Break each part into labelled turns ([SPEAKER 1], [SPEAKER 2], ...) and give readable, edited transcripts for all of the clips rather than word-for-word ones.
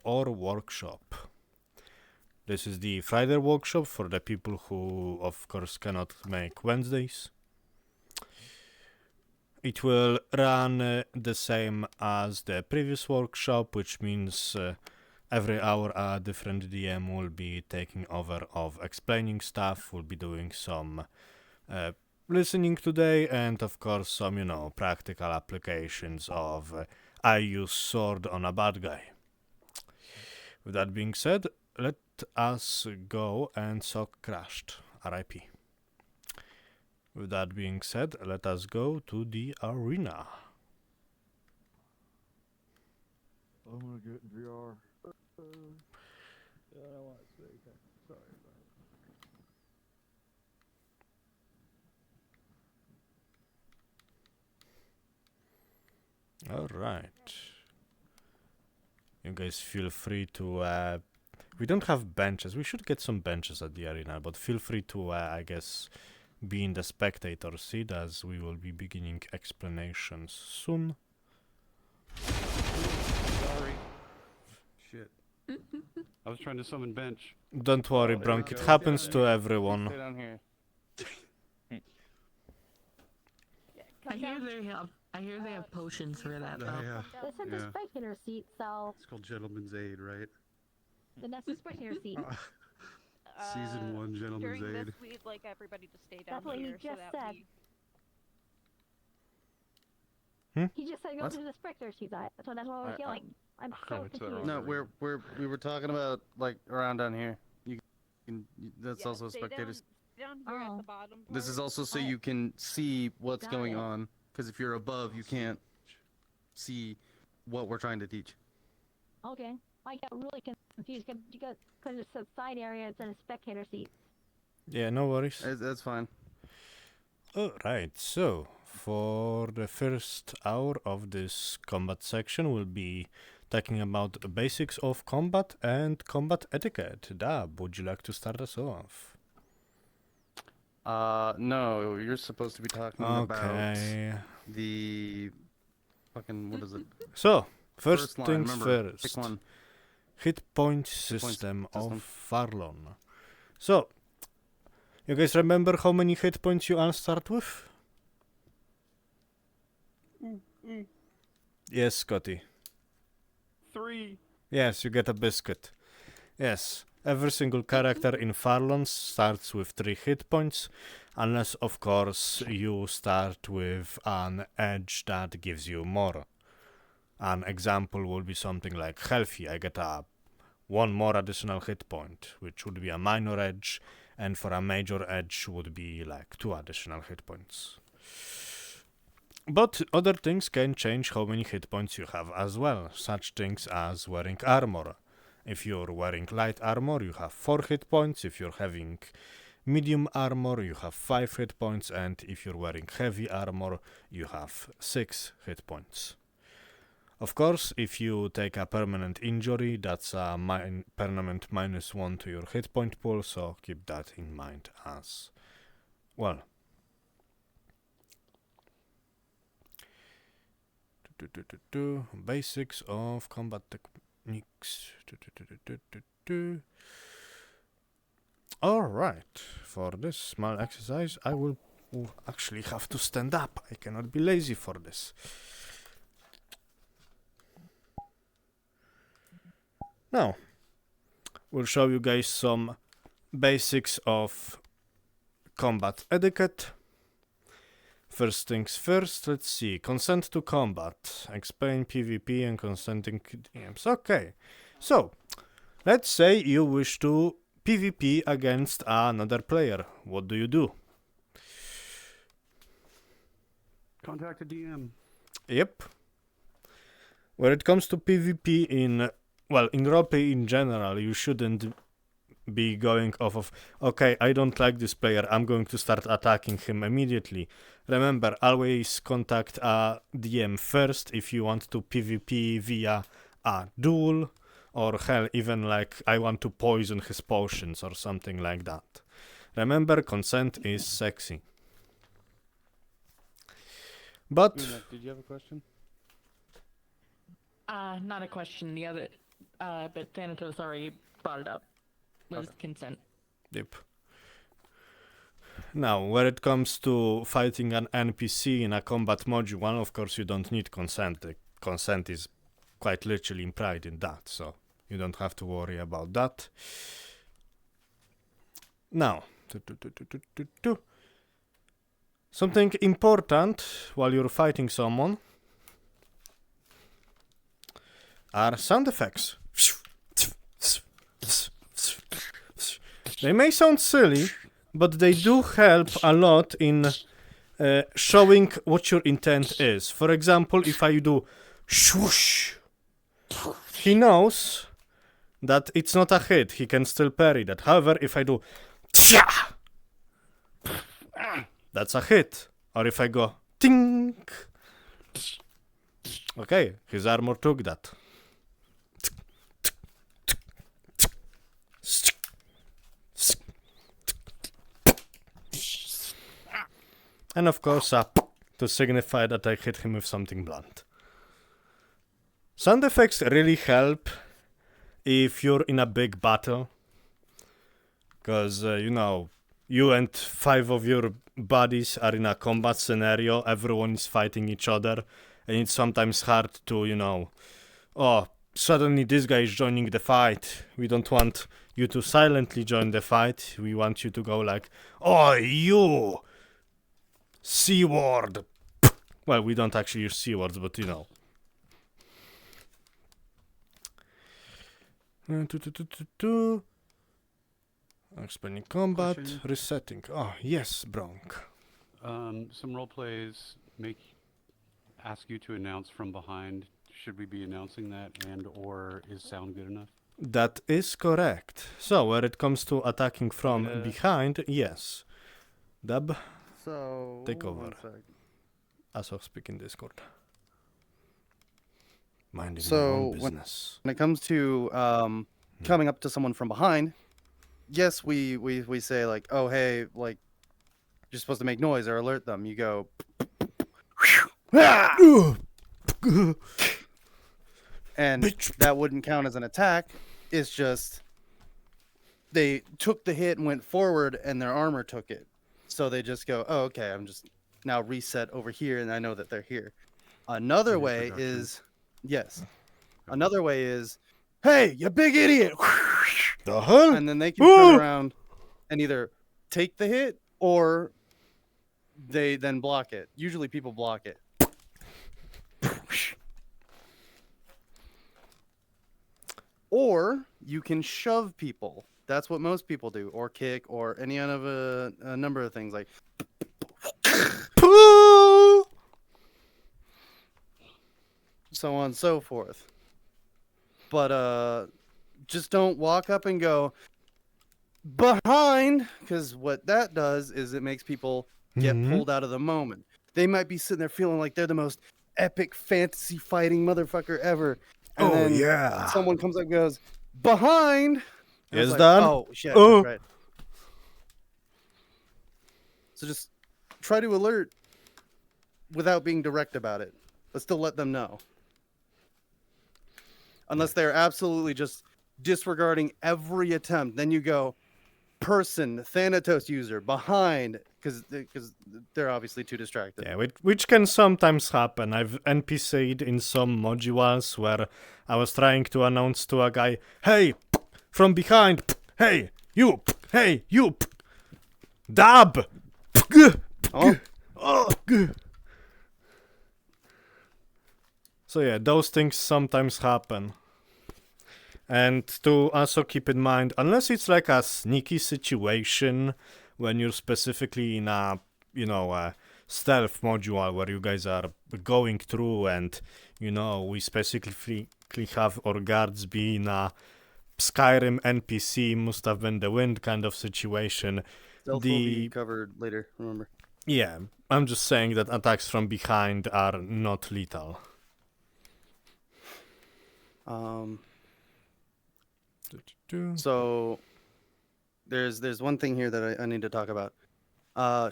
[SPEAKER 1] our workshop. This is the Friday workshop for the people who, of course, cannot make Wednesdays. It will run the same as the previous workshop, which means every hour a different DM will be taking over of explaining stuff. We'll be doing some listening today, and of course some, practical applications of I use sword on a bad guy. With that being said, let us go and sock crashed. RIP. With that being said, let us go to the arena.
[SPEAKER 2] I'm gonna get in VR.
[SPEAKER 3] I don't want to say that. Sorry about it.
[SPEAKER 1] Alright. You guys feel free to... we don't have benches. We should get some benches at the arena, but feel free to, I guess, be in the spectator seat as we will be beginning explanations soon.
[SPEAKER 2] Sorry. Shit. I was trying to summon bench.
[SPEAKER 1] Don't worry, Bronk. It happens to everyone.
[SPEAKER 2] Stay down here.
[SPEAKER 4] I hear they have potions for that though.
[SPEAKER 2] Yeah.
[SPEAKER 5] This is the spectator seat, so
[SPEAKER 2] It's called Gentleman's Aid, right?
[SPEAKER 5] then that's the spectator seat.
[SPEAKER 2] Season 1 Gentleman's
[SPEAKER 6] During
[SPEAKER 2] Aid.
[SPEAKER 6] this, we'd like everybody to stay down
[SPEAKER 5] That's what he
[SPEAKER 6] here so
[SPEAKER 5] just
[SPEAKER 6] that
[SPEAKER 5] said. He just said go to the spectator seat. That's what we're killing. I'm so confused.
[SPEAKER 7] No, we were talking about like around down here. You can that's also
[SPEAKER 6] stay
[SPEAKER 7] spectators.
[SPEAKER 6] down here at the bottom
[SPEAKER 7] This is
[SPEAKER 6] part.
[SPEAKER 7] also so you can see what's
[SPEAKER 5] Got
[SPEAKER 7] going
[SPEAKER 5] it.
[SPEAKER 7] on. Because if you're above, you can't see what we're trying to teach.
[SPEAKER 5] Okay. I got really confused because it's a side area. It's in a spectator seat.
[SPEAKER 1] Yeah, no worries.
[SPEAKER 7] That's fine.
[SPEAKER 1] Alright, so for the first hour of this combat section, we'll be talking about the basics of combat and combat etiquette. Dab, would you like to start us off?
[SPEAKER 7] No, you're supposed to be talking
[SPEAKER 1] Okay.
[SPEAKER 7] about the fucking what is it?
[SPEAKER 1] So, first
[SPEAKER 7] line,
[SPEAKER 1] things
[SPEAKER 7] remember,
[SPEAKER 1] first.
[SPEAKER 7] pick one.
[SPEAKER 1] Hit point system of Farlon. So, you guys remember how many hit points you all start with? Yes, Scotty.
[SPEAKER 2] 3.
[SPEAKER 1] Yes, you get a biscuit. Yes, every single character in Farlon starts with 3 hit points, unless of course you start with an edge that gives you more. An example would be something like healthy. I get a 1 more additional hit point, which would be a minor edge, and for a major edge would be like 2 additional hit points. But other things can change how many hit points you have as well, such things as wearing armor. If you're wearing light armor, you have 4 hit points. If you're having medium armor, you have 5 hit points. And if you're wearing heavy armor, you have 6 hit points. Of course, if you take a permanent injury, that's a permanent -1 to your hit point pool, so keep that in mind as well. Basics of combat techniques. Alright, for this small exercise, I will actually have to stand up. I cannot be lazy for this. Now, we'll show you guys some basics of combat etiquette. First things first, let's see. Consent to combat. Explain PvP and consenting DMs. Okay, so let's say you wish to PvP against another player. What do you do?
[SPEAKER 2] Contact a DM.
[SPEAKER 1] Yep. When it comes to PvP in roleplay in general, you shouldn't be going off of, okay, I don't like this player, I'm going to start attacking him immediately. Remember, always contact a DM first if you want to PvP via a duel, or hell, even like, I want to poison his potions or something like that. Remember, consent is sexy. But...
[SPEAKER 7] Did you have a question?
[SPEAKER 4] Not a question. but Thanatos already brought it up. Was consent.
[SPEAKER 1] Yep. Now, when it comes to fighting an NPC in a combat module, of course you don't need consent. The consent is quite literally implied in that, so you don't have to worry about that. Now, something important while you're fighting someone are sound effects. They may sound silly, but they do help a lot in showing what your intent is. For example, if I do swoosh, he knows that it's not a hit. He can still parry that. However, if I do tcha, that's a hit. Or if I go tink, okay, his armor took that. And of course up to signify that I hit him with something blunt. Sound effects really help if you're in a big battle. Because, you know, you and 5 of your buddies are in a combat scenario, everyone is fighting each other, and it's sometimes hard to, you know, oh, suddenly this guy is joining the fight. We don't want you to silently join the fight. We want you to go like, oh, you! C-word! Well, we don't actually use C-words, but you know. Explaining combat,
[SPEAKER 2] Question.
[SPEAKER 1] resetting. Oh, yes, Bronk.
[SPEAKER 2] Some role plays ask you to announce from behind. Should we be announcing that, and or is sound good enough?
[SPEAKER 1] That is correct. So, when it comes to attacking from behind, yes. Dub,
[SPEAKER 7] So
[SPEAKER 1] take over.
[SPEAKER 7] one sec.
[SPEAKER 1] As of speaking Discord. Minding my
[SPEAKER 7] So,
[SPEAKER 1] own
[SPEAKER 7] when-
[SPEAKER 1] business.
[SPEAKER 7] When it comes to coming up to someone from behind, yes, we say like, oh hey, like you're supposed to make noise or alert them. You go and
[SPEAKER 1] Bitch.
[SPEAKER 7] that wouldn't count as an attack. It's just they took the hit and went forward and their armor took it. So they just go, oh okay, I'm just now reset over here and I know that they're here. Another way
[SPEAKER 2] Introduction.
[SPEAKER 7] is yes. Another way is, hey, you big idiot.
[SPEAKER 1] The hell?
[SPEAKER 7] And then they can turn around and either take the hit or they then block it. Usually people block it. Or you can shove people. That's what most people do, or kick, or any of a number of things like
[SPEAKER 1] Pooh!
[SPEAKER 7] so on and so forth. But just don't walk up and go behind, because what that does is it makes people get
[SPEAKER 1] Mhm.
[SPEAKER 7] pulled out of the moment. They might be sitting there feeling like they're the most epic fantasy fighting motherfucker ever. And
[SPEAKER 1] Oh,
[SPEAKER 7] then
[SPEAKER 1] yeah.
[SPEAKER 7] someone comes up and goes, behind. And
[SPEAKER 1] Yes,
[SPEAKER 7] it's like,
[SPEAKER 1] Dan?
[SPEAKER 7] oh, shit.
[SPEAKER 1] Oh.
[SPEAKER 7] That's right. So just try to alert without being direct about it, but still let them know. Unless they're absolutely just disregarding every attempt. Then you go, person, Thanatos user, behind, because they're obviously too distracted.
[SPEAKER 1] Yeah, which can sometimes happen. I've NPC'd in some modules where I was trying to announce to a guy, hey, from behind, hey, you, dab.
[SPEAKER 7] Oh,
[SPEAKER 1] So yeah, those things sometimes happen. And to also keep in mind, unless it's like a sneaky situation when you're specifically in a, you know, a stealth module where you guys are going through and, you know, we specifically have our guards be in a Skyrim NPC, must have been the wind kind of situation.
[SPEAKER 7] stealth will be covered later, remember.
[SPEAKER 1] Yeah, I'm just saying that attacks from behind are not lethal.
[SPEAKER 7] So there's one thing here that I need to talk about.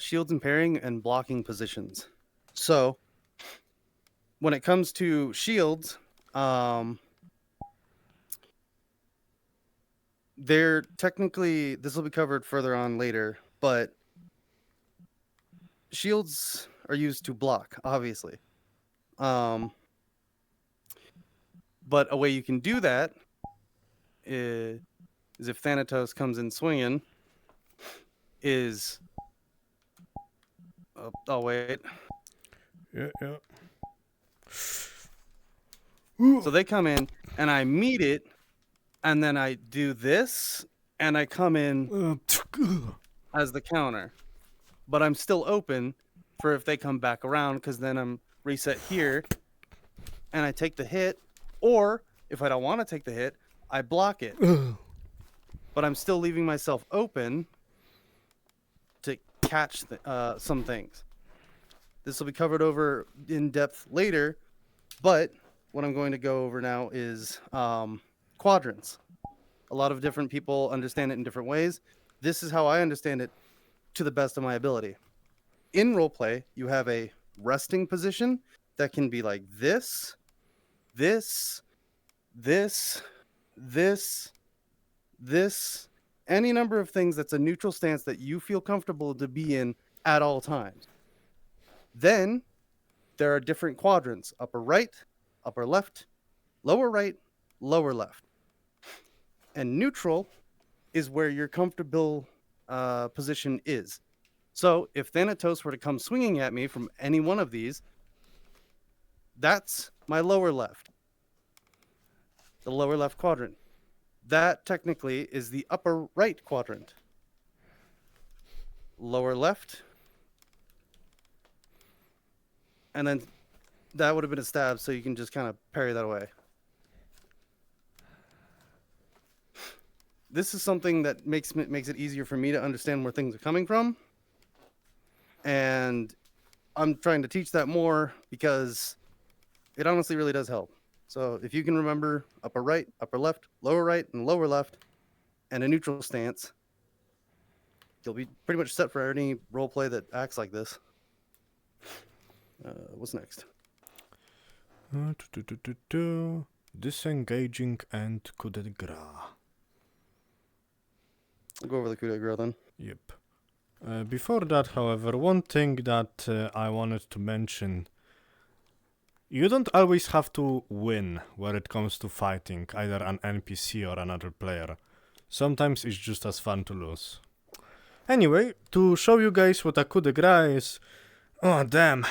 [SPEAKER 7] Shields and parrying and blocking positions. So when it comes to shields, they're technically, this will be covered further on later, but shields are used to block, obviously. But a way you can do that is if Thanatos comes in swinging, is oh wait.
[SPEAKER 1] Yeah, yeah.
[SPEAKER 7] So they come in and I meet it, and then I do this, and I come in as the counter. But I'm still open for if they come back around, because then I'm reset here, and I take the hit. Or if I don't want to take the hit, I block it. But I'm still leaving myself open to catch some things. This will be covered over in depth later, but what I'm going to go over now is quadrants. A lot of different people understand it in different ways. This is how I understand it to the best of my ability. In roleplay, you have a resting position that can be like this, this, this, this, this, any number of things that's a neutral stance that you feel comfortable to be in at all times. Then there are different quadrants: upper right, upper left, lower right, lower left. And neutral is where your comfortable position is. So if Thanatos were to come swinging at me from any one of these, that's my lower left. The lower left quadrant. That technically is the upper right quadrant. Lower left. And then that would have been a stab, so you can just kind of parry that away. This is something that makes it easier for me to understand where things are coming from. And I'm trying to teach that more because it honestly really does help. So if you can remember upper right, upper left, lower right, and lower left, and a neutral stance, you'll be pretty much set for any role play that acts like this. What's next?
[SPEAKER 1] Disengaging and coup de grace.
[SPEAKER 7] We'll go over the coup de grace then.
[SPEAKER 1] Yep. Before that, however, one thing that I wanted to mention. You don't always have to win when it comes to fighting either an NPC or another player. Sometimes it's just as fun to lose. Anyway, to show you guys what a coup de grace is... Oh, damn.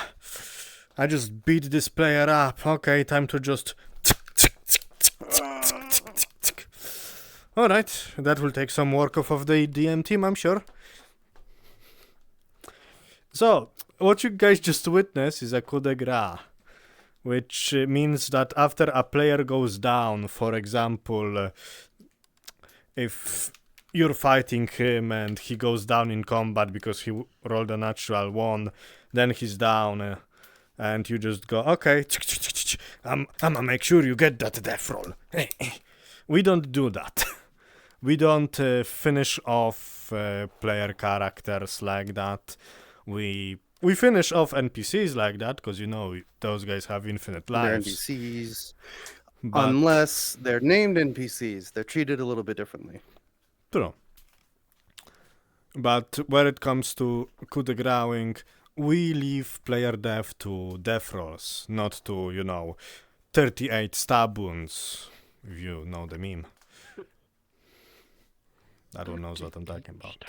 [SPEAKER 1] I just beat this player up. Okay, time to just... Alright, that will take some work off of the DM team, I'm sure. So, what you guys just witnessed is a coup de grace, which means that after a player goes down, for example, if you're fighting him and he goes down in combat because he rolled a natural 1, then he's down, and you just go, okay, I'm gonna make sure you get that death roll. We don't do that. We don't finish off player characters like that. We finish off NPCs like that because, you know, those guys have infinite
[SPEAKER 7] They're
[SPEAKER 1] lives.
[SPEAKER 7] NPCs.
[SPEAKER 1] But
[SPEAKER 7] Unless they're named NPCs, they're treated a little bit differently.
[SPEAKER 1] true. But when it comes to coup de gracing, we leave player death to death rolls, not to, you know, 38 stab wounds, if you know the meme. That one knows what I'm talking about.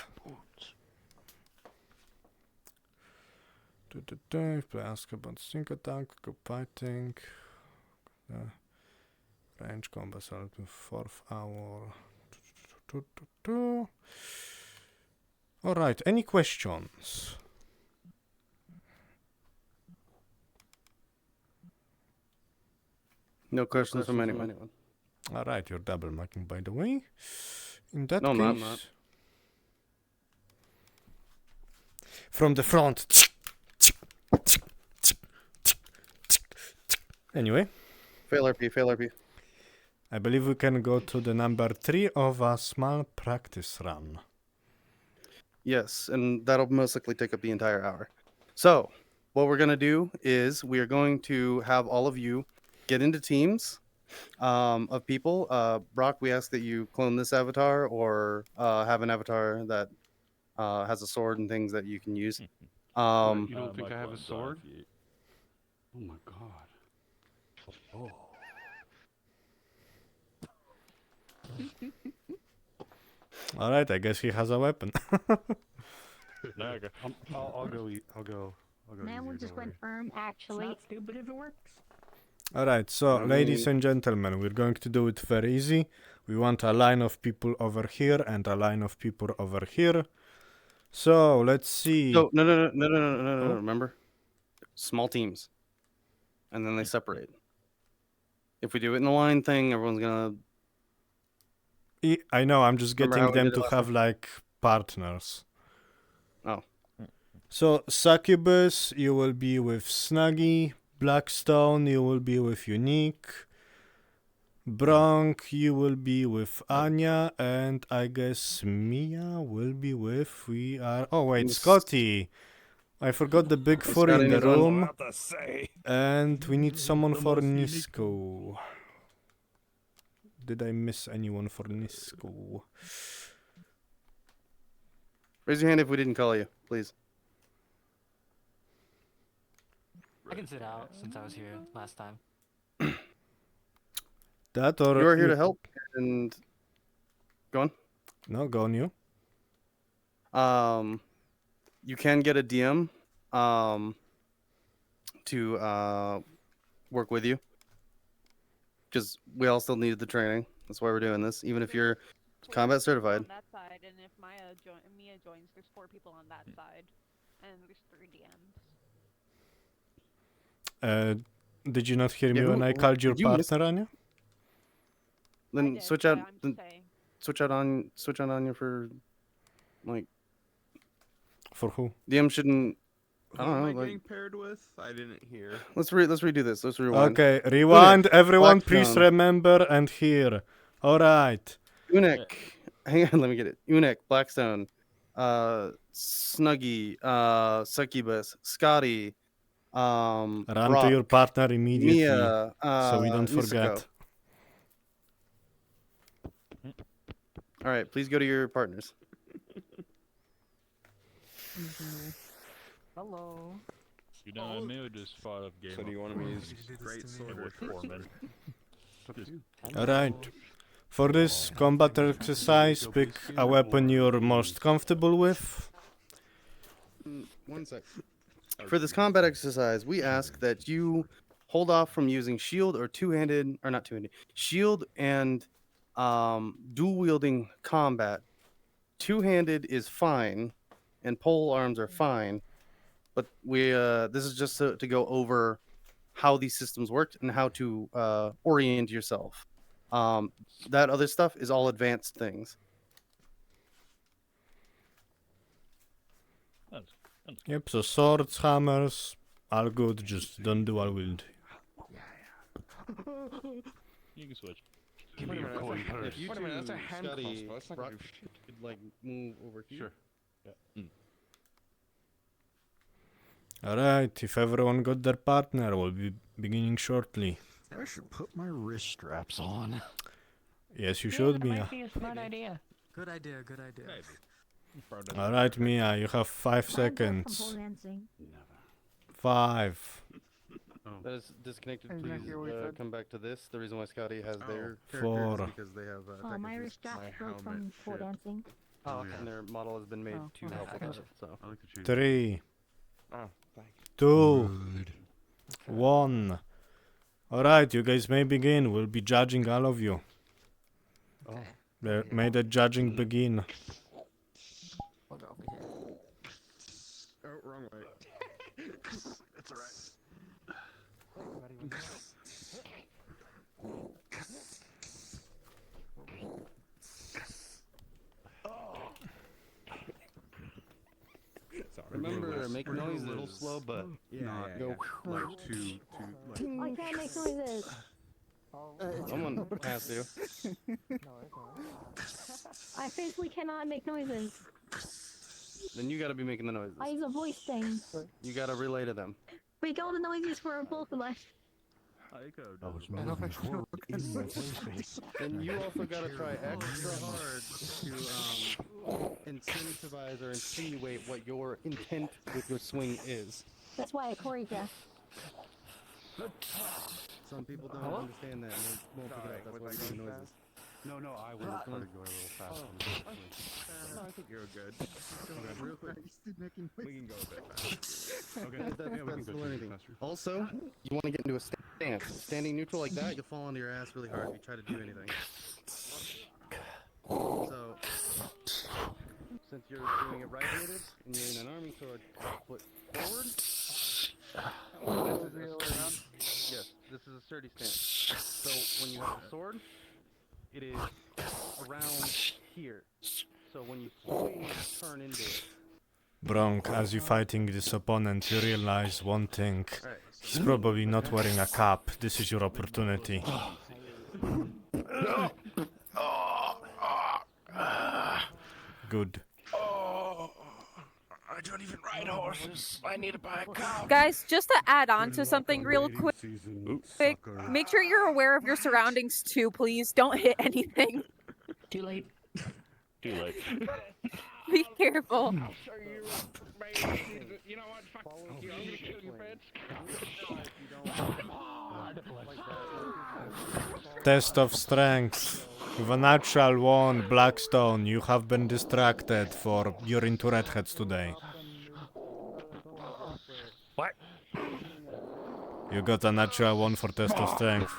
[SPEAKER 1] If play ask about sync attack, go fighting, range combat start to 4th hour. Alright, any questions?
[SPEAKER 7] No questions from anyone.
[SPEAKER 1] Alright, you're double marking, by the way. In that
[SPEAKER 7] No,
[SPEAKER 1] case,
[SPEAKER 7] I'm not.
[SPEAKER 1] from the front. Anyway,
[SPEAKER 7] Fail RP.
[SPEAKER 1] I believe we can go to the number 3 of a small practice run.
[SPEAKER 7] Yes, and that'll most likely take up the entire hour. So, what we're going to do is we are going to have all of you get into teams, of people. Brock, we ask that you clone this avatar or have an avatar that has a sword and things that you can use.
[SPEAKER 2] What, you don't think I have a sword? Oh my god.
[SPEAKER 1] All right, I guess he has a weapon.
[SPEAKER 2] I'll go eat. I'll go.
[SPEAKER 5] Man, we
[SPEAKER 2] easier,
[SPEAKER 5] just
[SPEAKER 2] don't
[SPEAKER 5] went
[SPEAKER 2] worry.
[SPEAKER 5] firm,
[SPEAKER 4] It's
[SPEAKER 5] actually.
[SPEAKER 4] not stupid if it works.
[SPEAKER 1] All right, so
[SPEAKER 7] I
[SPEAKER 1] ladies
[SPEAKER 7] mean-
[SPEAKER 1] and gentlemen, we're going to do it very easy. We want a line of people over here and a line of people over here. So let's see.
[SPEAKER 7] No.
[SPEAKER 1] Oh.
[SPEAKER 7] Remember, small teams, and then they separate. If we do it in the line thing, everyone's gonna.
[SPEAKER 1] I know, I'm just
[SPEAKER 7] Remember
[SPEAKER 1] getting
[SPEAKER 7] how we
[SPEAKER 1] them
[SPEAKER 7] did it
[SPEAKER 1] to
[SPEAKER 7] last
[SPEAKER 1] have like partners.
[SPEAKER 7] Oh.
[SPEAKER 1] So Succubus, you will be with Snuggy. Blackstone, you will be with Unique. Bronk, you will be with Anya, and I guess Mia will be with. Oh wait,
[SPEAKER 7] Miss-
[SPEAKER 1] Scotty. I forgot the big four
[SPEAKER 7] Scotty
[SPEAKER 1] in the
[SPEAKER 7] needs one.
[SPEAKER 1] room,
[SPEAKER 3] About to say.
[SPEAKER 1] and we need someone
[SPEAKER 3] The
[SPEAKER 1] for
[SPEAKER 3] most unique
[SPEAKER 1] Nisco. Did I miss anyone for Nisco?
[SPEAKER 7] Raise your hand if we didn't call you, please.
[SPEAKER 8] I can sit out since I was here last time.
[SPEAKER 1] That or
[SPEAKER 7] You are here to help, and go on.
[SPEAKER 1] No, go on you.
[SPEAKER 7] You can get a DM to work with you, because we all still needed the training. That's why we're doing this, even if you're combat certified.
[SPEAKER 6] On that side, and if Mia joins, there's 4 people on that side, and there's 3 DMs.
[SPEAKER 1] Did you not hear me
[SPEAKER 7] Yeah,
[SPEAKER 1] when I called your
[SPEAKER 7] did you miss-
[SPEAKER 1] partner, Anya?
[SPEAKER 7] Then
[SPEAKER 6] I did,
[SPEAKER 7] switch
[SPEAKER 6] but
[SPEAKER 7] out.
[SPEAKER 6] I'm
[SPEAKER 7] Then
[SPEAKER 6] just saying.
[SPEAKER 7] switch out Anya for like
[SPEAKER 1] For who?
[SPEAKER 7] DM shouldn't. I
[SPEAKER 3] Who
[SPEAKER 7] don't
[SPEAKER 3] am
[SPEAKER 7] know.
[SPEAKER 3] I
[SPEAKER 7] Like,
[SPEAKER 3] getting paired with? I didn't hear.
[SPEAKER 7] let's redo this. Let's rewind.
[SPEAKER 1] Okay, rewind. Everyone, please
[SPEAKER 7] Blackstone.
[SPEAKER 1] remember and hear. All right.
[SPEAKER 7] Unik. Hang on, let me get it. Unik, Blackstone, Snuggy, Succubus, Scotty,
[SPEAKER 1] Run to
[SPEAKER 7] Brock,
[SPEAKER 1] your partner immediately,
[SPEAKER 7] Mia,
[SPEAKER 1] so we don't
[SPEAKER 7] Nisako.
[SPEAKER 1] forget.
[SPEAKER 7] All right, please go to your partners.
[SPEAKER 4] Hello.
[SPEAKER 9] You know, I may have just thought of Game
[SPEAKER 3] So
[SPEAKER 9] of
[SPEAKER 3] do you want to
[SPEAKER 9] Thrones.
[SPEAKER 3] use Great Sword
[SPEAKER 9] Edward Foreman.
[SPEAKER 2] It's up to you.
[SPEAKER 1] All right. For this combat exercise, pick a weapon you're most comfortable with.
[SPEAKER 7] 1 sec. For this combat exercise, we ask that you hold off from using shield or two-handed, or not two-handed, shield and dual-wielding combat. Two-handed is fine, and pole arms are fine, but we this is just to go over how these systems worked and how to orient yourself. That other stuff is all advanced things.
[SPEAKER 1] Yep, so swords, hammers, all good, just don't dual wield.
[SPEAKER 9] You can switch.
[SPEAKER 2] Give
[SPEAKER 3] Wait
[SPEAKER 2] me
[SPEAKER 3] a
[SPEAKER 2] your
[SPEAKER 3] minute,
[SPEAKER 2] coin
[SPEAKER 3] that's a-
[SPEAKER 2] purse.
[SPEAKER 3] if you Wait a minute, that's a hand
[SPEAKER 7] Scotty,
[SPEAKER 3] crossbow, that's not
[SPEAKER 7] Brock
[SPEAKER 3] gonna do shit.
[SPEAKER 7] could like move over here.
[SPEAKER 2] Sure.
[SPEAKER 1] Alright, if everyone got their partner, we'll be beginning shortly.
[SPEAKER 10] I should put my wrist straps on.
[SPEAKER 1] Yes, you
[SPEAKER 4] Yeah,
[SPEAKER 1] should,
[SPEAKER 4] that
[SPEAKER 1] Mia.
[SPEAKER 4] might be a smart idea.
[SPEAKER 10] Good idea, good idea.
[SPEAKER 1] Alright, Mia, you have 5
[SPEAKER 5] I'm good from
[SPEAKER 1] seconds.
[SPEAKER 5] pole dancing.
[SPEAKER 1] 5,
[SPEAKER 7] That is disconnected.
[SPEAKER 4] Exactly
[SPEAKER 7] Please
[SPEAKER 4] what we said.
[SPEAKER 7] come back to this. The reason why Scotty has their
[SPEAKER 1] Four.
[SPEAKER 7] character is because they have
[SPEAKER 5] Oh, my wrist strap broke from pole dancing.
[SPEAKER 8] Oh, okay.
[SPEAKER 7] and their model has been made
[SPEAKER 4] Oh,
[SPEAKER 7] to
[SPEAKER 4] okay,
[SPEAKER 7] help
[SPEAKER 4] I
[SPEAKER 7] with
[SPEAKER 4] gotcha.
[SPEAKER 7] it. So
[SPEAKER 2] I like to change.
[SPEAKER 1] 3,
[SPEAKER 3] Oh, thanks.
[SPEAKER 1] 2, 1. Alright, you guys may begin. We'll be judging all of you. May the judging begin.
[SPEAKER 4] We'll go over here.
[SPEAKER 3] Oh, wrong way. It's alright. Sorry.
[SPEAKER 7] remember, make
[SPEAKER 2] We're going
[SPEAKER 7] noises.
[SPEAKER 2] a little slow, but
[SPEAKER 3] Yeah,
[SPEAKER 2] not
[SPEAKER 3] yeah,
[SPEAKER 2] like too
[SPEAKER 5] I can't make noises.
[SPEAKER 7] Someone has to.
[SPEAKER 5] I physically cannot make noises.
[SPEAKER 7] Then you got to be making the noises.
[SPEAKER 5] I use a voice thing.
[SPEAKER 7] You got to relay to them.
[SPEAKER 5] Make all the noises for both of us.
[SPEAKER 7] And you also gotta try extra hard to incentivize or insinuate what your intent with your swing is.
[SPEAKER 5] That's why I choreograph.
[SPEAKER 7] Some people don't understand that and they won't pick it up. That's why you're doing noises.
[SPEAKER 2] No, I would have started going a little fast.
[SPEAKER 3] No, I think you're good.
[SPEAKER 7] Okay, real quick.
[SPEAKER 3] We can go a bit faster.
[SPEAKER 2] Okay,
[SPEAKER 7] That's
[SPEAKER 2] yeah, we can
[SPEAKER 7] the
[SPEAKER 2] go
[SPEAKER 7] learning
[SPEAKER 2] through
[SPEAKER 7] thing.
[SPEAKER 2] faster.
[SPEAKER 7] Also, you want to get into a stance. Standing neutral like that, you'll fall onto your ass really hard if you try to do anything. So, since you're doing it right-handed and you're in an arming sword, foot forward. Yes, this is a sturdy stance. So when you have the sword, it is around here. So when you swing, turn into it.
[SPEAKER 1] Bronk, as you're fighting this opponent, you realize one thing.
[SPEAKER 7] Alright,
[SPEAKER 1] He's probably not wearing a cap. This is your opportunity. Good.
[SPEAKER 10] I don't even ride horses. I need to buy a cow.
[SPEAKER 6] Guys, just to add on to something real quick, make sure you're aware of your surroundings too, please. Don't hit anything.
[SPEAKER 4] Too late.
[SPEAKER 9] Too late.
[SPEAKER 6] Be careful.
[SPEAKER 3] You know what? Fuck you. I'm gonna kill you, Fred.
[SPEAKER 1] Test of strength. With a natural 1, Blackstone, you have been distracted for you're into redheads today.
[SPEAKER 10] What?
[SPEAKER 1] You got a natural 1 for test of strength.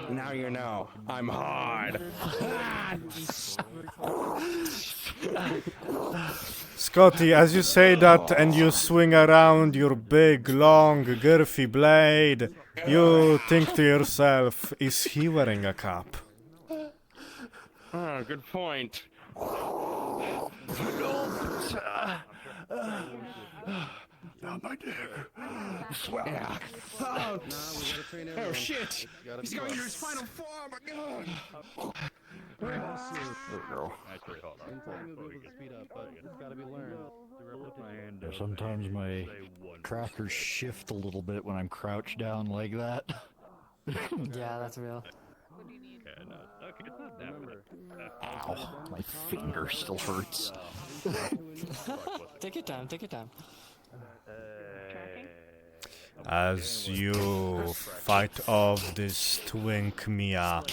[SPEAKER 10] Now you know. I'm hard.
[SPEAKER 1] Scotty, as you say that and you swing around your big, long, girthy blade, you think to yourself, is he wearing a cap?
[SPEAKER 10] Oh, good point. Not my dick. Swear. Yeah.
[SPEAKER 7] now we gotta train everyone.
[SPEAKER 10] Oh shit!
[SPEAKER 7] Gotta
[SPEAKER 10] He's
[SPEAKER 7] be
[SPEAKER 10] going to
[SPEAKER 7] fast.
[SPEAKER 10] his final form. Oh my god.
[SPEAKER 9] Actually, hold on.
[SPEAKER 7] In time you'll be able to speed up, but it's gotta be learned.
[SPEAKER 11] Sometimes my trackers shift a little bit when I'm crouched down like that.
[SPEAKER 8] Yeah, that's real.
[SPEAKER 9] Okay, no. Okay, it's not that bad.
[SPEAKER 11] Ow, my finger still hurts.
[SPEAKER 8] Take your time, take your time.
[SPEAKER 1] As you fight off this twink Mia,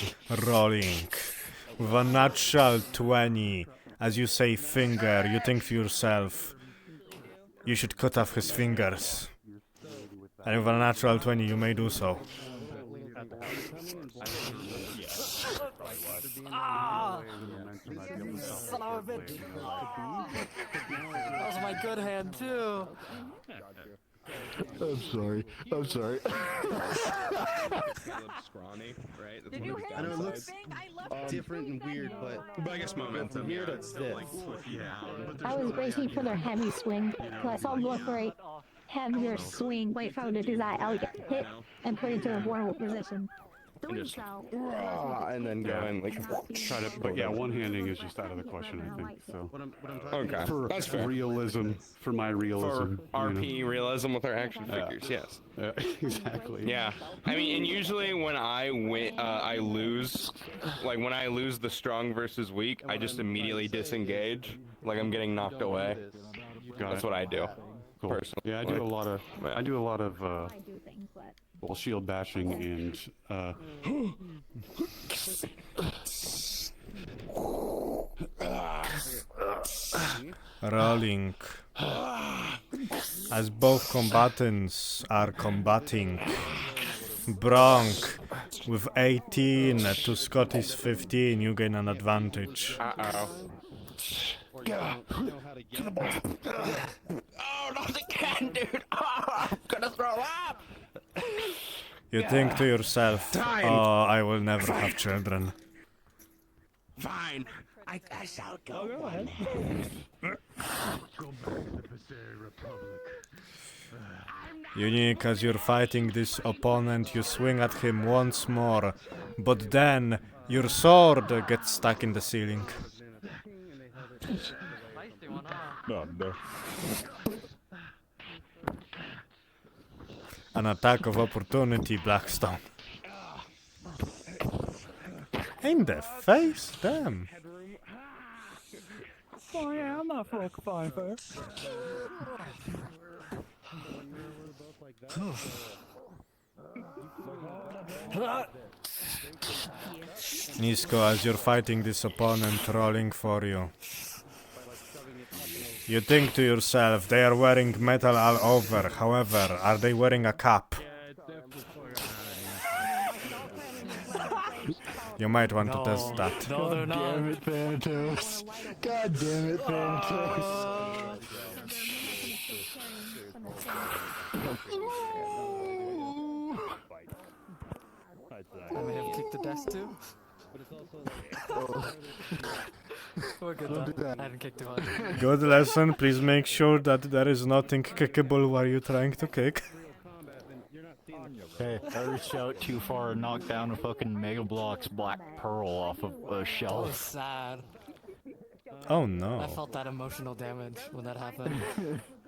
[SPEAKER 1] rolling with a natural 20, as you say finger, you think to yourself, you should cut off his fingers. And with a natural 20, you may do so.
[SPEAKER 8] Ah! Son of a bitch! That was my good hand too.
[SPEAKER 11] I'm sorry.
[SPEAKER 3] Scrawny, right?
[SPEAKER 6] Did you hit
[SPEAKER 7] I know it looks
[SPEAKER 6] something? I left
[SPEAKER 7] different and weird, but
[SPEAKER 3] I guess momentum.
[SPEAKER 7] from here to
[SPEAKER 3] yeah,
[SPEAKER 7] this.
[SPEAKER 5] I was bracing for their heavy swing. So I saw them go for a heavier swing. Wait for them to do that. I would get hit and put into a vulnerable position.
[SPEAKER 10] And then go and like
[SPEAKER 2] Try to, but yeah, one-handing is just out of the question, I think. So
[SPEAKER 7] What I'm talking
[SPEAKER 10] okay.
[SPEAKER 7] about.
[SPEAKER 10] That's fair.
[SPEAKER 2] realism for my realism.
[SPEAKER 10] For RP realism with our action figures, yes.
[SPEAKER 2] Exactly.
[SPEAKER 10] Yeah, I mean, and usually when I win, I lose. Like when I lose the strong versus weak, I just immediately disengage, like I'm getting knocked away.
[SPEAKER 2] Got
[SPEAKER 10] That's
[SPEAKER 2] it.
[SPEAKER 10] what I do.
[SPEAKER 2] Cool.
[SPEAKER 10] Personally.
[SPEAKER 2] Yeah, I do a lot of. I do a lot of.
[SPEAKER 5] I do things, but
[SPEAKER 2] Well, shield bashing and
[SPEAKER 1] Rolling. As both combatants are combating. Bronk, with 18 to Scotty's 15, you gain an advantage.
[SPEAKER 10] Uh-oh. Oh, not again, dude! Oh, I'm gonna throw up!
[SPEAKER 1] You think to yourself,
[SPEAKER 10] Time.
[SPEAKER 1] oh, I will never have children.
[SPEAKER 10] Fine.
[SPEAKER 8] I guess I'll go.
[SPEAKER 3] Go ahead.
[SPEAKER 1] Unique, as you're fighting this opponent, you swing at him once more, but then your sword gets stuck in the ceiling.
[SPEAKER 11] No, no.
[SPEAKER 1] An attack of opportunity, Blackstone. In the face, damn.
[SPEAKER 3] Oh yeah, I'm not fine first.
[SPEAKER 1] Nisko, as you're fighting this opponent rolling for you. You think to yourself, they are wearing metal all over. However, are they wearing a cap? You might want to test that.
[SPEAKER 11] No, they're not. Damn it, Thanatos. God damn it, Thanatos.
[SPEAKER 8] I may have kicked the desk too. We're good though. I haven't kicked too hard.
[SPEAKER 1] Good lesson. Please make sure that there is nothing kickable while you're trying to kick.
[SPEAKER 11] Hey, I reached out too far and knocked down a fucking Mega Bloks Black Pearl off of a
[SPEAKER 8] That was
[SPEAKER 11] shelf.
[SPEAKER 8] sad.
[SPEAKER 1] Oh no.
[SPEAKER 8] I felt that emotional damage when that happened.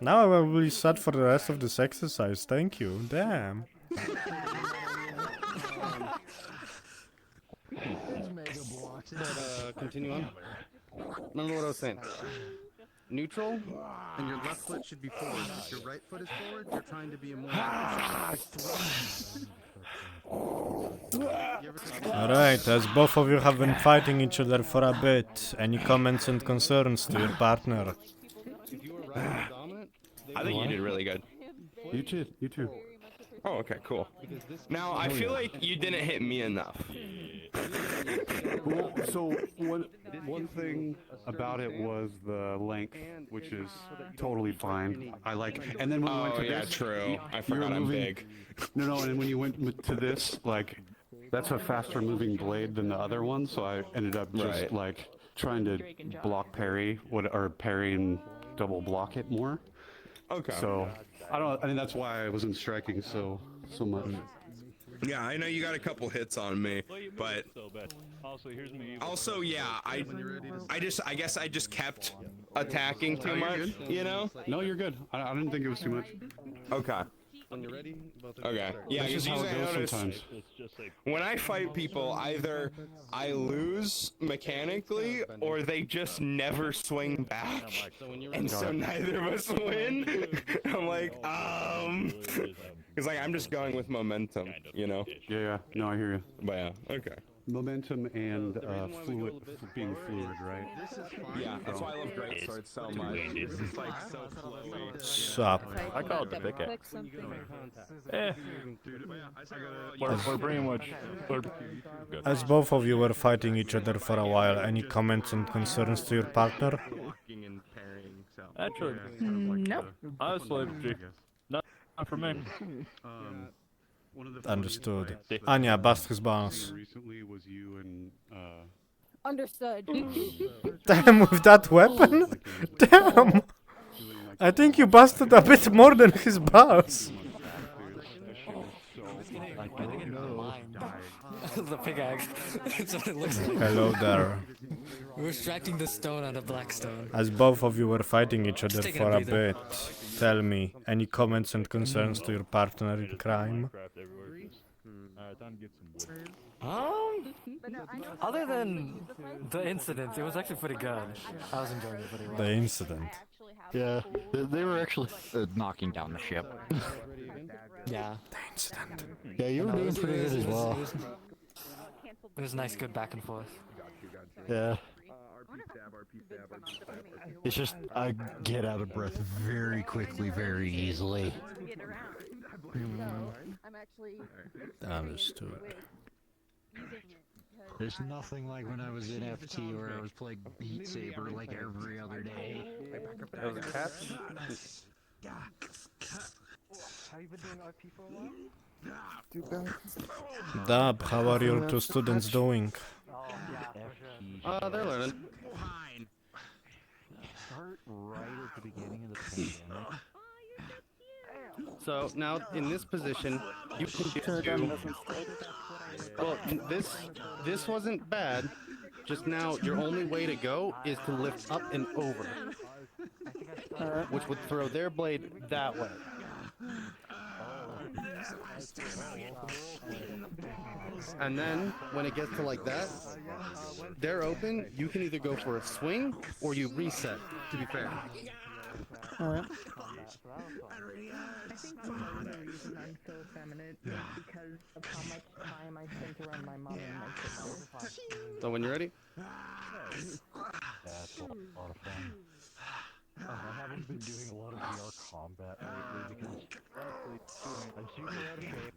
[SPEAKER 1] Now I will be sad for the rest of this exercise. Thank you. Damn.
[SPEAKER 7] Continue on. Remember what I was saying. Neutral, and your left foot should be forward. If your right foot is forward, you're trying to be a more...
[SPEAKER 1] Alright, as both of you have been fighting each other for a bit, any comments and concerns to your partner?
[SPEAKER 10] I think you did really good.
[SPEAKER 2] You too. You too.
[SPEAKER 10] Oh, okay, cool. Now, I feel like you didn't hit me enough.
[SPEAKER 2] Well, so one thing about it was the length, which is totally fine. I like. And then when we went to
[SPEAKER 10] yeah,
[SPEAKER 2] this,
[SPEAKER 10] true. I
[SPEAKER 2] you
[SPEAKER 10] forgot
[SPEAKER 2] were
[SPEAKER 10] I'm
[SPEAKER 2] moving-
[SPEAKER 10] big.
[SPEAKER 2] No, and when you went to this, like, that's a faster moving blade than the other one, so I ended up just
[SPEAKER 10] Right.
[SPEAKER 2] like trying to block parry, or parry and double block it more.
[SPEAKER 10] Okay.
[SPEAKER 2] So I think that's why I wasn't striking so much.
[SPEAKER 10] Yeah, I know you got a couple hits on me, but also, yeah, I guess I just kept attacking too much, you know?
[SPEAKER 2] No, you're good. I didn't think it was too much.
[SPEAKER 10] Okay.
[SPEAKER 7] When you're ready, both of
[SPEAKER 10] Okay. Yeah,
[SPEAKER 2] That's just
[SPEAKER 10] because
[SPEAKER 2] how it
[SPEAKER 10] usually I
[SPEAKER 2] goes
[SPEAKER 10] notice
[SPEAKER 2] sometimes.
[SPEAKER 10] when I fight people, either I lose mechanically or they just never swing back, and so neither of us win. I'm like, because like I'm just going with momentum, you know.
[SPEAKER 2] Yeah. No, I hear you.
[SPEAKER 10] But yeah, okay.
[SPEAKER 2] Momentum and being fluid, right?
[SPEAKER 10] Yeah, that's why I love great swords so much. It's just like so flowy.
[SPEAKER 1] Sup.
[SPEAKER 11] I call it the pickaxe.
[SPEAKER 9] Eh. We're pretty much.
[SPEAKER 1] As both of you were fighting each other for a while, any comments and concerns to your partner?
[SPEAKER 9] Actually,
[SPEAKER 4] Nope.
[SPEAKER 9] honestly, not for me.
[SPEAKER 2] One of the
[SPEAKER 1] Understood. Anya, bust his balls.
[SPEAKER 2] recently was you and
[SPEAKER 6] Understood.
[SPEAKER 1] Damn, with that weapon? Damn! I think you busted a bit more than his balls.
[SPEAKER 8] The pickaxe. That's what it looks like.
[SPEAKER 1] Hello there.
[SPEAKER 8] We're extracting the stone out of Blackstone.
[SPEAKER 1] As both of you were fighting each other
[SPEAKER 8] Taking
[SPEAKER 1] for
[SPEAKER 8] a
[SPEAKER 1] a bit, tell me, any comments and concerns to your partner in crime?
[SPEAKER 8] Other than the incident, it was actually pretty good. I was enjoying it pretty well.
[SPEAKER 1] The incident.
[SPEAKER 11] Yeah, they were actually knocking down the ship.
[SPEAKER 8] Yeah.
[SPEAKER 1] The incident.
[SPEAKER 11] Yeah, you were
[SPEAKER 8] No,
[SPEAKER 11] doing pretty good as well.
[SPEAKER 8] It was nice, good back and forth.
[SPEAKER 11] Yeah. It's just, I get out of breath very quickly, very easily.
[SPEAKER 1] Understood.
[SPEAKER 11] There's nothing like when I was in FT where I was playing Beat Saber like every other day.
[SPEAKER 7] That was a cat?
[SPEAKER 3] Have you been doing RP for a while?
[SPEAKER 1] Dab, how are your two students doing?
[SPEAKER 7] They're learning.
[SPEAKER 11] right at the beginning of the pandemic.
[SPEAKER 7] So now in this position, you can do. Well, this wasn't bad. Just now, your only way to go is to lift up and over, which would throw their blade that way. And then when it gets to like that, they're open. You can either go for a swing or you reset. To be fair.
[SPEAKER 4] Alright.
[SPEAKER 12] I think one of the reasons I'm so effeminate is because of how much time I spent around my mom and my sister.
[SPEAKER 7] So when you're ready.
[SPEAKER 11] That's a lot of fun. I haven't been doing a lot of VR combat lately because I'm super out of shape.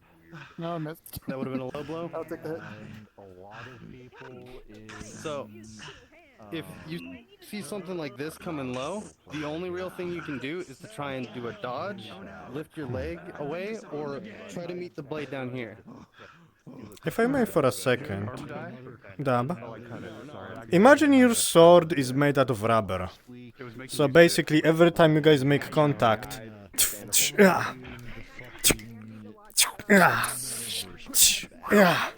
[SPEAKER 3] No, I missed.
[SPEAKER 7] That would have been a low blow.
[SPEAKER 3] I'll take the hit.
[SPEAKER 11] And a lot of people is...
[SPEAKER 7] So, if you see something like this coming low, the only real thing you can do is to try and do a dodge, lift your leg away, or try to meet the blade down here.
[SPEAKER 1] If I may for a second. Dab. Imagine your sword is made out of rubber. So basically every time you guys make contact. Yeah. Yeah. Yeah.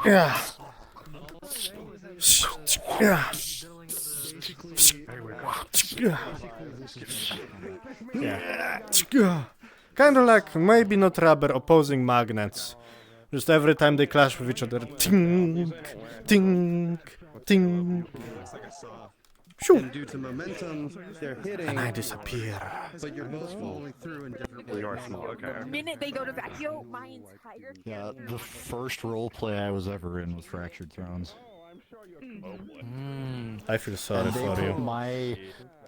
[SPEAKER 1] Yeah. Yeah. Yeah. Kind of like maybe not rubber, opposing magnets. Just every time they clash with each other. Ting, ting, ting.
[SPEAKER 7] And due to momentum, they're hitting.
[SPEAKER 1] And I disappear.
[SPEAKER 7] But you're both following through in different ways.
[SPEAKER 2] You are small. Okay.
[SPEAKER 6] The minute they go to vacuum, my entire
[SPEAKER 11] Yeah, the first role play I was ever in was Fractured Thrones.
[SPEAKER 1] I feel sorry
[SPEAKER 11] And they
[SPEAKER 1] for
[SPEAKER 11] put
[SPEAKER 1] you.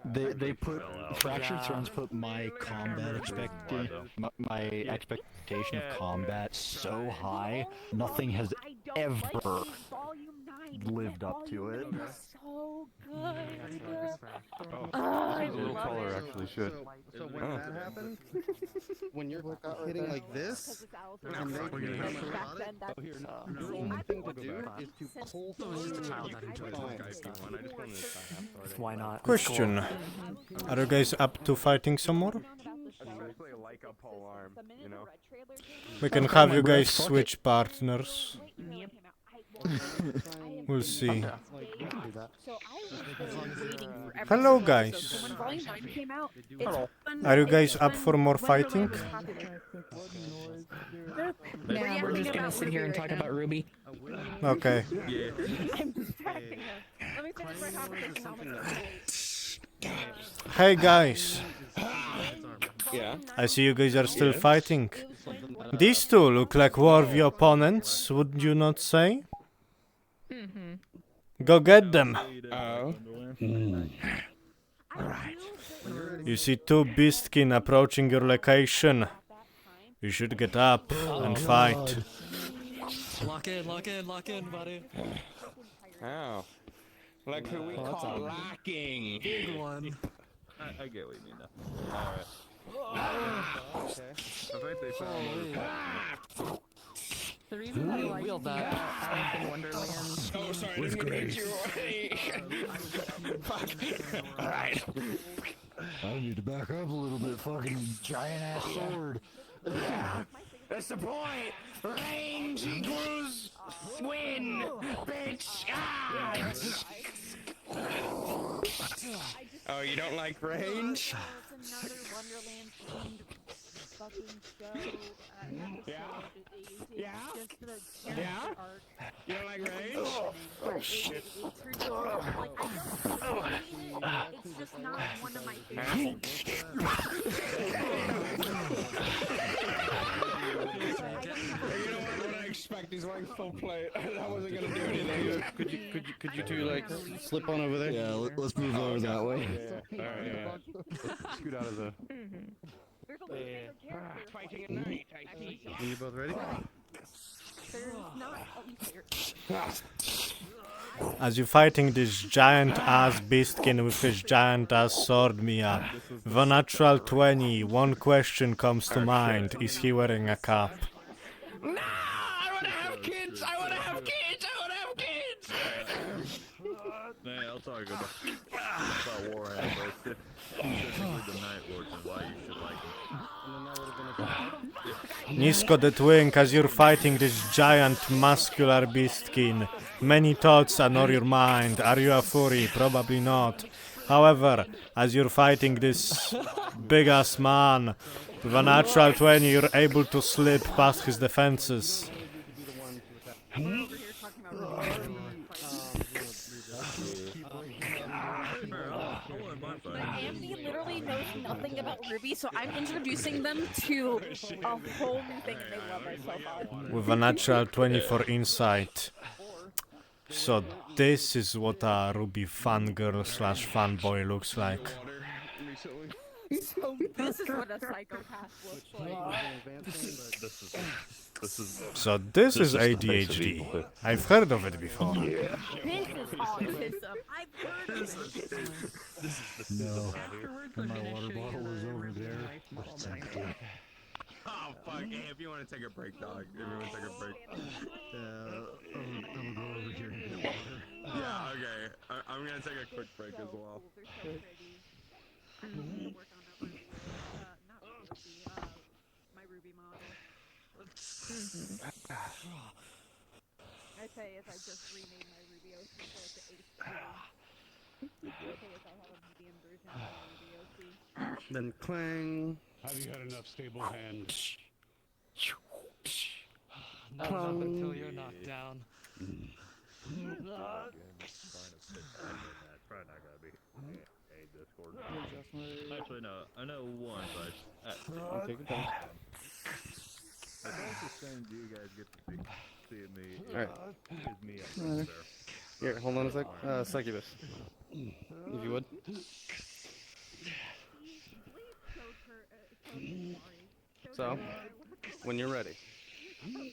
[SPEAKER 11] They put Fractured Thrones put my combat my expectation of combat so high, nothing has ever lived up to it.
[SPEAKER 6] So good.
[SPEAKER 2] A little taller, actually, should.
[SPEAKER 7] So when that happens, when you're hitting like this, and they can come around, your only thing to do is to pull through.
[SPEAKER 8] Why not?
[SPEAKER 1] Question. Are you guys up to fighting some more? We can have you guys switch partners. We'll see. Hello guys. Are you guys up for more fighting?
[SPEAKER 4] Yeah, we're just gonna sit here and talk about Ruby.
[SPEAKER 1] Okay. Hey guys.
[SPEAKER 10] Yeah.
[SPEAKER 1] I see you guys are still fighting. These two look like worthy opponents, would you not say? Go get them.
[SPEAKER 10] Oh.
[SPEAKER 1] You see two beastkin approaching your location. You should get up and fight.
[SPEAKER 8] Lock in, buddy.
[SPEAKER 10] Oh. Like who we call lacking.
[SPEAKER 8] Big one.
[SPEAKER 9] I get what you mean now. Alright.
[SPEAKER 4] The reason I like Alice in Wonderland
[SPEAKER 10] Oh, sorry, with grace. Fuck. Alright.
[SPEAKER 11] I need to back up a little bit, fucking giant ass sword.
[SPEAKER 10] Yeah. That's the point. Range equals win, bitch. Ah! Oh, you don't like range? Yeah? Yeah? Yeah? You don't like range?
[SPEAKER 6] It's just not one of my favorites.
[SPEAKER 10] You know what I expect? He's wearing full plate. That wasn't gonna do anything.
[SPEAKER 7] Could you two like slip on over there?
[SPEAKER 11] Yeah, let's move over that way.
[SPEAKER 2] Yeah. Alright, yeah. Scoot out of the...
[SPEAKER 10] Fighting at night, I see.
[SPEAKER 7] Are you both ready?
[SPEAKER 1] As you're fighting this giant ass beastkin with his giant ass sword, Mia, the natural 20, one question comes to mind. Is he wearing a cap?
[SPEAKER 10] No! I wanna have kids! I wanna have kids! I wanna have kids!
[SPEAKER 9] Hey, I'll talking about Warhammer, but it's specifically the Night Lords and why you should like them.
[SPEAKER 1] Nisko the Twink, as you're fighting this giant muscular beastkin, many thoughts are on your mind. Are you a furry? Probably not. However, as you're fighting this big-ass man, with a natural 20, you're able to slip past his defenses.
[SPEAKER 6] Andy literally knows nothing about Ruby, so I'm introducing them to a whole new thing and they love it so far.
[SPEAKER 1] With a natural 20 for insight. So this is what a Ruby fangirl slash fanboy looks like.
[SPEAKER 6] So this is what a psychopath looks like.
[SPEAKER 1] So this is ADHD. I've heard of it before.
[SPEAKER 6] This is autism. I've heard of it.
[SPEAKER 11] No, my water bottle was over there. It's empty.
[SPEAKER 10] Oh fuck! Hey, if you want to take a break, dog. If you want to take a break.
[SPEAKER 11] I'm gonna go over here and get water.
[SPEAKER 10] Yeah. Okay. I'm gonna take a quick break as well.
[SPEAKER 6] I say as I just renamed my Ruby OC to H2. I say as I have a medium version of my Ruby OC.
[SPEAKER 7] Then clang.
[SPEAKER 2] Have you had enough stable hands?
[SPEAKER 8] Not enough until you're knocked down.
[SPEAKER 9] Actually, no. I know one, but
[SPEAKER 11] Take it down.
[SPEAKER 9] I think the same you guys get to see me.
[SPEAKER 7] Alright.
[SPEAKER 9] Is me up there.
[SPEAKER 7] Here, hold on a sec. Succubus. If you would. So, when you're ready.
[SPEAKER 6] I'm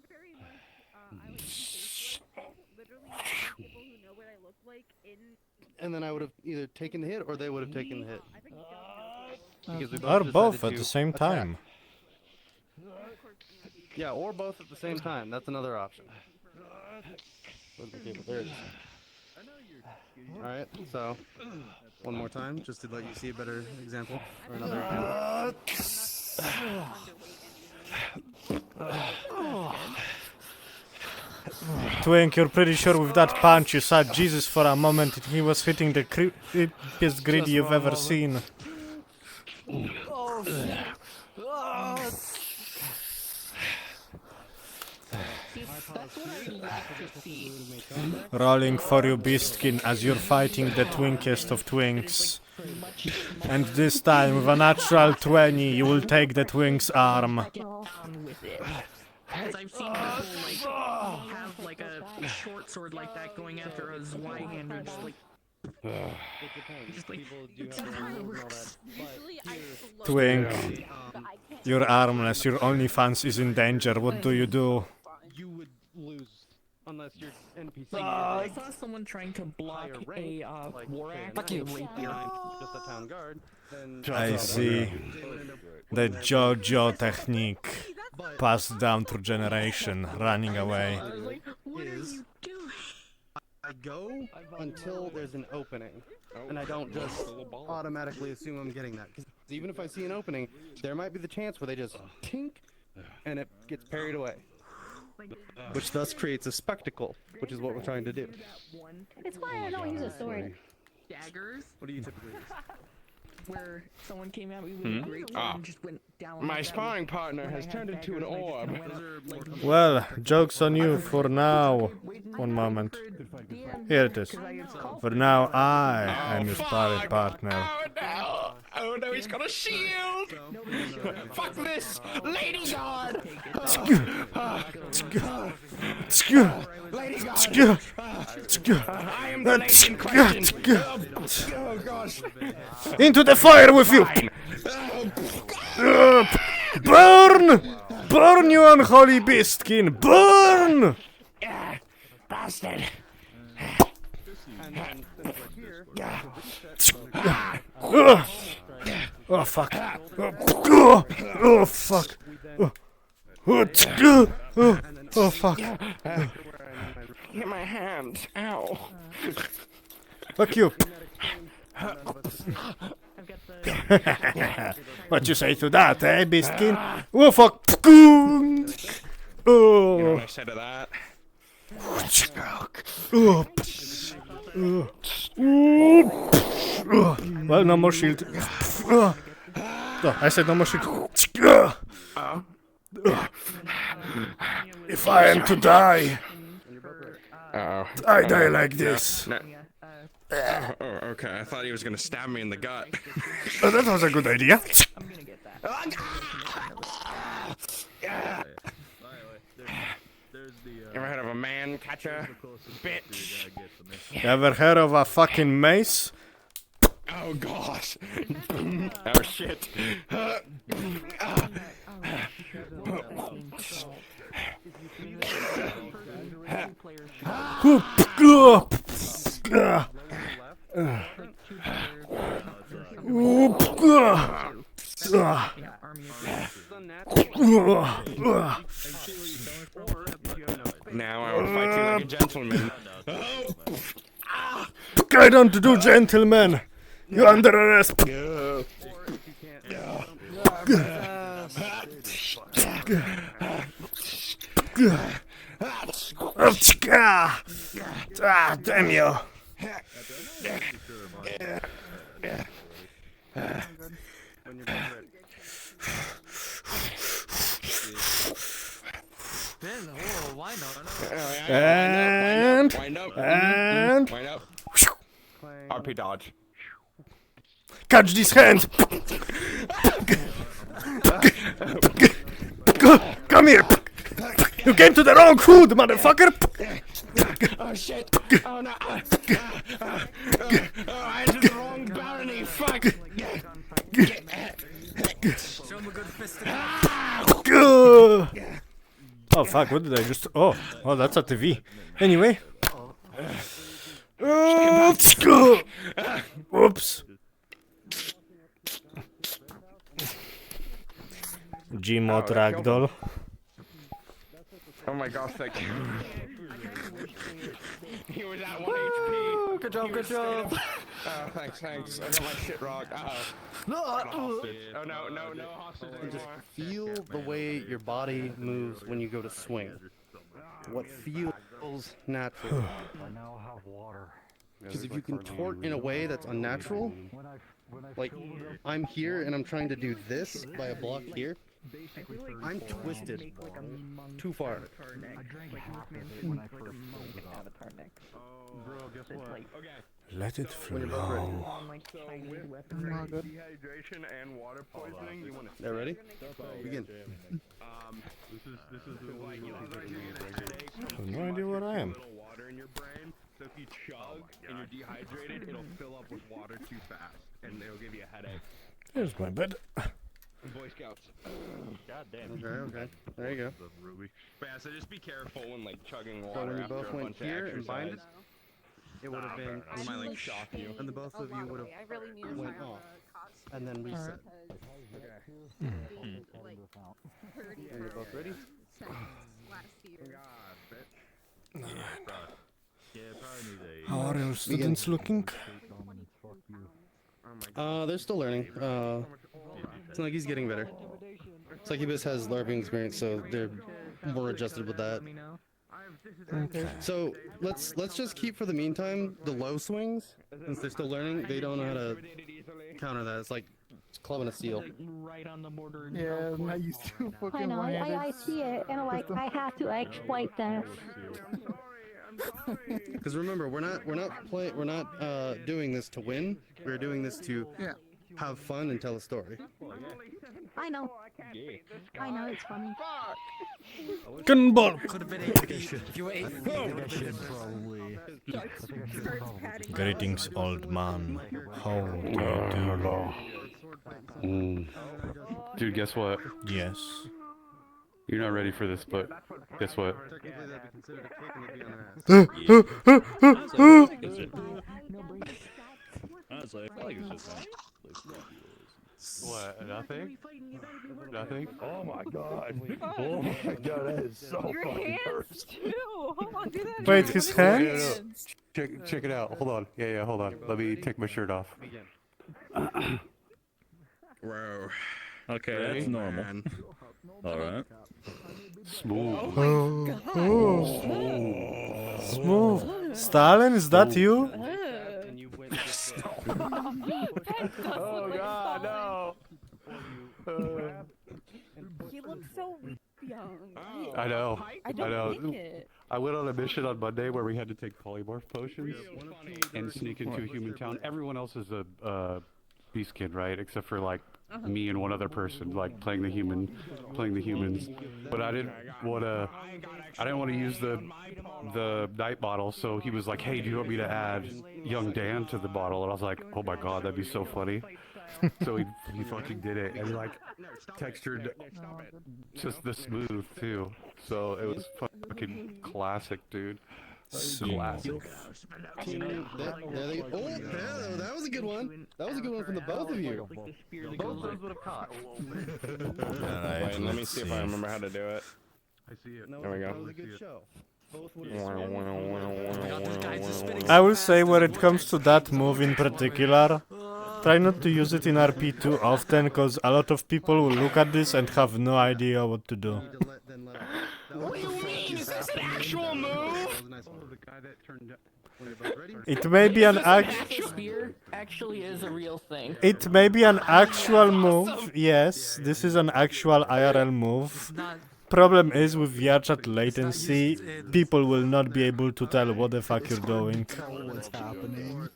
[SPEAKER 6] very much, I was Facebook, literally people who know what I look like in...
[SPEAKER 7] And then I would have either taken the hit or they would have taken the hit. Because we
[SPEAKER 1] Or
[SPEAKER 7] both
[SPEAKER 1] both
[SPEAKER 7] decided
[SPEAKER 1] at
[SPEAKER 7] to
[SPEAKER 1] the same
[SPEAKER 7] attack.
[SPEAKER 1] time.
[SPEAKER 7] Yeah, or both at the same time. That's another option. Where's the cable? There it is. Alright, so one more time, just to let you see a better example. Or another example.
[SPEAKER 1] Twink, you're pretty sure with that punch you saw Jesus for a moment and he was hitting the creepiest grid you've ever seen. Rolling for you, Beastkin, as you're fighting the twinkest of twinks. And this time, with a natural 20, you will take the twink's arm.
[SPEAKER 4] Because I've seen people have like a short sword like that going after a Zweihander, just like.
[SPEAKER 1] Twink, you're armless, your OnlyFans is in danger, what do?
[SPEAKER 7] You would lose unless your NPC
[SPEAKER 4] I saw someone trying to block a war axe.
[SPEAKER 7] Fuck you. Just a town guard. Then
[SPEAKER 1] I see. The JoJo technique, passed down through generation, running away.
[SPEAKER 7] is I go until there's an opening, and I don't just automatically assume I'm getting that. Because even if I see an opening, there might be the chance where they just tink, and it gets parried away. Which thus creates a spectacle, which is what we're trying to do.
[SPEAKER 5] It's why I don't use a sword.
[SPEAKER 4] Daggers,
[SPEAKER 7] What do you typically use?
[SPEAKER 4] where someone came at me with a great sword and just went down.
[SPEAKER 10] My sparring partner has turned into an orb.
[SPEAKER 1] Well, joke's on you for now. One moment. Here it is. For now, I am your sparring partner.
[SPEAKER 10] Oh no, he's got a shield! Fuck this! Lady Guard! Lady Guard! I am the lady in question! Oh gosh!
[SPEAKER 1] Into the fire with you! Burn! Burn, you unholy beastkin! Burn!
[SPEAKER 10] Bastard!
[SPEAKER 1] Oh fuck! Oh fuck! Oh fuck.
[SPEAKER 10] Get my hand. Ow.
[SPEAKER 1] Fuck you. What you say to that, eh, Biskin? Oh fuck.
[SPEAKER 10] You know what I said to that?
[SPEAKER 1] Well, no more shield. Oh, I said no more shield. If I am to die, I die like this.
[SPEAKER 10] No. Okay. I thought he was gonna stab me in the gut.
[SPEAKER 1] Oh, that was a good idea.
[SPEAKER 10] Ever heard of a man catcher? Bitch.
[SPEAKER 1] Ever heard of a fucking mace?
[SPEAKER 10] Oh gosh. Oh shit. Now I will fight you like a gentleman.
[SPEAKER 1] I don't do gentlemen. You're under arrest. Damn you. And
[SPEAKER 10] RP dodge.
[SPEAKER 1] Catch these hands. Come here. You came to the wrong hood, motherfucker.
[SPEAKER 10] Oh shit. Oh no. Oh, I entered the wrong barony. Fuck.
[SPEAKER 1] Oh fuck, what did I just... Oh, that's a TV. Anyway. Oops. Gmod ragdoll.
[SPEAKER 10] Oh my gosh, thank you. He was at 1 HP.
[SPEAKER 8] Good job, good job.
[SPEAKER 10] Oh, thanks. I got my shit rocked. Oh no, hostage
[SPEAKER 7] And just
[SPEAKER 10] anymore.
[SPEAKER 7] feel the way your body moves when you go to swing. What feels natural.
[SPEAKER 11] I now have water.
[SPEAKER 7] Because if you contort in a way that's unnatural, like I'm here and I'm trying to do this by a block here, I'm twisted too far.
[SPEAKER 1] Let it flow.
[SPEAKER 10] So with dehydration and water poisoning, you want to...
[SPEAKER 7] They're ready? Begin.
[SPEAKER 10] This is like you'll start getting a headache.
[SPEAKER 1] I have no idea where I am.
[SPEAKER 10] Little water in your brain. So if you chug and you're dehydrated, it'll fill up with water too fast, and it'll give you a headache.
[SPEAKER 1] Here's my bed.
[SPEAKER 10] Boy Scouts.
[SPEAKER 11] God damn.
[SPEAKER 7] Okay. There you go.
[SPEAKER 10] But yeah, so just be careful when like chugging
[SPEAKER 7] So
[SPEAKER 10] water
[SPEAKER 7] when you
[SPEAKER 10] after
[SPEAKER 7] both
[SPEAKER 10] a
[SPEAKER 7] went
[SPEAKER 10] bunch of
[SPEAKER 7] here and
[SPEAKER 10] exercise.
[SPEAKER 7] binded, it would have been,
[SPEAKER 10] It might like shock you.
[SPEAKER 7] and the both of you would have
[SPEAKER 6] I really need to
[SPEAKER 7] went
[SPEAKER 6] find
[SPEAKER 7] off,
[SPEAKER 6] a
[SPEAKER 7] and then reset.
[SPEAKER 6] like
[SPEAKER 7] And you're both ready?
[SPEAKER 1] How are your students looking?
[SPEAKER 7] They're still learning. It's like he's getting better. Succubus has LARPing experience, so they're more adjusted with that.
[SPEAKER 1] Okay.
[SPEAKER 7] So let's just keep for the meantime the low swings, since they're still learning. They don't know how to counter that. It's like clubbing a seal.
[SPEAKER 4] Right on the border.
[SPEAKER 3] Yeah, I'm not used to fucking
[SPEAKER 5] I know,
[SPEAKER 3] one-handed
[SPEAKER 5] I see it, and like I have to exploit that.
[SPEAKER 7] Because remember, we're not doing this to win. We're doing this to have fun and tell a story.
[SPEAKER 5] I know. I know, it's funny.
[SPEAKER 1] Cannonball!
[SPEAKER 8] Could have been 8 feet. If you were 8 feet, it would have been
[SPEAKER 11] Probably.
[SPEAKER 1] Greetings, old man. How do you do?
[SPEAKER 2] Dude, guess what?
[SPEAKER 1] Yes.
[SPEAKER 2] You're not ready for this, but guess what? What? Nothing? Nothing?
[SPEAKER 9] Oh my god. Oh my god, that is so
[SPEAKER 6] Your
[SPEAKER 9] fucking
[SPEAKER 6] hands
[SPEAKER 9] hurts.
[SPEAKER 6] too. Hold on, do that.
[SPEAKER 1] Wait,
[SPEAKER 6] again.
[SPEAKER 1] his
[SPEAKER 6] Let me see your
[SPEAKER 1] hands?
[SPEAKER 2] Check it out. Hold on. Yeah, hold on. Let me take my shirt off.
[SPEAKER 9] Whoa.
[SPEAKER 3] Okay,
[SPEAKER 2] Ready?
[SPEAKER 3] that's normal. Alright.
[SPEAKER 2] Smooth.
[SPEAKER 1] Smooth. Stalin, is that you?
[SPEAKER 2] Oh god, no.
[SPEAKER 6] He looks so young.
[SPEAKER 2] I know.
[SPEAKER 6] I don't
[SPEAKER 2] know.
[SPEAKER 6] like it.
[SPEAKER 2] I went on a mission on Monday where we had to take polymorph potions and sneak into a human town. Everyone else is a beast kid, right? Except for like me and one other person, like playing the humans. But I didn't want to use the night bottle. So he was like, "Hey, do you want me to add young Dan to the bottle?" And I was like, "Oh my god, that'd be so funny." So he fucking did it, and he like textured just the smooth too. So it was fucking classic, dude. Classic.
[SPEAKER 7] That was a good one. That was a good one from the both of you. Both those would have caught.
[SPEAKER 1] Alright,
[SPEAKER 10] Wait, let me see if I remember how to do it.
[SPEAKER 2] I see it.
[SPEAKER 10] There we go.
[SPEAKER 7] That was a good show.
[SPEAKER 1] I will say when it comes to that move in particular, try not to use it in RP too often, because a lot of people will look at this and have no idea what to do.
[SPEAKER 10] What do you mean? Is this an actual move?
[SPEAKER 1] It may be an
[SPEAKER 4] Spear actually is a real thing.
[SPEAKER 1] It may be an actual move, yes, this is an actual IRL move. Problem is, with VRChat latency, people will not be able to tell what the fuck you're doing.
[SPEAKER 8] What's happening?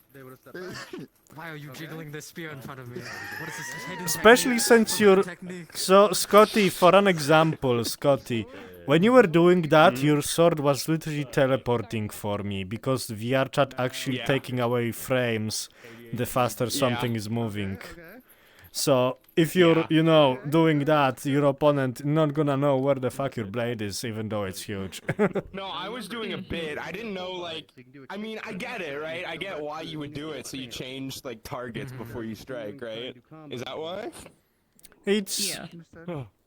[SPEAKER 8] Why are you jiggling the spear in front of me? What is this hidden
[SPEAKER 1] Especially
[SPEAKER 8] technique?
[SPEAKER 1] since you're...
[SPEAKER 8] Technique.
[SPEAKER 1] So, Scotty, for an example, Scotty, when you were doing that, your sword was literally teleporting for me, because VRChat actually taking away frames the faster something is moving. So, if you're, you know, doing that, your opponent not gonna know where the fuck your blade is, even though it's huge.
[SPEAKER 10] No, I was doing a bit. I didn't know, like, I mean, I get it, right? I get why you would do it, so you change, like, targets before you strike, right? Is that why?
[SPEAKER 1] It's...
[SPEAKER 4] Yeah.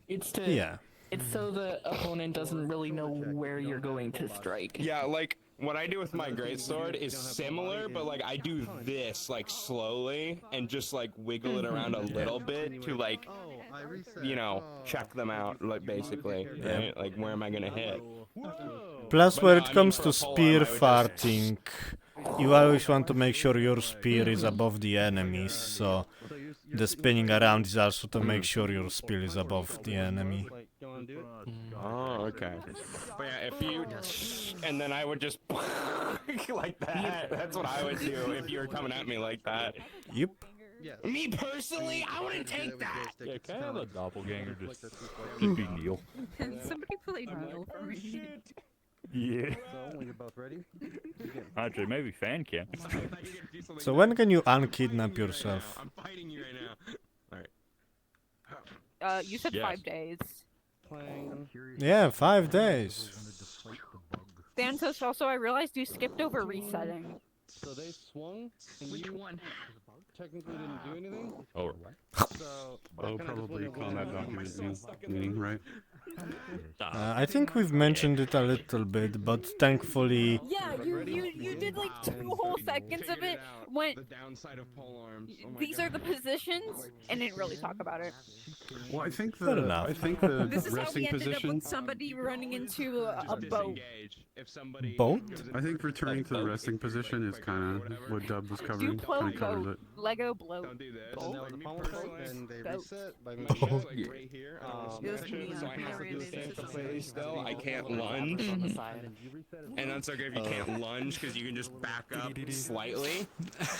[SPEAKER 4] It's to...
[SPEAKER 1] Yeah.
[SPEAKER 4] It's so the opponent doesn't really know where you're going to strike.
[SPEAKER 10] Yeah, like, what I do with my greatsword is similar, but, like, I do this, like, slowly, and just, like, wiggle it around a little bit to, like, you know, check them out, like, basically, right? Like, where am I gonna hit?
[SPEAKER 1] Plus, when it comes to spear farting, you always want to make sure your spear is above the enemies, so the spinning around is also to make sure your spear is above the enemy.
[SPEAKER 10] Oh, okay. But yeah, if you... And then I would just... like that. That's what I would do if you were coming at me like that.
[SPEAKER 1] Yep.
[SPEAKER 10] Me personally, I wouldn't take that!
[SPEAKER 3] Yeah, can I have a doppelganger just be Neil?
[SPEAKER 6] Can somebody play Neil for me?
[SPEAKER 3] Yeah.
[SPEAKER 7] So, when you're both ready,
[SPEAKER 3] Actually, maybe Fan can.
[SPEAKER 1] So when can you unkidnap yourself?
[SPEAKER 10] I'm fighting you right now. Alright.
[SPEAKER 6] You said
[SPEAKER 3] Yes.
[SPEAKER 6] 5 days.
[SPEAKER 1] Yeah, 5 days.
[SPEAKER 6] Santos, also, I realized you skipped over resetting.
[SPEAKER 7] so they swung, and
[SPEAKER 4] Which
[SPEAKER 7] you
[SPEAKER 4] one?
[SPEAKER 7] technically didn't do anything.
[SPEAKER 3] Oh,
[SPEAKER 7] So,
[SPEAKER 2] Oh, probably combat document meaning, right?
[SPEAKER 1] I think we've mentioned it a little bit, but thankfully...
[SPEAKER 6] Yeah, you did like 2 whole seconds of it. Went,
[SPEAKER 10] The downside of pole arms. Oh my
[SPEAKER 6] these
[SPEAKER 10] God.
[SPEAKER 6] are the positions, and didn't really talk about it.
[SPEAKER 2] Well, I think
[SPEAKER 1] Fair enough.
[SPEAKER 2] the
[SPEAKER 6] This is how
[SPEAKER 2] resting
[SPEAKER 6] we ended up
[SPEAKER 2] position.
[SPEAKER 6] with somebody running into a boat.
[SPEAKER 10] If somebody
[SPEAKER 1] Boat?
[SPEAKER 2] I think returning to the resting position is kind of what Dub was
[SPEAKER 6] Do
[SPEAKER 2] covering.
[SPEAKER 6] bloat
[SPEAKER 2] Kind of covers
[SPEAKER 6] boat.
[SPEAKER 2] it.
[SPEAKER 6] Lego bloat.
[SPEAKER 10] Don't do this.
[SPEAKER 6] Boat.
[SPEAKER 10] Like, me
[SPEAKER 7] Pommel
[SPEAKER 10] personally,
[SPEAKER 7] coat, and they
[SPEAKER 6] Boat.
[SPEAKER 7] reset by
[SPEAKER 10] my
[SPEAKER 7] moving.
[SPEAKER 10] shit's like right here. I don't
[SPEAKER 6] It was
[SPEAKER 10] smash
[SPEAKER 6] me
[SPEAKER 10] it, so
[SPEAKER 6] on
[SPEAKER 10] I have to
[SPEAKER 6] Harriet
[SPEAKER 10] stay
[SPEAKER 6] and
[SPEAKER 10] place still. I can't lunge. And that's okay if you can't lunge, because you can just back up slightly.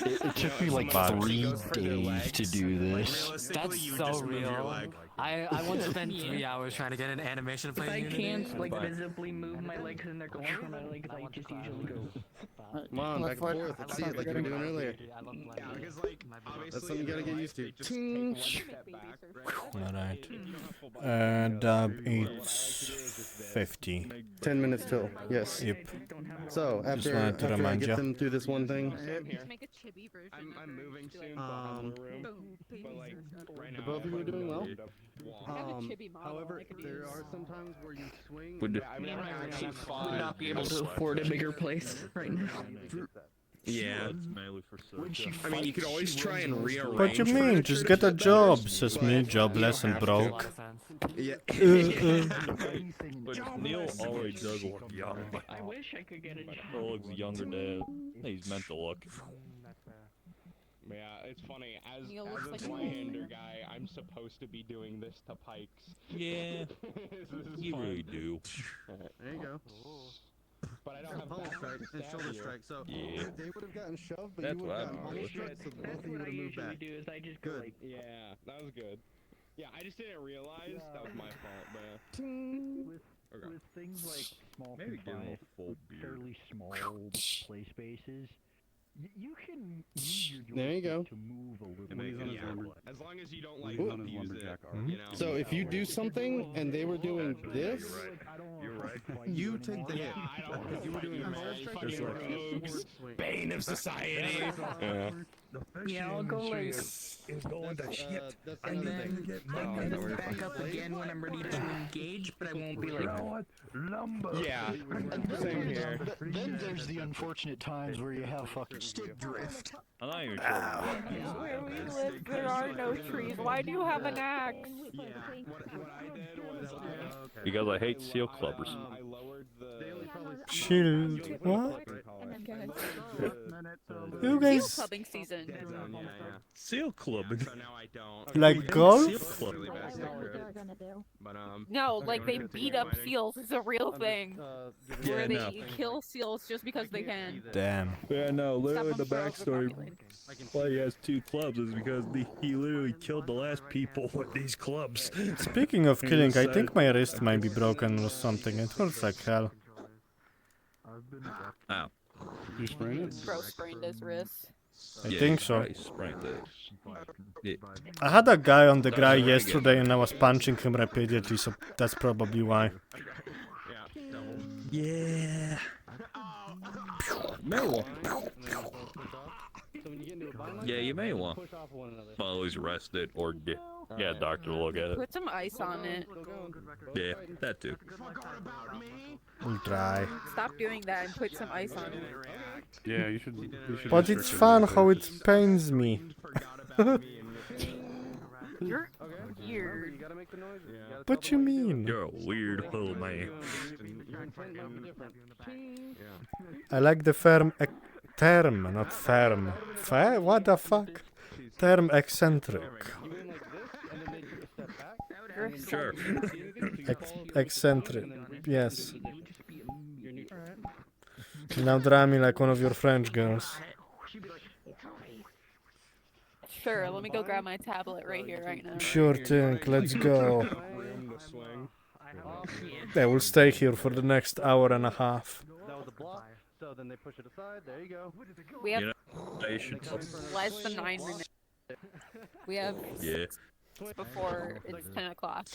[SPEAKER 11] It took me like
[SPEAKER 10] Someone
[SPEAKER 11] 3
[SPEAKER 10] goes for their
[SPEAKER 11] days
[SPEAKER 10] legs,
[SPEAKER 11] to do
[SPEAKER 10] like,
[SPEAKER 11] this.
[SPEAKER 10] realistically,
[SPEAKER 8] That's
[SPEAKER 10] you would
[SPEAKER 8] so
[SPEAKER 10] just move your
[SPEAKER 8] real.
[SPEAKER 10] leg.
[SPEAKER 8] I once spent 3 hours trying to get an animation to
[SPEAKER 4] If
[SPEAKER 8] play
[SPEAKER 4] I
[SPEAKER 8] in Unity,
[SPEAKER 4] can't like
[SPEAKER 8] but
[SPEAKER 4] visibly move my legs and they're going for my legs, I just usually go.
[SPEAKER 7] Come on, back and forth. Let's see it like you were doing earlier.
[SPEAKER 9] Because like obviously
[SPEAKER 7] That's something you gotta get used to.
[SPEAKER 1] Alright. Dub, it's 50.
[SPEAKER 7] 10 minutes till. Yes.
[SPEAKER 1] Yep.
[SPEAKER 7] So
[SPEAKER 1] Just
[SPEAKER 7] after,
[SPEAKER 1] wanted to
[SPEAKER 7] after I
[SPEAKER 1] remind
[SPEAKER 7] get
[SPEAKER 1] ya.
[SPEAKER 7] them through this one thing,
[SPEAKER 6] Make a chibi version.
[SPEAKER 10] I'm moving soon. But like right now,
[SPEAKER 7] the both of you are doing well.
[SPEAKER 6] I have a chibi model
[SPEAKER 7] However,
[SPEAKER 6] I could
[SPEAKER 7] there
[SPEAKER 6] use.
[SPEAKER 7] are some times where you swing.
[SPEAKER 9] Would
[SPEAKER 10] I've never actually
[SPEAKER 4] Would
[SPEAKER 10] fought.
[SPEAKER 4] not be able to afford a bigger place right now.
[SPEAKER 9] Yeah, it's mainly for search.
[SPEAKER 10] I mean, you could always try and rearrange.
[SPEAKER 1] What you mean? Just get a job, says me, jobless and broke.
[SPEAKER 10] Yeah.
[SPEAKER 9] But Neil already does look young.
[SPEAKER 4] I wish I could get a job.
[SPEAKER 9] Neil looks younger than he's meant to look.
[SPEAKER 10] Yeah, it's funny. As
[SPEAKER 6] Neil looks
[SPEAKER 10] a
[SPEAKER 6] like
[SPEAKER 10] Zweihander guy, I'm supposed to be doing this to Pikes.
[SPEAKER 9] Yeah,
[SPEAKER 10] This is
[SPEAKER 9] you
[SPEAKER 10] fun.
[SPEAKER 9] really do.
[SPEAKER 7] There you go.
[SPEAKER 10] But I don't have
[SPEAKER 7] Pummel
[SPEAKER 10] that
[SPEAKER 7] strike
[SPEAKER 10] to
[SPEAKER 7] and
[SPEAKER 10] stab
[SPEAKER 7] shoulder
[SPEAKER 10] you.
[SPEAKER 7] strike. So
[SPEAKER 9] Yeah.
[SPEAKER 7] they would have gotten shoved, but
[SPEAKER 9] That's
[SPEAKER 7] you would
[SPEAKER 9] what
[SPEAKER 7] have
[SPEAKER 9] I'm
[SPEAKER 7] gotten pummel
[SPEAKER 9] with.
[SPEAKER 7] strike, so both
[SPEAKER 4] That's
[SPEAKER 7] of you
[SPEAKER 4] what
[SPEAKER 7] would
[SPEAKER 4] I
[SPEAKER 7] have moved
[SPEAKER 4] usually
[SPEAKER 7] back.
[SPEAKER 4] do. Is I just go
[SPEAKER 7] Good.
[SPEAKER 4] like.
[SPEAKER 10] Yeah, that was good. Yeah, I just didn't realize that was my fault, but okay.
[SPEAKER 11] With things like small
[SPEAKER 9] Maybe give him
[SPEAKER 11] confined,
[SPEAKER 9] a full beard.
[SPEAKER 11] fairly small play spaces, you can use your
[SPEAKER 7] There you go.
[SPEAKER 11] joystick to move a little
[SPEAKER 2] And he's on his
[SPEAKER 10] Yeah,
[SPEAKER 2] lumber.
[SPEAKER 10] as long as you don't like
[SPEAKER 2] He's on his
[SPEAKER 10] abuse
[SPEAKER 2] lumberjack
[SPEAKER 10] it,
[SPEAKER 2] arm.
[SPEAKER 10] you know.
[SPEAKER 7] So if you do something and they were doing this,
[SPEAKER 9] You're right.
[SPEAKER 7] you take the hit.
[SPEAKER 10] Yeah, I don't
[SPEAKER 7] Because you were doing a
[SPEAKER 10] man.
[SPEAKER 7] full strike.
[SPEAKER 10] Fucking rogues, bane of society.
[SPEAKER 9] Yeah.
[SPEAKER 4] Yeah, I'll go like.
[SPEAKER 9] Is going to shit.
[SPEAKER 7] That's
[SPEAKER 4] And
[SPEAKER 7] another thing.
[SPEAKER 4] then I'm gonna back up again when I'm ready to engage, but I won't be like.
[SPEAKER 10] Yeah, same here.
[SPEAKER 11] Then there's the unfortunate times where you have fucking stick drift.
[SPEAKER 9] I'm not even sure.
[SPEAKER 6] Where we live, there are no trees. Why do you have an axe?
[SPEAKER 10] Yeah, what I did was
[SPEAKER 9] Because I hate seal clubbers.
[SPEAKER 10] I lowered the
[SPEAKER 1] Shield. What? You
[SPEAKER 6] Seal
[SPEAKER 1] guys
[SPEAKER 6] clubbing season.
[SPEAKER 9] Seal clubbing.
[SPEAKER 10] So now I don't.
[SPEAKER 1] like golf?
[SPEAKER 10] Really bad
[SPEAKER 5] That's not what
[SPEAKER 10] secret.
[SPEAKER 5] they're gonna do.
[SPEAKER 10] But
[SPEAKER 6] No, like they beat up seals. It's a real thing.
[SPEAKER 9] Yeah,
[SPEAKER 6] Where they
[SPEAKER 9] no.
[SPEAKER 6] kill seals just because they can.
[SPEAKER 1] Damn.
[SPEAKER 9] Yeah, no, literally
[SPEAKER 6] Stop
[SPEAKER 9] the
[SPEAKER 6] them for
[SPEAKER 9] backstory
[SPEAKER 6] overpopulating.
[SPEAKER 9] why he has 2 clubs is because he literally killed the last people with these clubs.
[SPEAKER 1] Speaking of killing, I think my wrist might be broken or something. It hurts like hell.
[SPEAKER 9] Ow.
[SPEAKER 2] You sprained it?
[SPEAKER 6] Bro sprained his wrist.
[SPEAKER 1] I think so.
[SPEAKER 9] He sprained it. Yeah.
[SPEAKER 1] I had a guy on the ground yesterday and I was punching him repeatedly, so that's probably why.
[SPEAKER 9] Yeah. May want. Yeah, you may want. Well, he's arrested or get a doctor to look at it.
[SPEAKER 6] Put some ice on it.
[SPEAKER 9] Yeah, that too.
[SPEAKER 1] We'll try.
[SPEAKER 6] Stop doing that and put some ice on it.
[SPEAKER 2] Yeah, you should.
[SPEAKER 1] But it's fun how it pains me.
[SPEAKER 6] You're weird.
[SPEAKER 1] What you mean?
[SPEAKER 9] You're a weird little man.
[SPEAKER 1] I like the term, not firm. What the fuck? Term eccentric.
[SPEAKER 9] Sure.
[SPEAKER 1] Eccentric. Yes. Now draw me like one of your French girls.
[SPEAKER 6] Sure, let me go grab my tablet right here, right now.
[SPEAKER 1] Sure thing, let's go. I will stay here for the next hour and a half.
[SPEAKER 7] That was a block. So then they push it aside. There you go.
[SPEAKER 6] We have
[SPEAKER 9] You know, they should.
[SPEAKER 6] less than 9 minutes. We have
[SPEAKER 9] Yeah.
[SPEAKER 6] before it's 10 o'clock.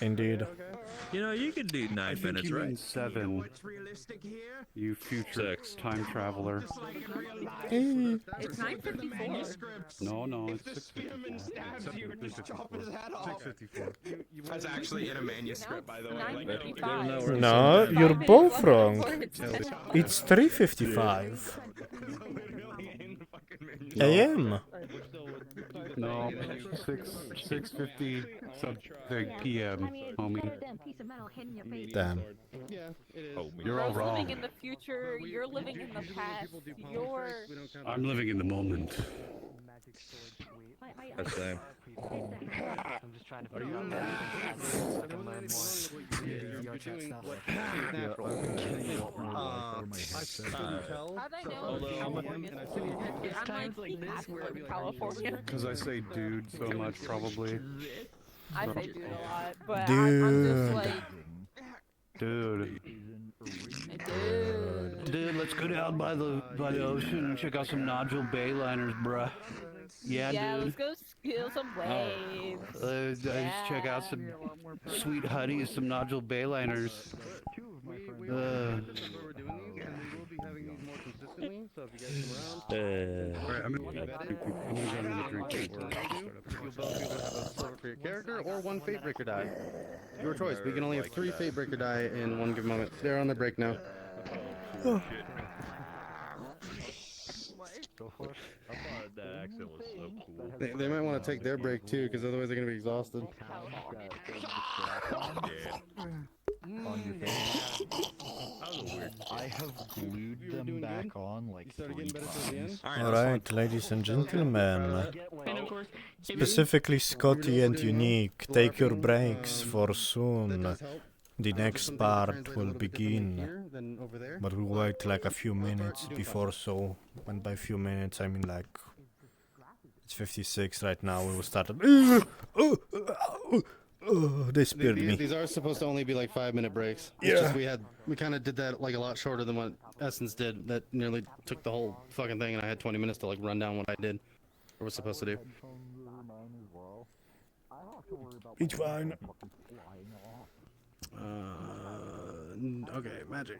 [SPEAKER 1] Indeed.
[SPEAKER 9] You know, you could do 9 minutes,
[SPEAKER 2] You mean
[SPEAKER 9] right?
[SPEAKER 2] 7. You future
[SPEAKER 9] 6.
[SPEAKER 2] time traveler.
[SPEAKER 6] It's 9:54.
[SPEAKER 2] No, it's 6:54.
[SPEAKER 10] That's actually in a manuscript, by the way. Like,
[SPEAKER 6] 9:55.
[SPEAKER 1] No, you're both wrong. It's 3:55 a.m.
[SPEAKER 2] No, 6:50 something p.m. homie.
[SPEAKER 1] Damn.
[SPEAKER 7] Yeah, it is.
[SPEAKER 2] You're all
[SPEAKER 6] Bro's living
[SPEAKER 2] wrong.
[SPEAKER 6] in the future, you're living in the past. You're
[SPEAKER 2] I'm living in the moment.
[SPEAKER 9] That's the same.
[SPEAKER 11] I'm just trying to figure out how I can learn more VR chat stuff.
[SPEAKER 6] how'd I know California? I'm
[SPEAKER 4] times like this
[SPEAKER 6] half
[SPEAKER 4] where
[SPEAKER 6] of California.
[SPEAKER 2] Because I say dude so much, probably.
[SPEAKER 6] I say dude a lot, but I'm just like,
[SPEAKER 2] Dude.
[SPEAKER 6] dude.
[SPEAKER 2] Let's go down by the ocean and check out some nodule bay liners, bruh. Yeah, dude.
[SPEAKER 6] Let's go steal some waves.
[SPEAKER 2] Let's check out some sweet honey, some nodule bay liners.
[SPEAKER 3] Alright, I'm gonna go drink. You'll both be able to have a silver for your character or one fate breaker die. Your choice. We can only have 3 fate breaker die in one given moment. They're on the break now.
[SPEAKER 9] Go for it. I thought that accent was so cool.
[SPEAKER 3] They might want to take their break too, because otherwise they're gonna be exhausted.
[SPEAKER 11] On your face. I have glued them back on like 3 times.
[SPEAKER 1] Alright, ladies and gentlemen. Specifically Scotty and Unique, take your breaks for soon. The next part will begin. But we'll wait like a few minutes before, so when by few minutes I mean like it's 56 right now, we will start at they speared me.
[SPEAKER 3] These are supposed to only be like 5-minute breaks. It's
[SPEAKER 1] Yeah.
[SPEAKER 3] just we kind of did that like a lot shorter than what Essence did. That nearly took the whole fucking thing, and I had 20 minutes to like run down what I did or was supposed to do.
[SPEAKER 1] It's fine.
[SPEAKER 3] Okay, magic.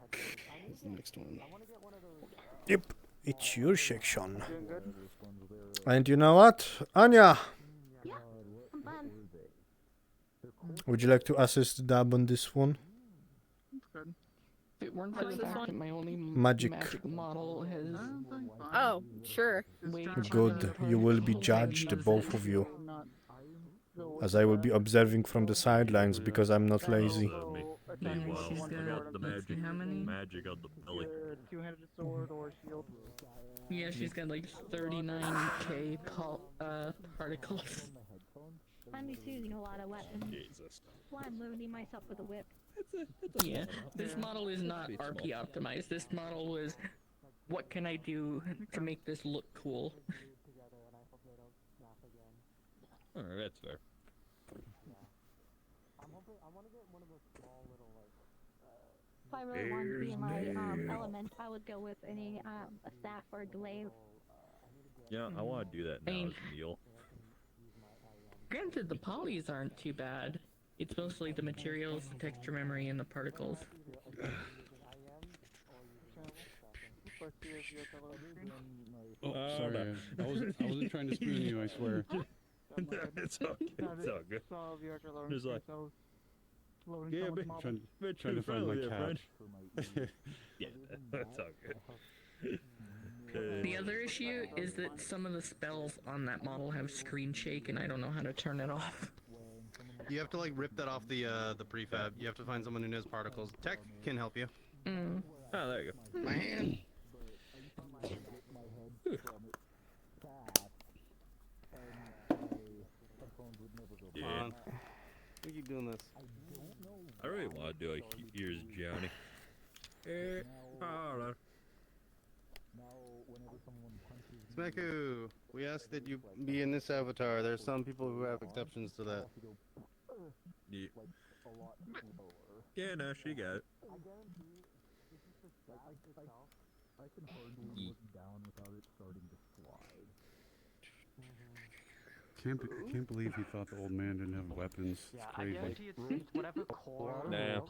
[SPEAKER 3] What's the next one?
[SPEAKER 1] Yep, it's your section. And you know what, Anya? Would you like to assist Dab on this one?
[SPEAKER 4] If it weren't for the fact that my only
[SPEAKER 1] Magic.
[SPEAKER 4] model has
[SPEAKER 6] Oh, sure.
[SPEAKER 1] Good, you will be judged, both of you. As I will be observing from the sidelines because I'm not lazy.
[SPEAKER 4] she's got
[SPEAKER 9] the
[SPEAKER 4] let's see, how many?
[SPEAKER 9] magic on the belly.
[SPEAKER 12] Two-handed sword or shield.
[SPEAKER 4] Yeah, she's got like 39k particles.
[SPEAKER 5] I'm used to using a lot of weapons.
[SPEAKER 9] Jesus.
[SPEAKER 5] Why I'm limiting myself with a whip.
[SPEAKER 4] Yeah, this model is not RP optimized. This model was, what can I do to make this look cool?
[SPEAKER 9] Alright, that's fair.
[SPEAKER 5] If I really wanted to be in my element, I would go with a staff or a glaive.
[SPEAKER 9] Yeah, I want to do that now as Neil.
[SPEAKER 4] Granted, the polys aren't too bad. It's mostly the materials, the texture memory, and the particles.
[SPEAKER 2] Oh, sorry. I wasn't trying to spoon you, I swear.
[SPEAKER 9] It's all good. It's all good. Just like, yeah,
[SPEAKER 2] Trying to find my cat.
[SPEAKER 9] Yeah, that's all good.
[SPEAKER 4] The other issue is that some of the spells on that model have screen shake, and I don't know how to turn it off.
[SPEAKER 3] You have to like rip that off the prefab. You have to find someone who knows particles. Tech can help you.
[SPEAKER 4] Mm.
[SPEAKER 9] Oh, there you go.
[SPEAKER 3] Man.
[SPEAKER 9] Yeah.
[SPEAKER 3] We keep doing this.
[SPEAKER 9] I really want to do a Here's Johnny. Alright.
[SPEAKER 3] Smeku, we ask that you be in this avatar. There's some people who have exceptions to that.
[SPEAKER 9] Yeah. Yeah, no, she got it.
[SPEAKER 2] Can't believe he thought the old man didn't have weapons. It's crazy.
[SPEAKER 9] Nah,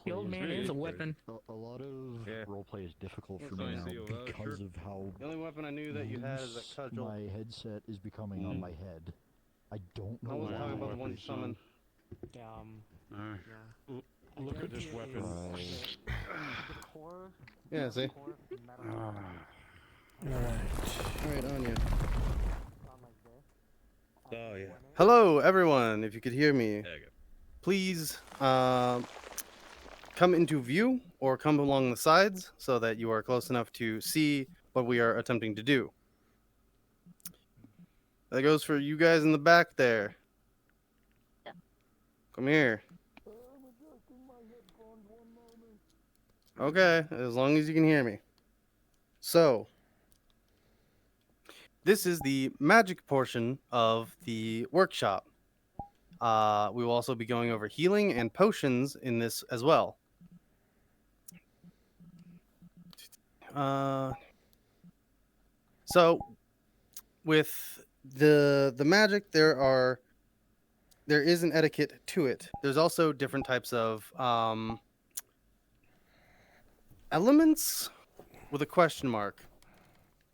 [SPEAKER 4] The old man is a weapon.
[SPEAKER 11] A lot of roleplay is difficult for me now because of how
[SPEAKER 3] The only weapon I knew that you had is a cudgel.
[SPEAKER 11] my headset is becoming on my head. I don't know
[SPEAKER 3] I wasn't
[SPEAKER 11] why.
[SPEAKER 3] talking about the one you summoned.
[SPEAKER 2] Alright. Look at this weapon.
[SPEAKER 3] Yeah, see? Alright, Anya.
[SPEAKER 9] Oh, yeah.
[SPEAKER 3] Hello, everyone. If you could hear me,
[SPEAKER 9] There you go.
[SPEAKER 3] please come into view or come along the sides so that you are close enough to see what we are attempting to do. That goes for you guys in the back there. Come here. Okay, as long as you can hear me. So, this is the magic portion of the workshop.
[SPEAKER 7] We will also be going over healing and potions in this as well. So with the magic, there is an etiquette to it. There's also different types of elements with a question mark.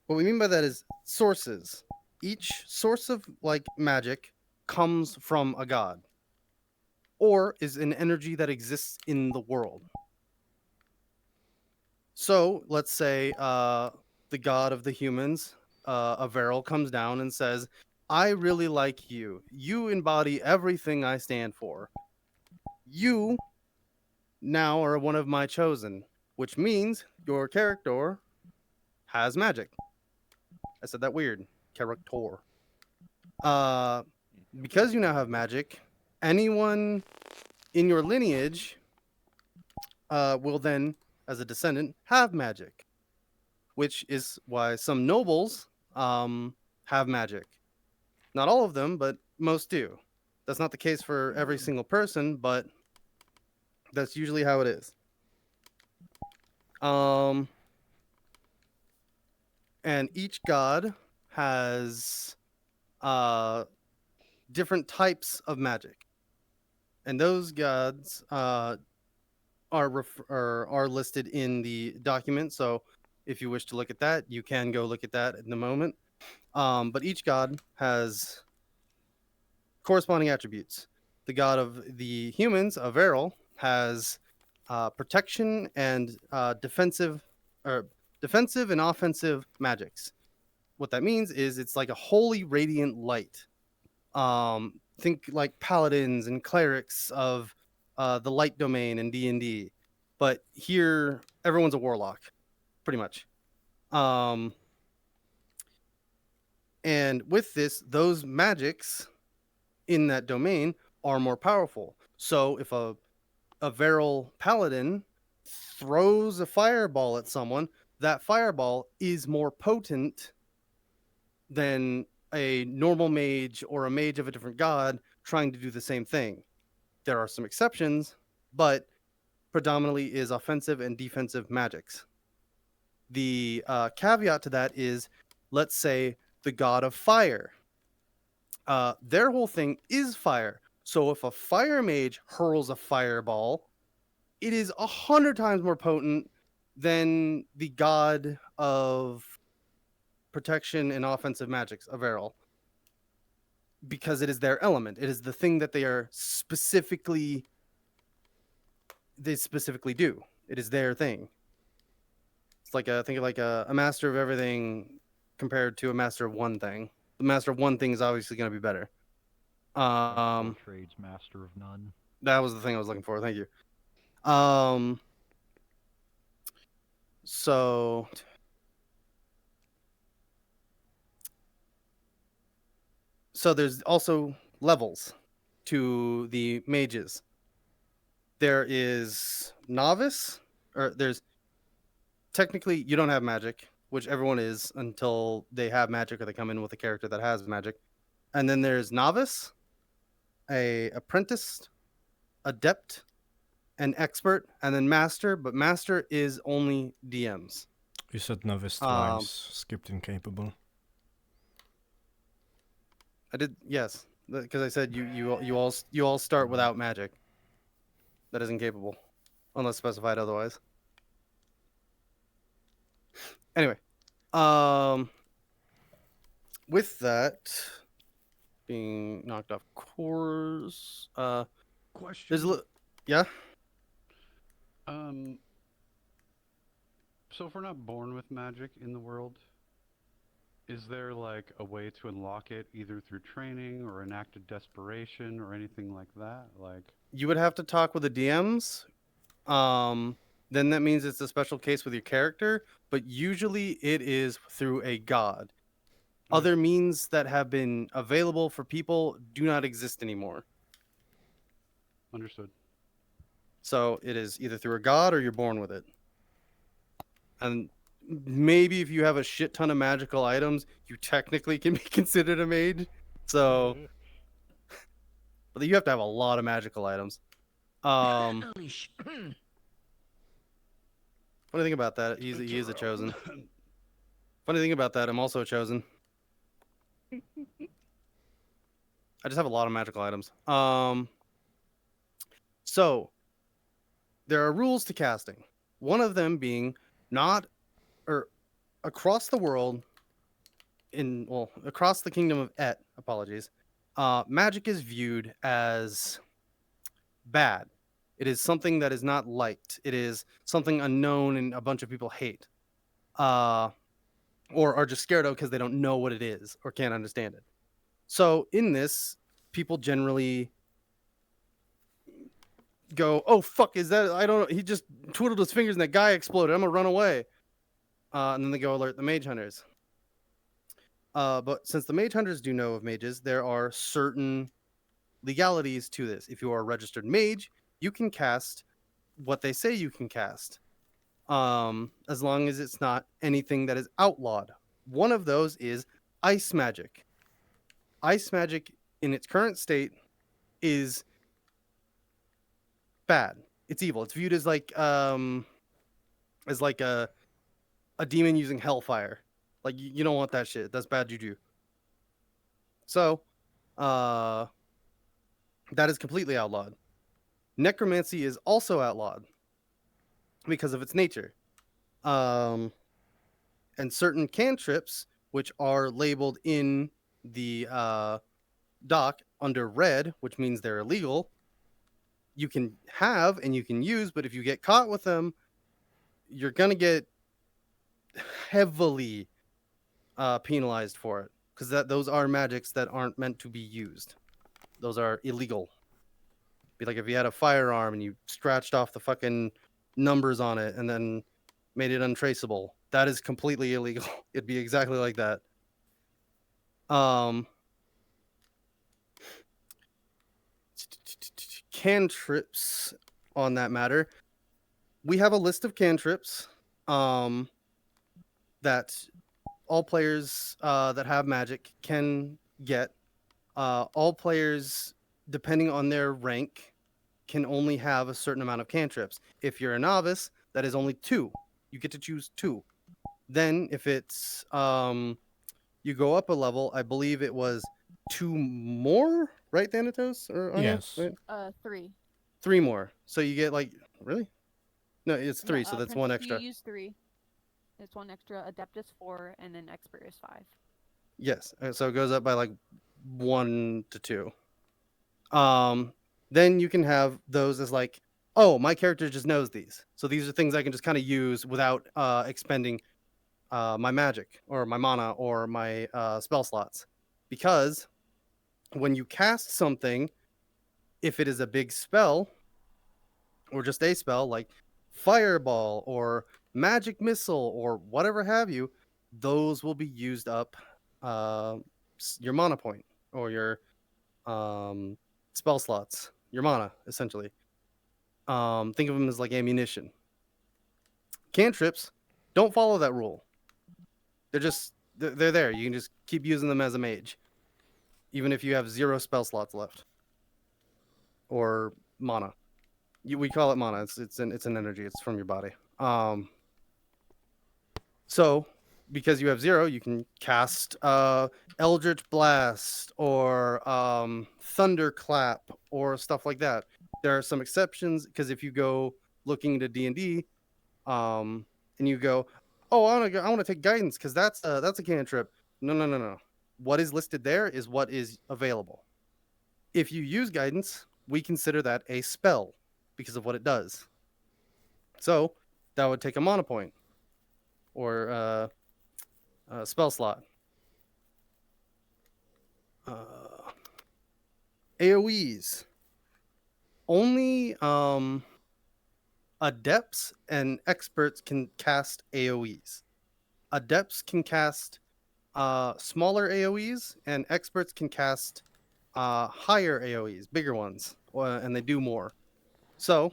[SPEAKER 7] What we mean by that is sources. Each source of like magic comes from a god or is an energy that exists in the world. So let's say the god of the humans, Averal, comes down and says, I really like you. You embody everything I stand for. You now are one of my chosen, which means your character has magic. I said that weird. Character. Because you now have magic, anyone in your lineage will then, as a descendant, have magic, which is why some nobles have magic. Not all of them, but most do. That's not the case for every single person, but that's usually how it is. And each god has different types of magic, and those gods are listed in the document. So if you wish to look at that, you can go look at that in a moment. But each god has corresponding attributes. The god of the humans, Averal, has protection and defensive and offensive magics. What that means is it's like a holy radiant light. Think like paladins and clerics of the light domain in D&D, but here everyone's a warlock, pretty much. And with this, those magics in that domain are more powerful. So if a Averal paladin throws a fireball at someone, that fireball is more potent than a normal mage or a mage of a different god trying to do the same thing. There are some exceptions, but predominantly is offensive and defensive magics. The caveat to that is, let's say the god of fire. Their whole thing is fire. So if a fire mage hurls a fireball, it is 100 times more potent than the god of protection and offensive magics, Averal, because it is their element. It is the thing that they specifically do. It is their thing. It's like think of like a master of everything compared to a master of one thing. The master of one thing is obviously going to be better.
[SPEAKER 11] Trades master of none.
[SPEAKER 7] That was the thing I was looking for. Thank you. So there's also levels to the mages. There is novice, or there's technically you don't have magic, which everyone is until they have magic or they come in with a character that has magic. And then there's novice, a apprentice, adept, an expert, and then master, but master is only DMs.
[SPEAKER 1] You said novice twice, skipped incapable.
[SPEAKER 7] I did, yes, because I said you all start without magic. That is incapable, unless specified otherwise. Anyway, with that being knocked off course,
[SPEAKER 2] question.
[SPEAKER 7] There's yeah.
[SPEAKER 2] So if we're not born with magic in the world, is there like a way to unlock it either through training or an act of desperation or anything like that? Like
[SPEAKER 7] You would have to talk with the DMs. Then that means it's a special case with your character, but usually it is through a god. Other means that have been available for people do not exist anymore.
[SPEAKER 2] Understood.
[SPEAKER 7] So it is either through a god or you're born with it. And maybe if you have a shit ton of magical items, you technically can be considered a mage. So but you have to have a lot of magical items. Funny thing about that, he is a chosen. Funny thing about that, I'm also a chosen. I just have a lot of magical items. So there are rules to casting. One of them being not, or across the world, across the kingdom of Et, apologies, magic is viewed as bad. It is something that is not liked. It is something unknown and a bunch of people hate. Or are just scared of because they don't know what it is or can't understand it. So in this, people generally go, "Oh fuck, is that? I don't know. He just twiddled his fingers and that guy exploded. I'm gonna run away." And then they go alert the mage hunters. But since the mage hunters do know of mages, there are certain legalities to this. If you are a registered mage, you can cast what they say you can cast, as long as it's not anything that is outlawed. One of those is ice magic. Ice magic in its current state is bad. It's evil. It's viewed as like a demon using hellfire. Like you don't want that shit. That's bad juju. So, that is completely outlawed. Necromancy is also outlawed because of its nature. And certain cantrips, which are labeled in the doc under red, which means they're illegal, you can have and you can use, but if you get caught with them, you're gonna get heavily penalized for it, because those are magics that aren't meant to be used. Those are illegal. Be like if you had a firearm and you scratched off the fucking numbers on it and then made it untraceable. That is completely illegal. It'd be exactly like that. Cantrips on that matter. We have a list of cantrips that all players that have magic can get. All players, depending on their rank, can only have a certain amount of cantrips. If you're a novice, that is only 2. You get to choose 2. Then if it's you go up a level, I believe it was 2 more, right, Thanatos? Or Anya?
[SPEAKER 1] Yes.
[SPEAKER 7] Right?
[SPEAKER 6] 3.
[SPEAKER 7] 3 more. So you get like, really? No, it's 3, so that's 1
[SPEAKER 6] Princess,
[SPEAKER 7] extra.
[SPEAKER 6] You use 3. It's 1 extra. Adeptus 4, and then Expert is 5.
[SPEAKER 7] Yes. So it goes up by like 1 to 2. Then you can have those as like, oh, my character just knows these. So these are things I can just kind of use without expending my magic or my mana or my spell slots. Because when you cast something, if it is a big spell or just a spell like fireball or magic missile or whatever have you, those will be used up your mana point or your spell slots, your mana, essentially. Think of them as like ammunition. Cantrips don't follow that rule. They're there. You can just keep using them as a mage, even if you have 0 spell slots left or mana. We call it mana. It's an energy. It's from your body. So because you have 0, you can cast Eldritch Blast or Thunderclap or stuff like that. There are some exceptions, because if you go looking into D&D and you go, oh, I want to take guidance because that's a cantrip. No. What is listed there is what is available. If you use guidance, we consider that a spell because of what it does. So that would take a mana point or a spell slot. AoEs. Only adepts and experts can cast AoEs. Adepts can cast smaller AoEs, and experts can cast higher AoEs, bigger ones, and they do more. So,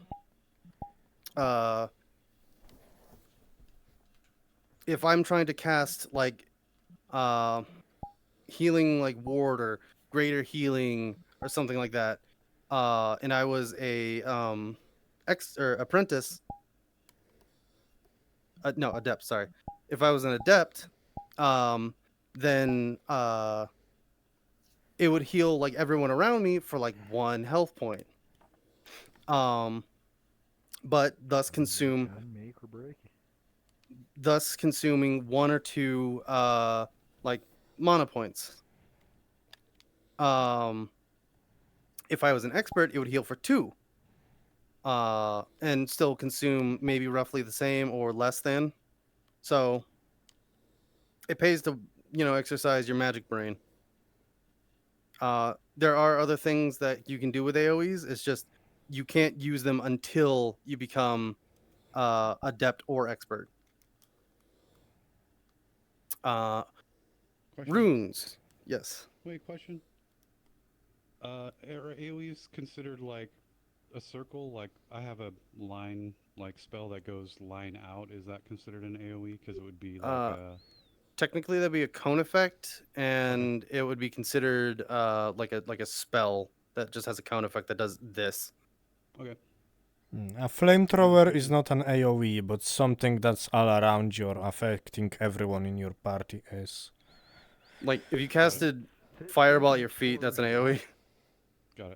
[SPEAKER 7] if I'm trying to cast like healing, like ward or greater healing or something like that, and I was a apprentice. No, adept. Sorry. If I was an adept, then it would heal like everyone around me for like 1 health point. But thus consuming 1 or 2 like mana points. If I was an expert, it would heal for 2. And still consume maybe roughly the same or less than. So it pays to, exercise your magic brain. There are other things that you can do with AoEs. It's just you can't use them until you become adept or expert. Runes. Yes.
[SPEAKER 2] Wait, question. Are AoEs considered like a circle? Like I have a line like spell that goes line out. Is that considered an AoE? Because it would be like
[SPEAKER 7] technically that'd be a cone effect, and it would be considered like a spell that just has a cone effect that does this.
[SPEAKER 2] Okay.
[SPEAKER 1] A flamethrower is not an AoE, but something that's all around you or affecting everyone in your party is.
[SPEAKER 7] Like if you casted fireball at your feet, that's an AoE.
[SPEAKER 2] Got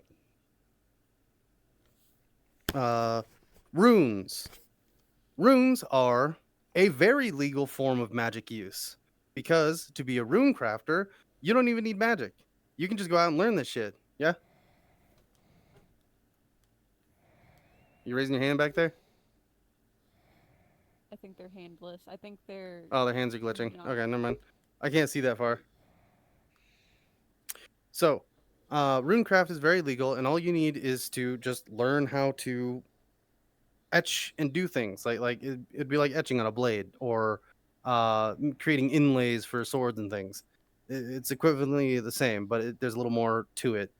[SPEAKER 7] it. Runes. Runes are a very legal form of magic use, because to be a rune crafter, you don't even need magic. You can just go out and learn this shit. Yeah? You raising your hand back there?
[SPEAKER 6] I think they're handless. I think they're...
[SPEAKER 7] Oh, their hands are glitching. Okay, never mind. I can't see that far. So, runecraft is very legal, and all you need is to just learn how to etch and do things. Like it'd be like etching on a blade, or creating inlays for swords and things. It's equivalently the same, but there's a little more to it.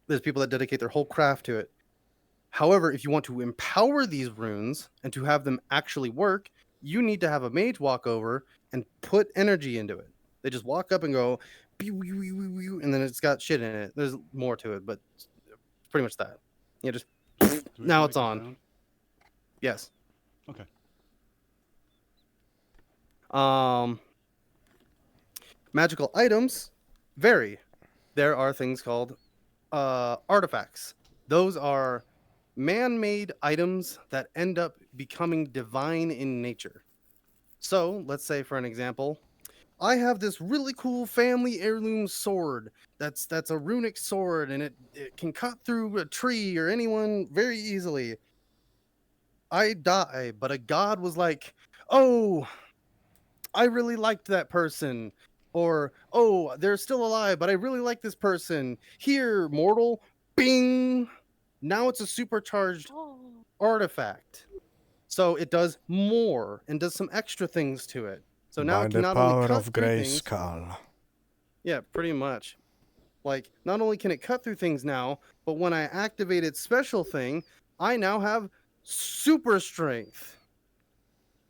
[SPEAKER 7] There's people that dedicate their whole craft to it. However, if you want to empower these runes and to have them actually work, you need to have a mage walk over and put energy into it. They just walk up and go, and then it's got shit in it. There's more to it, but it's pretty much that. Yeah, just now it's on.
[SPEAKER 2] Sound?
[SPEAKER 7] Yes.
[SPEAKER 2] Okay.
[SPEAKER 7] Magical items vary. There are things called artifacts. Those are man-made items that end up becoming divine in nature. So, let's say for an example, I have this really cool family heirloom sword that's a runic sword, and it can cut through a tree or anyone very easily. I die, but a god was like, oh, I really liked that person. Or, oh, they're still alive, but I really like this person. Here, mortal, bing! Now it's a supercharged artifact. So it does more and does some extra things to it. So now
[SPEAKER 1] By
[SPEAKER 7] it can
[SPEAKER 1] the
[SPEAKER 7] not
[SPEAKER 1] power
[SPEAKER 7] only cut
[SPEAKER 1] of
[SPEAKER 7] through things,
[SPEAKER 1] Grayskull.
[SPEAKER 7] yeah, pretty much. Like, not only can it cut through things now, but when I activate its special thing, I now have super strength.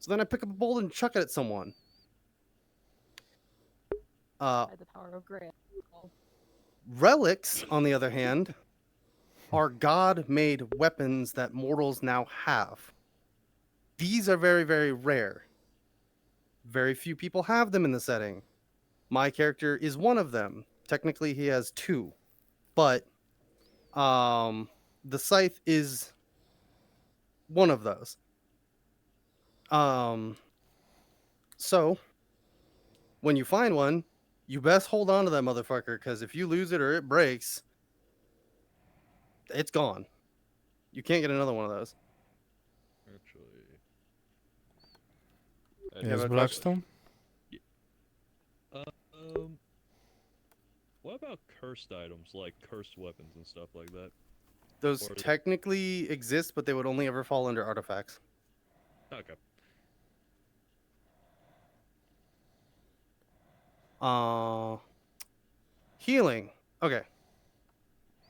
[SPEAKER 7] So then I pick up a boulder and chuck it at someone.
[SPEAKER 6] By the power of Grayskull.
[SPEAKER 7] Relics, on the other hand, are god-made weapons that mortals now have. These are very, very rare. Very few people have them in the setting. My character is one of them. Technically, he has 2. But the scythe is one of those. So, when you find one, you best hold on to that motherfucker, because if you lose it or it breaks, it's gone. You can't get another one of those.
[SPEAKER 1] Yes, Blackstone?
[SPEAKER 13] What about cursed items, like cursed weapons and stuff like that?
[SPEAKER 7] Those technically exist, but they would only ever fall under artifacts.
[SPEAKER 13] Okay.
[SPEAKER 7] Healing. Okay.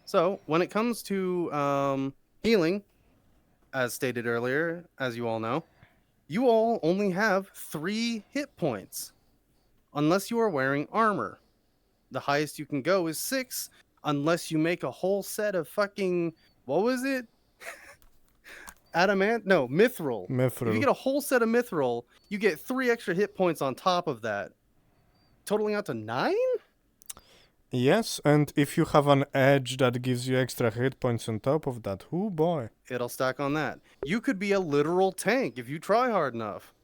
[SPEAKER 7] So, when it comes to healing, as stated earlier, as you all know, you all only have 3 hit points, unless you are wearing armor. The highest you can go is 6, unless you make a whole set of fucking, what was it? Adamant? No, mithril. If you
[SPEAKER 1] Mithril.
[SPEAKER 7] get a whole set of mithril, you get 3 extra hit points on top of that, totaling out to 9?
[SPEAKER 1] Yes, and if you have an edge that gives you extra hit points on top of that, oh boy.
[SPEAKER 7] It'll stack on that. You could be a literal tank if you try hard enough.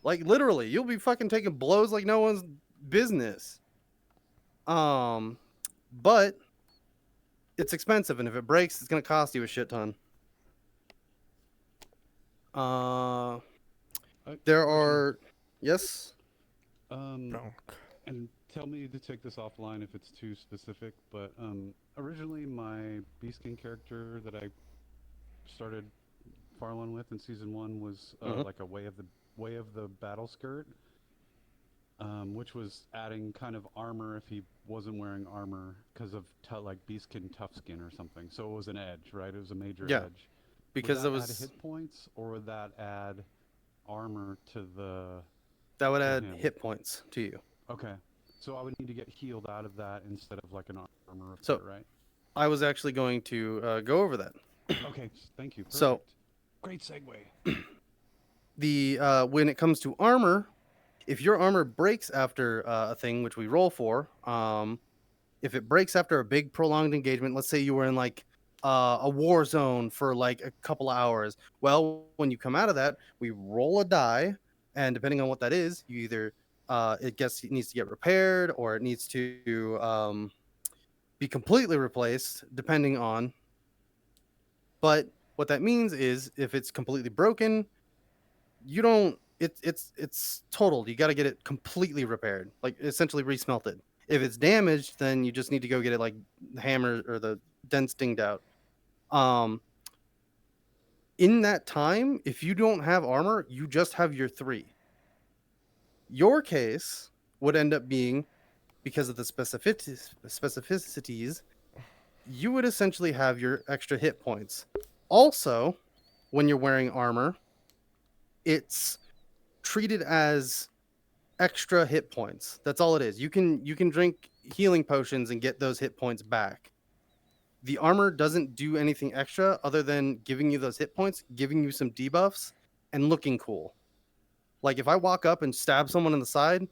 [SPEAKER 7] Like, literally, you'll be fucking taking blows like no one's business. But it's expensive, and if it breaks, it's gonna cost you a shit ton. There are, yes.
[SPEAKER 2] And tell me to take this offline if it's too specific, but originally my Beastkin character that I started Farlon with in season 1 was like a way of the battle skirt, which was adding kind of armor if he wasn't wearing armor because of like Beastkin tough skin or something. So it was an edge, right? It was a major edge.
[SPEAKER 7] Because
[SPEAKER 2] would
[SPEAKER 7] it
[SPEAKER 2] that
[SPEAKER 7] was
[SPEAKER 2] add hit points, or would that add armor to the?
[SPEAKER 7] That would
[SPEAKER 2] to
[SPEAKER 7] add
[SPEAKER 2] him?
[SPEAKER 7] hit points to you.
[SPEAKER 2] Okay, so I would need to get healed out of that instead of like an armor repair,
[SPEAKER 7] So,
[SPEAKER 2] right?
[SPEAKER 7] I was actually going to go over that.
[SPEAKER 2] Okay, thank you. Perfect.
[SPEAKER 7] So,
[SPEAKER 2] great segue.
[SPEAKER 7] When it comes to armor, if your armor breaks after a thing, which we roll for, if it breaks after a big prolonged engagement, let's say you were in like a war zone for like a couple of hours. Well, when you come out of that, we roll a die, and depending on what that is, you either it needs to get repaired, or it needs to be completely replaced, depending on. But what that means is, if it's completely broken, you don't. It's totaled. You got to get it completely repaired, like essentially resmelted. If it's damaged, then you just need to go get it like hammered or the dents dinged out. In that time, if you don't have armor, you just have your 3. Your case would end up being, because of the specificities, you would essentially have your extra hit points. Also, when you're wearing armor, it's treated as extra hit points. That's all it is. You can drink healing potions and get those hit points back. The armor doesn't do anything extra other than giving you those hit points, giving you some debuffs, and looking cool. Like, if I walk up and stab someone in the side,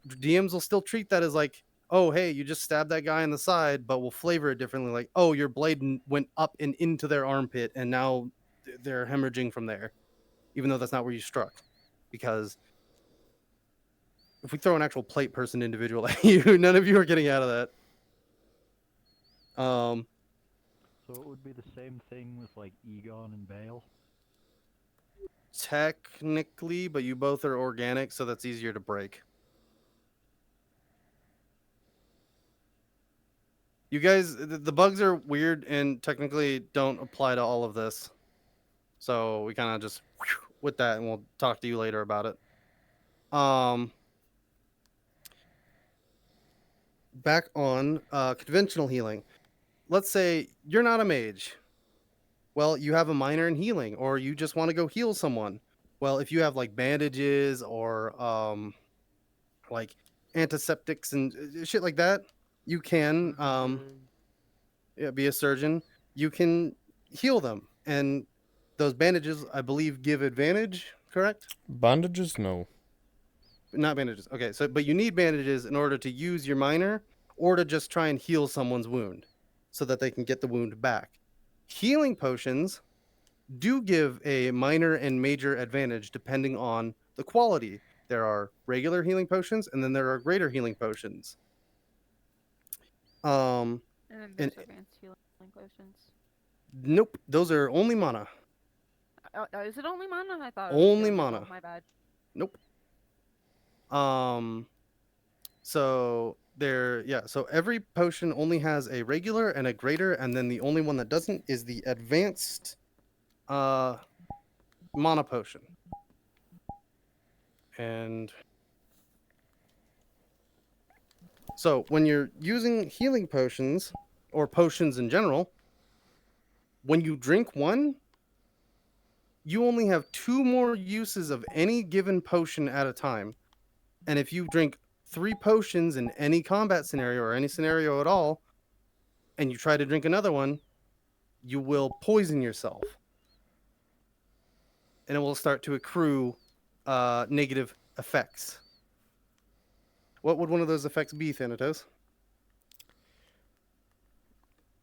[SPEAKER 7] DMs will still treat that as like, oh, hey, you just stabbed that guy in the side, but we'll flavor it differently. Like, oh, your blade went up and into their armpit, and now they're hemorrhaging from there, even though that's not where you struck. Because if we throw an actual plate person individual at you, none of you are getting out of that.
[SPEAKER 11] So it would be the same thing with like Egon and Bale?
[SPEAKER 7] Technically, but you both are organic, so that's easier to break. You guys, the bugs are weird and technically don't apply to all of this. So we kind of just with that, and we'll talk to you later about it. Back on conventional healing. Let's say you're not a mage. Well, you have a minor in healing, or you just want to go heal someone. Well, if you have like bandages or like antiseptics and shit like that, you can be a surgeon. You can heal them, and those bandages, I believe, give advantage. Correct?
[SPEAKER 1] Bandages, no.
[SPEAKER 7] Not bandages. Okay, so but you need bandages in order to use your minor, or to just try and heal someone's wound, so that they can get the wound back. Healing potions do give a minor and major advantage depending on the quality. There are regular healing potions, and then there are greater healing potions.
[SPEAKER 6] And then there's advanced healing potions.
[SPEAKER 7] Nope, those are only mana.
[SPEAKER 6] Is it only mana? I thought
[SPEAKER 7] Only
[SPEAKER 6] it was
[SPEAKER 7] mana.
[SPEAKER 6] my bad.
[SPEAKER 7] Nope. So so every potion only has a regular and a greater, and then the only one that doesn't is the advanced mana potion. And so when you're using healing potions, or potions in general, when you drink one, you only have 2 more uses of any given potion at a time. And if you drink 3 potions in any combat scenario or any scenario at all, and you try to drink another one, you will poison yourself. And it will start to accrue negative effects. What would one of those effects be, Thanatos?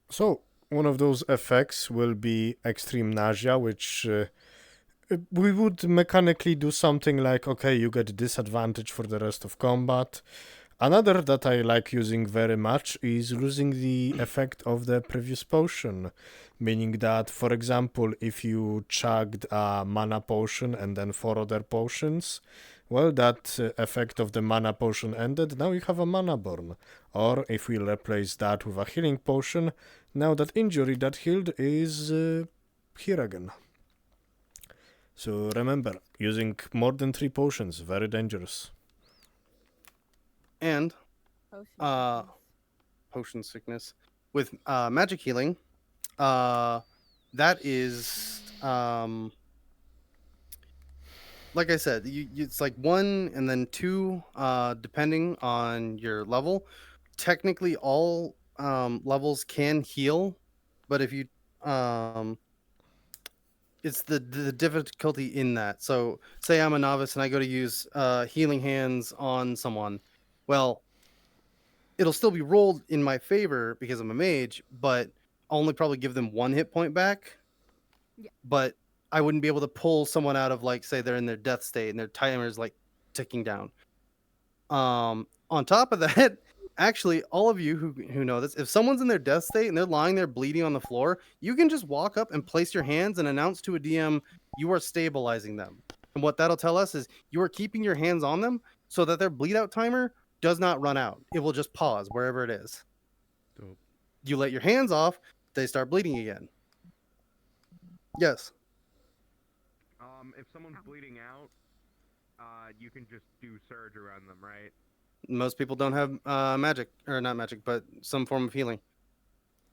[SPEAKER 1] So, one of those effects will be extreme nausea, which we would mechanically do something like, okay, you get disadvantage for the rest of combat. Another that I like using very much is losing the effect of the previous potion, meaning that, for example, if you chugged a mana potion and then 4 other potions, well, that effect of the mana potion ended, now you have a mana burn. Or if we replace that with a healing potion, now that injury that healed is here again. So remember, using more than 3 potions, very dangerous.
[SPEAKER 7] And potion sickness with magic healing, that is like I said, it's like 1 and then 2 depending on your level. Technically all levels can heal, but if you it's the difficulty in that. So say I'm a novice and I go to use healing hands on someone, well, it'll still be rolled in my favor because I'm a mage, but I'll only probably give them 1 hit point back.
[SPEAKER 6] Yeah.
[SPEAKER 7] But I wouldn't be able to pull someone out of, like, say they're in their death state and their timer is like ticking down. On top of that, actually, all of you who know this, if someone's in their death state and they're lying there bleeding on the floor, you can just walk up and place your hands and announce to a DM you are stabilizing them. And what that'll tell us is you are keeping your hands on them so that their bleed out timer does not run out. It will just pause wherever it is.
[SPEAKER 2] Dope.
[SPEAKER 7] You let your hands off, they start bleeding again. Yes.
[SPEAKER 14] If someone's bleeding out, you can just do surge around them, right?
[SPEAKER 7] Most people don't have magic, or not magic, but some form of healing.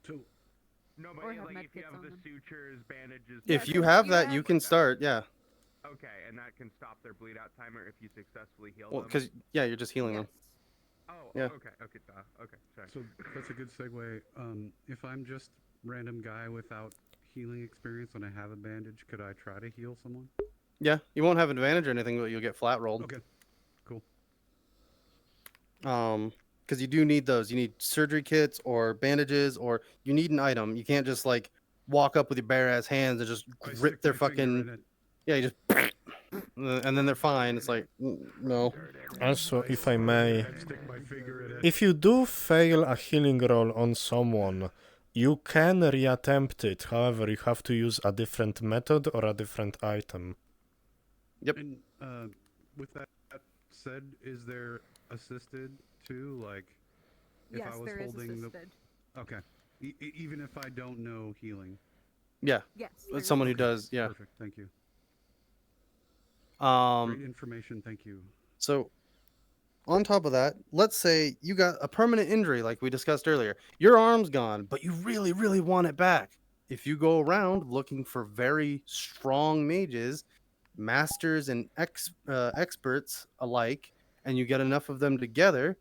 [SPEAKER 14] No, but like if you have the sutures, bandages.
[SPEAKER 7] If you have that, you can start. Yeah.
[SPEAKER 14] Okay, and that can stop their bleed out timer if you successfully heal
[SPEAKER 7] Well,
[SPEAKER 14] them.
[SPEAKER 7] because you're just healing them.
[SPEAKER 14] Oh,
[SPEAKER 7] yeah.
[SPEAKER 14] okay, okay, sorry.
[SPEAKER 2] So that's a good segue. If I'm just random guy without healing experience and I have a bandage, could I try to heal someone?
[SPEAKER 7] Yeah, you won't have advantage or anything, but you'll get flat rolled.
[SPEAKER 2] Okay, cool.
[SPEAKER 7] Because you do need those. You need surgery kits or bandages, or you need an item. You can't just like walk up with your bare ass hands and just grip their fucking. Yeah, you just. And then they're fine. It's like, no.
[SPEAKER 1] Also, if I may, if you do fail a healing roll on someone, you can reattempt it. However, you have to use a different method or a different item.
[SPEAKER 7] Yep.
[SPEAKER 2] And with that said, is there assisted too? Like, if
[SPEAKER 6] Yes,
[SPEAKER 2] I was
[SPEAKER 6] there is
[SPEAKER 2] holding
[SPEAKER 6] assisted.
[SPEAKER 2] Okay. Even if I don't know healing.
[SPEAKER 7] Yeah.
[SPEAKER 6] Yes.
[SPEAKER 7] It's someone who does. Yeah.
[SPEAKER 2] Perfect. Thank you.
[SPEAKER 7] Great
[SPEAKER 2] information. Thank you.
[SPEAKER 7] So, on top of that, let's say you got a permanent injury, like we discussed earlier. Your arm's gone, but you really, really want it back. If you go around looking for very strong mages, masters and experts alike, and you get enough of them together,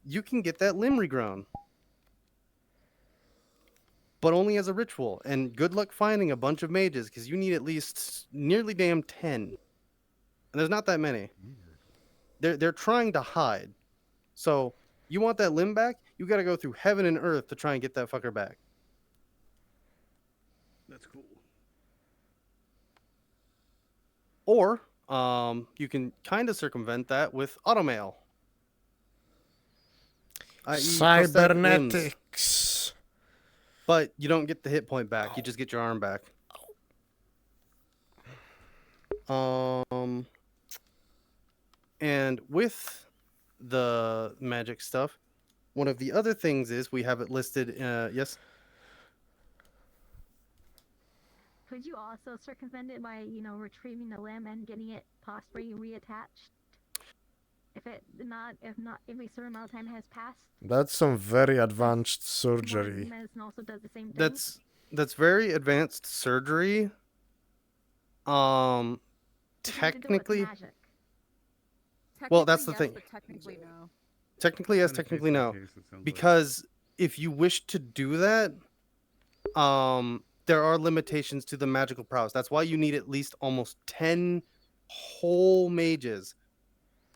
[SPEAKER 7] you can get that limb regrown. But only as a ritual. And good luck finding a bunch of mages, because you need at least nearly damn 10. And there's not that many. They're trying to hide. So you want that limb back, you got to go through heaven and earth to try and get that fucker back.
[SPEAKER 2] That's cool.
[SPEAKER 7] Or you can kind of circumvent that with automail.
[SPEAKER 1] Cybernetics.
[SPEAKER 7] But you don't get the hit point back. You just get your arm back. And with the magic stuff, one of the other things is we have it listed. Yes.
[SPEAKER 5] Could you also circumvent it by, retrieving the limb and getting it possibly reattached? If a certain amount of time has passed.
[SPEAKER 1] That's some very advanced surgery.
[SPEAKER 5] Medicine also does the same thing.
[SPEAKER 7] That's very advanced surgery. Technically. Well, that's the thing.
[SPEAKER 6] But technically, no.
[SPEAKER 7] Technically, yes. Technically, no. Because if you wish to do that, there are limitations to the magical prowess. That's why you need at least almost 10 whole mages,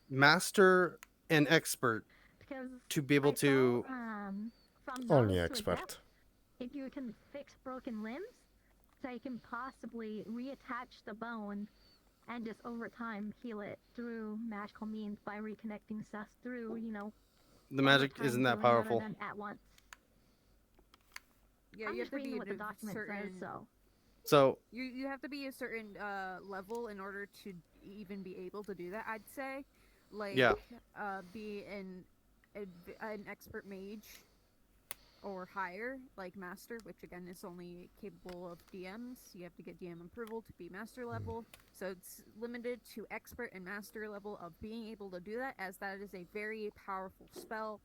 [SPEAKER 7] master and expert,
[SPEAKER 5] Because
[SPEAKER 7] to be able
[SPEAKER 5] I
[SPEAKER 7] to.
[SPEAKER 5] saw, from
[SPEAKER 1] Only
[SPEAKER 5] novice to
[SPEAKER 1] expert.
[SPEAKER 5] adept, if you can fix broken limbs, so you can possibly reattach the bone and just over time heal it through magical means by reconnecting stuff through,
[SPEAKER 7] The
[SPEAKER 5] over
[SPEAKER 7] magic
[SPEAKER 5] time
[SPEAKER 7] isn't that
[SPEAKER 5] healing rather
[SPEAKER 7] powerful.
[SPEAKER 5] than at once.
[SPEAKER 6] Yeah,
[SPEAKER 5] I'm
[SPEAKER 6] you
[SPEAKER 5] just
[SPEAKER 6] have to
[SPEAKER 5] reading
[SPEAKER 6] be
[SPEAKER 5] what
[SPEAKER 6] a
[SPEAKER 5] the document
[SPEAKER 6] certain.
[SPEAKER 5] says, so.
[SPEAKER 7] So
[SPEAKER 6] You have to be a certain level in order to even be able to do that. I'd say, like,
[SPEAKER 7] Yeah.
[SPEAKER 6] be an expert mage or higher, like master, which again is only capable of DMs. You have to get DM approval to be master level, so it's limited to expert and master level of being able to do that, as that is a very powerful spell.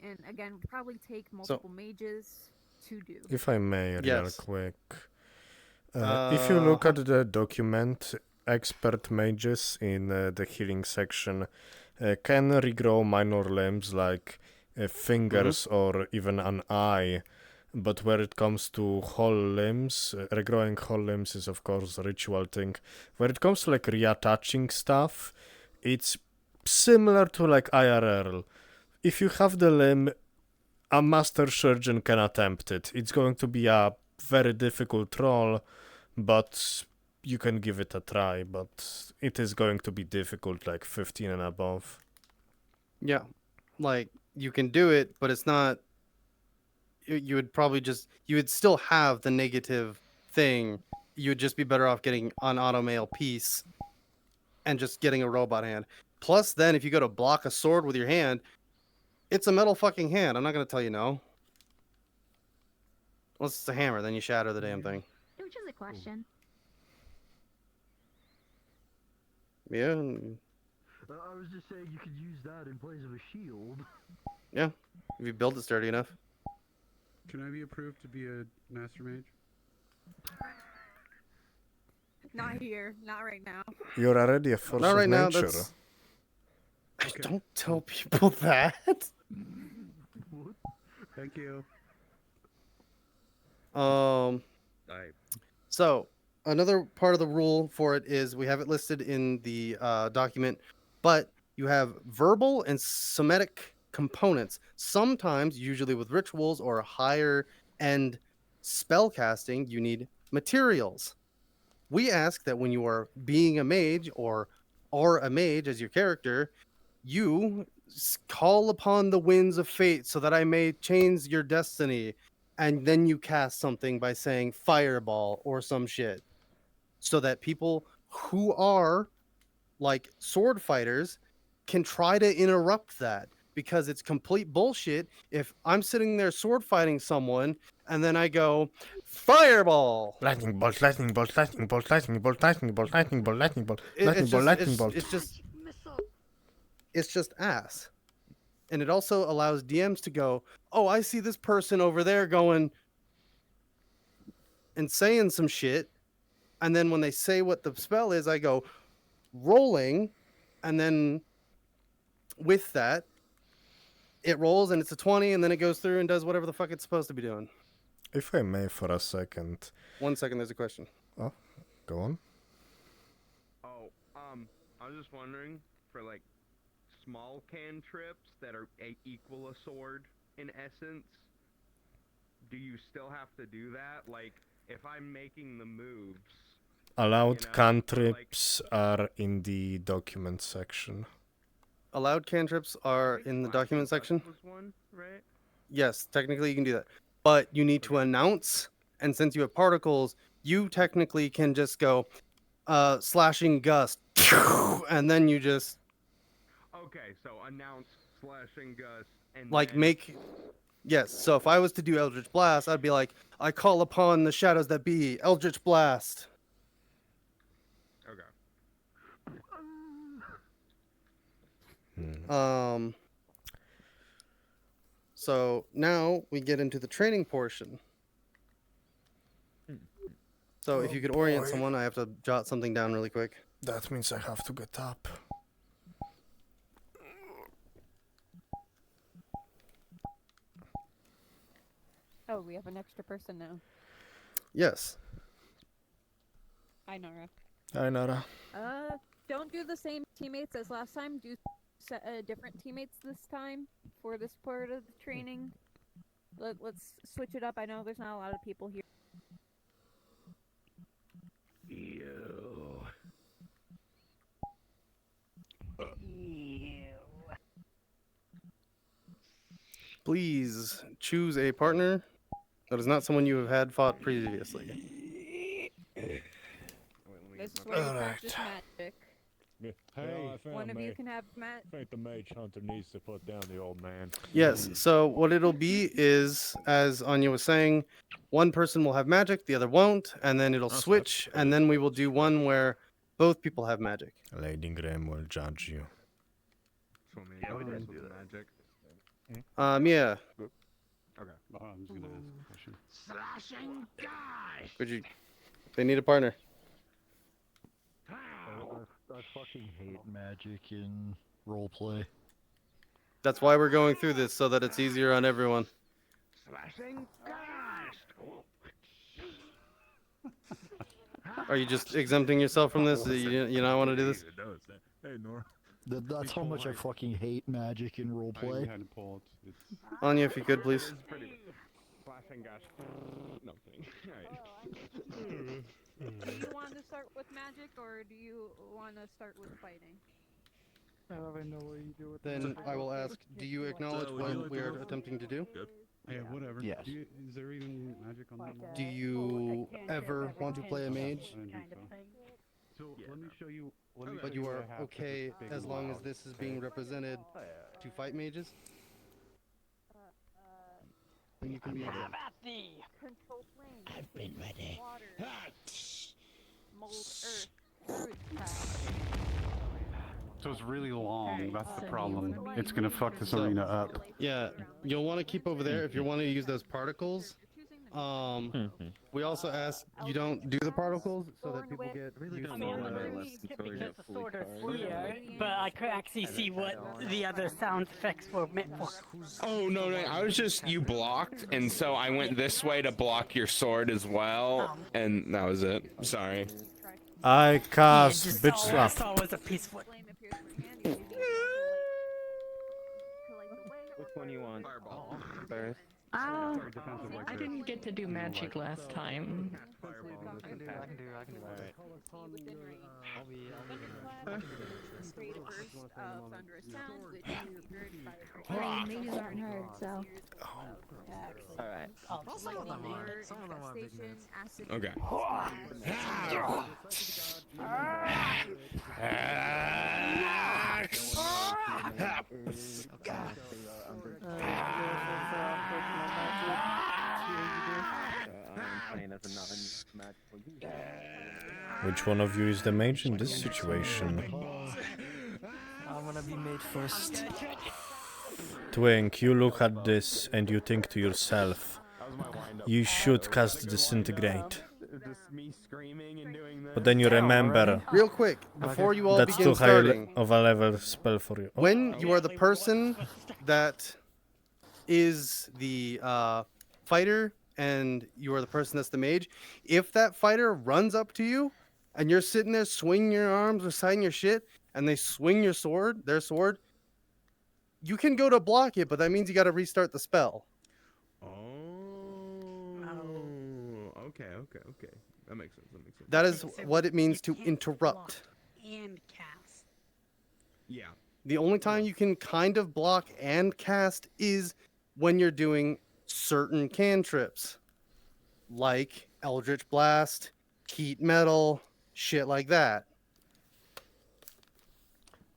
[SPEAKER 6] And again, would probably take multiple mages to do.
[SPEAKER 1] If I may, real
[SPEAKER 7] Yes.
[SPEAKER 1] quick. If you look
[SPEAKER 7] Uh-huh.
[SPEAKER 1] at the document, expert mages in the healing section can regrow minor limbs like fingers or even an eye. But where it comes to whole limbs, regrowing whole limbs is of course a ritual thing. Where it comes to like reattaching stuff, it's similar to like IRL. If you have the limb, a master surgeon can attempt it. It's going to be a very difficult role, but you can give it a try. But it is going to be difficult, like 15 and above.
[SPEAKER 7] Yeah, like you can do it, but it's not. You would probably you would still have the negative thing. You would just be better off getting an auto mail piece and just getting a robot hand. Plus, then if you go to block a sword with your hand, it's a metal fucking hand. I'm not gonna tell you no. Unless it's a hammer, then you shatter the damn thing.
[SPEAKER 5] It was just a question.
[SPEAKER 7] Yeah.
[SPEAKER 11] I was just saying you could use that in place of a shield.
[SPEAKER 7] Yeah. If you build it sturdy enough.
[SPEAKER 2] Can I be approved to be a master mage?
[SPEAKER 6] Not here, not right now.
[SPEAKER 1] You're already a force
[SPEAKER 7] Not
[SPEAKER 1] of
[SPEAKER 7] right now.
[SPEAKER 1] nature.
[SPEAKER 7] That's. Don't tell people that.
[SPEAKER 2] Thank you.
[SPEAKER 7] So another part of the rule for it is we have it listed in the document, but you have verbal and somatic components. Sometimes, usually with rituals or higher end spell casting, you need materials. We ask that when you are being a mage or are a mage as your character, you call upon the winds of fate so that I may change your destiny. And then you cast something by saying fireball or some shit. So that people who are like sword fighters can try to interrupt that, because it's complete bullshit if I'm sitting there sword fighting someone and then I go fireball,
[SPEAKER 1] Lightning bolt, lightning bolt, lightning bolt, lightning bolt, lightning bolt, lightning bolt, lightning bolt, lightning bolt, lightning bolt.
[SPEAKER 7] It's just ass. And it also allows DMs to go, oh, I see this person over there going and saying some shit. And then when they say what the spell is, I go rolling. And then with that, it rolls and it's a 20. And then it goes through and does whatever the fuck it's supposed to be doing.
[SPEAKER 1] If I may for a second.
[SPEAKER 7] 1 second, there's a question.
[SPEAKER 1] Oh, go on.
[SPEAKER 14] Oh, I was just wondering, for like small cantrips that are equal a sword in essence, do you still have to do that? Like, if I'm making the moves,
[SPEAKER 1] Allowed cantrips are in the document section.
[SPEAKER 7] Allowed cantrips are in the document section?
[SPEAKER 14] was one, right?
[SPEAKER 7] Yes, technically you can do that. But you need to announce, and since you have particles, you technically can just go slashing gust, and then you just
[SPEAKER 14] Okay, so announce slashing gust and
[SPEAKER 7] like
[SPEAKER 14] then...
[SPEAKER 7] make. Yes, so if I was to do Eldritch Blast, I'd be like, I call upon the shadows that be, Eldritch Blast.
[SPEAKER 14] Okay.
[SPEAKER 7] So now we get into the training portion. So if you could orient someone, I have to jot something down really quick.
[SPEAKER 1] That means I have to get up.
[SPEAKER 6] Oh, we have an extra person now.
[SPEAKER 7] Yes.
[SPEAKER 6] Hi, Nara.
[SPEAKER 1] Hi, Nara.
[SPEAKER 6] Don't do the same teammates as last time. Do different teammates this time for this part of the training. Let's switch it up. I know there's not a lot of people here.
[SPEAKER 7] Please choose a partner that is not someone you have had fought previously.
[SPEAKER 6] This is where you practice magic.
[SPEAKER 9] Hey,
[SPEAKER 6] One of you can have
[SPEAKER 9] I think the mage hunter needs to put down the old man.
[SPEAKER 7] Yes, so what it'll be is, as Anya was saying, one person will have magic, the other won't, and then it'll switch, and then we will do one where both people have magic.
[SPEAKER 1] Lady Graham will judge you.
[SPEAKER 14] Yeah, we did do that. Magic.
[SPEAKER 7] Yeah.
[SPEAKER 2] Okay. I'm just gonna ask a question.
[SPEAKER 15] Slashing guys!
[SPEAKER 7] Would you? They need a partner.
[SPEAKER 11] I fucking hate magic in roleplay.
[SPEAKER 7] That's why we're going through this, so that it's easier on everyone.
[SPEAKER 15] Slashing guys!
[SPEAKER 7] Are you just exempting yourself from this? You not want to do this?
[SPEAKER 9] Hey, Nora.
[SPEAKER 11] That's how much I fucking hate magic in roleplay.
[SPEAKER 2] had to pull it.
[SPEAKER 7] Anya, if you could, please.
[SPEAKER 14] Slashing guys. No kidding. Alright.
[SPEAKER 6] Do you want to start with magic, or do you want to start with fighting?
[SPEAKER 3] I don't even know what you do with
[SPEAKER 7] Then I will ask, do you acknowledge what we are attempting to do?
[SPEAKER 2] Yeah, whatever.
[SPEAKER 11] Yes.
[SPEAKER 2] Is there even magic on that?
[SPEAKER 7] Do you ever want to play a mage?
[SPEAKER 2] So let me show you.
[SPEAKER 7] But you are okay as long as this is being represented to fight mages? Then you can be.
[SPEAKER 6] Control flame.
[SPEAKER 15] I've been ready.
[SPEAKER 6] Water. Mold earth.
[SPEAKER 2] So it's really long. That's the problem. It's gonna fuck this arena up.
[SPEAKER 7] Yeah, you'll want to keep over there if you want to use those particles. We also ask you don't do the particles so that people get used
[SPEAKER 16] Because the sword is clear, but I could actually see what the other sound effects were meant for.
[SPEAKER 10] Oh no, I was just you blocked, and so I went this way to block your sword as well, and that was it. Sorry.
[SPEAKER 1] I cast bitch slap.
[SPEAKER 16] That's always a peaceful.
[SPEAKER 14] Which one do you want? Fireball. First.
[SPEAKER 4] I didn't get to do magic last time.
[SPEAKER 3] I can do that.
[SPEAKER 5] Mages aren't hard, so.
[SPEAKER 14] Alright.
[SPEAKER 10] Okay.
[SPEAKER 1] Which one of you is the mage in this situation?
[SPEAKER 8] I'm gonna be made first.
[SPEAKER 1] Twink, you look at this and you think to yourself, you should cast Disintegrate.
[SPEAKER 14] Just me screaming and doing this.
[SPEAKER 1] But then you remember,
[SPEAKER 7] real quick, before you all
[SPEAKER 1] that's
[SPEAKER 7] begin
[SPEAKER 1] too high
[SPEAKER 7] starting,
[SPEAKER 1] of a level spell for you.
[SPEAKER 7] when you are the person that is the fighter and you are the person that's the mage, if that fighter runs up to you and you're sitting there swinging your arms, reciting your shit, and they swing your sword, their sword, you can go to block it, but that means you got to restart the spell.
[SPEAKER 14] Okay. That makes sense.
[SPEAKER 7] That is what it means to interrupt.
[SPEAKER 16] And cast.
[SPEAKER 14] Yeah.
[SPEAKER 7] The only time you can kind of block and cast is when you're doing certain cantrips, like Eldritch Blast, Heat Metal, shit like that.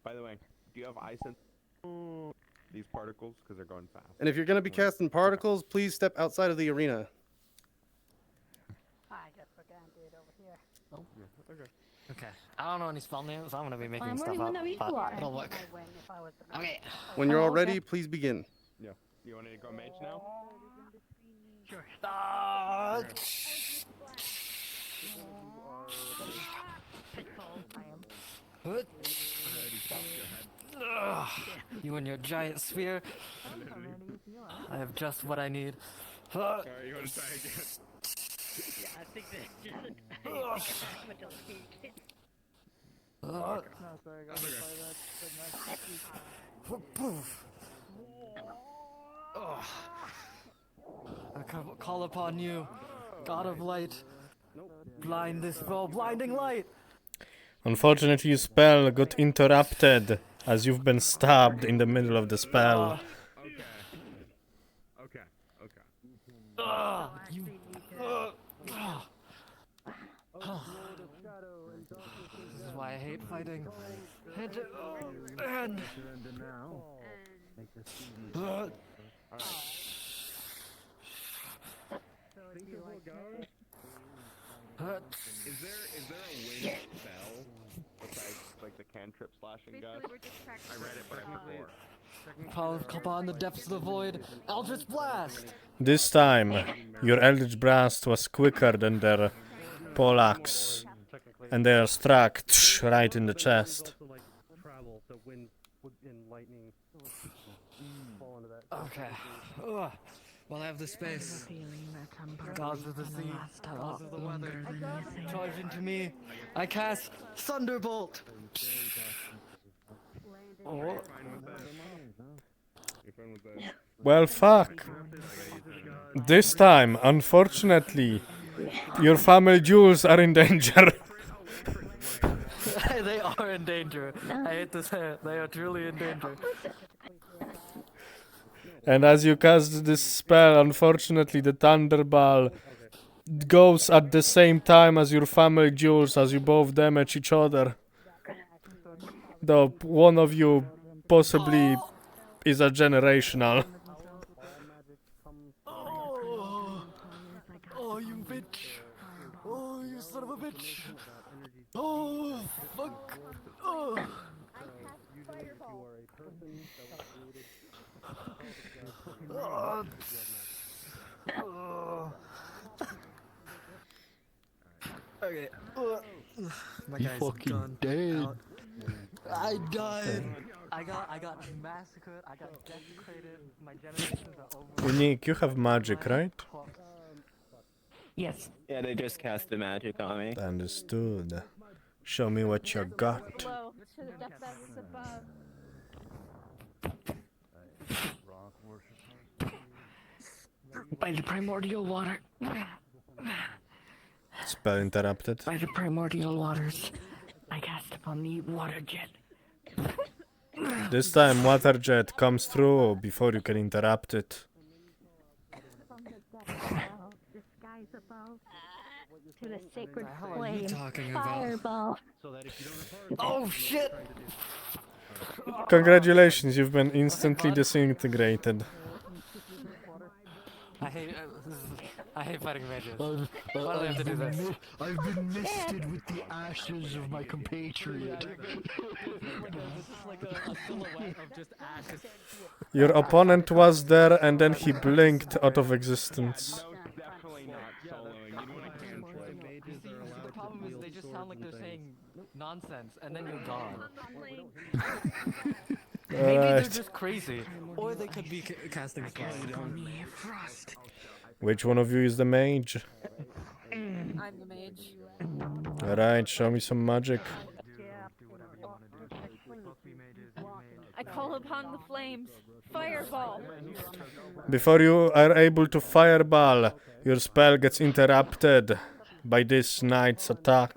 [SPEAKER 14] By the way, do you have ice in these particles? Because they're going fast.
[SPEAKER 7] And if you're going to be casting particles, please step outside of the arena.
[SPEAKER 16] I guess we're gonna do it over here.
[SPEAKER 8] Oh.
[SPEAKER 14] Yeah, okay.
[SPEAKER 8] Okay. I don't know any spell names. I'm gonna be making
[SPEAKER 5] I'm
[SPEAKER 8] stuff
[SPEAKER 5] already
[SPEAKER 8] up.
[SPEAKER 5] one of
[SPEAKER 8] But
[SPEAKER 5] you are.
[SPEAKER 8] it'll work.
[SPEAKER 16] Okay.
[SPEAKER 7] When you're all
[SPEAKER 5] okay.
[SPEAKER 7] ready, please begin.
[SPEAKER 14] Yeah. You want to go mage now?
[SPEAKER 16] Sure.
[SPEAKER 8] You and your giant spear. I have just what I need.
[SPEAKER 14] Alright, you want to try again?
[SPEAKER 16] Yeah, I think that
[SPEAKER 8] I call upon you, God of light. Blind this foe, blinding light.
[SPEAKER 1] Unfortunately, your spell got interrupted as you've been stabbed in the middle of the spell.
[SPEAKER 14] Okay.
[SPEAKER 8] You. This is why I hate fighting. And
[SPEAKER 14] Is there a winged spell besides like the cantrip slashing gust? I read it, but I before.
[SPEAKER 8] call upon the depths of the void. Eldritch blast.
[SPEAKER 1] This time, your Eldritch Blast was quicker than their poleaxe, and they are struck right in the chest.
[SPEAKER 8] Okay. While I have the space, gods of the sea, gods of the weather, charge into me. I cast Thunderbolt. Oh.
[SPEAKER 1] Well, fuck. This time, unfortunately, your family jewels are in danger.
[SPEAKER 8] They are in danger. I hate to say it. They are truly in danger.
[SPEAKER 1] And as you cast this spell, unfortunately, the Thunderball goes at the same time as your family jewels, as you both damage each other. Though one of you possibly is a generational.
[SPEAKER 8] Oh, you bitch. Oh, you son of a bitch. Oh, fuck. Oh. Okay. My
[SPEAKER 11] You
[SPEAKER 8] guy's
[SPEAKER 11] fucking
[SPEAKER 8] gone
[SPEAKER 11] dead.
[SPEAKER 8] out. I died. I got massacred. I got desecrated. My generations are over.
[SPEAKER 1] Unique, you have magic, right?
[SPEAKER 16] Yes.
[SPEAKER 17] Yeah, they just cast the magic on me.
[SPEAKER 1] Understood. Show me what you got.
[SPEAKER 6] Below, to the depth that's above.
[SPEAKER 16] By the primordial water.
[SPEAKER 1] Spell interrupted.
[SPEAKER 16] By the primordial waters, I cast upon the water jet.
[SPEAKER 1] This time, water jet comes through before you can interrupt it.
[SPEAKER 5] From the depths above, the skies above, to the sacred
[SPEAKER 8] What the hell are you
[SPEAKER 5] flame,
[SPEAKER 8] talking about?
[SPEAKER 5] fireball.
[SPEAKER 8] Oh shit!
[SPEAKER 1] Congratulations, you've been instantly disintegrated.
[SPEAKER 8] I hate fighting mages. Why do I have to do this?
[SPEAKER 11] I've been misted with the ashes of my compatriot.
[SPEAKER 8] This is like a silhouette of just ashes.
[SPEAKER 1] Your opponent was there and then he blinked out of existence.
[SPEAKER 14] Definitely not soloing. You'd want to cancel.
[SPEAKER 8] The problem is they just sound like they're saying nonsense, and then you're gone. Maybe they're
[SPEAKER 1] Alright.
[SPEAKER 8] just crazy, or they could be casting spells.
[SPEAKER 1] Which one of you is the mage?
[SPEAKER 6] I'm the mage.
[SPEAKER 1] Alright, show me some magic.
[SPEAKER 6] I call upon the flames. Fireball.
[SPEAKER 1] Before you are able to fireball, your spell gets interrupted by this knight's attack.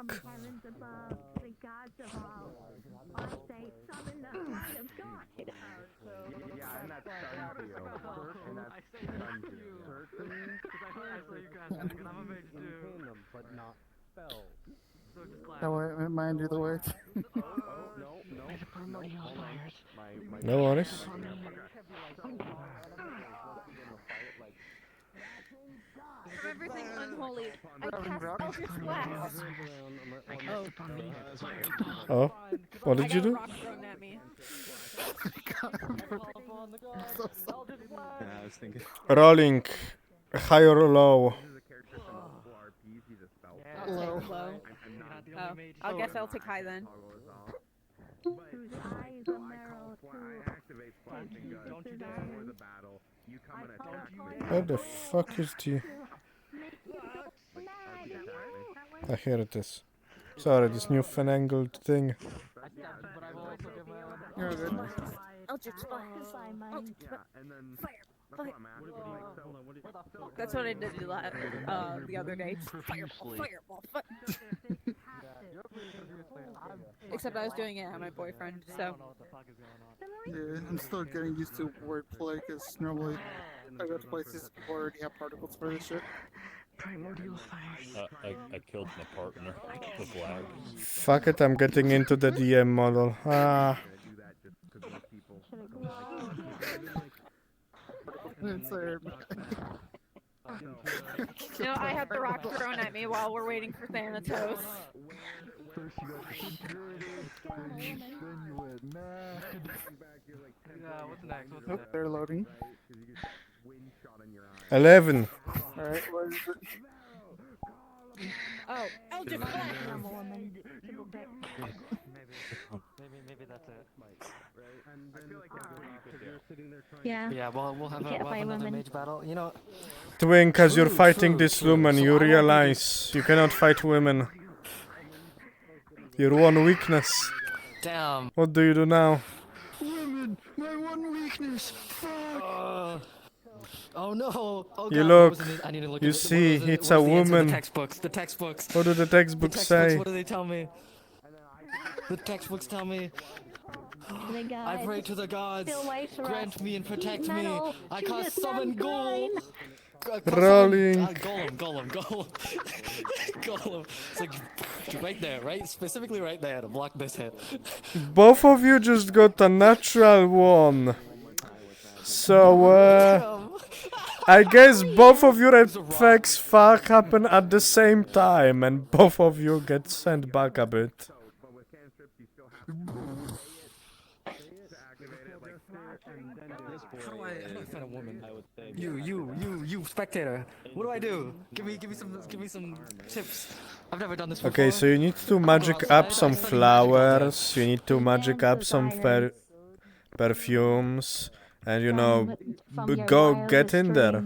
[SPEAKER 3] Don't worry, mind do the work.
[SPEAKER 1] No worries.
[SPEAKER 6] From everything unholy, I cast Eldritch Blast.
[SPEAKER 1] Oh, what did you do?
[SPEAKER 6] Rock thrown at me.
[SPEAKER 17] Yeah, I was thinking.
[SPEAKER 1] Rolling high or low.
[SPEAKER 6] I'll take low. Oh, I guess I'll take high then.
[SPEAKER 5] Whose eyes are narrow to
[SPEAKER 14] I activate flashing gun before the battle. You come and attack me.
[SPEAKER 1] Where the fuck is the... Ah, here it is. Sorry, this new fanangled thing.
[SPEAKER 6] Eldritch Blast. Fire. That's what I did the other day. Fireball. Except I was doing it on my boyfriend, so.
[SPEAKER 18] Yeah, I'm still getting used to wordplay because normally I go to places who already have particles for this shit.
[SPEAKER 12] Primordial fire.
[SPEAKER 13] I killed my partner with lag.
[SPEAKER 1] Fuck it, I'm getting into the DM model. Ah.
[SPEAKER 6] You know, I had the rock thrown at me while we're waiting for Thanatos.
[SPEAKER 18] First you got then you went mad.
[SPEAKER 3] What's next?
[SPEAKER 18] Nope, they're loading.
[SPEAKER 1] 11.
[SPEAKER 18] Alright, what is it?
[SPEAKER 6] Oh, Eldritch Blast!
[SPEAKER 3] Maybe that's it.
[SPEAKER 5] Yeah.
[SPEAKER 3] Yeah, well, we'll have,
[SPEAKER 5] You can't
[SPEAKER 3] we'll have
[SPEAKER 5] fight
[SPEAKER 3] another
[SPEAKER 5] women.
[SPEAKER 3] mage battle. You know,
[SPEAKER 1] Twink, as you're fighting
[SPEAKER 3] true,
[SPEAKER 1] this
[SPEAKER 3] true.
[SPEAKER 1] lumen,
[SPEAKER 3] So
[SPEAKER 1] you
[SPEAKER 3] I won't be-
[SPEAKER 1] realize you cannot fight women. Your one weakness.
[SPEAKER 3] Damn.
[SPEAKER 1] What do you do now?
[SPEAKER 18] Women! My one weakness! Fuck!
[SPEAKER 3] Oh no! Oh
[SPEAKER 1] You
[SPEAKER 3] God,
[SPEAKER 1] look,
[SPEAKER 3] what was it? I need to look
[SPEAKER 1] you
[SPEAKER 3] at it. What
[SPEAKER 1] see,
[SPEAKER 3] was it?
[SPEAKER 1] it's
[SPEAKER 3] What
[SPEAKER 1] a
[SPEAKER 3] was the answer?
[SPEAKER 1] woman.
[SPEAKER 3] The textbooks. The textbooks.
[SPEAKER 1] What do the textbooks say?
[SPEAKER 3] What do they tell me? The textbooks tell me. I pray to the gods. Grant me and protect me. I cast summon ghoul.
[SPEAKER 1] Rolling.
[SPEAKER 3] Golem. It's like right there, right? Specifically right there to block this hit.
[SPEAKER 1] Both of you just got a natural one. So, I guess both of your effects fuck happen at the same time, and both of you get sent back a bit.
[SPEAKER 3] How do I find a woman? You, spectator. What do? Give me some tips. I've never done this before.
[SPEAKER 1] Okay, so you need to magic up some flowers, you need to magic up some perfumes, and you know, go get in there.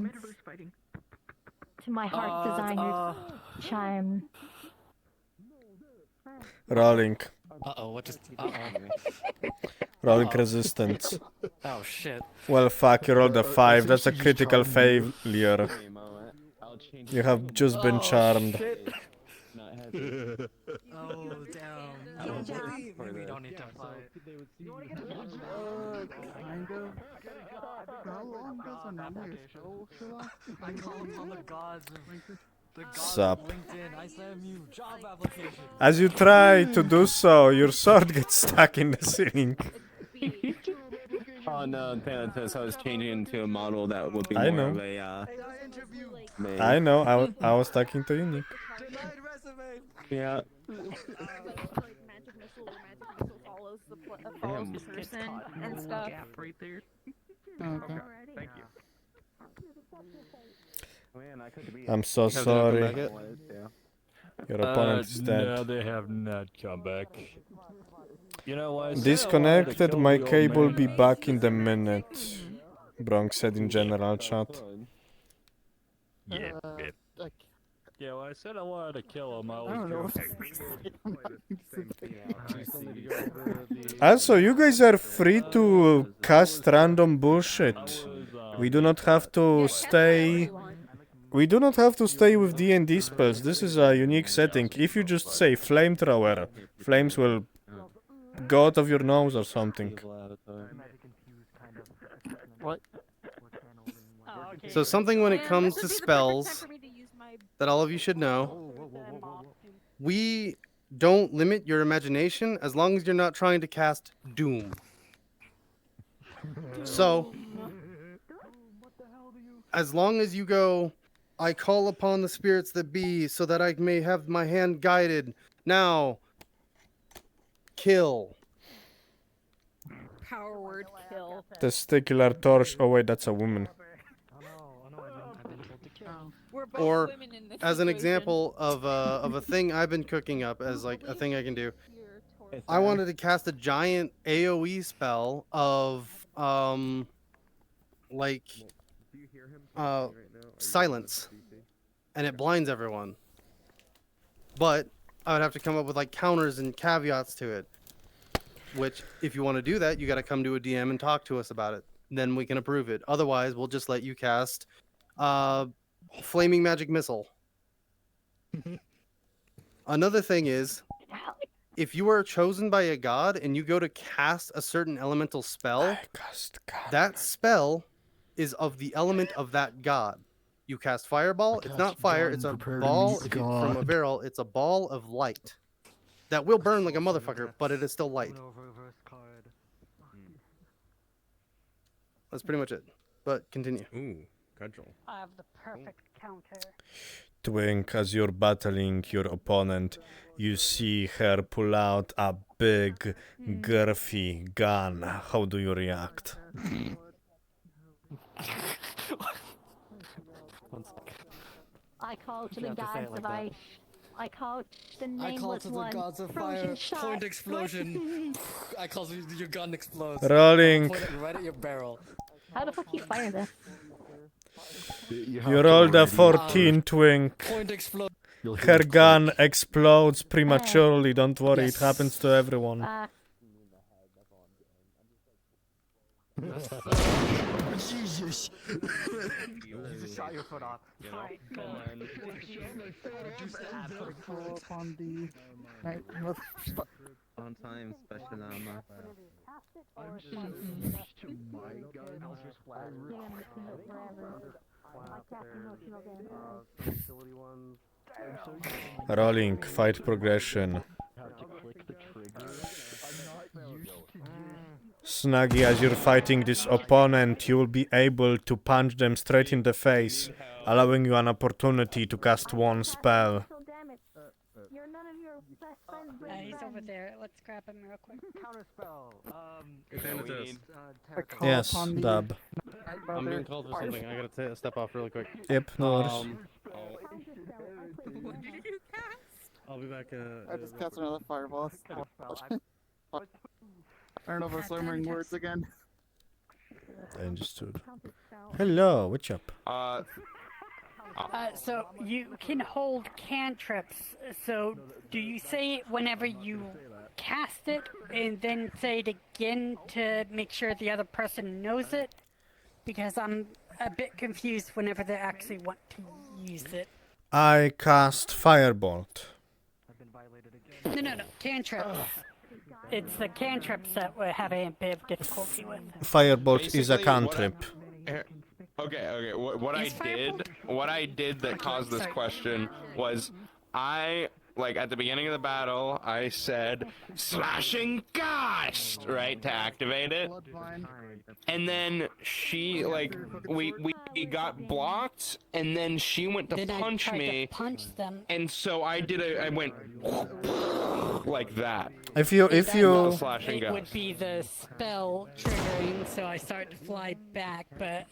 [SPEAKER 5] To my heart designer's chime.
[SPEAKER 1] Rolling.
[SPEAKER 3] What just?
[SPEAKER 1] Rolling resistance.
[SPEAKER 3] Oh shit.
[SPEAKER 1] Well, fuck, you rolled a 5. That's a critical failure. You have just been charmed.
[SPEAKER 3] Oh damn. Maybe we don't need to fight.
[SPEAKER 18] Kind of. How long does a normally show last?
[SPEAKER 3] I call upon the gods of the gods
[SPEAKER 1] Sup.
[SPEAKER 3] of LinkedIn. I send you job application.
[SPEAKER 1] As you try to do so, your sword gets stuck in the ceiling.
[SPEAKER 17] Oh no, Thanatos, I was changing into a model that would be
[SPEAKER 1] I
[SPEAKER 17] more
[SPEAKER 1] know.
[SPEAKER 17] of a, main.
[SPEAKER 1] I know, I was talking to Unique.
[SPEAKER 17] Yeah.
[SPEAKER 6] Magic missile follows the person and stuff.
[SPEAKER 4] Right there.
[SPEAKER 18] Okay.
[SPEAKER 14] Thank you.
[SPEAKER 1] I'm so sorry. Your opponent is
[SPEAKER 13] No,
[SPEAKER 1] dead.
[SPEAKER 13] they have not come back. You know why?
[SPEAKER 1] Disconnected, my cable be back in the minute. Bronx said in general chat.
[SPEAKER 13] Yeah. Yeah, well, I said I wanted to kill him. I
[SPEAKER 18] don't know.
[SPEAKER 13] was
[SPEAKER 1] Also, you guys are free to cast random bullshit. We do not have to stay... We do not have to stay with D&D spells. This is a unique setting. If you just say flamethrower, flames will go out of your nose or something.
[SPEAKER 7] What? So something when it comes to spells that all of you should know. We don't limit your imagination as long as you're not trying to cast Doom. So, as long as you go, I call upon the spirits that be so that I may have my hand guided. Now, kill.
[SPEAKER 6] Power word kill.
[SPEAKER 1] Testicular torch. Oh wait, that's a woman.
[SPEAKER 6] We're both
[SPEAKER 7] Or,
[SPEAKER 6] women in this
[SPEAKER 7] as an
[SPEAKER 6] situation.
[SPEAKER 7] example of a thing I've been cooking up as like a thing I can do. I wanted to cast a giant AoE spell of like silence, and it blinds everyone. But I would have to come up with like counters and caveats to it. Which, if you want to do that, you got to come to a DM and talk to us about it. Then we can approve it. Otherwise, we'll just let you cast Flaming Magic Missile. Another thing is, if you are chosen by a god and you go to cast a certain elemental spell, that spell is of the element of that god. You cast Fireball. It's not fire. It's a ball. From a barrel, it's a ball of light that will burn like a motherfucker, but it is still light. That's pretty much it. But continue.
[SPEAKER 10] Ooh, cudgel.
[SPEAKER 16] I have the perfect counter.
[SPEAKER 1] Twink, as you're battling your opponent, you see her pull out a big, girthy gun. How do you react?
[SPEAKER 5] I call to the gods of ice. I call the nameless
[SPEAKER 8] I call to the
[SPEAKER 5] one.
[SPEAKER 8] gods of
[SPEAKER 5] Frozen
[SPEAKER 8] fire.
[SPEAKER 5] shot.
[SPEAKER 8] Point explosion. I call your gun explodes.
[SPEAKER 1] Rolling.
[SPEAKER 8] Point it right at your barrel.
[SPEAKER 5] How the fuck you fire this?
[SPEAKER 1] You rolled a 14, Twink.
[SPEAKER 8] Point explode.
[SPEAKER 1] Her gun explodes prematurely. Don't worry, it happens to everyone.
[SPEAKER 11] Jesus.
[SPEAKER 12] You just shot your foot off.
[SPEAKER 16] Alright, go
[SPEAKER 18] On the
[SPEAKER 17] On time, special armor.
[SPEAKER 1] Rolling, fight progression. Snuggy, as you're fighting this opponent, you will be able to punch them straight in the face, allowing you an opportunity to cast one spell.
[SPEAKER 5] You're none of your best friends.
[SPEAKER 16] He's over there. Let's grab him real quick.
[SPEAKER 12] Counter spell.
[SPEAKER 1] Yes, Dab.
[SPEAKER 7] I'm being called for something. I gotta step off really quick.
[SPEAKER 1] Yep, no worries.
[SPEAKER 7] I'll be back.
[SPEAKER 18] I just cast another fireball. I don't know if I'm slurring words again.
[SPEAKER 1] I understood. Hello, what's up?
[SPEAKER 16] So you can hold cantrips. So do you say it whenever you cast it, and then say it again to make sure the other person knows it? Because I'm a bit confused whenever they actually want to use it.
[SPEAKER 1] I cast Firebolt.
[SPEAKER 16] No, cantrips. It's the cantrips that we're having a bit of difficulty with.
[SPEAKER 1] Firebolt is a cantrip.
[SPEAKER 10] Okay. What I did that caused this question was like at the beginning of the battle, I said slashing gust, right, to activate it. And then she we got blocked, and then she went to punch me. And so I went like that.
[SPEAKER 1] If you
[SPEAKER 10] slashing
[SPEAKER 16] it
[SPEAKER 10] gust.
[SPEAKER 16] would be the spell triggering, so I start to fly back, but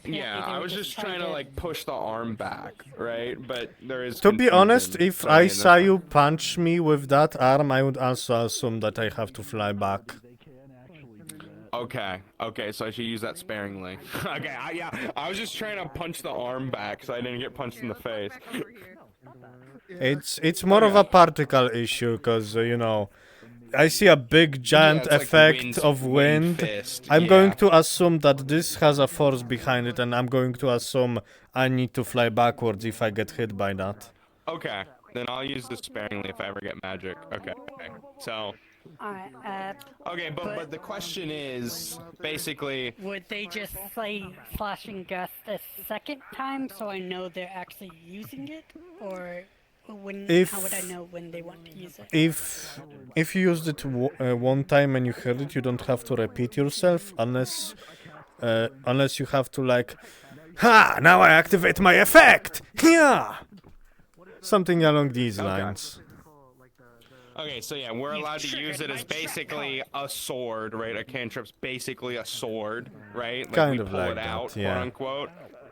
[SPEAKER 10] yeah, I was just trying to like push the arm back, right? But there is
[SPEAKER 1] To be honest,
[SPEAKER 10] confusion.
[SPEAKER 1] if
[SPEAKER 10] But
[SPEAKER 1] I
[SPEAKER 10] mean,
[SPEAKER 1] saw you punch me with that arm, I would also assume that I have to fly back.
[SPEAKER 10] Okay, so I should use that sparingly. Okay, I was just trying to punch the arm back so I didn't get punched in the face.
[SPEAKER 1] It's more of a particle issue, because, you know, I see a big giant
[SPEAKER 10] it's like
[SPEAKER 1] effect of
[SPEAKER 10] wind
[SPEAKER 1] wind.
[SPEAKER 10] fist,
[SPEAKER 1] I'm
[SPEAKER 10] yeah.
[SPEAKER 1] going to assume that this has a force behind it, and I'm going to assume I need to fly backwards if I get hit by that.
[SPEAKER 10] Okay, then I'll use this sparingly if I ever get magic. Okay, so...
[SPEAKER 16] Alright,
[SPEAKER 10] Okay, but the question is, basically...
[SPEAKER 16] would they just say slashing gust a second time so I know they're actually using it? Or how would I know when they want to use it?
[SPEAKER 1] If you used it one time and you heard it, you don't have to repeat yourself, unless you have to like, ha! Now I activate my effect! Yeah! Something along these lines.
[SPEAKER 10] Okay, so yeah, we're allowed to use it as basically a sword, right? A cantrip's basically a sword, right? Like
[SPEAKER 1] Kind
[SPEAKER 10] we
[SPEAKER 1] of
[SPEAKER 10] pull
[SPEAKER 1] like
[SPEAKER 10] it
[SPEAKER 1] that,
[SPEAKER 10] out,
[SPEAKER 1] yeah.
[SPEAKER 10] quote unquote.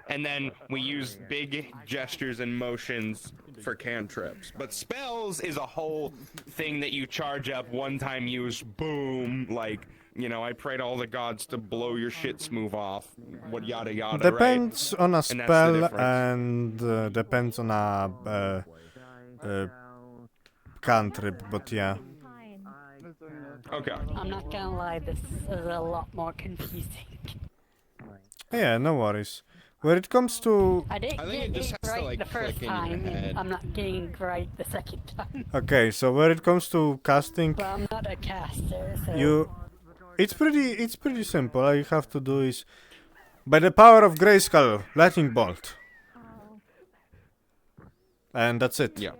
[SPEAKER 10] And then we use big gestures and motions for cantrips. But spells is a whole thing that you charge up, one time use, boom, like you know, I pray to all the gods to blow your shit smooth off. What yada yada.
[SPEAKER 1] Depends
[SPEAKER 10] right?
[SPEAKER 1] on a
[SPEAKER 10] And that's the
[SPEAKER 1] spell
[SPEAKER 10] difference.
[SPEAKER 1] and depends on a cantrip, but yeah.
[SPEAKER 10] Okay.
[SPEAKER 16] I'm not gonna lie, this is a lot more confusing.
[SPEAKER 1] Yeah, no worries. When it comes to...
[SPEAKER 16] I didn't
[SPEAKER 10] think
[SPEAKER 16] get
[SPEAKER 10] it just
[SPEAKER 16] it
[SPEAKER 10] has to,
[SPEAKER 16] right
[SPEAKER 10] like,
[SPEAKER 16] the first
[SPEAKER 10] click in your
[SPEAKER 16] time,
[SPEAKER 10] head.
[SPEAKER 16] and I'm not getting it right the second time.
[SPEAKER 1] Okay, so when it comes to casting,
[SPEAKER 16] But I'm not a caster, so...
[SPEAKER 1] you... It's pretty simple. All you have to do is... By the power of Grayskull, Lightning Bolt. And that's it.
[SPEAKER 10] Yeah.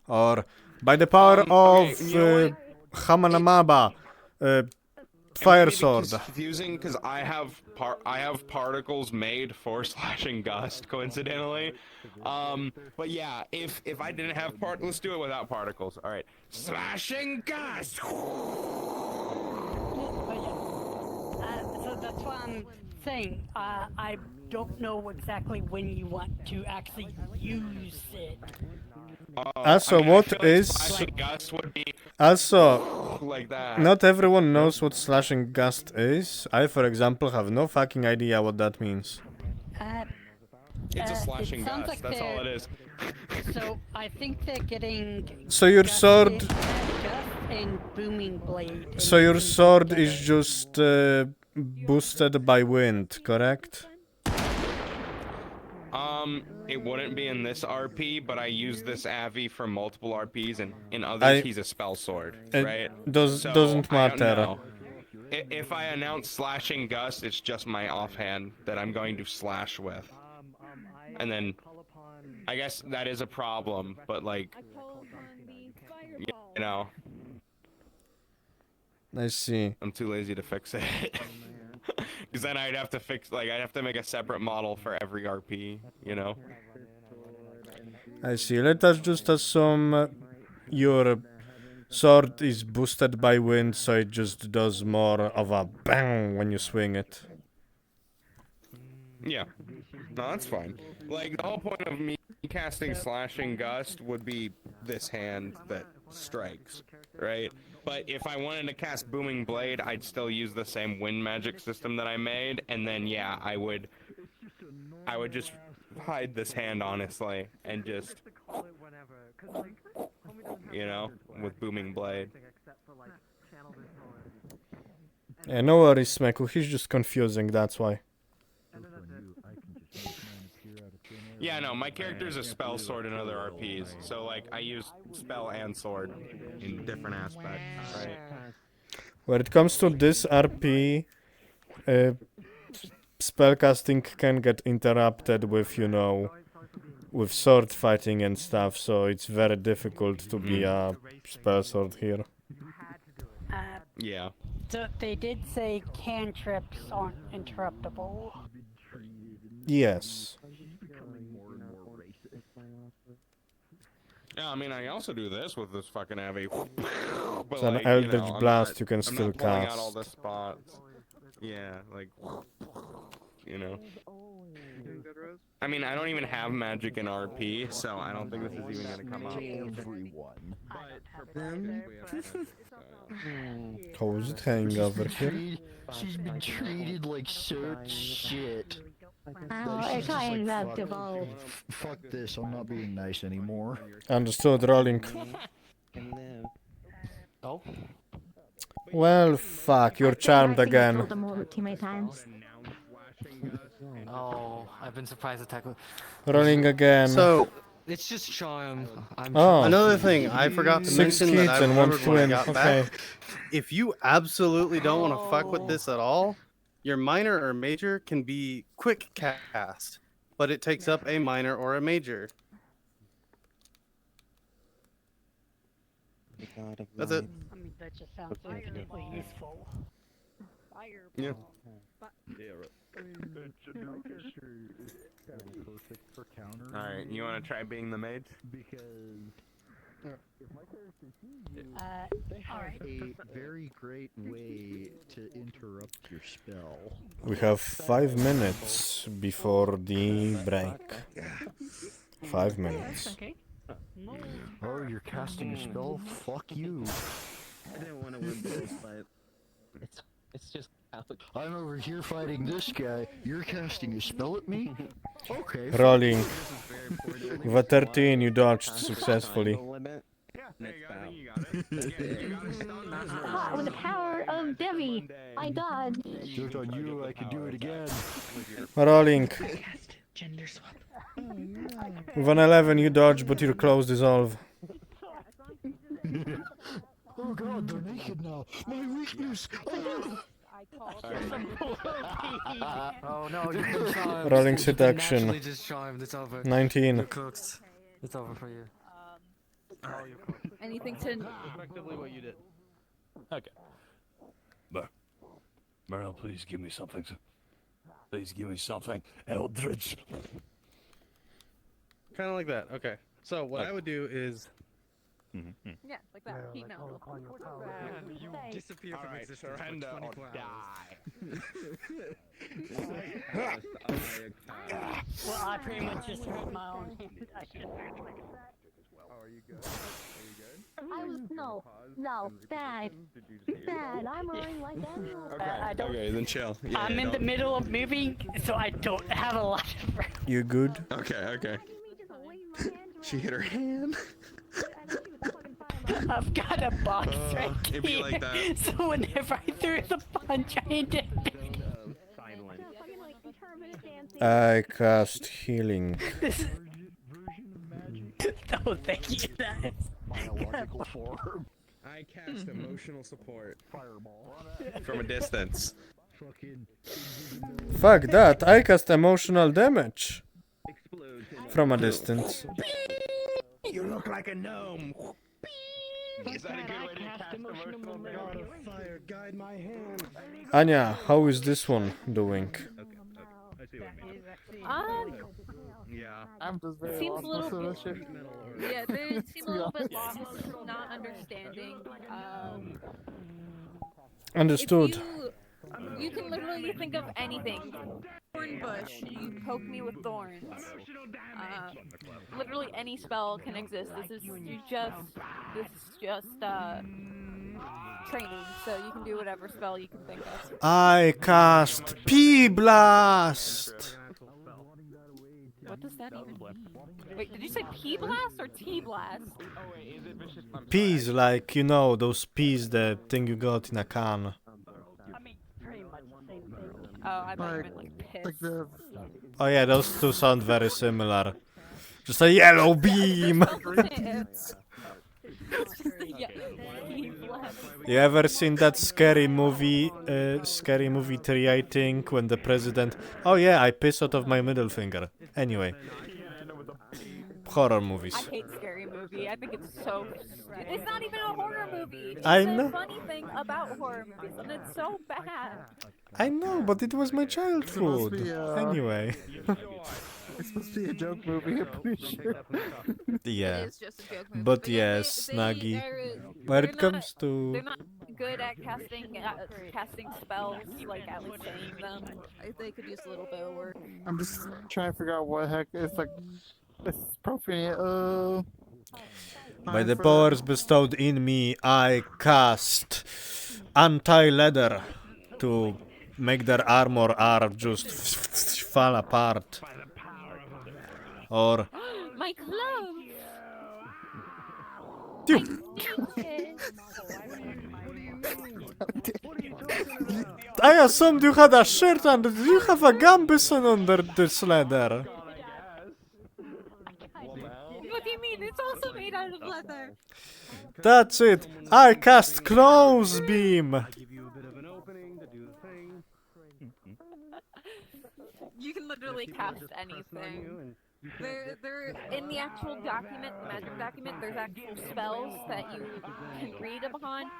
[SPEAKER 1] Or by the power of
[SPEAKER 10] okay, you know what?
[SPEAKER 1] Hamanamaba,
[SPEAKER 10] It
[SPEAKER 1] Fire
[SPEAKER 10] might be
[SPEAKER 1] Sword.
[SPEAKER 10] confusing because I have particles made for slashing gust, coincidentally. But yeah, if I didn't have let's do it without particles. All right, slashing gust.
[SPEAKER 16] So that's what I'm saying. I don't know exactly when you want to actually use it.
[SPEAKER 1] Also,
[SPEAKER 10] I mean, I
[SPEAKER 1] what
[SPEAKER 10] feel like
[SPEAKER 1] is...
[SPEAKER 10] slashing gust would be
[SPEAKER 1] Also,
[SPEAKER 10] like that.
[SPEAKER 1] not everyone knows what slashing gust is. I, for example, have no fucking idea what that means.
[SPEAKER 10] It's a slashing
[SPEAKER 16] it sounds
[SPEAKER 10] gust.
[SPEAKER 16] like
[SPEAKER 10] That's all it is.
[SPEAKER 16] So I think they're getting...
[SPEAKER 1] So your sword...
[SPEAKER 16] Gust and booming blade.
[SPEAKER 1] So your sword is just boosted by wind, correct?
[SPEAKER 10] It wouldn't be in this RP, but I use this Avi for multiple RPs, and in others he's a spell sword, right?
[SPEAKER 1] Doesn't
[SPEAKER 10] I don't
[SPEAKER 1] matter.
[SPEAKER 10] know. If I announce slashing gust, it's just my offhand that I'm going to slash with. And then, I guess that is a problem, but like, you know.
[SPEAKER 1] I see.
[SPEAKER 10] I'm too lazy to fix it. Because then I'd have to I'd have to make a separate model for every RP, you know?
[SPEAKER 1] I see. Let us just assume your sword is boosted by wind, so it just does more of a bang when you swing it.
[SPEAKER 10] Yeah. No, that's fine. Like, the whole point of me casting Slashing Gust would be this hand that strikes, right? But if I wanted to cast Booming Blade, I'd still use the same wind magic system that I made, and then, yeah, I would just hide this hand, honestly, and just, you know, with Booming Blade.
[SPEAKER 1] Yeah, no worries, Smeku. He's just confusing, that's why.
[SPEAKER 10] Yeah, no, my character's a spell sword in other RPs, so, like, I use spell and sword in different aspects, right?
[SPEAKER 1] When it comes to this RP, spellcasting can get interrupted with, you know, with sword fighting and stuff, so it's very difficult to be a spell sword here.
[SPEAKER 10] Yeah.
[SPEAKER 16] So they did say cantrips aren't interruptible.
[SPEAKER 1] Yes.
[SPEAKER 10] Yeah, I mean, I also do this with this fucking Avi. But
[SPEAKER 1] It's an
[SPEAKER 10] like,
[SPEAKER 1] Eldritch
[SPEAKER 10] you know,
[SPEAKER 1] Blast you can
[SPEAKER 10] I'm
[SPEAKER 1] still
[SPEAKER 10] not pulling out all
[SPEAKER 1] cast.
[SPEAKER 10] the spots. Yeah, like, you know. I mean, I don't even have magic in RP, so I don't think this is even gonna come up.
[SPEAKER 11] Everyone.
[SPEAKER 1] How is it hanging over here?
[SPEAKER 11] She's been treated like such shit.
[SPEAKER 5] It's unacceptable.
[SPEAKER 11] Fuck this, I'm not being nice anymore.
[SPEAKER 1] Understood, rolling.
[SPEAKER 8] Oh?
[SPEAKER 1] Well, fuck, you're charmed again.
[SPEAKER 5] Killed him over too many times.
[SPEAKER 8] Oh, I've been surprised attack.
[SPEAKER 1] Rolling again.
[SPEAKER 7] So,
[SPEAKER 8] It's just charm. I'm
[SPEAKER 1] Oh.
[SPEAKER 7] another thing I forgot to
[SPEAKER 1] 6
[SPEAKER 7] mention that I
[SPEAKER 1] kids and 1
[SPEAKER 7] remembered when I
[SPEAKER 1] twin.
[SPEAKER 7] got
[SPEAKER 1] Okay.
[SPEAKER 7] back. If you absolutely don't want to fuck with this at all, your minor or major can be quick cast, but it takes up a minor or a major. That's it.
[SPEAKER 16] I mean, that just sounds infinitely useful.
[SPEAKER 10] Yeah.
[SPEAKER 11] Perfect for counter.
[SPEAKER 10] Alright, you wanna try being the mage?
[SPEAKER 11] Because
[SPEAKER 16] Alright.
[SPEAKER 11] a very great way to interrupt your spell.
[SPEAKER 1] We have 5 minutes before the break. 5 minutes.
[SPEAKER 16] Okay.
[SPEAKER 11] Oh, you're casting a spell? Fuck you.
[SPEAKER 17] I didn't want to win this fight.
[SPEAKER 8] It's just Catholic.
[SPEAKER 11] I'm over here fighting this guy. You're casting a spell at me? Okay.
[SPEAKER 1] Rolling. With a 13, you dodged successfully.
[SPEAKER 5] With the power of Devi, I dodged.
[SPEAKER 11] Joke's on you, I can do it again.
[SPEAKER 1] Rolling.
[SPEAKER 4] Gender swap.
[SPEAKER 1] With an 11, you dodge, but your clothes dissolve.
[SPEAKER 11] Oh god, they're naked now. My weakness.
[SPEAKER 8] Oh no, you can charm.
[SPEAKER 1] Rolling
[SPEAKER 8] You
[SPEAKER 1] sit
[SPEAKER 8] can
[SPEAKER 1] action.
[SPEAKER 8] naturally just charmed. It's over.
[SPEAKER 1] 19.
[SPEAKER 8] You're cooked. It's over for you.
[SPEAKER 6] Anything to.
[SPEAKER 3] Effectively what you did.
[SPEAKER 13] Okay. Merle, please give me something. Please give me something. Eldritch.
[SPEAKER 3] Kind of like that. Okay. So what I would do is.
[SPEAKER 6] Yeah, like that. Heat metal.
[SPEAKER 8] You disappear from existence for
[SPEAKER 10] surrender
[SPEAKER 8] 24
[SPEAKER 10] or
[SPEAKER 8] hours.
[SPEAKER 16] Well, I pretty much just hurt my own hand.
[SPEAKER 14] Are you good?
[SPEAKER 5] I was no bad. I'm running like that.
[SPEAKER 16] I don't.
[SPEAKER 10] Okay, then chill. Yeah,
[SPEAKER 16] I'm in the middle of moving, so I don't have a lot of room.
[SPEAKER 1] You good?
[SPEAKER 10] Okay. She hit her hand.
[SPEAKER 16] I've got a box right
[SPEAKER 10] it'd be
[SPEAKER 16] here,
[SPEAKER 10] like that.
[SPEAKER 16] so whenever I threw the punch, I ended up
[SPEAKER 1] I cast healing.
[SPEAKER 16] No, thank you.
[SPEAKER 11] Biological form.
[SPEAKER 10] I cast emotional support. Fireball. From a distance.
[SPEAKER 1] Fuck that, I cast emotional damage. From a distance.
[SPEAKER 10] You look like a gnome. Is that a good way to cast emotional damage?
[SPEAKER 3] Fire, guide my hand.
[SPEAKER 1] Anya, how is this one doing?
[SPEAKER 14] Yeah.
[SPEAKER 18] I'm just very
[SPEAKER 6] Seems a
[SPEAKER 18] lost
[SPEAKER 6] little
[SPEAKER 18] most of
[SPEAKER 6] bit.
[SPEAKER 18] this shit.
[SPEAKER 6] Yeah, they seem a little bit lost, not understanding.
[SPEAKER 1] Understood.
[SPEAKER 6] You can literally think of anything. Thorn bush. You poke me with thorns. Literally any spell can exist. This is just training, so you can do whatever spell you can think of.
[SPEAKER 1] I cast P-Blast!
[SPEAKER 6] What does that even mean? Wait, did you say P-Blast or T-Blast?
[SPEAKER 1] Peas, like, you know, those peas, the thing you got in a can.
[SPEAKER 6] Oh, I thought you meant like piss.
[SPEAKER 1] Oh yeah, those two sound very similar. Just a yellow beam! You ever seen that scary movie 3, I think, when the president... Oh yeah, I piss out of my middle finger. Anyway. Horror movies.
[SPEAKER 6] I hate scary movie. I think it's so stupid. It's not even a horror movie. It's
[SPEAKER 1] I
[SPEAKER 6] the
[SPEAKER 1] know.
[SPEAKER 6] funny thing about horror movies, and it's so bad.
[SPEAKER 1] I know, but it was my childhood. Anyway.
[SPEAKER 18] It's supposed to be a joke movie, I'm pretty sure.
[SPEAKER 1] Yeah.
[SPEAKER 6] It is just a joke movie.
[SPEAKER 1] But
[SPEAKER 6] But yeah,
[SPEAKER 1] yes,
[SPEAKER 6] they-
[SPEAKER 1] Nagi.
[SPEAKER 6] they're
[SPEAKER 1] When it comes to...
[SPEAKER 6] They're not good at casting spells, like at least saying them. They could use a little bit of work.
[SPEAKER 18] I'm just trying to figure out what heck is like this prophet.
[SPEAKER 1] By the powers bestowed in me, I cast anti-leather to make their armor just fall apart. Or
[SPEAKER 6] My clothes!
[SPEAKER 1] I assumed you had a shirt under. Do you have a gambison under this leather?
[SPEAKER 6] What do you mean? It's also made out of leather.
[SPEAKER 1] That's it. I cast clothes beam.
[SPEAKER 6] You can literally cast anything. They're in the actual document, the magic document, there's actual spells that you can read upon,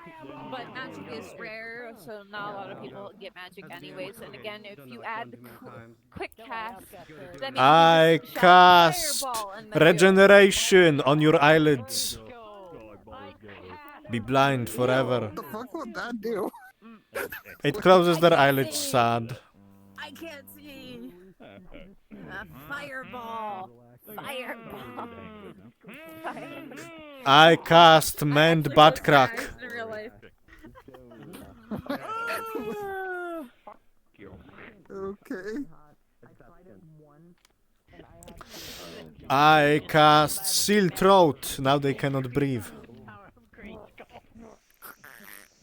[SPEAKER 6] but magic is rare, so not a lot of people get magic anyways, and again, if you add the quick cast, that means
[SPEAKER 1] I
[SPEAKER 6] you just shout
[SPEAKER 1] cast
[SPEAKER 6] fireball and then
[SPEAKER 1] regeneration on your eyelids. Be blind forever.
[SPEAKER 18] What the fuck would that do?
[SPEAKER 1] It closes their eyelids, sad.
[SPEAKER 6] I can't see. Fireball. Fireball.
[SPEAKER 1] I cast mend butt crack.
[SPEAKER 6] In real life.
[SPEAKER 18] Okay.
[SPEAKER 1] I cast Seal Throat. Now they cannot breathe.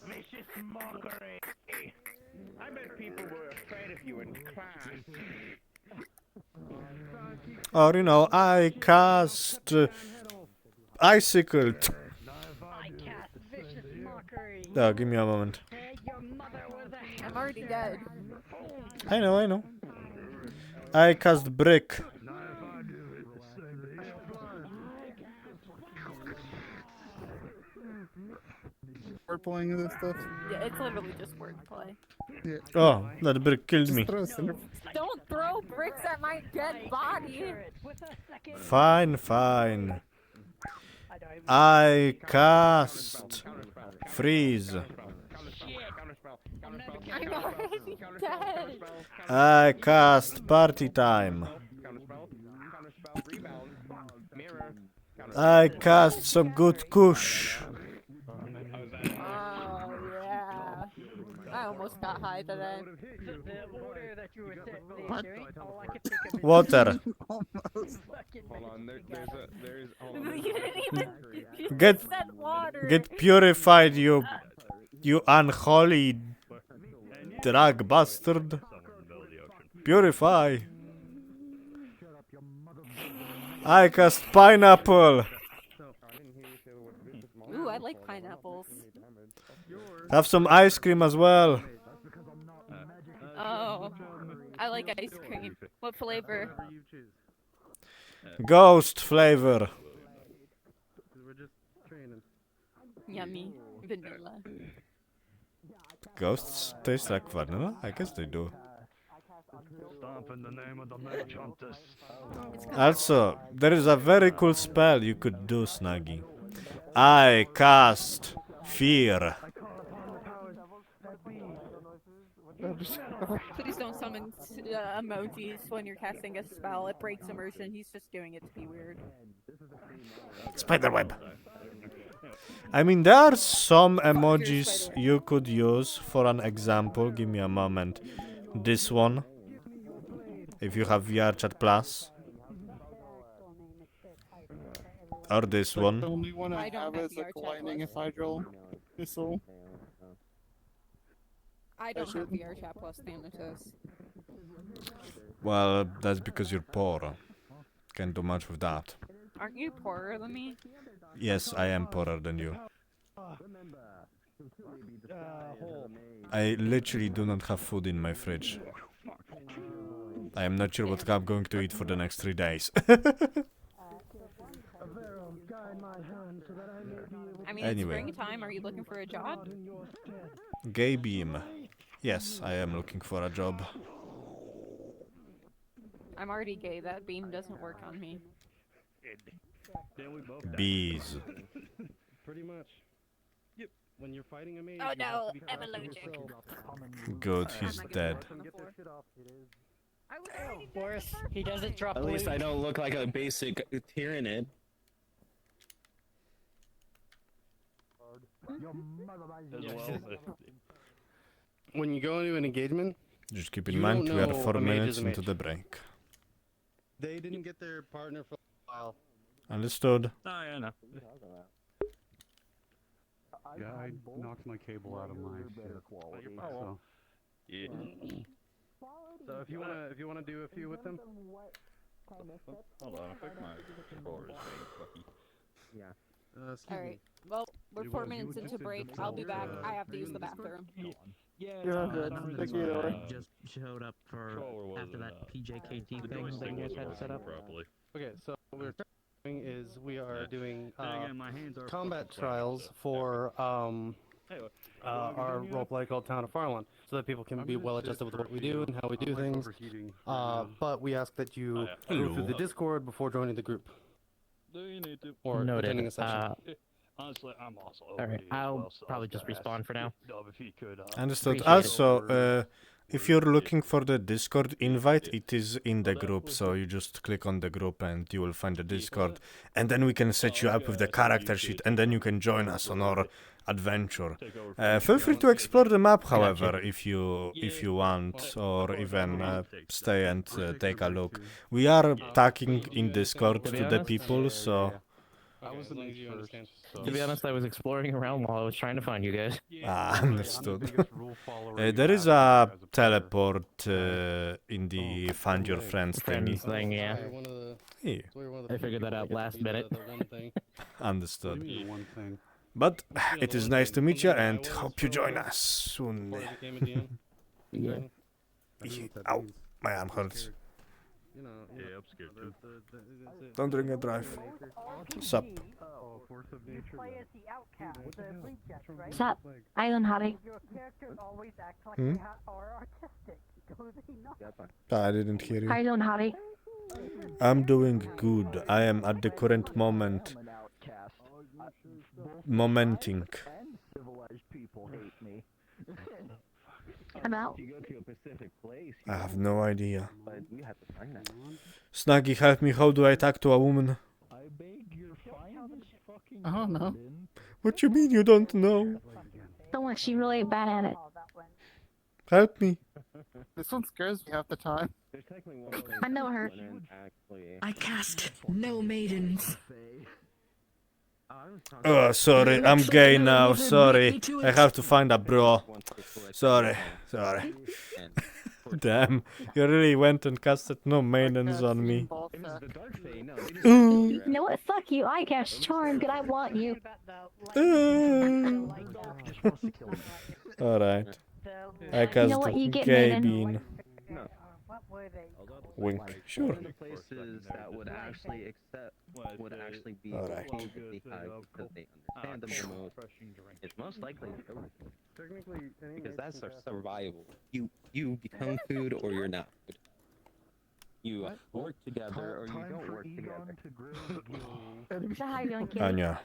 [SPEAKER 15] Vicious mockery. I bet people were afraid of you in class.
[SPEAKER 1] Or, you know, I cast Icicle. Oh, give me a moment.
[SPEAKER 6] I'm already dead.
[SPEAKER 1] I know. I cast Brick.
[SPEAKER 18] Word playing of this stuff.
[SPEAKER 6] Yeah, it's literally just wordplay.
[SPEAKER 18] Yeah.
[SPEAKER 1] Oh, that brick killed
[SPEAKER 18] Just
[SPEAKER 1] me.
[SPEAKER 18] throw cinder.
[SPEAKER 6] Don't throw bricks at my dead body.
[SPEAKER 1] Fine. I cast Freeze.
[SPEAKER 6] I'm already dead.
[SPEAKER 1] I cast Party Time. I cast some good kush.
[SPEAKER 6] Oh yeah. I almost got high today.
[SPEAKER 1] Water.
[SPEAKER 14] Hold on, there's
[SPEAKER 6] You didn't even
[SPEAKER 1] Get
[SPEAKER 6] said water.
[SPEAKER 1] get purified, you unholy drug bastard. Purify. I cast pineapple.
[SPEAKER 6] Ooh, I like pineapples.
[SPEAKER 1] Have some ice cream as well.
[SPEAKER 6] Oh, I like ice cream. What flavor?
[SPEAKER 1] Ghost flavor.
[SPEAKER 6] Yummy. Vanilla.
[SPEAKER 1] Ghosts taste like vanilla? I guess they do.
[SPEAKER 13] Stomp in the name of the mage hunters.
[SPEAKER 1] Also, there is a very cool spell you could do, Snuggy. I cast Fear.
[SPEAKER 6] Please don't summon emojis when you're casting a spell. It breaks immersion. He's just doing it to be weird.
[SPEAKER 1] Spiderweb. I mean, there are some emojis you could use. For an example, give me a moment. This one. If you have VR Chat Plus. Or this one.
[SPEAKER 18] The only one I have is like lightning ephedral missile.
[SPEAKER 6] I don't have VR Chat Plus Thanatos.
[SPEAKER 1] Well, that's because you're poor. Can't do much with that.
[SPEAKER 6] Aren't you poorer than me?
[SPEAKER 1] Yes, I am poorer than you. I literally do not have food in my fridge. I am not sure what I'm going to eat for the next 3 days.
[SPEAKER 6] I mean,
[SPEAKER 1] Anyway.
[SPEAKER 6] it's springtime. Are you looking for a job?
[SPEAKER 1] Gay beam. Yes, I am looking for a job.
[SPEAKER 6] I'm already gay. That beam doesn't work on me.
[SPEAKER 1] Bees.
[SPEAKER 3] Pretty much. Yep. When you're fighting a mage,
[SPEAKER 6] Oh
[SPEAKER 3] you have
[SPEAKER 6] no,
[SPEAKER 3] to be
[SPEAKER 6] I'm
[SPEAKER 3] careful.
[SPEAKER 6] allergic.
[SPEAKER 1] Good, he's dead.
[SPEAKER 16] Worse, he doesn't drop
[SPEAKER 10] At least
[SPEAKER 16] loot.
[SPEAKER 10] I don't look like a basic Tyranid.
[SPEAKER 3] When you go into an engagement,
[SPEAKER 1] Just keep in
[SPEAKER 3] you
[SPEAKER 1] mind
[SPEAKER 3] don't
[SPEAKER 1] we are
[SPEAKER 3] know
[SPEAKER 1] 4
[SPEAKER 3] a mage
[SPEAKER 1] minutes
[SPEAKER 3] is a
[SPEAKER 1] into
[SPEAKER 3] mage.
[SPEAKER 1] the break.
[SPEAKER 3] They didn't get their partner for a while.
[SPEAKER 1] Understood.
[SPEAKER 13] Oh, yeah, no.
[SPEAKER 2] Guy knocked my cable out of my shit. So,
[SPEAKER 13] Yeah.
[SPEAKER 3] So if you wanna do a few with them.
[SPEAKER 13] Hold on, I think my controller is being fucky.
[SPEAKER 3] Yeah.
[SPEAKER 6] All right. Well, we're 4 minutes into break. I'll be back. I have to use the bathroom.
[SPEAKER 18] Yeah, good. Thank you, Taylor.
[SPEAKER 19] Just showed up for
[SPEAKER 13] Controller was,
[SPEAKER 19] after that PJKT
[SPEAKER 13] the
[SPEAKER 19] thing that
[SPEAKER 13] joystick
[SPEAKER 19] you guys had
[SPEAKER 13] wasn't
[SPEAKER 19] set up.
[SPEAKER 13] working properly.
[SPEAKER 3] Okay, so what we're doing is we are doing
[SPEAKER 13] Then again, my hands are
[SPEAKER 3] combat
[SPEAKER 13] fucking
[SPEAKER 3] trials for our roleplay called Town of Farlon, so that people can be well adjusted with what we do and how we do things. But we ask that you go through the Discord before joining the group.
[SPEAKER 13] Do you need to?
[SPEAKER 3] Or attending a
[SPEAKER 19] Noted.
[SPEAKER 3] session.
[SPEAKER 13] Honestly, I'm also
[SPEAKER 19] Alright,
[SPEAKER 13] OD as
[SPEAKER 19] I'll
[SPEAKER 13] well, so I
[SPEAKER 19] probably
[SPEAKER 13] was
[SPEAKER 19] just
[SPEAKER 13] gonna ask
[SPEAKER 19] respawn for now.
[SPEAKER 13] Dub if he could.
[SPEAKER 1] Understood.
[SPEAKER 19] Appreciate it.
[SPEAKER 1] Also, if you're looking for the Discord invite, it is in the group, so you just click on the group and you will find the Discord, and then we can set you up with the character sheet, and then you can join us on our adventure. Feel free to explore the map, however, if you want, or even stay and take a look. We are talking in Discord to the people, so.
[SPEAKER 3] To be honest,
[SPEAKER 20] I was exploring around while I was trying to find you guys.
[SPEAKER 1] Ah, understood. There is a teleport in the find your friends thingy.
[SPEAKER 20] Thing, yeah.
[SPEAKER 1] Yeah.
[SPEAKER 20] I figured that out last minute.
[SPEAKER 1] Understood. But it is nice to meet you and hope you join us soon.
[SPEAKER 20] Yeah.
[SPEAKER 1] Ow, my arm hurts.
[SPEAKER 9] Yeah, I'm scared too.
[SPEAKER 1] Don't drink and drive. Sup?
[SPEAKER 5] Sup, Island Hottie.
[SPEAKER 1] Hmm? I didn't hear
[SPEAKER 5] How
[SPEAKER 1] you.
[SPEAKER 5] you doing, Hottie?
[SPEAKER 1] I'm doing good. I am at the current moment momenting.
[SPEAKER 5] I'm out.
[SPEAKER 1] I have no idea. Snuggy, help me. How do I talk to a woman?
[SPEAKER 18] I don't know.
[SPEAKER 1] What you mean you don't know?
[SPEAKER 5] Don't worry, she really bad at it.
[SPEAKER 1] Help me.
[SPEAKER 18] This one scares me half the time.
[SPEAKER 5] I know her.
[SPEAKER 4] I cast no maidens.
[SPEAKER 1] Oh, sorry, I'm gay now. Sorry, I have to find a bro. Sorry. Damn, you really went and casted no maidens on me.
[SPEAKER 5] You know what? Fuck you. I cast charm, but I want you.
[SPEAKER 1] Alright. I cast
[SPEAKER 5] You know what? You get
[SPEAKER 1] gay
[SPEAKER 5] maiden.
[SPEAKER 1] bean. Wink. Sure.
[SPEAKER 17] Places that would actually accept would actually be
[SPEAKER 1] Alright.
[SPEAKER 17] relatively high because they understand the most. It's most likely because that's our survival. You become food or you're not food. You work together or you don't work together.
[SPEAKER 5] So how you doing, kid?
[SPEAKER 1] Anya,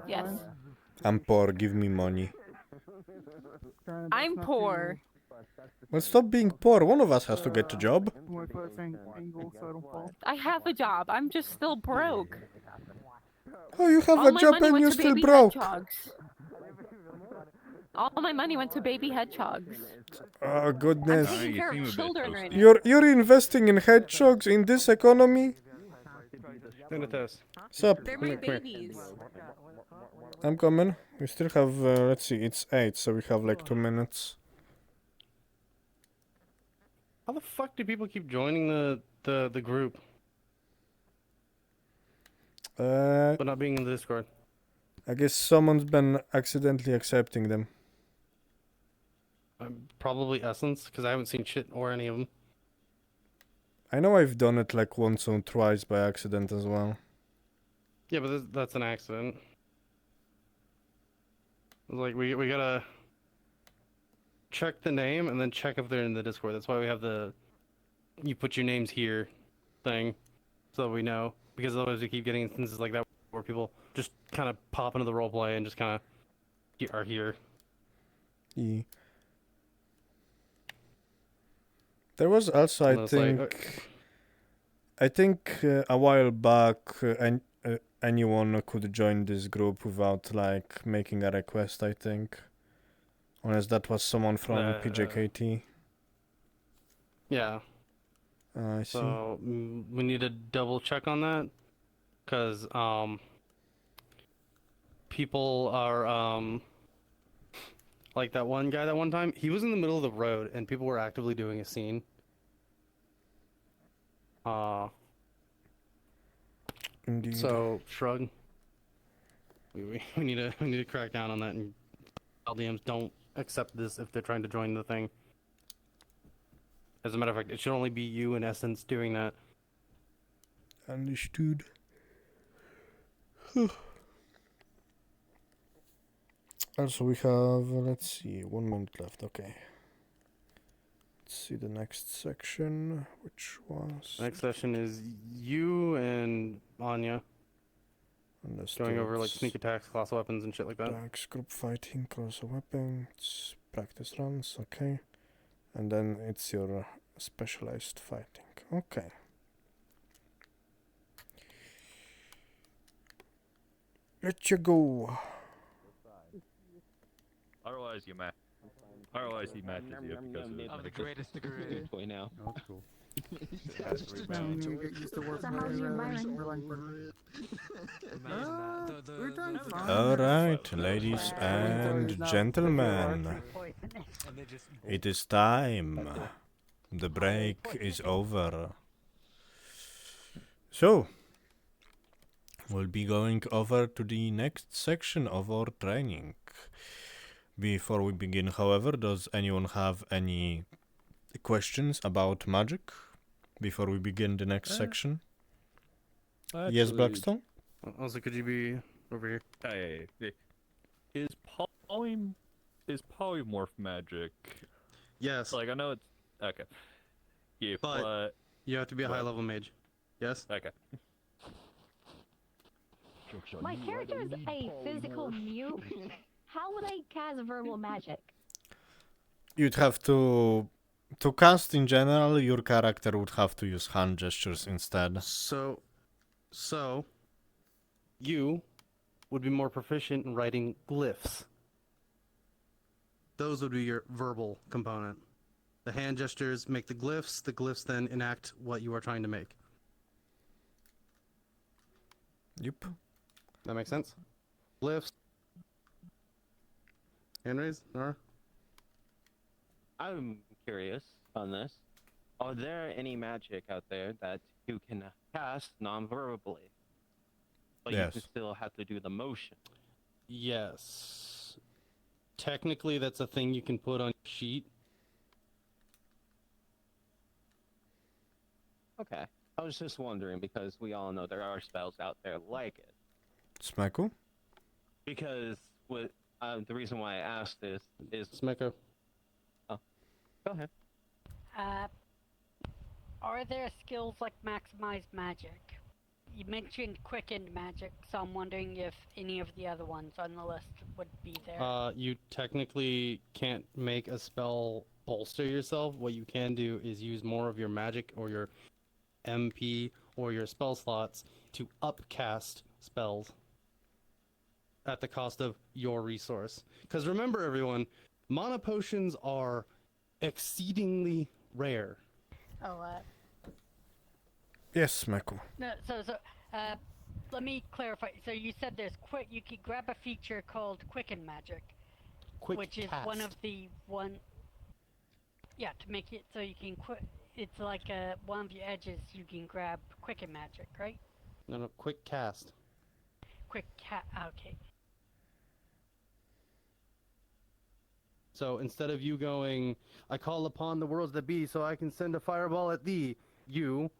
[SPEAKER 6] Yes.
[SPEAKER 1] I'm poor. Give me money.
[SPEAKER 6] I'm poor.
[SPEAKER 1] Well, stop being poor. One of us has to get a job.
[SPEAKER 6] I have a job. I'm just still broke.
[SPEAKER 1] Oh, you have
[SPEAKER 6] All
[SPEAKER 1] a
[SPEAKER 6] my
[SPEAKER 1] job
[SPEAKER 6] money
[SPEAKER 1] and
[SPEAKER 6] went
[SPEAKER 1] you're
[SPEAKER 6] to
[SPEAKER 1] still
[SPEAKER 6] baby
[SPEAKER 1] broke.
[SPEAKER 6] hedgehogs. All my money went to baby hedgehogs.
[SPEAKER 1] Oh,
[SPEAKER 6] I'm
[SPEAKER 1] goodness.
[SPEAKER 6] taking care of children right now.
[SPEAKER 1] You're investing in hedgehogs in this economy? Sup?
[SPEAKER 6] They're my babies.
[SPEAKER 1] I'm coming. We still have, let's see, it's 8, so we have like 2 minutes.
[SPEAKER 3] How the fuck do people keep joining the group but not being in the Discord?
[SPEAKER 1] I guess someone's been accidentally accepting them.
[SPEAKER 3] Probably Essence, because I haven't seen shit or any of them.
[SPEAKER 1] I know I've done it like once or twice by accident as well.
[SPEAKER 3] Yeah, but that's an accident. Like, we gotta check the name and then check if they're in the Discord. That's why we have the you put your names here thing, so we know. Because otherwise we keep getting instances like that where people just kind of pop into the roleplay and just kind of are here.
[SPEAKER 1] Yeah. There was also, I think a while back, anyone could join this group without like making a request. I think, unless that was someone from PJKT.
[SPEAKER 3] Yeah.
[SPEAKER 1] I see.
[SPEAKER 3] So we need to double check on that, because people are like that one guy that one time, he was in the middle of the road and people were actively doing a scene.
[SPEAKER 1] Indeed.
[SPEAKER 3] So shrug. We need to crack down on that, and LDMs don't accept this if they're trying to join the thing. As a matter of fact, it should only be you in Essence doing that.
[SPEAKER 1] Understood. Also, we have, let's see, 1 minute left. Okay. Let's see the next section, which was...
[SPEAKER 3] Next session is you and Anya.
[SPEAKER 1] Understood.
[SPEAKER 3] Going over like sneak attacks, class weapons, and shit like that.
[SPEAKER 1] Attacks, group fighting, class weapons, practice runs, okay. And then it's your specialized fighting, okay. Let you go.
[SPEAKER 13] Otherwise, Otherwise, he matches you because of
[SPEAKER 17] the greatest degree. Toy now.
[SPEAKER 2] Oh, that's cool.
[SPEAKER 18] I'm gonna get used to working
[SPEAKER 1] Alright, ladies and gentlemen, it is time. The break is over. So, we'll be going over to the next section of our training. Before we begin, however, does anyone have any questions about magic before we begin the next section? Yes, Blackstone?
[SPEAKER 3] Also, could you be over here?
[SPEAKER 13] Hey, is polymorph magic?
[SPEAKER 3] Yes.
[SPEAKER 13] Like I know it's okay. Yeah,
[SPEAKER 3] but you have to be a high-level mage. Yes.
[SPEAKER 13] Okay.
[SPEAKER 5] My character is a physical mute. How would I cast verbal magic?
[SPEAKER 1] You'd have to cast in general, your character would have to use hand gestures instead.
[SPEAKER 3] So you would be more proficient in writing glyphs. Those would be your verbal component. The hand gestures make the glyphs then enact what you are trying to make.
[SPEAKER 1] Yep.
[SPEAKER 3] That makes sense? Glyphs. Hand raise, Nora?
[SPEAKER 17] I'm curious on this. Are there any magic out there that you can cast non-verbally? But
[SPEAKER 1] Yes.
[SPEAKER 17] you can still have to do the motion.
[SPEAKER 3] Yes. Technically, that's a thing you can put on your sheet.
[SPEAKER 17] Okay. I was just wondering because we all know there are spells out there like it.
[SPEAKER 1] Smeko?
[SPEAKER 17] Because the reason why I asked this is
[SPEAKER 3] Smeko.
[SPEAKER 17] Oh, go ahead.
[SPEAKER 16] Are there skills like maximize magic? You mentioned quickened magic, so I'm wondering if any of the other ones on the list would be there.
[SPEAKER 3] You technically can't make a spell bolster yourself. What you can do is use more of your magic or your MP or your spell slots to upcast spells at the cost of your resource. Because remember, everyone, mana potions are exceedingly rare.
[SPEAKER 16] Oh,
[SPEAKER 1] Yes, Smeko.
[SPEAKER 16] no, let me clarify. So you said you could grab a feature called Quicken Magic, which is one of the to make it so you can it's like one of your edges you can grab Quicken Magic, right?
[SPEAKER 3] No, quick cast.
[SPEAKER 16] Okay.
[SPEAKER 3] So instead of you going, I call upon the worlds that be so I can send a fireball at thee, you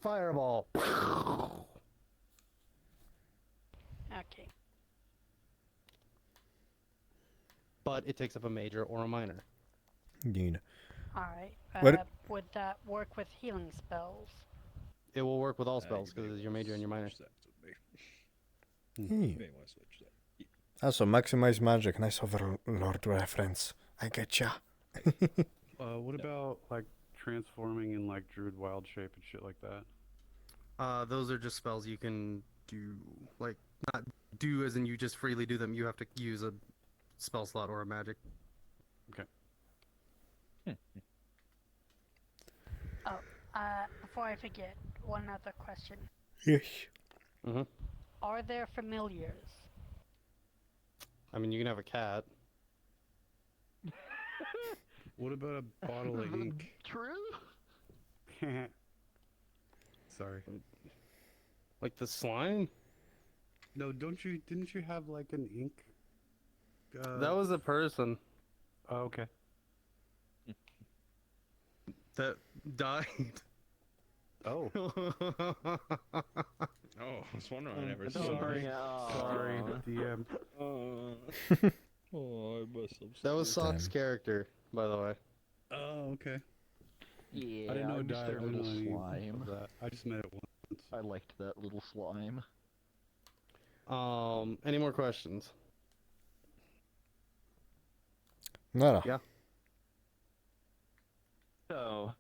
[SPEAKER 3] fireball.
[SPEAKER 16] Okay.
[SPEAKER 3] But it takes up a major or a minor.
[SPEAKER 1] Indeed.
[SPEAKER 16] Alright.
[SPEAKER 1] What-
[SPEAKER 16] Would that work with healing spells?
[SPEAKER 3] It will work with all spells because it's your major and your minor.
[SPEAKER 1] Also, maximize magic, nice overlord reference. I getcha.
[SPEAKER 2] What about like transforming in like druid wild shape and shit like that?
[SPEAKER 3] Those are just spells you can do. Like, not do as in you just freely do them. You have to use a spell slot or a magic.
[SPEAKER 2] Okay.
[SPEAKER 16] Before I forget, one other question.
[SPEAKER 1] Yes.
[SPEAKER 3] Mm-hmm.
[SPEAKER 16] Are there familiars?
[SPEAKER 3] I mean, you can have a cat.
[SPEAKER 2] What about a bottle of ink?
[SPEAKER 3] True?
[SPEAKER 2] Sorry.
[SPEAKER 3] Like the slime?
[SPEAKER 2] No, didn't you have like an ink?
[SPEAKER 3] That was a person.
[SPEAKER 2] Oh, okay.
[SPEAKER 3] That died.
[SPEAKER 2] Oh.
[SPEAKER 10] Oh, I was wondering. I never saw
[SPEAKER 2] Sorry.
[SPEAKER 10] it.
[SPEAKER 2] Sorry, DM.
[SPEAKER 13] Oh, I must have.
[SPEAKER 3] That was Sock's character, by the way.
[SPEAKER 2] Oh, okay.
[SPEAKER 11] Yeah,
[SPEAKER 2] I didn't know it
[SPEAKER 11] miss
[SPEAKER 2] died.
[SPEAKER 11] their
[SPEAKER 2] I didn't
[SPEAKER 11] little
[SPEAKER 2] know any
[SPEAKER 11] slime.
[SPEAKER 2] of that. I just met it once.
[SPEAKER 11] I liked that little slime.
[SPEAKER 3] Any more questions?
[SPEAKER 1] No.
[SPEAKER 3] Yeah.
[SPEAKER 17] So,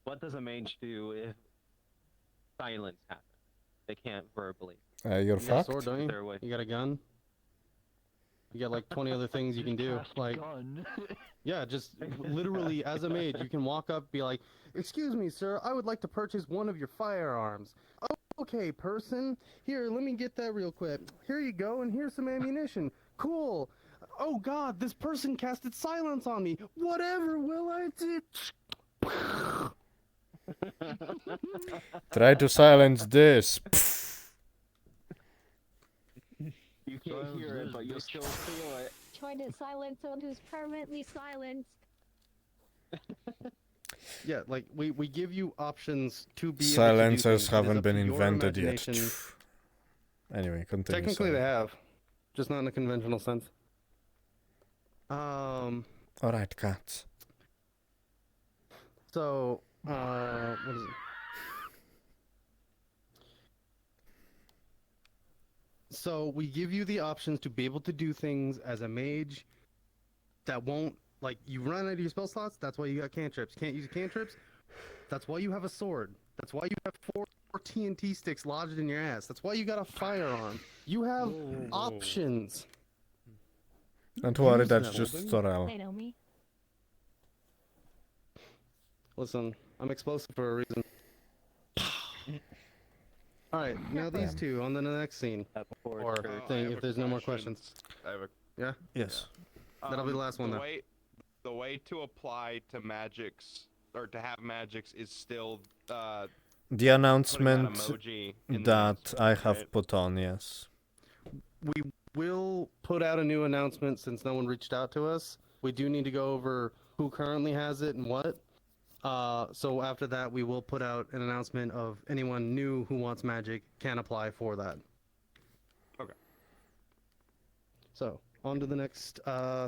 [SPEAKER 17] what does a mage do if silence happens? They can't verbally.
[SPEAKER 1] You're
[SPEAKER 3] You got a
[SPEAKER 1] fucked.
[SPEAKER 3] sword, don't you?
[SPEAKER 17] Their way.
[SPEAKER 3] You got a gun. You got like 20 other things you can do. Like, yeah, just literally as a mage, you can walk up, be like, "Excuse me, sir, I would like to purchase one of your firearms." "Oh, okay, person. Here, let me get that real quick. Here you go, and here's some ammunition. Cool. Oh God, this person casted silence on me. Whatever will I do?"
[SPEAKER 1] Try to silence this.
[SPEAKER 17] You can't hear it, but you'll still feel it.
[SPEAKER 5] Try to silence someone who's permanently silenced.
[SPEAKER 3] Yeah, like we give you options to be
[SPEAKER 1] Silencers
[SPEAKER 3] able to do things. It is
[SPEAKER 1] haven't
[SPEAKER 3] up to
[SPEAKER 1] been
[SPEAKER 3] your
[SPEAKER 1] invented yet.
[SPEAKER 3] imagination.
[SPEAKER 1] Anyway, continue.
[SPEAKER 3] Technically,
[SPEAKER 1] sorry.
[SPEAKER 3] they have, just not in a conventional sense.
[SPEAKER 1] Alright, cats.
[SPEAKER 3] So, what is it? So we give you the options to be able to do things as a mage that won't, like, you run out of your spell slots. That's why you got cantrips. Can't use cantrips. That's why you have a sword. That's why you have four TNT sticks lodged in your ass. That's why you got a firearm. You have options.
[SPEAKER 1] Don't worry,
[SPEAKER 3] Use
[SPEAKER 1] that's
[SPEAKER 3] them.
[SPEAKER 1] just Sorel.
[SPEAKER 5] They know me.
[SPEAKER 3] Listen, I'm explosive for a reason. Alright, now these two on the next scene. Or
[SPEAKER 10] I
[SPEAKER 3] thing,
[SPEAKER 10] have
[SPEAKER 3] if
[SPEAKER 10] a
[SPEAKER 3] there's no more
[SPEAKER 10] question.
[SPEAKER 3] questions.
[SPEAKER 10] I have a
[SPEAKER 3] Yeah?
[SPEAKER 1] Yes.
[SPEAKER 3] That'll be the last one,
[SPEAKER 10] the
[SPEAKER 3] though.
[SPEAKER 10] the way to apply to magics or to have magics is still
[SPEAKER 1] The
[SPEAKER 10] putting that
[SPEAKER 1] announcement
[SPEAKER 10] emoji in the
[SPEAKER 1] that I have
[SPEAKER 10] right?
[SPEAKER 1] put on, yes.
[SPEAKER 3] We will put out a new announcement since no one reached out to us. We do need to go over who currently has it and what. So after that, we will put out an announcement of anyone new who wants magic can apply for that.
[SPEAKER 10] Okay.
[SPEAKER 3] So, on to the next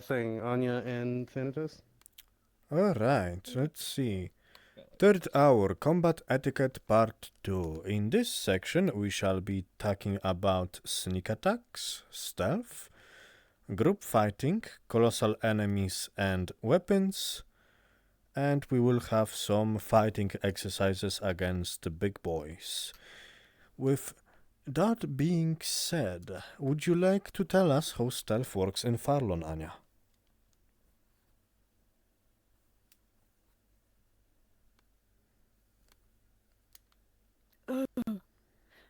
[SPEAKER 3] thing. Anya and Thanatos?
[SPEAKER 1] Alright, let's see. Third hour, Combat Etiquette Part 2. In this section, we shall be talking about sneak attacks, stealth, group fighting, colossal enemies and weapons, and we will have some fighting exercises against the big boys. With that being said, would you like to tell us how stealth works in Farlon, Anya?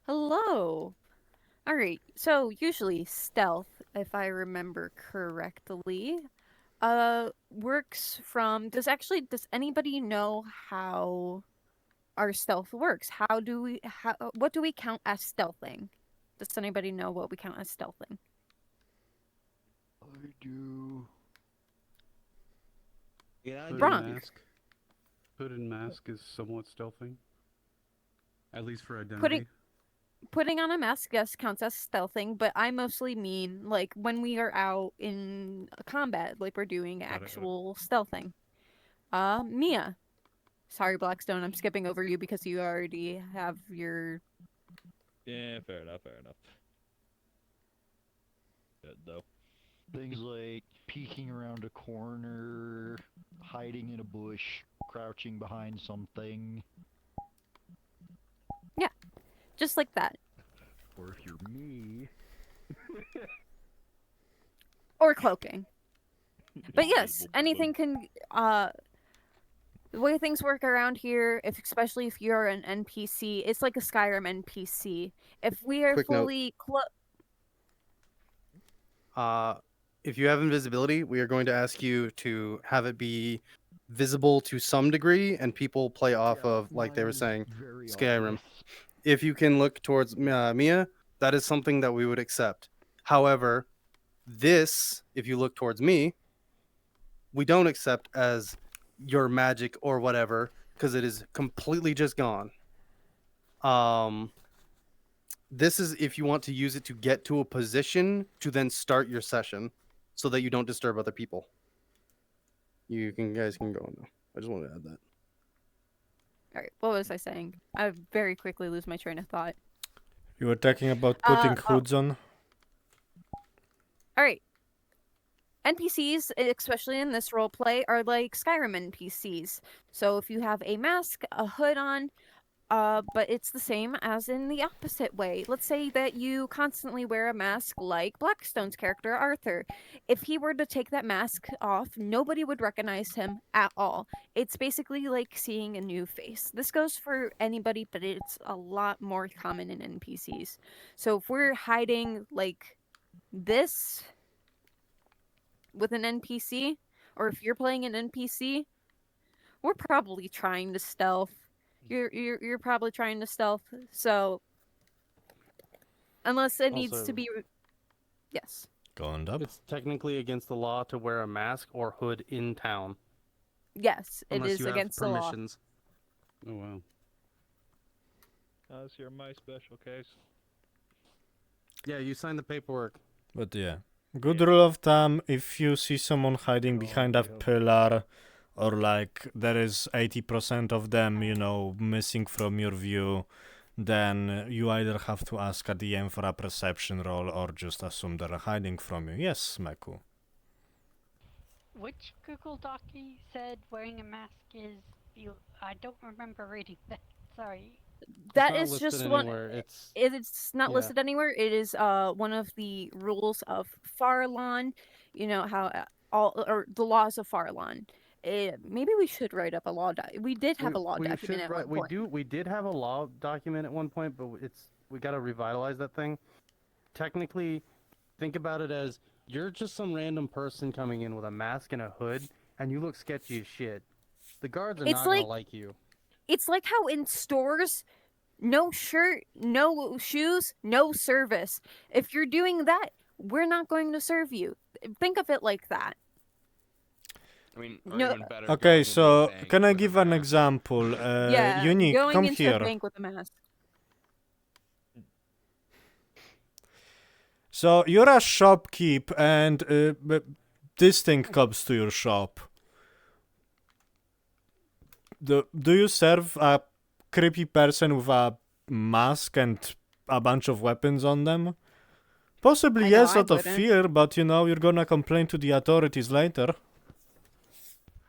[SPEAKER 6] Hello. All right. So usually stealth, if I remember correctly, works from. Does anybody know how our stealth works? What do we count as stealthing? Does anybody know what we count as stealthing?
[SPEAKER 11] I do.
[SPEAKER 17] Yeah,
[SPEAKER 6] Bronk.
[SPEAKER 2] Hood and mask is somewhat stealthing. At least for identity.
[SPEAKER 6] Putting on a mask, yes, counts as stealthing, but I mostly mean like when we are out in combat, like we're doing actual stealthing. Mia. Sorry, Blackstone, I'm skipping over you because you already have your.
[SPEAKER 13] Yeah, fair enough, fair enough. Good, though.
[SPEAKER 11] Things like peeking around a corner, hiding in a bush, crouching behind something.
[SPEAKER 6] Yeah, just like that.
[SPEAKER 11] Or if you're me.
[SPEAKER 6] Or cloaking. But yes, anything can. The way things work around here, especially if you're an NPC, it's like a Skyrim NPC. If we are
[SPEAKER 7] Quick note.
[SPEAKER 6] fully
[SPEAKER 7] If you have invisibility, we are going to ask you to have it be visible to some degree, and people play off of, like they were saying, Skyrim. If you can look towards Mia, that is something that we would accept. However, this, if you look towards me, we don't accept as your magic or whatever, because it is completely just gone. This is if you want to use it to get to a position to then start your session, so that you don't disturb other people. You guys can go now. I just wanted to add that.
[SPEAKER 6] All right, what was I saying? I very quickly lose my train of thought.
[SPEAKER 1] You were talking about putting hoods on?
[SPEAKER 6] All right. NPCs, especially in this roleplay, are like Skyrim NPCs. So if you have a mask, a hood on, but it's the same as in the opposite way. Let's say that you constantly wear a mask like Blackstone's character Arthur. If he were to take that mask off, nobody would recognize him at all. It's basically like seeing a new face. This goes for anybody, but it's a lot more common in NPCs. So if we're hiding like this with an NPC, or if you're playing an NPC, we're probably trying to stealth. You're probably trying to stealth. So unless it needs to be, yes.
[SPEAKER 1] Going up.
[SPEAKER 3] It's technically against the law to wear a mask or hood in town.
[SPEAKER 6] Yes, it
[SPEAKER 3] Unless
[SPEAKER 6] is
[SPEAKER 3] you have
[SPEAKER 6] against the law.
[SPEAKER 3] permissions.
[SPEAKER 2] Oh wow.
[SPEAKER 13] That's your my special case.
[SPEAKER 3] Yeah, you signed the paperwork.
[SPEAKER 1] But yeah. Good rule of thumb, if you see someone hiding behind a pillar, or like there is 80% of them, you know, missing from your view, then you either have to ask a DM for a perception roll or just assume they're hiding from you. Yes, Meku.
[SPEAKER 16] Which Google docu said wearing a mask is... I don't remember reading that. Sorry.
[SPEAKER 6] That is just one. It's not
[SPEAKER 3] Yeah.
[SPEAKER 6] listed anywhere. It is one of the rules of Farlon. You know how the laws of Farlon. Maybe we should write up a law. We did have a law document at one point.
[SPEAKER 3] We did have a law document at one point, but we got to revitalize that thing. Technically, think about it as you're just some random person coming in with a mask and a hood, and you look sketchy as shit. The guards are not gonna like you.
[SPEAKER 6] It's like how in stores, no shirt, no shoes, no service. If you're doing that, we're not going to serve you. Think of it like that.
[SPEAKER 14] I mean,
[SPEAKER 6] No.
[SPEAKER 14] even better.
[SPEAKER 1] Okay, so can I give an example?
[SPEAKER 6] Yeah,
[SPEAKER 1] Unique,
[SPEAKER 6] going
[SPEAKER 1] come
[SPEAKER 6] into
[SPEAKER 1] here.
[SPEAKER 6] a bank with a mask.
[SPEAKER 1] So you're a shopkeep, and this thing comes to your shop. Do you serve a creepy person with a mask and a bunch of weapons on them? Possibly yes, out of fear, but you know, you're gonna complain to the authorities later.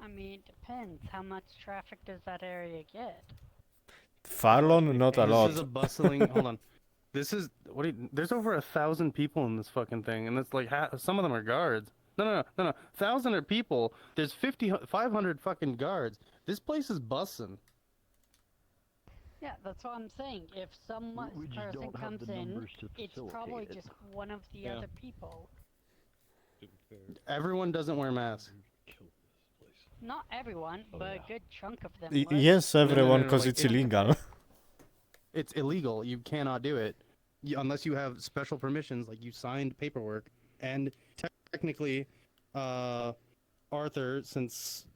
[SPEAKER 16] I mean, it depends. How much traffic does that area get?
[SPEAKER 1] Farlon, not a lot.
[SPEAKER 3] This is a bustling. Hold on. This is there's over 1,000 people in this fucking thing, and it's like some of them are guards. No. 1,000 are people. There's 500 fucking guards. This place is bussin'.
[SPEAKER 16] Yeah, that's what I'm saying. If some person comes in, it's probably just one of the other people.
[SPEAKER 3] Everyone doesn't wear masks.
[SPEAKER 16] Not everyone, but a good chunk of them.
[SPEAKER 1] Yes, everyone,
[SPEAKER 3] No,
[SPEAKER 1] because it's illegal.
[SPEAKER 3] It's illegal. You cannot do it unless you have special permissions, like you signed paperwork. And technically, Arthur, since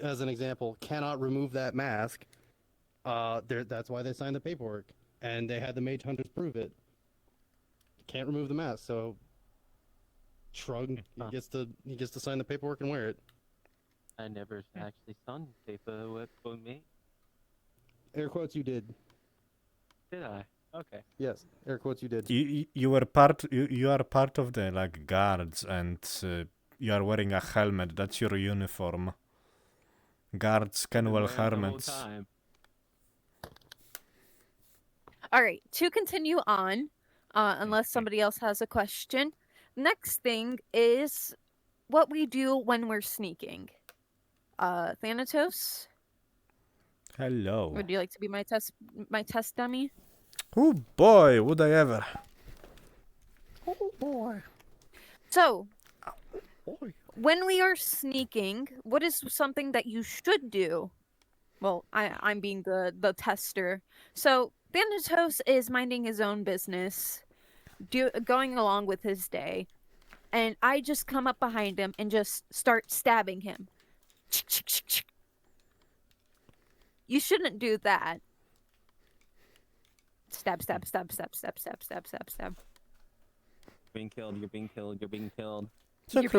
[SPEAKER 3] as an example, cannot remove that mask. That's why they signed the paperwork, and they had the mage hunters prove it. Can't remove the mask, so shrug. He gets to sign the paperwork and wear it.
[SPEAKER 17] I never actually signed paperwork for me.
[SPEAKER 3] Air quotes, you did.
[SPEAKER 17] Did I? Okay.
[SPEAKER 3] Yes, air quotes, you did.
[SPEAKER 1] You were part. You are part of the like guards, and you are wearing a helmet. That's your uniform. Guards can wear helmets.
[SPEAKER 6] All right, to continue on, unless somebody else has a question. Next thing is what we do when we're sneaking. Thanatos,
[SPEAKER 1] Hello.
[SPEAKER 6] would you like to be my test dummy?
[SPEAKER 1] Oh boy, would I ever?
[SPEAKER 6] Oh boy. So, when we are sneaking, what is something that you should do? Well, I'm being the tester. So, Thanatos is minding his own business, going along with his day, and I just come up behind him and just start stabbing him. You shouldn't do that. Stab.
[SPEAKER 17] Being killed, you're being killed, you're being killed.
[SPEAKER 6] You're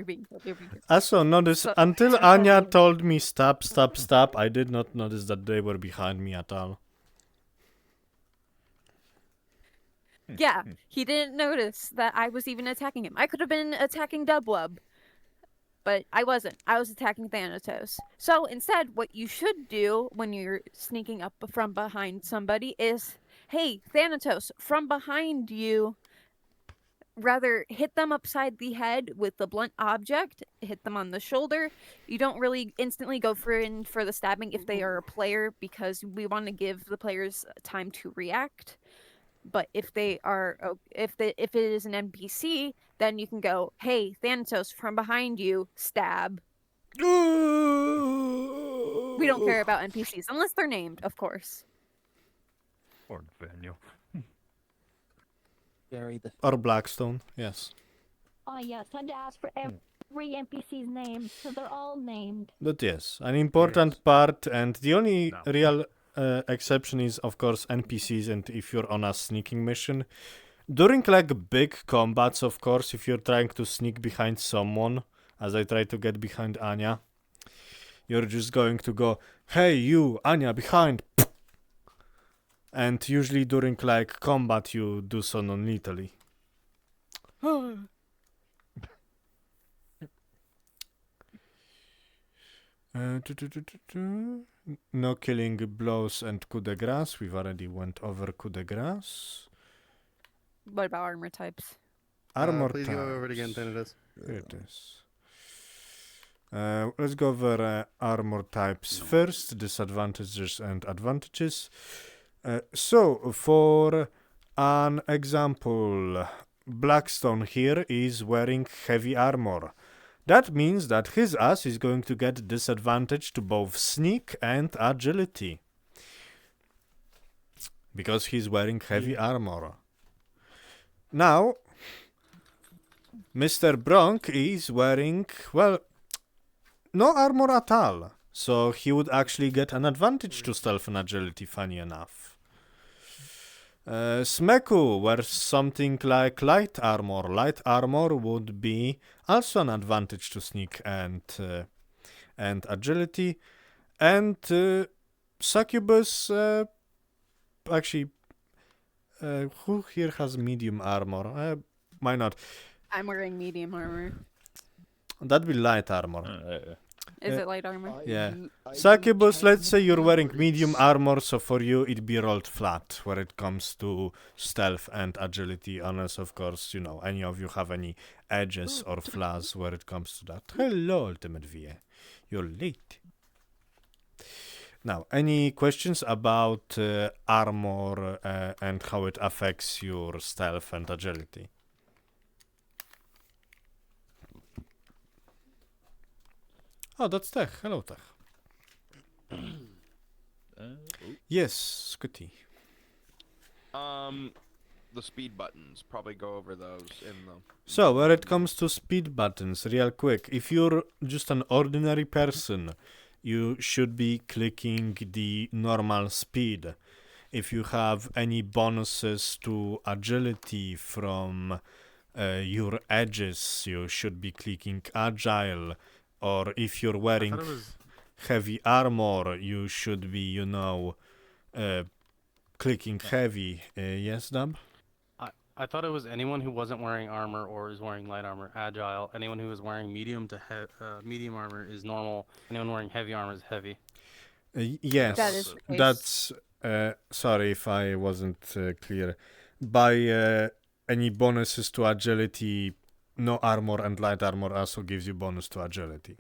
[SPEAKER 6] being killed.
[SPEAKER 1] Also, notice until Anya told me stop, I did not notice that they were behind me at all.
[SPEAKER 6] Yeah, he didn't notice that I was even attacking him. I could have been attacking Dubwub. but I wasn't. I was attacking Thanatos. So instead, what you should do when you're sneaking up from behind somebody is, hey, Thanatos, from behind you, rather hit them upside the head with the blunt object, hit them on the shoulder. You don't really instantly go for the stabbing if they are a player, because we want to give the players time to react. But if they are, if it is an NPC, then you can go, hey, Thanatos, from behind you, stab. We don't care about NPCs unless they're named, of course.
[SPEAKER 13] Or Nathaniel.
[SPEAKER 1] Or Blackstone, yes.
[SPEAKER 5] Oh yes, I'd ask for every NPC's name, so they're all named.
[SPEAKER 1] But yes, an important part, and the only real exception is, of course, NPCs, and if you're on a sneaking mission. During, like, big combats, of course, if you're trying to sneak behind someone, as I try to get behind Anya, you're just going to go, hey, you, Anya, behind! And usually during, like, combat, you do so non-lethally. No killing blows and coup de grace. We've already went over coup de grace.
[SPEAKER 6] What about armor types?
[SPEAKER 1] Armor
[SPEAKER 7] please
[SPEAKER 1] types.
[SPEAKER 7] go over it again, Thanatos.
[SPEAKER 1] Here it is. Let's go over armor types first, disadvantages and advantages. So, for an example, Blackstone here is wearing heavy armor. That means that his ass is going to get disadvantage to both sneak and agility. Because he's wearing heavy armor. Now, Mr. Bronk is wearing, well, no armor at all. So he would actually get an advantage to stealth and agility, funny enough. Smeku wears something like light armor. Light armor would be also an advantage to sneak and agility. And Succubus, actually, who here has medium armor? Why not?
[SPEAKER 6] I'm wearing medium armor.
[SPEAKER 1] That'd be light armor.
[SPEAKER 6] Is it light armor?
[SPEAKER 1] Yeah. Succubus, let's say you're wearing medium armor, so for you it'd be rolled flat where it comes to stealth and agility, unless, of course, you know, any of you have any edges or flaws where it comes to that. Hello, Ultimate VA. You're late. Now, any questions about armor and how it affects your stealth and agility? Oh, that's Tech. Hello, Tech. Yes, Scotty.
[SPEAKER 14] The speed buttons. Probably go over those in the...
[SPEAKER 1] So, where it comes to speed buttons, real quick, if you're just an ordinary person, you should be clicking the normal speed. If you have any bonuses to agility from your edges, you should be clicking agile. Or if you're wearing heavy armor, you should be, you know, clicking heavy. Yes, Dub?
[SPEAKER 3] I thought it was anyone who wasn't wearing armor or is wearing light armor, agile. Anyone who is wearing medium to medium armor is normal. Anyone wearing heavy armor is heavy.
[SPEAKER 1] Yes,
[SPEAKER 6] That is the case.
[SPEAKER 1] that's... sorry if I wasn't clear. By any bonuses to agility, no armor and light armor also gives you bonus to agility.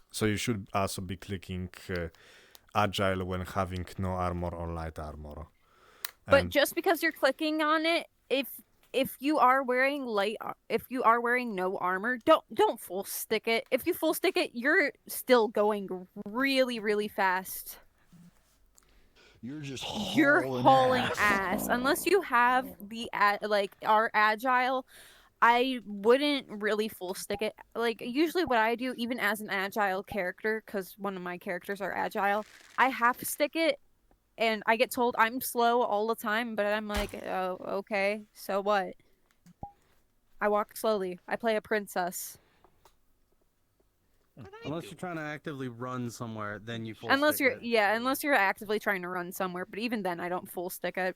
[SPEAKER 1] So you should also be clicking agile when having no armor or light armor.
[SPEAKER 6] But just because you're clicking on it, if you are wearing no armor, don't full stick it. If you full stick it, you're still going really, really fast.
[SPEAKER 11] You're
[SPEAKER 6] hauling ass. Unless you have the are agile, I wouldn't really full stick it. Like, usually what I do, even as an agile character, because one of my characters are agile, I half stick it, and I get told I'm slow all the time, but I'm like, oh, okay, so what? I walk slowly. I play a princess.
[SPEAKER 3] Unless you're trying to actively run somewhere, then you full
[SPEAKER 6] Unless
[SPEAKER 3] stick
[SPEAKER 6] you're
[SPEAKER 3] it.
[SPEAKER 6] unless you're actively trying to run somewhere, but even then I don't full stick it.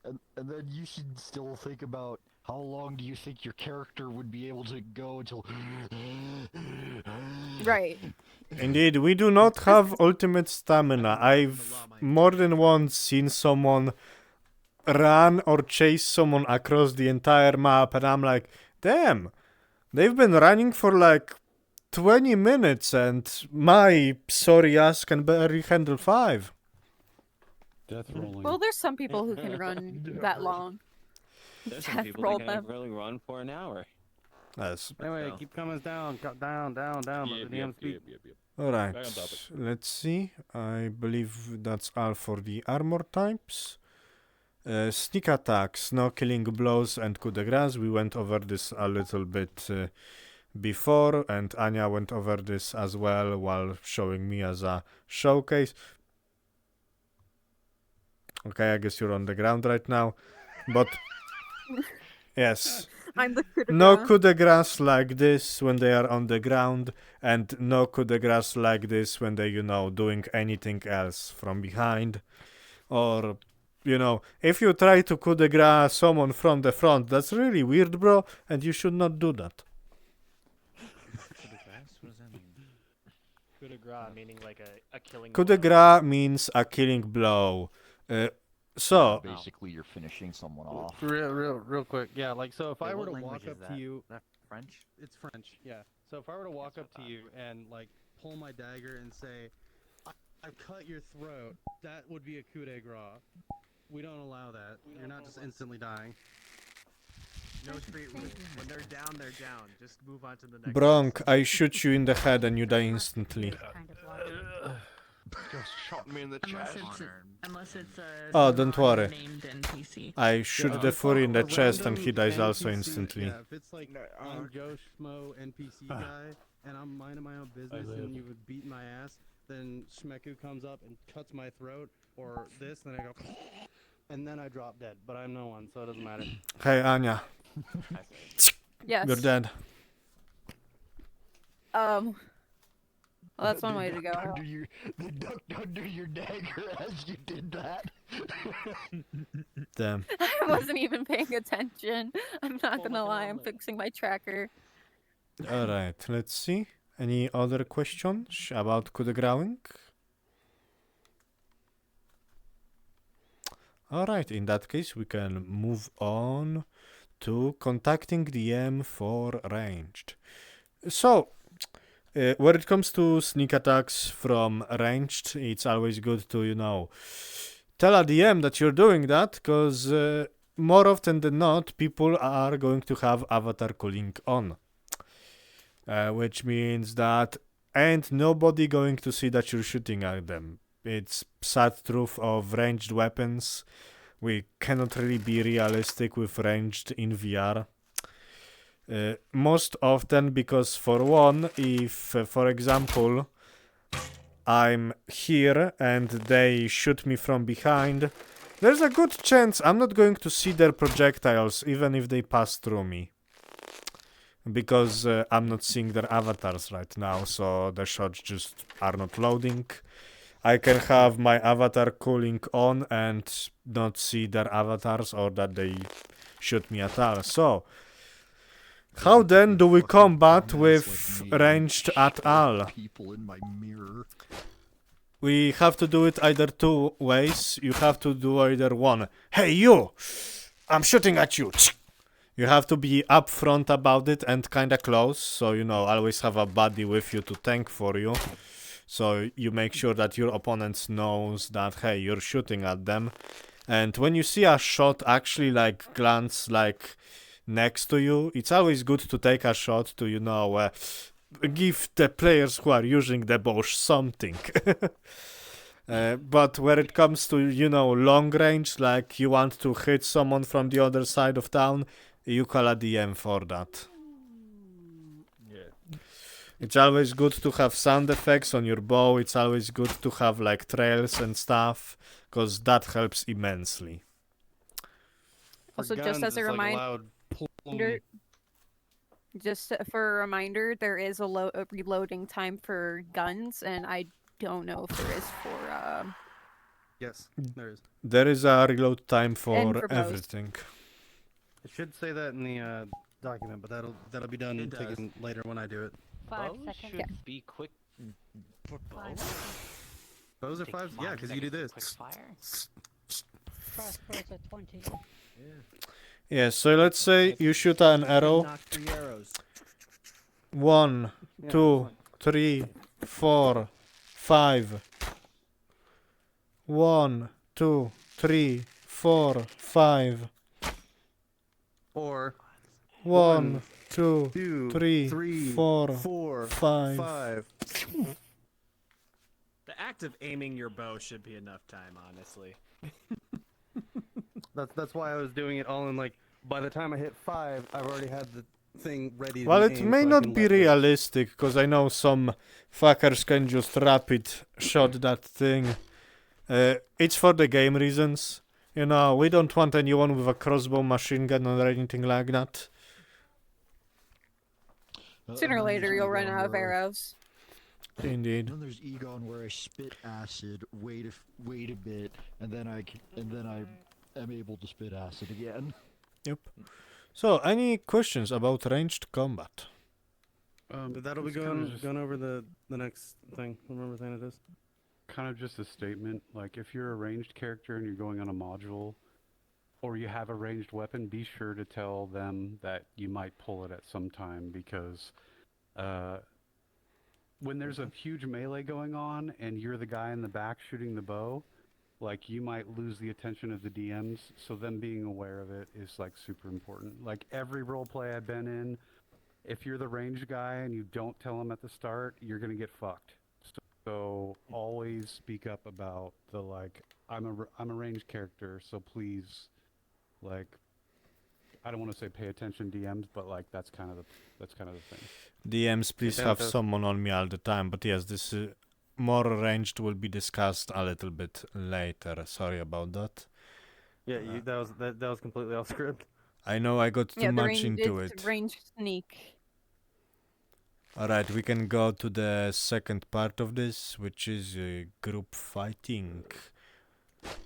[SPEAKER 11] And then you should still think about How long do you think your character would be able to go until...
[SPEAKER 6] Right.
[SPEAKER 1] Indeed, we do not have ultimate stamina. I've more than once seen someone run or chase someone across the entire map, and I'm like, damn, they've been running for like 20 minutes, and my sorry ass can barely handle 5.
[SPEAKER 2] Death rolling.
[SPEAKER 6] Well, there's some people who can run that long.
[SPEAKER 17] There's some
[SPEAKER 6] Death
[SPEAKER 17] people
[SPEAKER 6] roll
[SPEAKER 17] that can
[SPEAKER 6] them.
[SPEAKER 17] really run for an hour.
[SPEAKER 1] Yes.
[SPEAKER 3] Anyway, keep coming down, down. Let the DM speak.
[SPEAKER 1] Alright, let's see. I believe that's all for the armor types. Sneak attacks, no killing blows, and coup de grace. We went over this a little bit before, and Anya went over this as well while showing me as a showcase. Okay, I guess you're on the ground right now, but yes.
[SPEAKER 6] I'm the coup de
[SPEAKER 1] No
[SPEAKER 6] grace.
[SPEAKER 1] coup de grace like this when they are on the ground, and no coup de grace like this when they, doing anything else from behind. Or, if you try to coup de grace someone from the front, that's really weird, bro, and you should not do that.
[SPEAKER 21] Coup de grace meaning like a killing
[SPEAKER 1] Coup de grace means a killing blow. So
[SPEAKER 11] basically you're finishing someone off.
[SPEAKER 3] Real quick. Yeah, like, so if
[SPEAKER 11] Wait,
[SPEAKER 3] I were
[SPEAKER 11] what
[SPEAKER 3] to
[SPEAKER 11] language
[SPEAKER 3] walk
[SPEAKER 11] is
[SPEAKER 3] up to
[SPEAKER 11] that?
[SPEAKER 3] you...
[SPEAKER 11] That French?
[SPEAKER 3] It's French, yeah. So if I were to walk up to you and, like, pull my dagger and say, I've cut your throat, that would be a coup de grace. We don't allow that. You're not just instantly dying.
[SPEAKER 22] No street rules. When they're down. Just move on to the next.
[SPEAKER 1] Bronk, I shoot you in the head and you die instantly.
[SPEAKER 9] Just shot me in the chest.
[SPEAKER 4] Unless it's a
[SPEAKER 1] Oh, don't worry.
[SPEAKER 4] named NPC.
[SPEAKER 1] I shoot the Fury in the chest and he dies also instantly.
[SPEAKER 3] Yeah, if it's like, I'm Joe Schmo NPC guy, and I'm minding my own business and you would beat my ass, then Shmeku comes up and cuts my throat, or this, then I go, and then I drop dead. But I'm no one, so it doesn't matter.
[SPEAKER 1] Hey, Anya.
[SPEAKER 6] Yes.
[SPEAKER 1] You're dead.
[SPEAKER 6] Well, that's one way to go.
[SPEAKER 11] They ducked under your dagger as you did that.
[SPEAKER 1] Damn.
[SPEAKER 6] I wasn't even paying attention. I'm not gonna lie, I'm fixing my tracker.
[SPEAKER 1] Alright, let's see. Any other questions about coup de growing? Alright, in that case we can move on to contacting DM for ranged. So, when it comes to sneak attacks from ranged, it's always good to, tell a DM that you're doing that, because more often than not, people are going to have avatar cooling on. Which means that ain't nobody going to see that you're shooting at them. It's sad truth of ranged weapons. We cannot really be realistic with ranged in VR. Most often because, for one, if, for example, I'm here and they shoot me from behind, there's a good chance I'm not going to see their projectiles even if they pass through me. Because I'm not seeing their avatars right now, so the shots just are not loading. I can have my avatar cooling on and not see their avatars or that they shoot me at all. So, how then do we combat with ranged at all?
[SPEAKER 11] People in my mirror.
[SPEAKER 1] We have to do it either two ways. You have to do either one. Hey you! I'm shooting at you! You have to be upfront about it and kinda close, so always have a buddy with you to tank for you. So you make sure that your opponent knows that, hey, you're shooting at them. And when you see a shot actually glance next to you, it's always good to take a shot to, give the players who are using the bow something. But when it comes to, long range, like you want to hit someone from the other side of town, you call a DM for that.
[SPEAKER 9] Yeah.
[SPEAKER 1] It's always good to have sound effects on your bow. It's always good to have trails and stuff, because that helps immensely.
[SPEAKER 6] Also, just as a reminder, just for a reminder, there is a reloading time for guns, and I don't know if there is for.
[SPEAKER 3] Yes, there is.
[SPEAKER 1] There is a reload time
[SPEAKER 6] And
[SPEAKER 1] for
[SPEAKER 6] for bows.
[SPEAKER 1] everything.
[SPEAKER 3] It should say that in the document, but that'll be done
[SPEAKER 8] It does.
[SPEAKER 3] taken later when I do it.
[SPEAKER 16] 5
[SPEAKER 8] Bows
[SPEAKER 16] seconds.
[SPEAKER 8] should be quick. For bows?
[SPEAKER 3] Those are 5s, yeah, because you do this.
[SPEAKER 8] Quick fire.
[SPEAKER 16] Crossbows are 20.
[SPEAKER 1] Yeah, so let's say you shoot an arrow.
[SPEAKER 22] Knock 3 arrows.
[SPEAKER 1] 1, 2, 3, 4, 5. 1, 2, 3, 4, 5.
[SPEAKER 3] Or
[SPEAKER 1] 1, 2,
[SPEAKER 3] 2,
[SPEAKER 1] 3, 4, 5.
[SPEAKER 22] The act of aiming your bow should be enough time, honestly.
[SPEAKER 3] That's why I was doing it all in like. By the time I hit 5, I've already had the thing ready.
[SPEAKER 1] Well,
[SPEAKER 3] to
[SPEAKER 1] it
[SPEAKER 3] aim
[SPEAKER 1] may
[SPEAKER 3] so I
[SPEAKER 1] not
[SPEAKER 3] can
[SPEAKER 1] be
[SPEAKER 3] let loose.
[SPEAKER 1] realistic, because I know some fuckers can just rapid shot that thing. It's for the game reasons. You know, we don't want anyone with a crossbow, machine gun, or anything like that.
[SPEAKER 6] Sooner or later, you'll run out of arrows.
[SPEAKER 1] Indeed.
[SPEAKER 11] Then there's Egon where I spit acid, wait a bit, and then I am able to spit acid again.
[SPEAKER 1] Yep. So, any questions about ranged combat?
[SPEAKER 3] That'll be
[SPEAKER 2] it's kinda
[SPEAKER 3] going
[SPEAKER 2] just-
[SPEAKER 3] going over the next thing. Remember saying it is.
[SPEAKER 2] Kind of just a statement, like if you're a ranged character and you're going on a module, or you have a ranged weapon, be sure to tell them that you might pull it at some time, because when there's a huge melee going on and you're the guy in the back shooting the bow, like you might lose the attention of the DMs, so them being aware of it is like super important. Like every roleplay I've been in, if you're the ranged guy and you don't tell them at the start, you're gonna get fucked. So always speak up about the like, I'm a ranged character, so please, like, I don't want to say pay attention DMs, but like that's kind of the thing.
[SPEAKER 1] DMs, please have someone on me all the time. But yes, this more ranged will be discussed a little bit later. Sorry about that.
[SPEAKER 3] Yeah, that was completely off script.
[SPEAKER 1] I know I got too much into it.
[SPEAKER 6] Range sneak.
[SPEAKER 1] Alright, we can go to the second part of this, which is group fighting.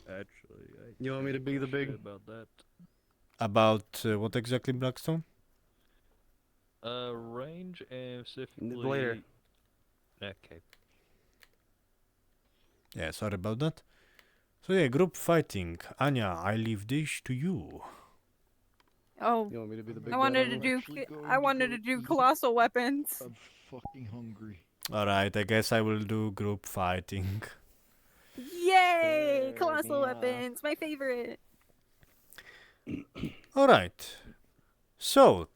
[SPEAKER 9] Actually,
[SPEAKER 3] You want me to be the big
[SPEAKER 9] about that?
[SPEAKER 1] About what exactly, Blackstone?
[SPEAKER 9] Range and specifically.
[SPEAKER 3] Later.
[SPEAKER 9] Okay.
[SPEAKER 1] Yeah, sorry about that. So yeah, group fighting. Anya, I leave this to you.
[SPEAKER 6] Oh,
[SPEAKER 3] You want me to be the big
[SPEAKER 6] I
[SPEAKER 3] bad
[SPEAKER 6] wanted
[SPEAKER 3] on
[SPEAKER 6] to
[SPEAKER 3] it?
[SPEAKER 6] do.
[SPEAKER 11] Actually going
[SPEAKER 6] I wanted to do colossal weapons.
[SPEAKER 11] I'm fucking hungry.
[SPEAKER 1] Alright, I guess I will do group fighting.
[SPEAKER 6] Yay! Colossal weapons, my favorite.
[SPEAKER 1] Alright. So,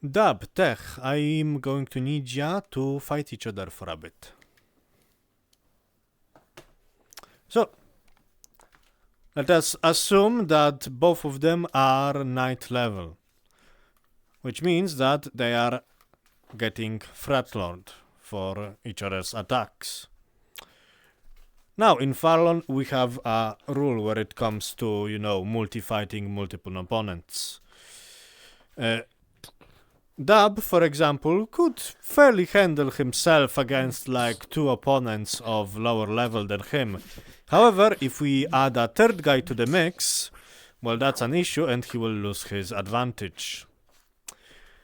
[SPEAKER 1] Dab, Tech, I'm going to need ya to fight each other for a bit. So, let us assume that both of them are ninth level, which means that they are getting Fretlord for each other's attacks. Now, in Farlon, we have a rule where it comes to, you know, multi-fighting multiple opponents. Dab, for example, could fairly handle himself against like 2 opponents of lower level than him. However, if we add a third guy to the mix, well, that's an issue and he will lose his advantage.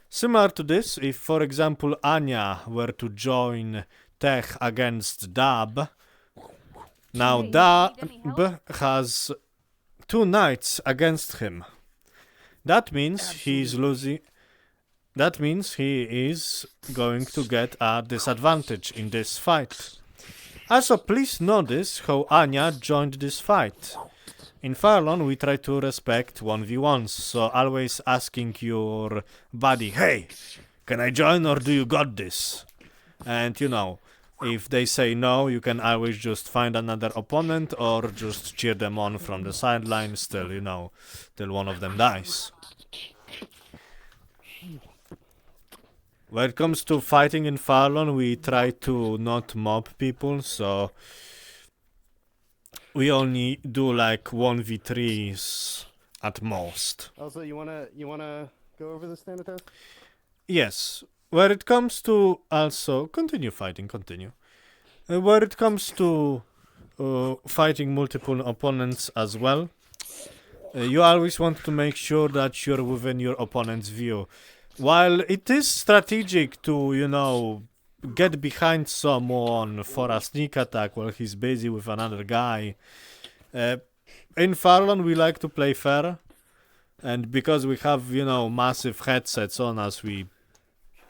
[SPEAKER 1] Similar to this, if for example Anya were to join Tech against Dab, now Dab has 2 knights against him. That means he's losing. That means he is going to get a disadvantage in this fight. Also, please notice how Anya joined this fight. In Farlon, we try to respect 1v1s, so always asking your buddy, hey, can I join or do you got this? And you know, if they say no, you can always just find another opponent or just cheer them on from the sidelines till, you know, till one of them dies. When it comes to fighting in Farlon, we try to not mob people, so we only do like 1v3s at most.
[SPEAKER 3] Also, you wanna go over the standard test?
[SPEAKER 1] Yes, where it comes to also continue. Where it comes to fighting multiple opponents as well, You always want to make sure that you're within your opponent's view. While it is strategic to, you know, get behind someone for a sneak attack while he's busy with another guy, in Farlon we like to play fair. And because we have, you know, massive headsets on us, we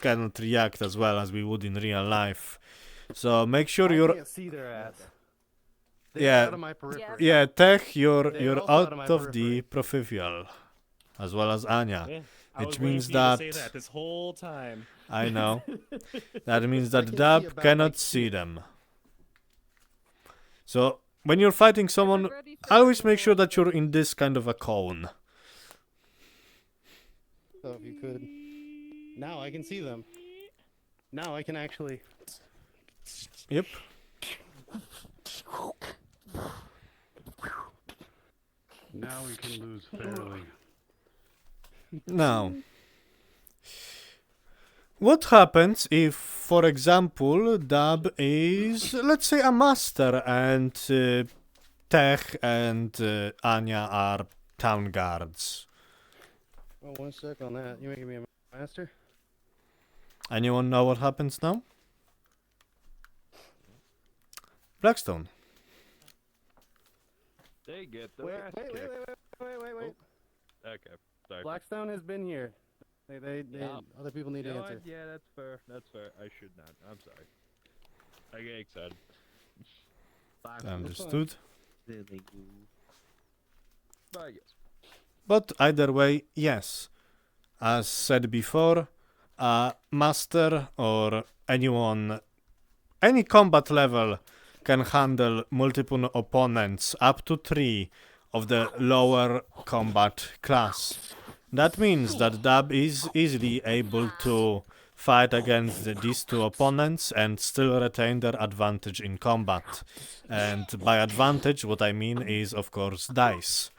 [SPEAKER 1] cannot react as well as we would in real life. So make sure
[SPEAKER 3] I
[SPEAKER 1] you're...
[SPEAKER 3] can't see their ass. They're
[SPEAKER 1] Yeah,
[SPEAKER 3] out of my periphery.
[SPEAKER 1] yeah, Tech, you're
[SPEAKER 3] They're also
[SPEAKER 1] out
[SPEAKER 3] out of my
[SPEAKER 1] of the peripheral, as well as Anya,
[SPEAKER 22] Yeah, I
[SPEAKER 1] which
[SPEAKER 22] was waiting
[SPEAKER 1] means
[SPEAKER 22] for you to
[SPEAKER 1] that
[SPEAKER 22] say that this whole time.
[SPEAKER 1] I know that means
[SPEAKER 3] I
[SPEAKER 1] that
[SPEAKER 3] can see
[SPEAKER 1] Dab
[SPEAKER 3] about,
[SPEAKER 1] cannot
[SPEAKER 3] like,
[SPEAKER 1] see them. So when you're fighting someone, always make sure that you're in this kind of a cone.
[SPEAKER 3] So if you could, now I can see them. Now I can actually.
[SPEAKER 1] Yep.
[SPEAKER 2] Now we can lose fairly.
[SPEAKER 1] Now, what happens if, for example, Dab is, let's say, a master and Tech and Anya are town guards?
[SPEAKER 3] Oh, 1 sec on that. You making me a master?
[SPEAKER 1] Anyone know what happens now? Blackstone.
[SPEAKER 9] They get the
[SPEAKER 3] Wait,
[SPEAKER 9] ass
[SPEAKER 3] wait, wait,
[SPEAKER 9] kicked.
[SPEAKER 3] wait.
[SPEAKER 9] Okay, sorry.
[SPEAKER 3] Blackstone has been here. They
[SPEAKER 9] Yeah.
[SPEAKER 3] other people need
[SPEAKER 9] You
[SPEAKER 3] to
[SPEAKER 9] know
[SPEAKER 3] answer.
[SPEAKER 9] what? Yeah, that's fair. That's fair. I should not. I'm sorry. I get excited.
[SPEAKER 1] Understood.
[SPEAKER 9] But yes.
[SPEAKER 1] But either way, yes. As said before, a master or anyone, any combat level can handle multiple opponents up to 3 of the lower combat class. That means that Dab is easily able to fight against these 2 opponents and still retain their advantage in combat. And by advantage, what I mean is, of course, dice.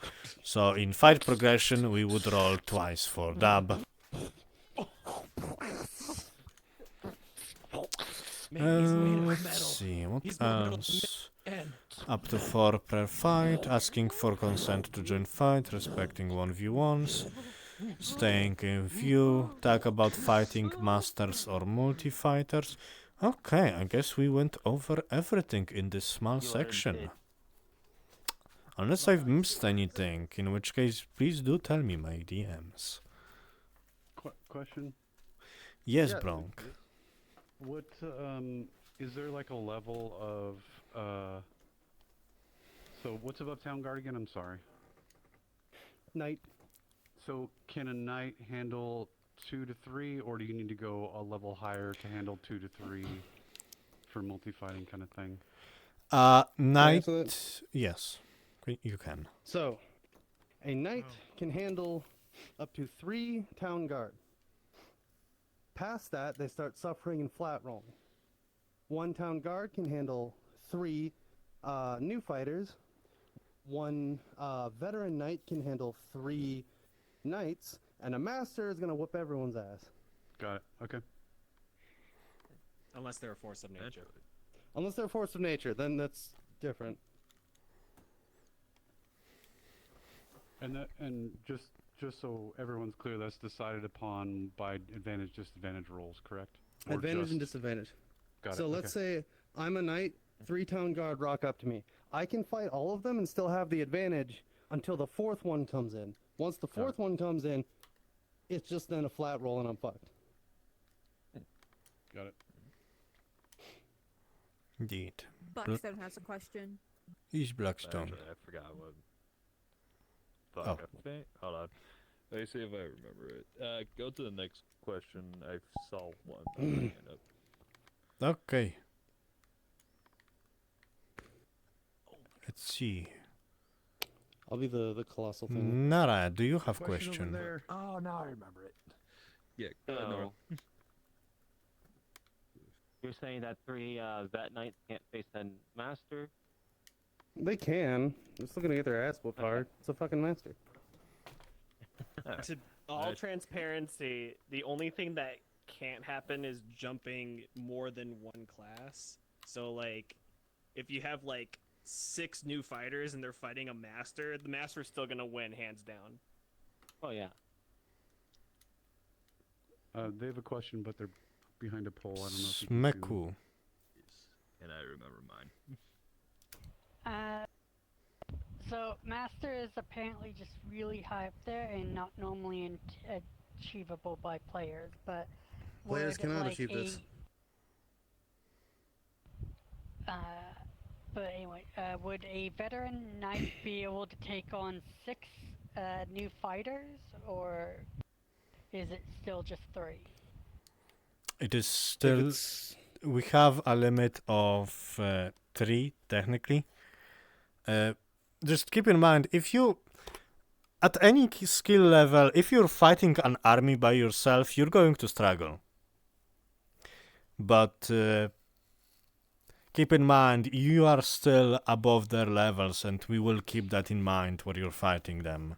[SPEAKER 1] So in fight progression, we would roll twice for Dab. Let's see, what else? Up to 4 per fight, asking for consent to join fight, respecting 1v1s, staying in view, talk about fighting masters or multi-fighters. Okay, I guess we went over everything in this small section. Unless I've missed anything, in which case, please do tell me, my DMs.
[SPEAKER 2] Question?
[SPEAKER 1] Yes,
[SPEAKER 2] Yeah,
[SPEAKER 1] Bronk.
[SPEAKER 2] What, is there like a level of, so what's above Town Guard again? I'm sorry.
[SPEAKER 3] Knight.
[SPEAKER 2] So can a knight handle 2 to 3, or do you need to go a level higher to handle 2 to 3 for multi-fighting kind of thing?
[SPEAKER 1] Knight,
[SPEAKER 3] answer that?
[SPEAKER 1] yes, you can.
[SPEAKER 3] So, a knight can handle up to 3 town guard. Past that, they start suffering and flat rolling. 1 town guard can handle 3 new fighters. 1 veteran knight can handle 3 knights, and a master is gonna whoop everyone's ass.
[SPEAKER 2] Got it. Okay.
[SPEAKER 22] Unless they're a force of nature.
[SPEAKER 3] Unless they're a force of nature, then that's different.
[SPEAKER 2] And just so everyone's clear, that's decided upon by advantage, disadvantage rolls, correct? Or
[SPEAKER 3] Advantage and
[SPEAKER 2] just-
[SPEAKER 3] disadvantage.
[SPEAKER 2] Got it.
[SPEAKER 3] So let's say I'm a knight, 3 town guard rock up to me. I can fight all of them and still have the advantage until the 4th one comes in. Once the 4th one comes in, it's just then a flat roll and I'm fucked.
[SPEAKER 2] Got it.
[SPEAKER 1] Indeed.
[SPEAKER 6] Buckstone has a question.
[SPEAKER 1] He's Blackstone.
[SPEAKER 9] Actually, I forgot what. Fuck.
[SPEAKER 1] Oh.
[SPEAKER 9] I think. Hold on. Let me see if I remember it. Go to the next question. I saw one. Hand up.
[SPEAKER 1] Okay. Let's see.
[SPEAKER 3] I'll be the colossal thing.
[SPEAKER 1] Nara, do you have
[SPEAKER 9] Question over
[SPEAKER 1] question?
[SPEAKER 9] there. Oh, now I remember it. Yeah.
[SPEAKER 17] So, you're saying that 3 vet knights can't face a master?
[SPEAKER 3] They can. They're still gonna get their ass whooped hard. It's a fucking master.
[SPEAKER 21] To all transparency, the only thing that can't happen is jumping more than 1 class. So, like, if you have, like, 6 new fighters and they're fighting a master, the master's still gonna win hands down.
[SPEAKER 20] Oh yeah.
[SPEAKER 2] They have a question, but they're behind a pole. I don't know if you can see them.
[SPEAKER 1] Smeku.
[SPEAKER 9] And I remember mine.
[SPEAKER 16] So Master is apparently just really high up there and not normally achievable by players, but
[SPEAKER 3] Players
[SPEAKER 16] would,
[SPEAKER 3] cannot
[SPEAKER 16] like,
[SPEAKER 3] achieve this.
[SPEAKER 16] But anyway, would a veteran knight be able to take on 6 new fighters, or is it still just 3?
[SPEAKER 1] It is still. We have a limit of 3 technically. Just keep in mind, if you at any skill level, if you're fighting an army by yourself, you're going to struggle. But keep in mind, you are still above their levels, and we will keep that in mind when you're fighting them.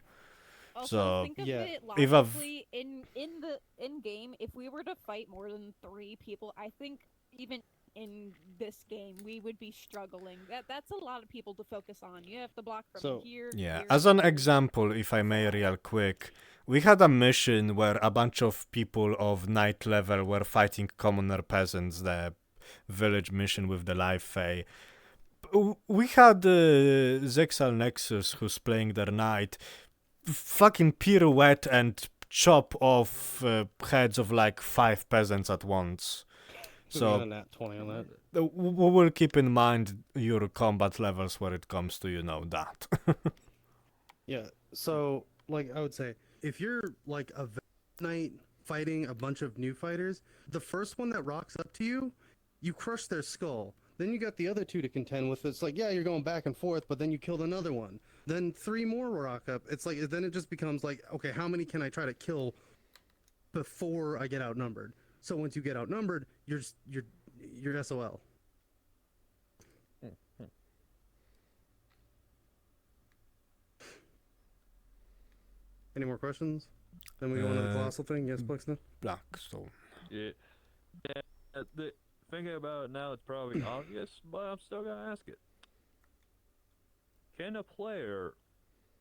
[SPEAKER 6] Also,
[SPEAKER 1] So
[SPEAKER 6] think of it
[SPEAKER 1] if
[SPEAKER 6] logically, in game, if we were to fight more than 3 people, I think even in this game we would be struggling. That's a lot of people to focus on. You have to block from here.
[SPEAKER 1] Yeah,
[SPEAKER 6] here,
[SPEAKER 1] as an
[SPEAKER 6] here.
[SPEAKER 1] example, if I may, real quick, we had a mission where a bunch of people of knight level were fighting commoner peasants, the village mission with the live fae. We had Zexal Nexus, who's playing their knight, fucking pirouette and chop off heads of like 5 peasants at once.
[SPEAKER 3] We
[SPEAKER 1] So
[SPEAKER 3] got a nat 20 on that.
[SPEAKER 1] we will keep in mind your combat levels where it comes to, that.
[SPEAKER 3] Yeah, so, like, I would say, if you're, like, a knight fighting a bunch of new fighters, the first one that rocks up to you, you crush their skull. Then you got the other 2 to contend with. It's like, yeah, you're going back and forth, but then you killed another one. Then 3 more rock up. It's like, then it just becomes like, okay, how many can I try to kill before I get outnumbered? So once you get outnumbered, you're SOL. Any more questions? Then we go on to the colossal thing. Yes, Buxton?
[SPEAKER 1] Blackstone.
[SPEAKER 9] Yeah. Thinking about it now, it's probably obvious, but I'm still gonna ask it. Can a player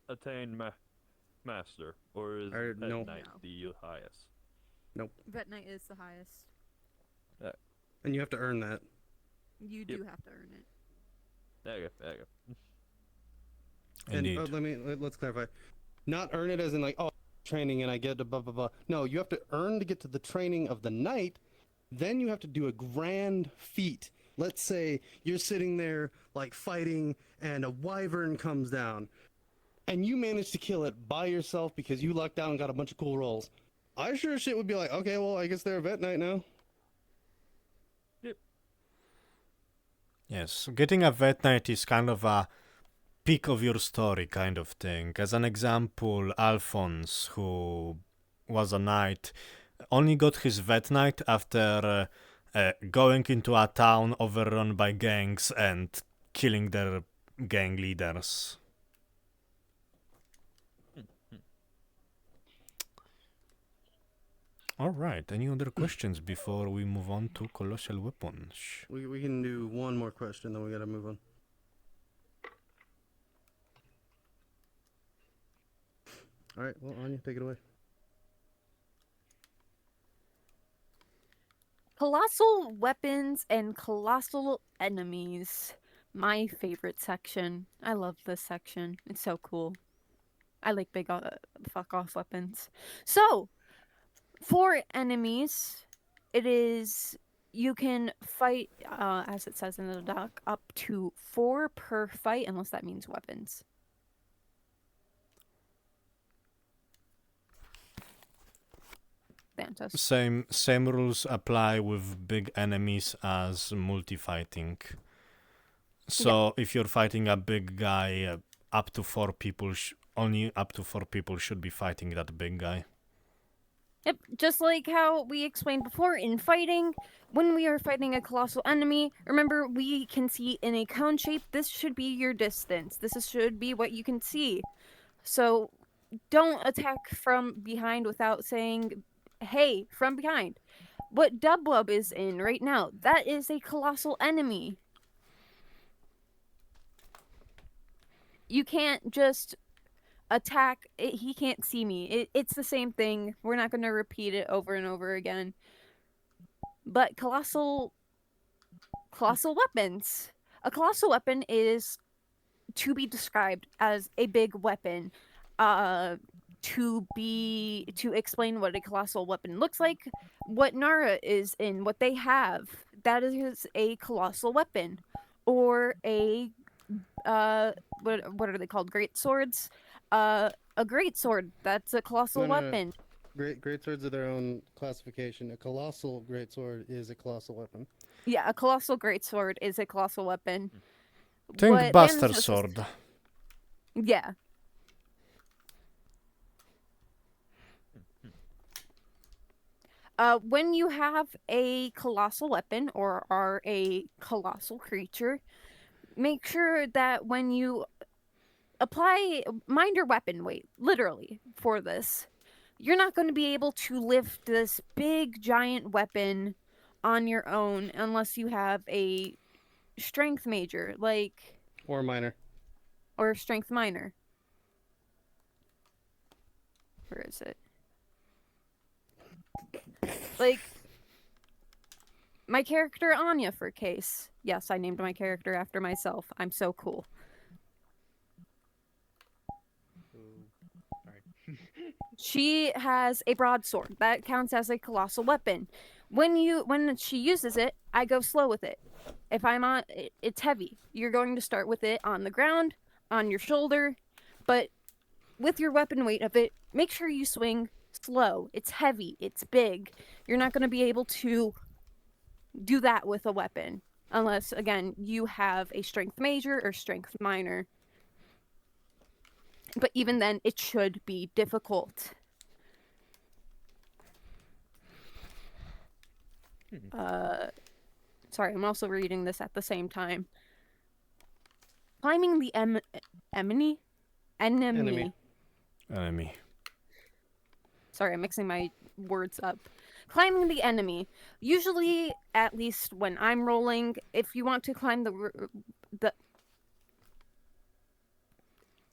[SPEAKER 9] attain master, or is
[SPEAKER 3] no.
[SPEAKER 9] Knight the highest?
[SPEAKER 3] Nope.
[SPEAKER 6] Vet Knight is the highest.
[SPEAKER 3] And you have to earn that.
[SPEAKER 6] You do have to earn it.
[SPEAKER 9] There you go.
[SPEAKER 3] And let's clarify. Not earn it as in like, oh, training and I get a blah blah blah. No, you have to earn to get to the training of the knight. Then you have to do a grand feat. Let's say you're sitting there like fighting and a wyvern comes down and you manage to kill it by yourself because you lucked out and got a bunch of cool rolls. I sure as shit would be like, okay, well, I guess they're a vet knight now.
[SPEAKER 1] Yes, getting a vet knight is kind of a peak of your story kind of thing. As an example, Alphonse, who was a knight, only got his vet knight after going into a town overrun by gangs and killing their gang leaders. All right, any other questions before we move on to colossal weapons?
[SPEAKER 3] We can do one more question, then we gotta move on. All right, well, Anya, take it away.
[SPEAKER 6] Colossal weapons and colossal enemies. My favorite section. I love this section. It's so cool. I like big fuck off weapons. So, for enemies, it is you can fight, as it says in the doc, up to 4 per fight, unless that means weapons. Santos.
[SPEAKER 1] Same rules apply with big enemies as multi-fighting. So if you're fighting a big guy, up to 4 people, only up to 4 people should be fighting that big guy.
[SPEAKER 6] Yep, just like how we explained before in fighting, when we are fighting a colossal enemy, remember we can see in a cone shape, this should be your distance. Should be what you can see. So don't attack from behind without saying, hey, from behind. What Dublub is in right now, that is a colossal enemy. you can't just attack. He can't see me. It's the same thing. We're not going to repeat it over and over again. But colossal weapons. A colossal weapon is to be described as a big weapon. To explain what a colossal weapon looks like, what Nara is in, what they have, that is a colossal weapon. Or a what are they called? Great swords? A great sword, that's a colossal weapon.
[SPEAKER 3] Great swords are their own classification. A colossal great sword is a colossal weapon.
[SPEAKER 6] Yeah, a colossal great sword is a colossal weapon.
[SPEAKER 1] Think Buster Sword.
[SPEAKER 6] Yeah. When you have a colossal weapon or are a colossal creature, make sure that when you mind your weapon weight, literally, for this. You're not going to be able to lift this big giant weapon on your own unless you have a strength major,
[SPEAKER 3] Or minor.
[SPEAKER 6] Or strength minor. Where is it? My character Anya, for case. Yes, I named my character after myself. I'm so cool. She has a broadsword. That counts as a colossal weapon. When she uses it, I go slow with it. If I'm on, it's heavy. You're going to start with it on the ground, on your shoulder, but with your weapon weight of it, make sure you swing slow. It's heavy. It's big. You're not going to be able to do that with a weapon unless, again, you have a strength major or strength minor. But even then, it should be difficult. Sorry, I'm also reading this at the same time. Climbing the enemy. Sorry, I'm mixing my words up. Climbing the enemy. Usually, at least when I'm rolling, if you want to climb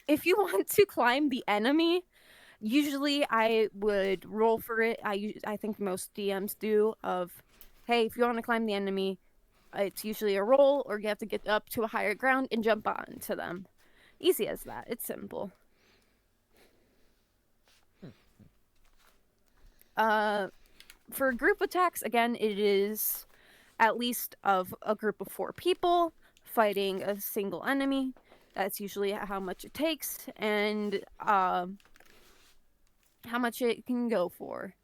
[SPEAKER 6] if you want to climb the enemy, usually I would roll for it. I think most DMs do of, hey, if you want to climb the enemy, it's usually a roll or you have to get up to a higher ground and jump onto them. Easy as that. It's simple. For group attacks, again, it is at least of a group of 4 people fighting a single enemy. That's usually how much it takes and how much it can go for.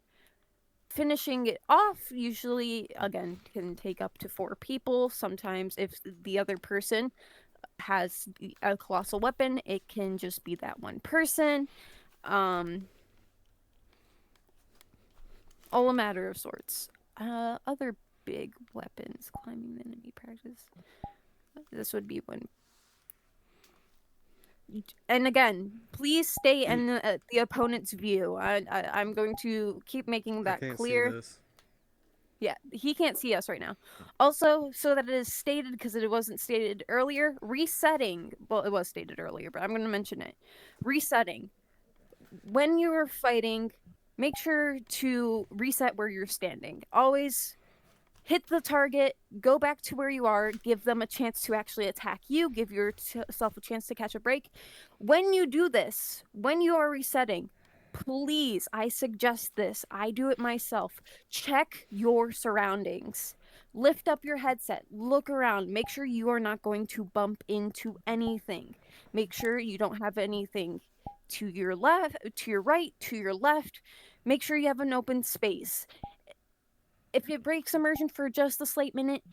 [SPEAKER 6] Finishing it off usually, again, can take up to 4 people. Sometimes if the other person has a colossal weapon, it can just be that one person. All a matter of sorts. Other big weapons, climbing the enemy practice. This would be one. And again, please stay in the opponent's view. I'm going to keep making that clear.
[SPEAKER 3] See this.
[SPEAKER 6] Yeah, he can't see us right now. Also, so that it is stated, because it wasn't stated earlier, resetting. Well, it was stated earlier, but I'm going to mention it. Resetting. When you are fighting, make sure to reset where you're standing. Always hit the target, go back to where you are, give them a chance to actually attack you, give yourself a chance to catch a break. When you do this, when you are resetting, please, I suggest this, I do it myself, check your surroundings. Lift up your headset, look around, make sure you are not going to bump into anything. Make sure you don't have anything to your left, to your right, to your left. Make sure you have an open space. If it breaks immersion for just a slight minute,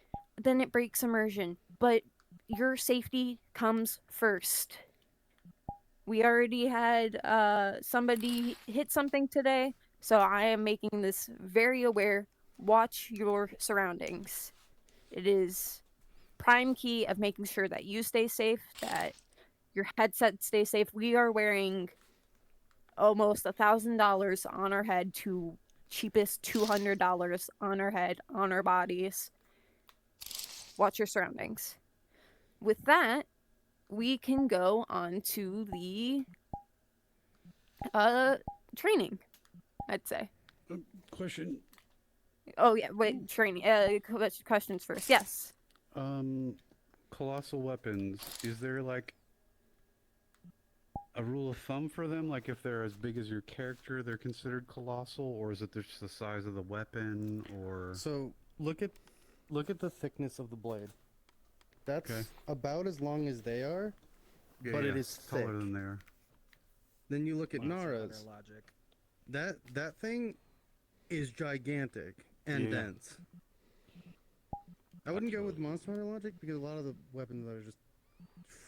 [SPEAKER 6] then it breaks immersion. But your safety comes first. We already had somebody hit something today, so I am making this very aware. Watch your surroundings. It is prime key of making sure that you stay safe, that your headset stays safe. We are wearing almost $1,000 on our head to cheapest $200 on our head, on our bodies. Watch your surroundings. With that, we can go on to the training, I'd say.
[SPEAKER 2] Question.
[SPEAKER 6] Oh yeah, wait, training. Questions first. Yes.
[SPEAKER 2] Colossal weapons. Is there like a rule of thumb for them? Like if they're as big as your character, they're considered colossal, or is it just the size of the weapon, or?
[SPEAKER 7] So look at the thickness of the blade. That's
[SPEAKER 2] Okay.
[SPEAKER 7] about as long as they are,
[SPEAKER 2] Yeah,
[SPEAKER 7] but
[SPEAKER 2] yeah,
[SPEAKER 7] it is thick.
[SPEAKER 2] taller than they are.
[SPEAKER 7] Then you look at
[SPEAKER 22] Well, that's not
[SPEAKER 7] Nara's.
[SPEAKER 22] their logic.
[SPEAKER 7] That thing is gigantic and
[SPEAKER 2] Yeah.
[SPEAKER 7] dense. I wouldn't go with Monster Hunter logic because a lot of the weapons are just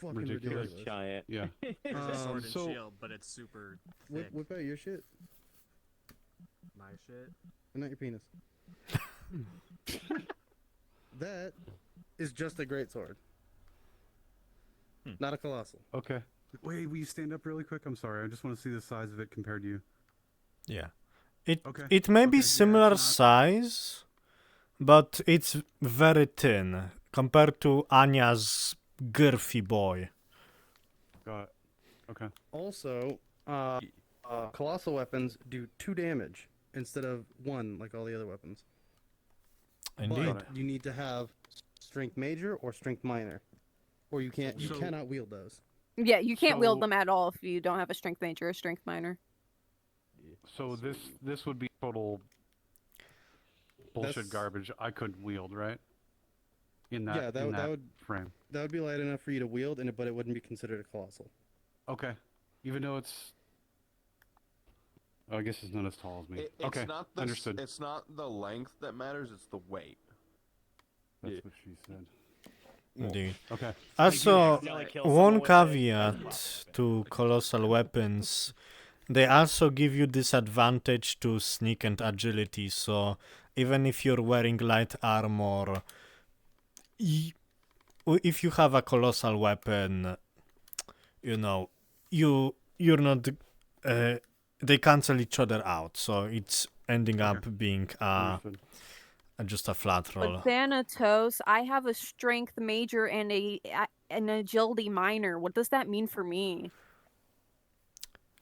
[SPEAKER 7] fucking ridiculous.
[SPEAKER 17] Giant.
[SPEAKER 2] Yeah.
[SPEAKER 22] It's a sword and
[SPEAKER 2] so-
[SPEAKER 22] shield, but it's super thick.
[SPEAKER 7] Whip out your shit,
[SPEAKER 22] My shit.
[SPEAKER 7] and not your penis. That is just a great sword, not a colossal.
[SPEAKER 2] Okay. Wait, will you stand up really quick? I'm sorry. I just want to see the size of it compared to you.
[SPEAKER 1] Yeah. It
[SPEAKER 2] Okay.
[SPEAKER 1] it may be
[SPEAKER 2] Okay, yeah,
[SPEAKER 1] similar
[SPEAKER 2] it's
[SPEAKER 1] size, but it's very thin compared to Anya's girthy boy.
[SPEAKER 2] Got it. Okay.
[SPEAKER 7] Also, colossal weapons do 2 damage instead of 1 like all the other weapons.
[SPEAKER 1] Indeed.
[SPEAKER 7] But you need to have strength major or strength minor, or you cannot wield those.
[SPEAKER 6] Yeah, you can't wield
[SPEAKER 2] So-
[SPEAKER 6] them at all if you don't have a strength major or strength minor.
[SPEAKER 2] So this would be total bullshit
[SPEAKER 7] That's-
[SPEAKER 2] garbage. I couldn't wield, right? In that
[SPEAKER 7] Yeah,
[SPEAKER 2] in
[SPEAKER 7] that would
[SPEAKER 2] frame.
[SPEAKER 7] That would be light enough for you to wield, but it wouldn't be considered a colossal.
[SPEAKER 2] Okay. Even though it's. Oh, I guess it's not as tall as me.
[SPEAKER 12] It's
[SPEAKER 2] okay.
[SPEAKER 12] not the,
[SPEAKER 2] Understood.
[SPEAKER 12] It's not the length that matters; it's the weight.
[SPEAKER 2] That's what she said.
[SPEAKER 1] Indeed.
[SPEAKER 2] Okay.
[SPEAKER 1] Also,
[SPEAKER 21] Accidentally kill
[SPEAKER 1] one
[SPEAKER 21] someone with it.
[SPEAKER 1] caveat to colossal weapons, they also give you disadvantage to sneak and agility, so even if you're wearing light armor, if you have a colossal weapon, you know, you're not, they cancel each other out, so it's ending up being just a flat roll.
[SPEAKER 6] But Thanatos, I have a strength major and an agility minor. What does that mean for me?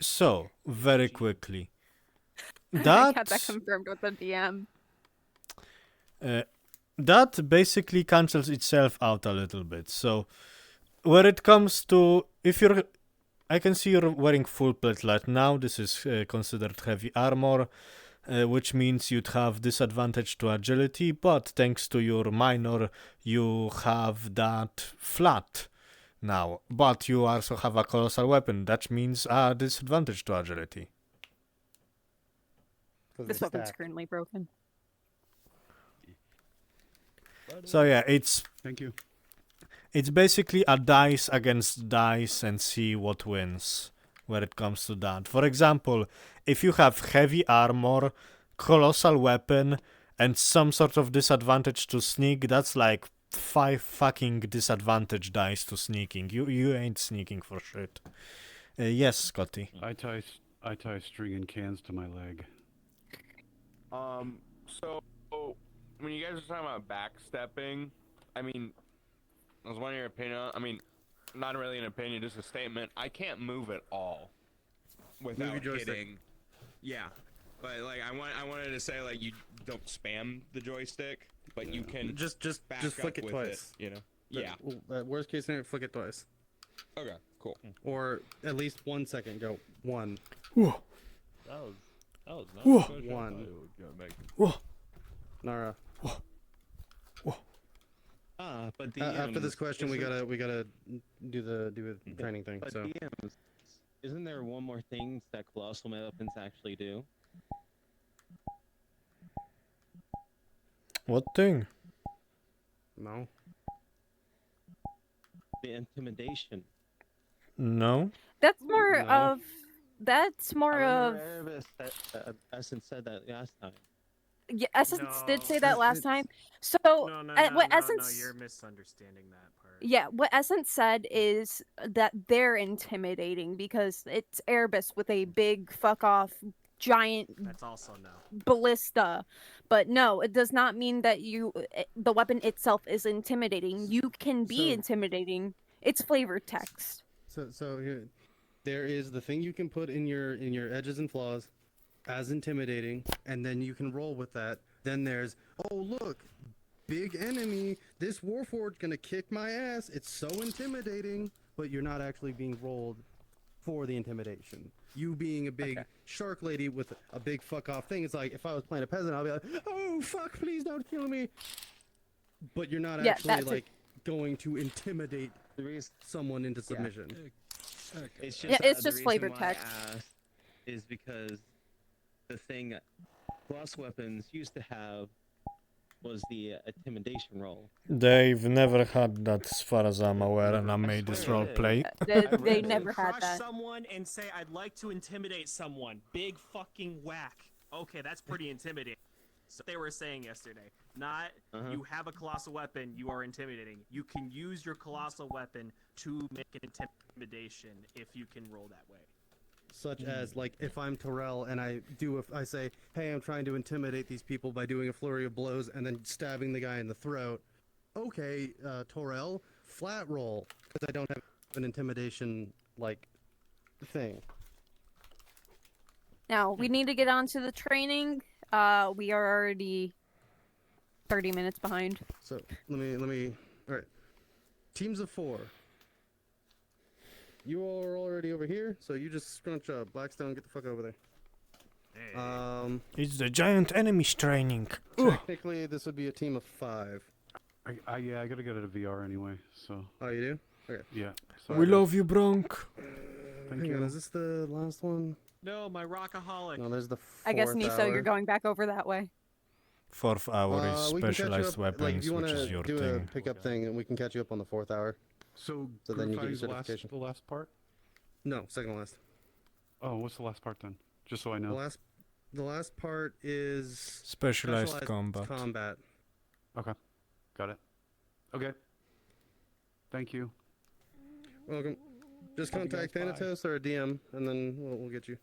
[SPEAKER 1] So, very quickly.
[SPEAKER 6] I
[SPEAKER 1] That,
[SPEAKER 6] got that confirmed with the DM.
[SPEAKER 1] that basically cancels itself out a little bit. So, where it comes to, I can see you're wearing full plate right now. This is considered heavy armor, which means you'd have disadvantage to agility, but thanks to your minor, you have that flat now. But you also have a colossal weapon, that means a disadvantage to agility.
[SPEAKER 6] This weapon's currently broken.
[SPEAKER 1] So yeah, it's
[SPEAKER 2] Thank you.
[SPEAKER 1] It's basically a dice against dice and see what wins where it comes to that. For example, if you have heavy armor, colossal weapon, and some sort of disadvantage to sneak, that's like 5 fucking disadvantage dice to sneaking. You ain't sneaking for shit. Yes, Scotty.
[SPEAKER 2] I tie string and cans to my leg.
[SPEAKER 12] So when you guys are talking about backstepping, I mean, I was wondering your opinion. I mean, not really an opinion, just a statement. I can't move at all without
[SPEAKER 7] your joystick.
[SPEAKER 12] hitting. Yeah, but like I wanted to say like you don't spam the joystick, but you can
[SPEAKER 7] Just
[SPEAKER 12] back
[SPEAKER 7] flick
[SPEAKER 12] up
[SPEAKER 7] it
[SPEAKER 12] with
[SPEAKER 7] twice.
[SPEAKER 12] It, you know. Yeah.
[SPEAKER 7] Worst case scenario, flick it twice.
[SPEAKER 12] Okay. Cool.
[SPEAKER 7] Or at least 1 second. Go 1.
[SPEAKER 1] Whoa.
[SPEAKER 9] That was not
[SPEAKER 1] Whoa.
[SPEAKER 9] a question I thought
[SPEAKER 7] 1.
[SPEAKER 9] it was gonna make.
[SPEAKER 1] Whoa.
[SPEAKER 7] Nara.
[SPEAKER 17] But
[SPEAKER 7] After this question, we
[SPEAKER 17] isn't-
[SPEAKER 7] gotta do the training thing.
[SPEAKER 17] But
[SPEAKER 7] So
[SPEAKER 17] DMs, isn't there one more thing that colossal weapons actually do?
[SPEAKER 1] What thing?
[SPEAKER 7] no.
[SPEAKER 17] The intimidation.
[SPEAKER 1] No?
[SPEAKER 6] That's more
[SPEAKER 17] No.
[SPEAKER 6] of. That's more
[SPEAKER 17] I
[SPEAKER 6] of.
[SPEAKER 17] remember Erebus that Essence said that last time.
[SPEAKER 6] Yeah, Essence did say that last time. So
[SPEAKER 22] No,
[SPEAKER 6] what
[SPEAKER 22] no,
[SPEAKER 6] Essence?
[SPEAKER 22] no, you're misunderstanding that part.
[SPEAKER 6] Yeah, what Essence said is that they're intimidating because it's Erebus with a big fuck off giant
[SPEAKER 22] That's also no.
[SPEAKER 6] ballista. But no, it does not mean that the weapon itself is intimidating. You can be
[SPEAKER 7] So-
[SPEAKER 6] intimidating It's flavored text.
[SPEAKER 3] So here, there is the thing you can put in your edges and flaws, as intimidating, and then you can roll with that. Then there's, oh look, big enemy. This Warforged gonna kick my ass. It's so intimidating, but you're not actually being rolled for the intimidation. You being a big shark lady with a big fuck off thing. It's like if I was playing a peasant, I'll be like, oh fuck, please don't kill me. But you're not actually like going to intimidate someone into submission.
[SPEAKER 17] It's
[SPEAKER 6] Yeah, it's just
[SPEAKER 17] the
[SPEAKER 6] flavored
[SPEAKER 17] reason why I
[SPEAKER 6] text.
[SPEAKER 17] asked is because the thing cross weapons used to have was the intimidation roll.
[SPEAKER 1] They've never had that as far as I'm aware, and I made this roleplay.
[SPEAKER 6] They never had
[SPEAKER 22] Crush
[SPEAKER 6] that.
[SPEAKER 22] someone and say, I'd like to intimidate someone. Big fucking whack. Okay, that's pretty intimidating. So they were saying yesterday, not you have a colossal weapon, you are intimidating. You can use your colossal weapon to make an intimidation if you can roll that way.
[SPEAKER 3] Such as like if I'm Terrell and I say, hey, I'm trying to intimidate these people by doing a flurry of blows and then stabbing the guy in the throat. Okay, Terrell, flat roll because I don't have an intimidation like thing.
[SPEAKER 6] Now we need to get on to the training. We are already 30 minutes behind.
[SPEAKER 3] So let me. All right, teams of 4. You all are already over here, so you just scrunch up. Blackstone, get the fuck over there.
[SPEAKER 1] It's the giant enemies training.
[SPEAKER 3] Technically, this would be a team of 5.
[SPEAKER 2] Yeah, I gotta get it a VR anyway, so.
[SPEAKER 3] Oh, you do? Okay.
[SPEAKER 2] Yeah.
[SPEAKER 1] We love you, Bronk.
[SPEAKER 2] Thank
[SPEAKER 3] Hang
[SPEAKER 2] you.
[SPEAKER 3] on, is this the last one?
[SPEAKER 22] No, my rockaholic.
[SPEAKER 3] No, there's the
[SPEAKER 6] I guess
[SPEAKER 3] 4th
[SPEAKER 6] Niso,
[SPEAKER 3] hour.
[SPEAKER 6] you're going back over that way.
[SPEAKER 1] 4th hour is
[SPEAKER 3] We can catch you
[SPEAKER 1] specialized
[SPEAKER 3] up,
[SPEAKER 1] weapons,
[SPEAKER 3] like, if you
[SPEAKER 1] which
[SPEAKER 3] wanna
[SPEAKER 1] is your
[SPEAKER 3] do a
[SPEAKER 1] thing.
[SPEAKER 3] pickup thing, and we can catch you up on the 4th hour.
[SPEAKER 2] So
[SPEAKER 3] then you get your
[SPEAKER 2] Group 5's
[SPEAKER 3] certification.
[SPEAKER 2] the last part?
[SPEAKER 3] No, second last.
[SPEAKER 2] Oh, what's the last part then? Just so I know.
[SPEAKER 3] The last part is
[SPEAKER 1] Specialized combat.
[SPEAKER 2] Okay, got it. Okay. Thank you.
[SPEAKER 3] Welcome. Just
[SPEAKER 2] Love you
[SPEAKER 3] contact
[SPEAKER 2] guys, bye.
[SPEAKER 3] Thanatos or a DM, and then we'll get you.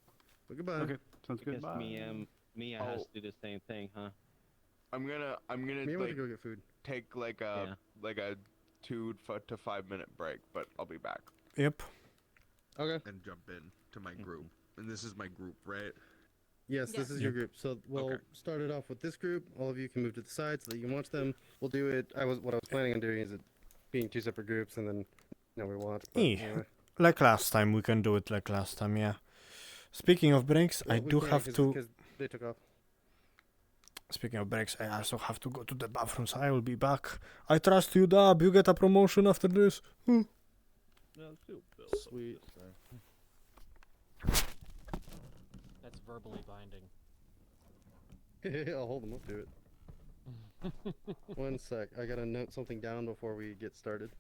[SPEAKER 3] But goodbye.
[SPEAKER 2] Okay, sounds good.
[SPEAKER 17] Guess
[SPEAKER 2] Bye.
[SPEAKER 17] Mia has to do the same thing, huh?
[SPEAKER 12] I'm gonna
[SPEAKER 3] Mia went
[SPEAKER 12] like
[SPEAKER 3] to go get food.
[SPEAKER 12] take like a 2 to 5 minute break, but I'll be back.
[SPEAKER 1] Yep.
[SPEAKER 3] Okay.
[SPEAKER 14] And jump in to my group. And this is my group, right?
[SPEAKER 3] Yes, this is your group. So we'll start it off with this group. All of you can move to the side so that you can watch them. We'll do it. What I was planning on doing is it being 2 separate groups, and then we watch. But anyway.
[SPEAKER 1] Like last time, we can do it like last time, yeah. Speaking of breaks, I
[SPEAKER 3] We
[SPEAKER 1] do
[SPEAKER 3] can't
[SPEAKER 1] have to...
[SPEAKER 3] because they took off.
[SPEAKER 1] Speaking of breaks, I also have to go to the bathroom, so I will be back. I trust you, Dab. You get a promotion after this.
[SPEAKER 3] Sweet.
[SPEAKER 15] That's verbally binding.
[SPEAKER 3] I'll hold them up to it. 1 sec. I gotta note something down before we get started.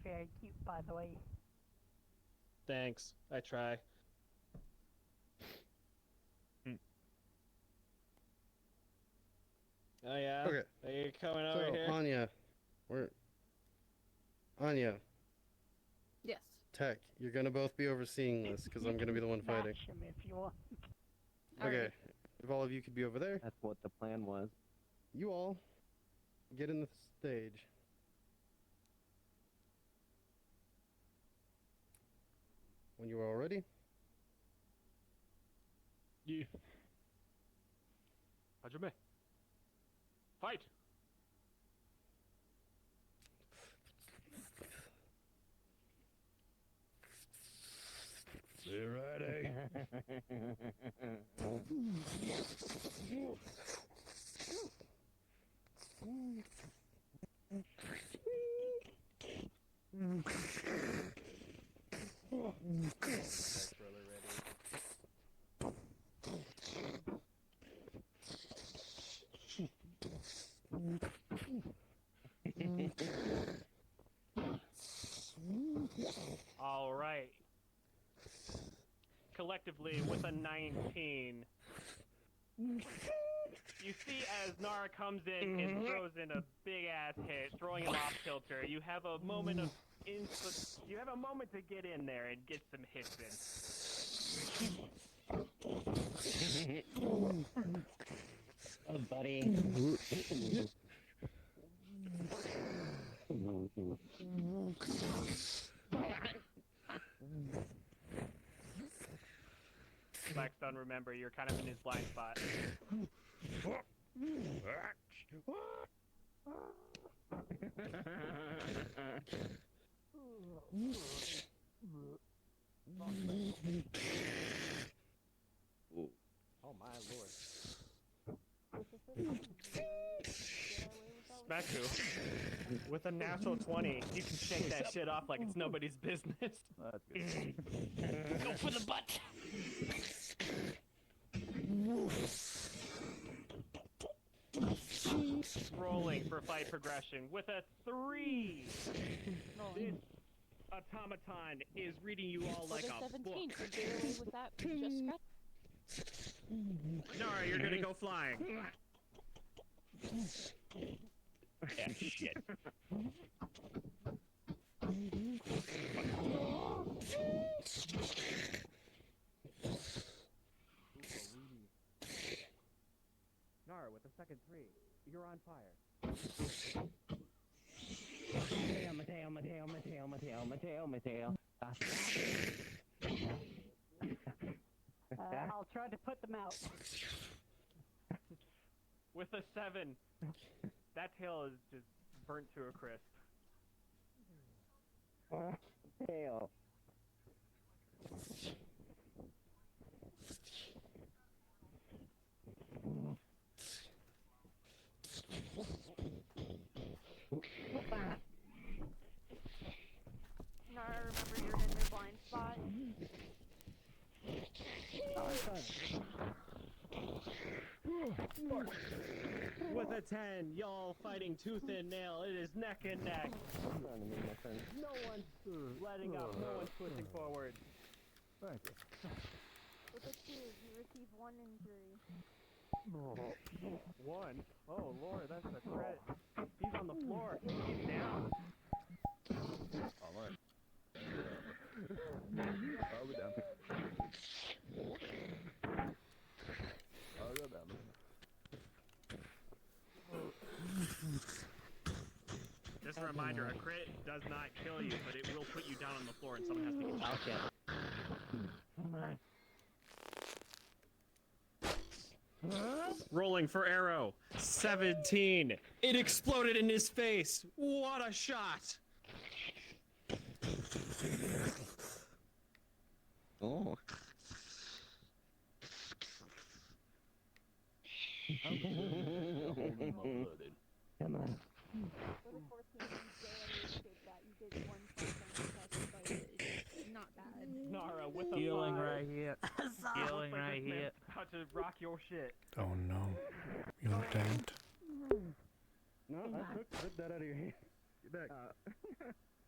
[SPEAKER 16] Very cute, by the way.
[SPEAKER 22] Thanks. I try. Oh yeah.
[SPEAKER 3] Okay.
[SPEAKER 22] Are you coming
[SPEAKER 3] So,
[SPEAKER 22] over here?
[SPEAKER 3] Anya,
[SPEAKER 6] Yes.
[SPEAKER 3] Tech, you're gonna both be overseeing this because I'm gonna be the one fighting.
[SPEAKER 16] Smash him if you want.
[SPEAKER 3] Okay. If all of you could be over there.
[SPEAKER 17] That's what the plan was.
[SPEAKER 3] You all get in the stage. When you are all ready.
[SPEAKER 13] Yeah. Hajime. Fight!
[SPEAKER 11] Alrighty.
[SPEAKER 22] All right.
[SPEAKER 21] respectively with a 19. You see as Nara comes in and throws in a big ass hit, throwing him off kilter. You have a moment of you have a moment to get in there and get some hits in.
[SPEAKER 20] Oh, buddy.
[SPEAKER 21] Blackstone, remember, you're kind of in his blind spot.
[SPEAKER 15] Oh my lord.
[SPEAKER 21] Smeku, with a natural 20, you can shake that shit off like it's nobody's business.
[SPEAKER 13] That's good.
[SPEAKER 16] Go for the butt.
[SPEAKER 21] Rolling for fight progression with a 3. This automaton is reading you all like a
[SPEAKER 6] 17.
[SPEAKER 21] book.
[SPEAKER 6] Can you get away with that? Just scratch.
[SPEAKER 21] Nara, you're gonna go flying.
[SPEAKER 20] Yeah, shit.
[SPEAKER 21] Nara, with a second 3, you're on fire.
[SPEAKER 20] Mateo.
[SPEAKER 16] I'll try to put them out.
[SPEAKER 21] With a 7, that tail is just burnt to a crisp.
[SPEAKER 20] Tail.
[SPEAKER 6] Nara, remember you're in your blind spot.
[SPEAKER 21] With a 10, y'all fighting tooth and nail. It is neck and neck. No one's letting up. No one's pushing forward.
[SPEAKER 13] Thank you.
[SPEAKER 6] With a 2, you receive 1 injury.
[SPEAKER 21] 1? Oh lord, that's a crit. He's on the floor. He's down.
[SPEAKER 13] Alright. I'll go down. I'll go down.
[SPEAKER 21] Just a reminder, a crit does not kill you, but it will put you down on the floor and someone has to get you.
[SPEAKER 20] Okay.
[SPEAKER 21] Rolling for arrow. 17. It exploded in his face. What a shot.
[SPEAKER 17] Oh.
[SPEAKER 20] Come on.
[SPEAKER 6] With a 14, you barely escaped that. You did 1 second test, but it's not bad.
[SPEAKER 21] Nara with a
[SPEAKER 20] Healing
[SPEAKER 21] 5.
[SPEAKER 20] right here. Healing
[SPEAKER 21] Looks like
[SPEAKER 20] right
[SPEAKER 21] this man's
[SPEAKER 20] here.
[SPEAKER 21] about to rock your shit.
[SPEAKER 1] Oh no. You're dead.
[SPEAKER 3] No, I took that out of your hand. Get back.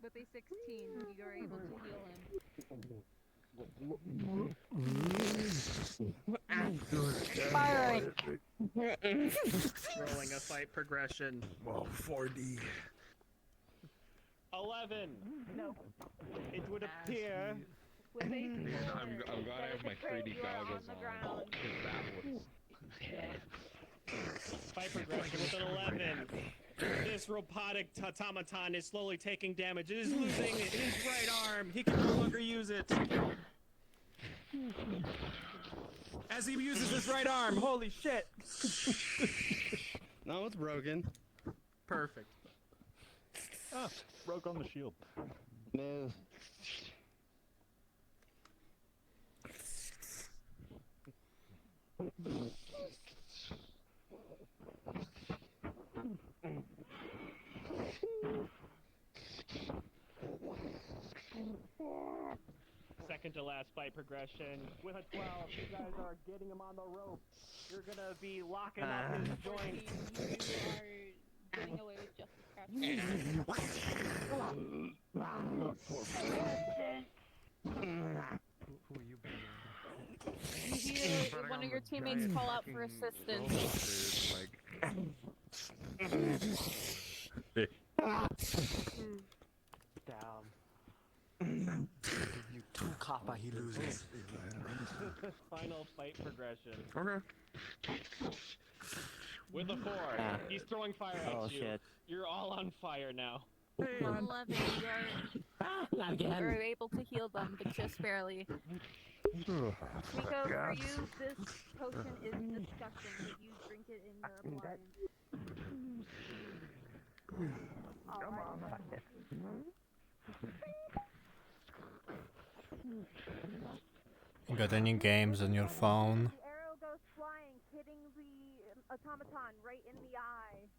[SPEAKER 6] With a 16, you are able to heal him.
[SPEAKER 16] Expiring.
[SPEAKER 21] Rolling a fight progression.
[SPEAKER 1] Whoa, 4D.
[SPEAKER 21] 11. No. It would appear.
[SPEAKER 6] With a 4,
[SPEAKER 12] I'm glad I have my 3D goggles
[SPEAKER 6] on the
[SPEAKER 12] on.
[SPEAKER 6] ground.
[SPEAKER 12] Because that was.
[SPEAKER 21] Fight progression with an 11. This robotic automaton is slowly taking damage. It is losing his right arm. He can no longer use it. As he uses his right arm, holy shit!
[SPEAKER 3] No, it's broken.
[SPEAKER 21] Perfect.
[SPEAKER 13] Ah, broke on the shield.
[SPEAKER 20] No.
[SPEAKER 21] Second to last fight progression with a 12. You guys are getting him on the rope. You're gonna be locking up his joints.
[SPEAKER 6] You are getting away with just a scratch.
[SPEAKER 3] Who are you,
[SPEAKER 6] You hear one of your teammates call out for assistance.
[SPEAKER 15] Down. You 2 copper, he loses.
[SPEAKER 21] Final fight progression.
[SPEAKER 12] Okay.
[SPEAKER 21] With a 4. He's throwing fire at
[SPEAKER 15] Oh,
[SPEAKER 21] you.
[SPEAKER 15] shit.
[SPEAKER 21] You're all on fire now.
[SPEAKER 6] 11,
[SPEAKER 15] Not again.
[SPEAKER 6] you're able to heal them, but just barely. Miko, for you, this potion is disgusting, but you drink it in your appliance.
[SPEAKER 1] You got any games on your phone?
[SPEAKER 6] The arrow goes flying, hitting the automaton right in the eye.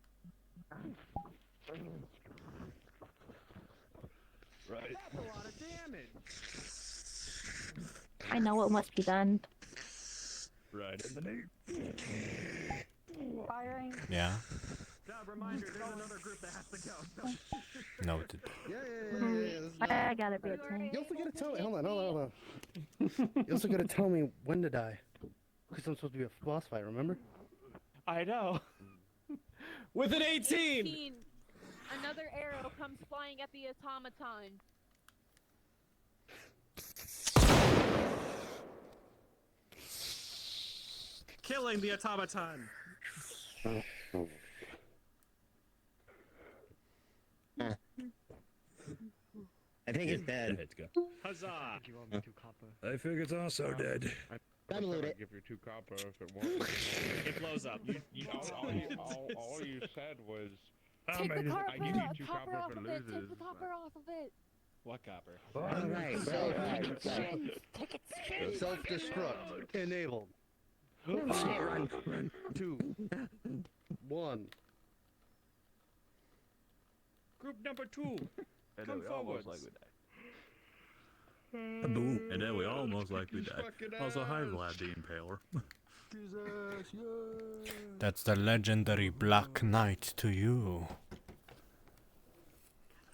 [SPEAKER 9] Right.
[SPEAKER 21] That's a lot of damage.
[SPEAKER 5] I know what must be done.
[SPEAKER 9] Right in the knee.
[SPEAKER 16] Firing.
[SPEAKER 1] Yeah.
[SPEAKER 21] Reminder, there's another group that has to go.
[SPEAKER 1] Noted.
[SPEAKER 3] Yeah.
[SPEAKER 5] I got it, big thing.
[SPEAKER 3] You also gotta tell me. Hold on. You also gotta tell me when to die. Because I'm supposed to be a boss fight, remember?
[SPEAKER 21] I know. With an 18!
[SPEAKER 6] Another arrow comes flying at the automaton.
[SPEAKER 22] Killing the automaton.
[SPEAKER 17] I think it's dead.
[SPEAKER 22] Huzzah!
[SPEAKER 9] I think it's also dead.
[SPEAKER 17] Download it.
[SPEAKER 14] Give you 2 copper if it won't.
[SPEAKER 22] It blows up.
[SPEAKER 14] All you said was.
[SPEAKER 6] Take the
[SPEAKER 14] I give you 2
[SPEAKER 6] copper
[SPEAKER 14] copper
[SPEAKER 6] off
[SPEAKER 14] if it
[SPEAKER 6] of it.
[SPEAKER 14] loses.
[SPEAKER 6] Take the copper off of it.
[SPEAKER 22] What copper?
[SPEAKER 17] Alright.
[SPEAKER 6] Take it.
[SPEAKER 3] Self-destruct enabled.
[SPEAKER 17] Run.
[SPEAKER 3] 2, 1.
[SPEAKER 22] Group number 2.
[SPEAKER 9] And
[SPEAKER 22] Come
[SPEAKER 9] then we almost
[SPEAKER 22] forwards.
[SPEAKER 9] like we die. Boom. And then we almost like we died. Also, hi, Vlad the Impaler.
[SPEAKER 1] That's the legendary Black Knight to you.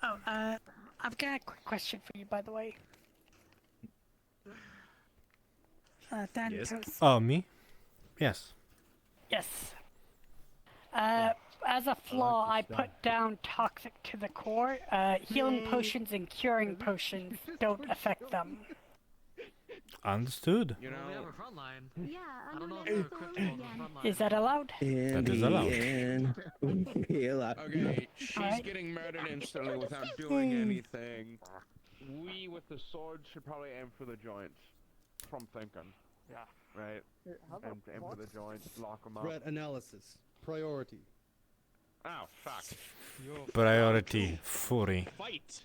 [SPEAKER 16] Oh, I've got a quick question for you, by the way. Thanatos.
[SPEAKER 1] Oh, me? Yes.
[SPEAKER 16] Yes. As a flaw, I put down toxic to the core. Healing potions and curing potions don't affect them.
[SPEAKER 1] Understood.
[SPEAKER 21] You know,
[SPEAKER 15] we have a front line.
[SPEAKER 5] Yeah,
[SPEAKER 15] I don't know if
[SPEAKER 5] unrelated
[SPEAKER 15] they're equipped
[SPEAKER 5] story
[SPEAKER 15] for the
[SPEAKER 5] again.
[SPEAKER 15] front line.
[SPEAKER 16] Is that allowed?
[SPEAKER 1] That is allowed.
[SPEAKER 14] Okay, she's
[SPEAKER 16] Alright.
[SPEAKER 14] getting murdered instantly without doing anything. We, with the sword, should probably aim for the joints. From thinking.
[SPEAKER 21] Yeah.
[SPEAKER 14] Right? Aim for the joints, lock them up.
[SPEAKER 3] Threat analysis. Priority.
[SPEAKER 14] Oh, fuck.
[SPEAKER 1] Priority Fury.
[SPEAKER 21] Fight!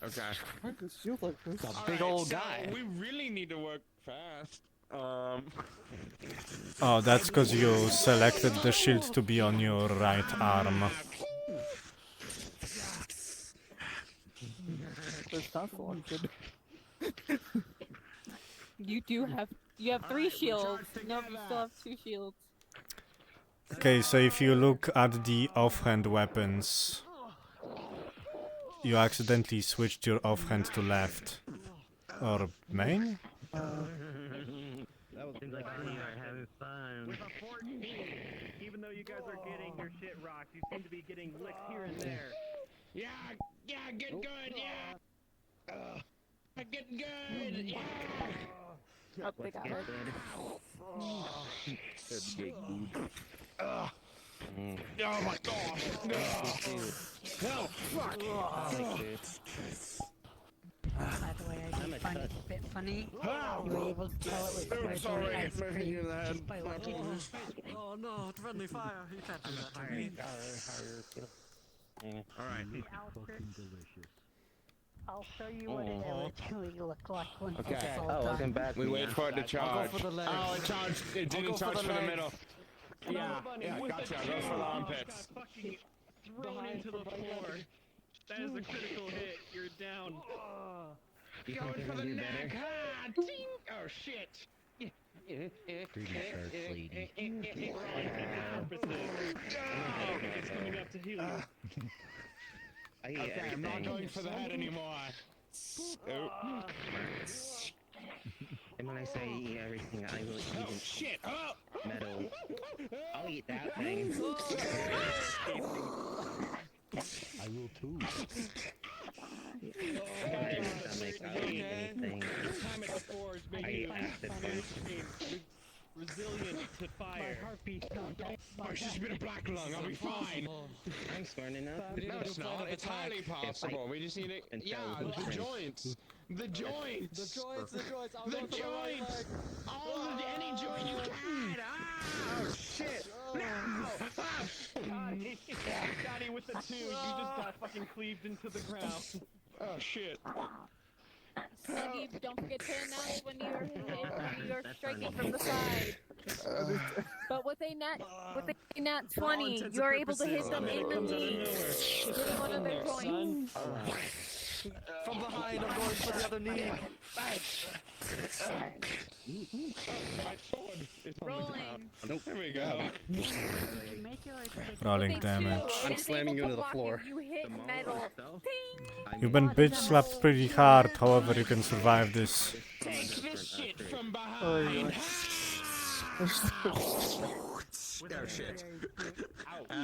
[SPEAKER 14] Okay.
[SPEAKER 3] This feels like this.
[SPEAKER 10] A
[SPEAKER 14] Alright,
[SPEAKER 10] big old
[SPEAKER 14] so
[SPEAKER 10] guy.
[SPEAKER 14] we really need to work fast.
[SPEAKER 1] Oh, that's because you selected the shield to be on your right arm.
[SPEAKER 6] You have 3 shields. No, you still have 2 shields.
[SPEAKER 1] Okay, so if you look at the offhand weapons, you accidentally switched your offhand to left. Or main?
[SPEAKER 3] That was
[SPEAKER 21] Seems like you are having fun. With a 14, even though you guys are getting your shit rocked, you seem to be getting licked here and there.
[SPEAKER 14] Yeah, get good, yeah! Get good, yeah!
[SPEAKER 6] Oh, they got her.
[SPEAKER 14] Oh my gosh! No, fuck!
[SPEAKER 16] By the way, I did find it a bit funny. You were able to tell it was
[SPEAKER 14] Oops, sorry,
[SPEAKER 16] ice
[SPEAKER 14] maybe
[SPEAKER 16] cream
[SPEAKER 14] in the head.
[SPEAKER 16] just by looking.
[SPEAKER 15] Oh no, friendly fire. You can't do that to me.
[SPEAKER 14] Alright.
[SPEAKER 16] I'll show you what it originally looked like when
[SPEAKER 14] Okay.
[SPEAKER 16] it's all done.
[SPEAKER 14] We wait for it to charge.
[SPEAKER 15] for the legs.
[SPEAKER 14] Oh, it charged. It
[SPEAKER 15] I'll
[SPEAKER 14] didn't
[SPEAKER 15] go for
[SPEAKER 14] charge
[SPEAKER 15] the
[SPEAKER 14] for the
[SPEAKER 15] legs.
[SPEAKER 14] middle. Yeah, gotcha. Goes for the armpits.
[SPEAKER 21] Fucking thrown into the floor. That is a critical hit. You're down.
[SPEAKER 14] Going for the neck. Ah, ding! Oh, shit.
[SPEAKER 21] It's coming up to heal you.
[SPEAKER 14] Okay, I'm not going for the head anymore. Oh.
[SPEAKER 17] And when I say eat everything, I will eat
[SPEAKER 10] shit! Oh!
[SPEAKER 17] metal. I'll eat that thing. I will too.
[SPEAKER 22] Okay.
[SPEAKER 17] I'll eat anything.
[SPEAKER 22] This time at the forge made
[SPEAKER 17] I
[SPEAKER 22] you
[SPEAKER 17] eat acid
[SPEAKER 22] resilient to fire.
[SPEAKER 10] Oh, she's been a black lung. I'll be fine.
[SPEAKER 17] I'm smart enough.
[SPEAKER 10] No, it's not. It's highly possible. We just need it. Yeah, the joints. The joints.
[SPEAKER 15] The joints. I'll
[SPEAKER 10] The
[SPEAKER 15] go for the right
[SPEAKER 10] joints.
[SPEAKER 15] leg.
[SPEAKER 10] Any joint you can. Oh shit! No!
[SPEAKER 21] Scotty with the 2, you just got fucking cleaved into the ground.
[SPEAKER 10] Oh shit!
[SPEAKER 6] Steve, don't forget to announce when you're striking from the side. But with a nat 20, you're able to hit them in the knee. Hit one of their joints.
[SPEAKER 15] From behind, I'm going for the other knee.
[SPEAKER 6] Rolling.
[SPEAKER 10] Nope. There we go.
[SPEAKER 1] Rolling damage.
[SPEAKER 7] I'm slamming you into the floor.
[SPEAKER 6] You hit metal.
[SPEAKER 1] You've been bitch slapped pretty hard, however you can survive this.
[SPEAKER 10] Take this shit from behind.
[SPEAKER 22] Oh shit.
[SPEAKER 17] The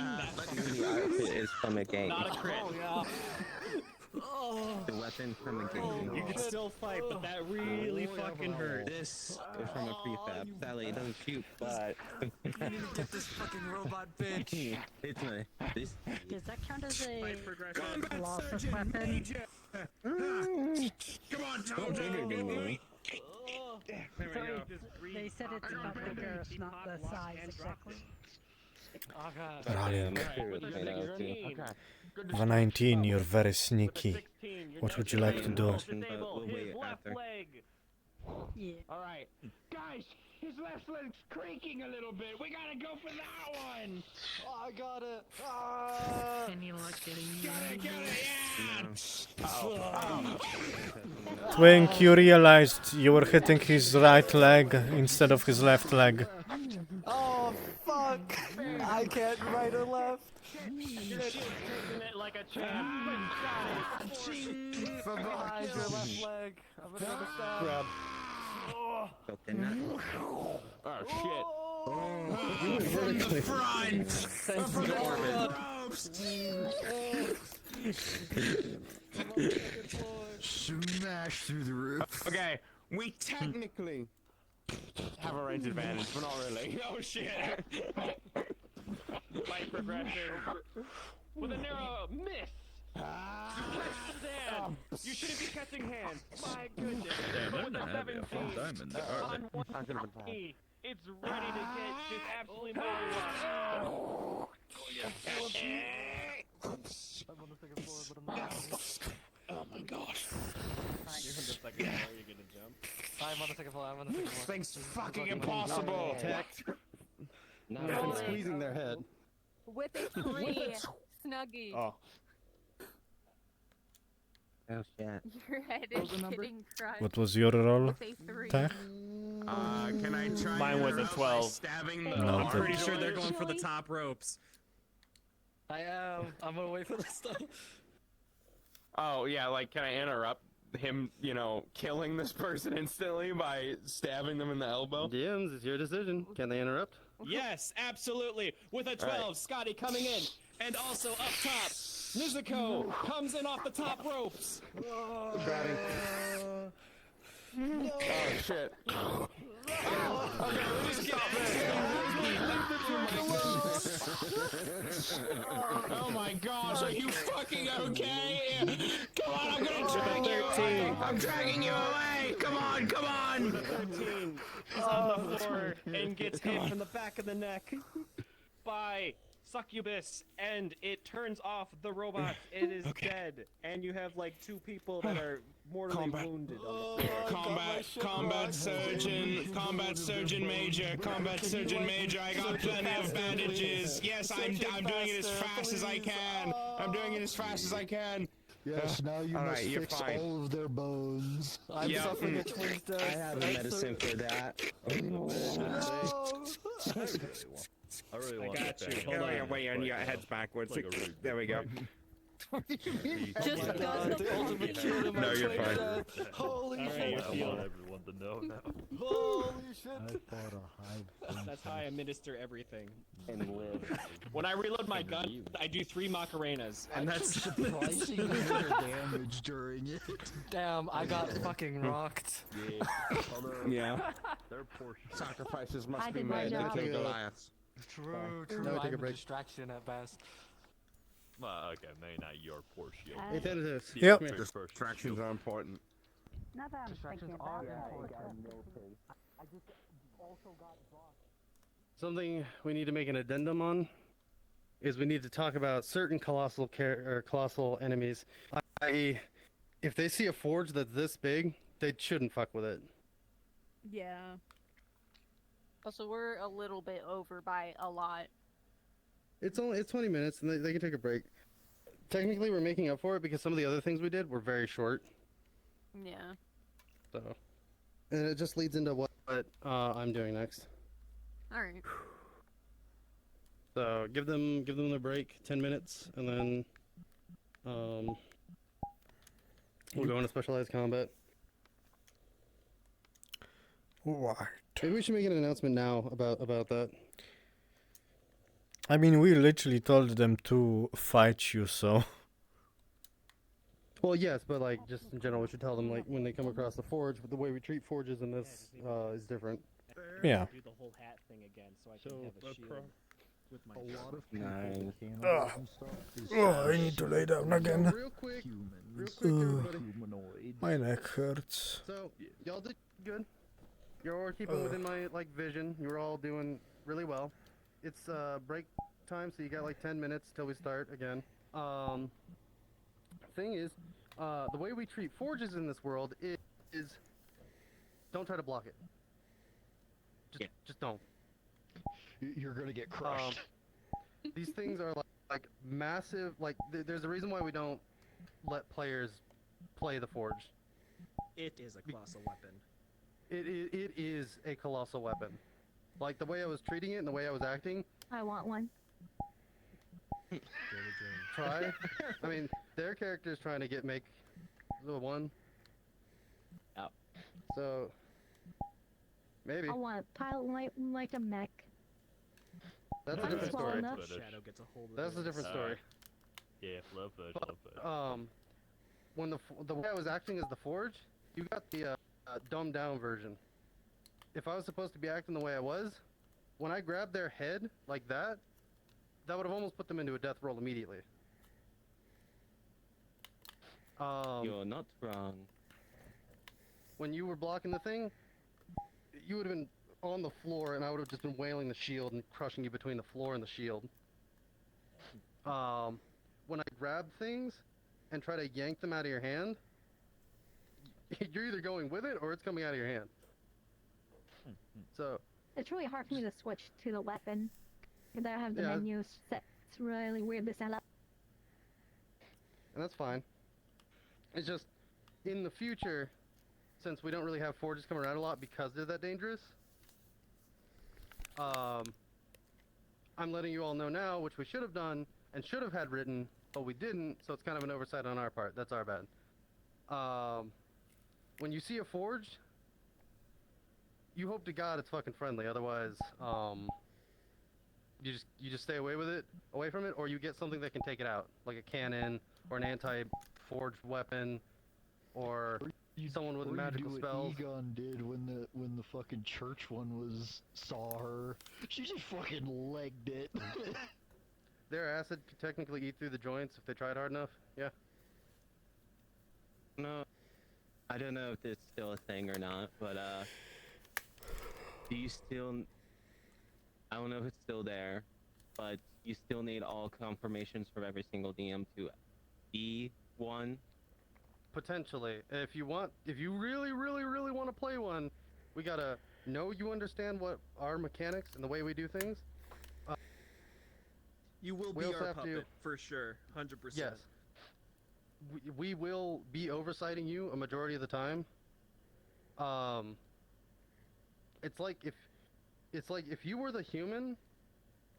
[SPEAKER 17] outfit is from a game.
[SPEAKER 22] Not a crit.
[SPEAKER 17] The weapon from a game.
[SPEAKER 22] You can still fight, but that really fucking hurt.
[SPEAKER 17] This is from a prefab. Sadly, it doesn't shoot, but...
[SPEAKER 15] You need to get this fucking robot bitch.
[SPEAKER 17] It's my... This...
[SPEAKER 16] Does that count as a
[SPEAKER 10] Combat
[SPEAKER 16] lawless
[SPEAKER 10] surgeon
[SPEAKER 16] weapon?
[SPEAKER 10] major. Come on, Tom.
[SPEAKER 17] bigger than me.
[SPEAKER 16] They said it's about the girth, not the size exactly.
[SPEAKER 1] Rolling.
[SPEAKER 17] Okay.
[SPEAKER 1] With a 19, you're very sneaky. What would you like to do?
[SPEAKER 22] Disable his left leg.
[SPEAKER 16] Yeah.
[SPEAKER 10] Alright. Guys, his left leg's creaking a little bit. We gotta go for that one.
[SPEAKER 15] Oh, I got it.
[SPEAKER 4] Any luck getting
[SPEAKER 10] Get it, yeah.
[SPEAKER 1] Twink, you realized you were hitting his right leg instead of his left leg.
[SPEAKER 15] Oh, fuck. I can't right or left.
[SPEAKER 21] Taking it like a champ.
[SPEAKER 15] From behind your left leg. I'm gonna stab.
[SPEAKER 7] Grab.
[SPEAKER 10] Oh shit.
[SPEAKER 15] From
[SPEAKER 10] the front.
[SPEAKER 15] From the
[SPEAKER 11] Smash through the roof.
[SPEAKER 10] Okay, we technically have a range advantage, but not really. Oh shit.
[SPEAKER 21] Fight progression. With a narrow miss. You catch stand. You shouldn't be catching hands. My goodness. But with a 17 on one knee, it's ready to get just absolutely mobilized.
[SPEAKER 15] I'm on the second floor, but I'm not.
[SPEAKER 10] Oh my gosh.
[SPEAKER 21] You're on the second floor, you're gonna jump.
[SPEAKER 15] I'm on the second floor, I'm on the second floor.
[SPEAKER 10] Thing's fucking impossible.
[SPEAKER 7] I'm squeezing their head.
[SPEAKER 6] With a 3, Snuggie.
[SPEAKER 7] Oh.
[SPEAKER 17] Oh shit.
[SPEAKER 6] Your head is getting crushed.
[SPEAKER 1] What was your roll?
[SPEAKER 6] With a 3.
[SPEAKER 1] Tech?
[SPEAKER 10] Can I try?
[SPEAKER 21] Mine was a 12.
[SPEAKER 10] Stabbing the.
[SPEAKER 1] No,
[SPEAKER 22] I'm pretty sure they're going for the top ropes.
[SPEAKER 15] I am. I'm gonna wait for this stuff.
[SPEAKER 10] Oh yeah, like can I interrupt him? You know, killing this person instantly by stabbing them in the elbow.
[SPEAKER 7] DMs, it's your decision. Can they interrupt?
[SPEAKER 22] Yes, absolutely. With a 12,
[SPEAKER 10] right.
[SPEAKER 22] Scotty coming in. And also up top, Nizuko comes in off the top ropes.
[SPEAKER 10] Grabbing. Oh shit. Okay, let me stop this. Oh my gosh, are you fucking okay? Come on, I'm gonna drag you away. I'm dragging you away. Come on, come on.
[SPEAKER 21] 13 is on the floor and gets hit from the back of the neck by succubus, and it turns off the robot. It is dead, and you have like 2 people that are mortally wounded.
[SPEAKER 10] Combat surgeon major. I got plenty of bandages. Yes, I'm doing it as fast as I can. I'm doing it as fast as I can.
[SPEAKER 11] Yes, now you must fix all of their bones.
[SPEAKER 15] I'm suffering a twin death.
[SPEAKER 17] I have a medicine for that.
[SPEAKER 9] I really want
[SPEAKER 22] got
[SPEAKER 9] that.
[SPEAKER 22] you. Hold on.
[SPEAKER 10] Wait, and you got heads backwards. There we go.
[SPEAKER 15] Just
[SPEAKER 21] Oh my
[SPEAKER 15] got
[SPEAKER 21] God,
[SPEAKER 15] the ultimate kid in my
[SPEAKER 12] No, you're
[SPEAKER 15] Twitch
[SPEAKER 12] fine.
[SPEAKER 15] chat. Holy
[SPEAKER 21] Alright,
[SPEAKER 15] shit.
[SPEAKER 21] you're
[SPEAKER 9] I
[SPEAKER 21] healed.
[SPEAKER 9] want everyone to know now.
[SPEAKER 15] Holy shit.
[SPEAKER 11] I bought a hive.
[SPEAKER 22] That's how I administer everything.
[SPEAKER 17] And live.
[SPEAKER 22] When I reload my gun, I do 3 Macarenas, and that's
[SPEAKER 11] surprisingly little damage during it.
[SPEAKER 15] Damn, I got fucking rocked.
[SPEAKER 9] Yeah.
[SPEAKER 10] Yeah.
[SPEAKER 9] Their portion.
[SPEAKER 20] Sacrifices
[SPEAKER 5] I
[SPEAKER 20] must be
[SPEAKER 5] did my
[SPEAKER 20] made to
[SPEAKER 5] job.
[SPEAKER 20] kill Goliaths.
[SPEAKER 15] True,
[SPEAKER 7] Now
[SPEAKER 15] true.
[SPEAKER 7] we take a
[SPEAKER 15] I'm a
[SPEAKER 7] break.
[SPEAKER 15] distraction at best.
[SPEAKER 9] Well, okay, maybe not your poor shield.
[SPEAKER 5] Uh,
[SPEAKER 7] Hey, Tentative.
[SPEAKER 1] Yep.
[SPEAKER 7] Come here.
[SPEAKER 10] Distractions are important.
[SPEAKER 5] Not that I'm
[SPEAKER 15] Distractions
[SPEAKER 5] thinking
[SPEAKER 15] are
[SPEAKER 5] about it.
[SPEAKER 15] important.
[SPEAKER 16] I just also got blocked.
[SPEAKER 3] Something we need to make an addendum on is we need to talk about certain colossal enemies. I.e., if they see a forge that's this big, they shouldn't fuck with it.
[SPEAKER 6] Yeah. Also, we're a little bit over by a lot.
[SPEAKER 3] It's 20 minutes and they can take a break. Technically, we're making up for it because some of the other things we did were very short.
[SPEAKER 6] Yeah.
[SPEAKER 3] So, and it just leads into what I'm doing next.
[SPEAKER 6] All right.
[SPEAKER 3] So give them the break, 10 minutes, and then we'll go into specialized combat.
[SPEAKER 1] What?
[SPEAKER 3] Maybe we should make an announcement now about that.
[SPEAKER 1] I mean, we literally told them to fight you, so.
[SPEAKER 3] Well, yes, but like just in general, we should tell them like when they come across the forge, the way we treat forges in this is different.
[SPEAKER 1] Yeah.
[SPEAKER 22] Do the whole hat thing again, so I can have a shield with my.
[SPEAKER 11] A lot of
[SPEAKER 17] Nice.
[SPEAKER 11] cannibals and stuff is
[SPEAKER 1] I need to lay down again.
[SPEAKER 3] Real quick,
[SPEAKER 11] humans.
[SPEAKER 3] everybody.
[SPEAKER 11] Humanoids.
[SPEAKER 1] My neck hurts.
[SPEAKER 3] So y'all did good. You're all keeping within my like vision. You were all doing really well. It's break time, so you got like 10 minutes till we start again. Thing is, the way we treat forges in this world is don't try to block it. Just don't.
[SPEAKER 11] You're gonna get crushed.
[SPEAKER 3] These things are like massive. Like there's a reason why we don't let players play the forge.
[SPEAKER 22] It is a colossal weapon.
[SPEAKER 3] It is a colossal weapon. Like the way I was treating it and the way I was acting.
[SPEAKER 5] I want one.
[SPEAKER 3] Try. I mean, their character's trying to make the one.
[SPEAKER 17] Oh.
[SPEAKER 3] So maybe
[SPEAKER 5] I want a pilot like a mech.
[SPEAKER 3] that's a
[SPEAKER 5] I'm
[SPEAKER 3] different
[SPEAKER 5] small
[SPEAKER 3] story.
[SPEAKER 5] enough.
[SPEAKER 22] Shadow gets a hold of
[SPEAKER 3] That's a
[SPEAKER 22] this.
[SPEAKER 3] different story.
[SPEAKER 9] Yeah, love that,
[SPEAKER 3] But,
[SPEAKER 9] love that.
[SPEAKER 3] when the way I was acting as the forge, you got the dumbed down version. If I was supposed to be acting the way I was, when I grabbed their head like that, that would have almost put them into a death roll immediately.
[SPEAKER 17] You're not wrong.
[SPEAKER 3] When you were blocking the thing, you would have been on the floor, and I would have just been wailing the shield and crushing you between the floor and the shield. When I grab things and try to yank them out of your hand, you're either going with it or it's coming out of your hand. So
[SPEAKER 5] It's really hard for me to switch to the weapon. Because I have the
[SPEAKER 3] Yeah.
[SPEAKER 5] menu set. It's really weird to set up.
[SPEAKER 3] and that's fine. It's just, in the future, since we don't really have forges come around a lot because they're that dangerous, I'm letting you all know now, which we should have done and should have had written, but we didn't, so it's kind of an oversight on our part. That's our bad. When you see a forge, you hope to God it's fucking friendly, otherwise, you just stay away from it, or you get something that can take it out, like a cannon, or an anti-forged weapon, or someone with magical
[SPEAKER 11] do
[SPEAKER 3] spells.
[SPEAKER 11] what Egon did when the fucking church one saw her. She just fucking legged it.
[SPEAKER 3] Their acid could technically eat through the joints if they tried hard enough. Yeah.
[SPEAKER 17] No, I don't know if it's still a thing or not, but do you still? I don't know if it's still there, but you still need all confirmations from every single DM to be one.
[SPEAKER 3] Potentially. If you really want to play one, we gotta know you understand what our mechanics and the way we do things.
[SPEAKER 22] You will
[SPEAKER 3] We
[SPEAKER 22] be
[SPEAKER 3] also
[SPEAKER 22] our
[SPEAKER 3] have to-
[SPEAKER 22] puppet for sure, 100%.
[SPEAKER 3] Yes. We will be oversighting you a majority of the time. It's like if you were the human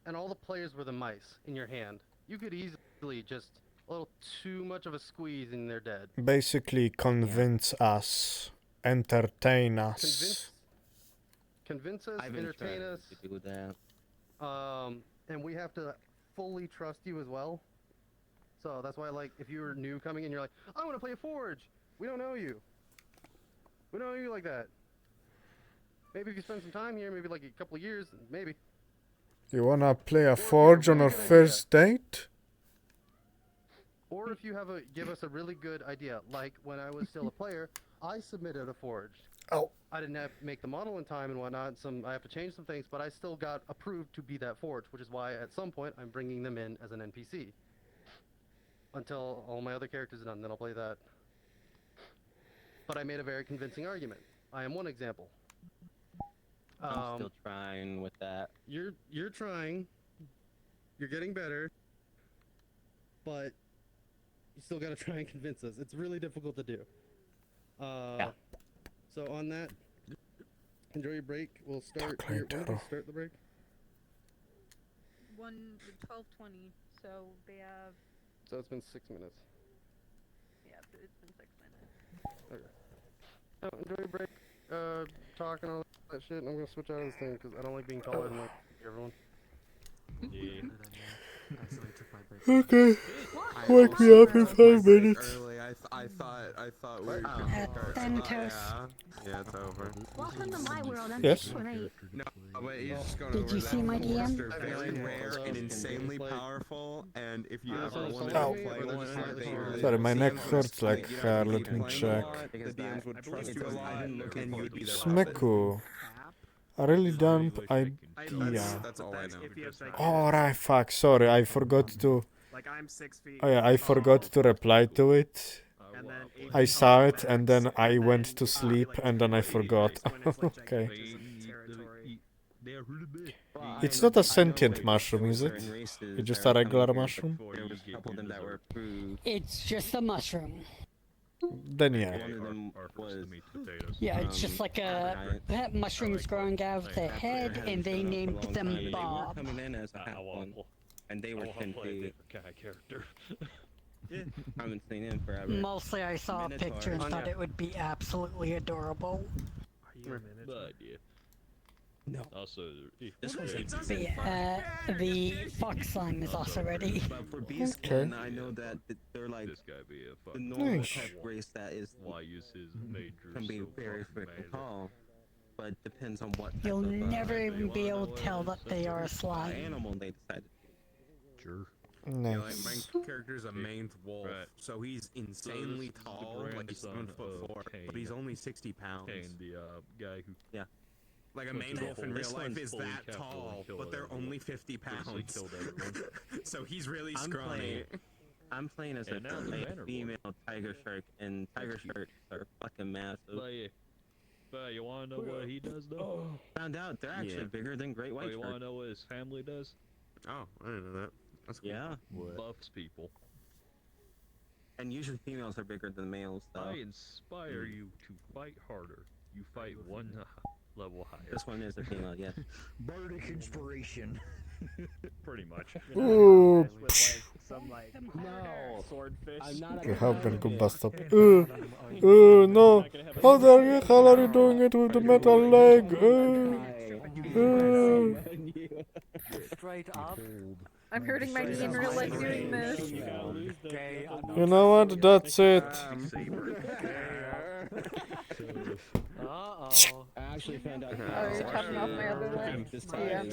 [SPEAKER 3] and all the players were the mice in your hand, you could easily just a little too much of a squeeze and they're dead.
[SPEAKER 1] Basically, convince us, entertain us.
[SPEAKER 3] Convince us,
[SPEAKER 17] I've been
[SPEAKER 3] entertain
[SPEAKER 17] trying
[SPEAKER 3] us,
[SPEAKER 17] to do that.
[SPEAKER 3] and we have to fully trust you as well. So that's why, like, if you're new coming in, you're like, I want to play a Forge. We don't know you. We don't know you like that. Maybe if you spend some time here, maybe like a couple of years, maybe.
[SPEAKER 1] You wanna play a Forge on our first date?
[SPEAKER 3] Or if you give us a really good idea, like when I was still a player, I submitted a Forge.
[SPEAKER 1] Oh.
[SPEAKER 3] I didn't have to make the model in time and whatnot. I have to change some things, but I still got approved to be that Forge, which is why at some point I'm bringing them in as an NPC. Until all my other characters are done, then I'll play that. But I made a very convincing argument. I am one example.
[SPEAKER 17] I'm still trying with that.
[SPEAKER 3] You're trying. You're getting better. But you still gotta try and convince us. It's really difficult to do. So on that, enjoy your break. We'll start. When do we start the break?
[SPEAKER 6] 12:20. So they have.
[SPEAKER 3] So it's been 6 minutes.
[SPEAKER 6] Yeah, it's been 6 minutes.
[SPEAKER 3] Okay. So enjoy your break. Talk and all that shit. And I'm gonna switch out of this thing because I don't like being taller than like everyone.
[SPEAKER 9] Yeah.
[SPEAKER 1] Okay. Wake me up in 5 minutes.
[SPEAKER 10] Early. I thought we were Yeah, it's over.
[SPEAKER 5] Welcome to my world. I'm
[SPEAKER 1] Yes.
[SPEAKER 5] great.
[SPEAKER 10] No, but he's just going
[SPEAKER 16] Did
[SPEAKER 10] over
[SPEAKER 16] you
[SPEAKER 10] that.
[SPEAKER 16] see my DM?
[SPEAKER 10] They're very rare and insanely powerful, and if you ever wanted
[SPEAKER 1] Ow.
[SPEAKER 10] to play one, they really
[SPEAKER 1] Sorry, my neck hurts like
[SPEAKER 10] you
[SPEAKER 1] hell.
[SPEAKER 10] know,
[SPEAKER 1] Let me check.
[SPEAKER 10] the DMs would trust you a lot, and you'd be their
[SPEAKER 1] Smeku. A really dumb idea.
[SPEAKER 10] That's all I know.
[SPEAKER 1] Oh, right, fuck. Sorry, I forgot to.
[SPEAKER 22] Like I'm 6 feet.
[SPEAKER 1] Oh yeah, I forgot to reply to it. I saw it and then I went to sleep and then I forgot. Okay. It's not a sentient mushroom, is it? It's just a regular mushroom?
[SPEAKER 16] It's just a mushroom.
[SPEAKER 1] Then yeah.
[SPEAKER 16] Yeah, it's just like that mushroom's growing out of their head, and they named them Bob.
[SPEAKER 17] Coming in as a half-one, and they were 10 feet.
[SPEAKER 9] character.
[SPEAKER 17] I haven't seen him forever.
[SPEAKER 16] Mostly I saw a picture and thought it would be absolutely adorable.
[SPEAKER 9] But yeah.
[SPEAKER 17] No.
[SPEAKER 9] Also,
[SPEAKER 17] this one's
[SPEAKER 16] The fox slime is also ready.
[SPEAKER 17] But for Beastkin, I know that they're like the normal type race that is can be very freaking tall, but depends on what type
[SPEAKER 16] You'll
[SPEAKER 17] of,
[SPEAKER 16] never even be able to tell that they are a slime.
[SPEAKER 17] animal they decided.
[SPEAKER 9] Sure.
[SPEAKER 10] Yeah, like my character's a maned wolf, so he's insanely tall, like he's 7'4", but he's only 60 pounds.
[SPEAKER 9] And the guy who
[SPEAKER 10] Like a maned wolf in real life is that tall, but they're only 50 pounds. So he's really scrawny.
[SPEAKER 17] I'm playing as a female tiger shark, and tiger sharks are fucking massive.
[SPEAKER 9] But you wanna know what he does though?
[SPEAKER 17] Found out they're actually bigger than great white
[SPEAKER 9] You
[SPEAKER 17] sharks.
[SPEAKER 9] wanna know what his family does?
[SPEAKER 10] Oh, I didn't know that. That's cool.
[SPEAKER 17] Yeah.
[SPEAKER 9] Buffs people.
[SPEAKER 17] And usually females are bigger than males, though.
[SPEAKER 9] I inspire you to fight harder. You fight one level higher.
[SPEAKER 17] This one is a female, yeah.
[SPEAKER 11] Bardic inspiration.
[SPEAKER 9] Pretty much.
[SPEAKER 1] Ooh.
[SPEAKER 22] With like some like swordfish.
[SPEAKER 17] I'm not
[SPEAKER 1] You have been good bastard. No. How the hell are you doing it with the metal leg?
[SPEAKER 15] Straight up.
[SPEAKER 6] I'm hurting my knee in real life doing this.
[SPEAKER 1] You know what? That's it.
[SPEAKER 15] Uh-oh.
[SPEAKER 17] I actually found out.
[SPEAKER 6] Oh, you're chopping off my other leg? Yeah.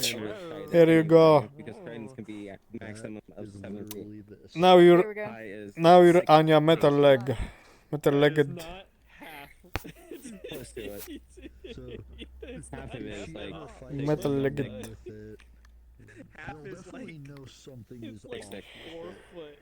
[SPEAKER 1] Here you go.
[SPEAKER 17] Because tridents can be maximum of 7 feet.
[SPEAKER 1] Now you're
[SPEAKER 17] High is
[SPEAKER 1] Anya metal leg. Metal legged.
[SPEAKER 17] close to it. Half of it is like
[SPEAKER 1] Metal legged.
[SPEAKER 22] Half is like
[SPEAKER 11] know something is
[SPEAKER 17] like 6.
[SPEAKER 22] 4 foot.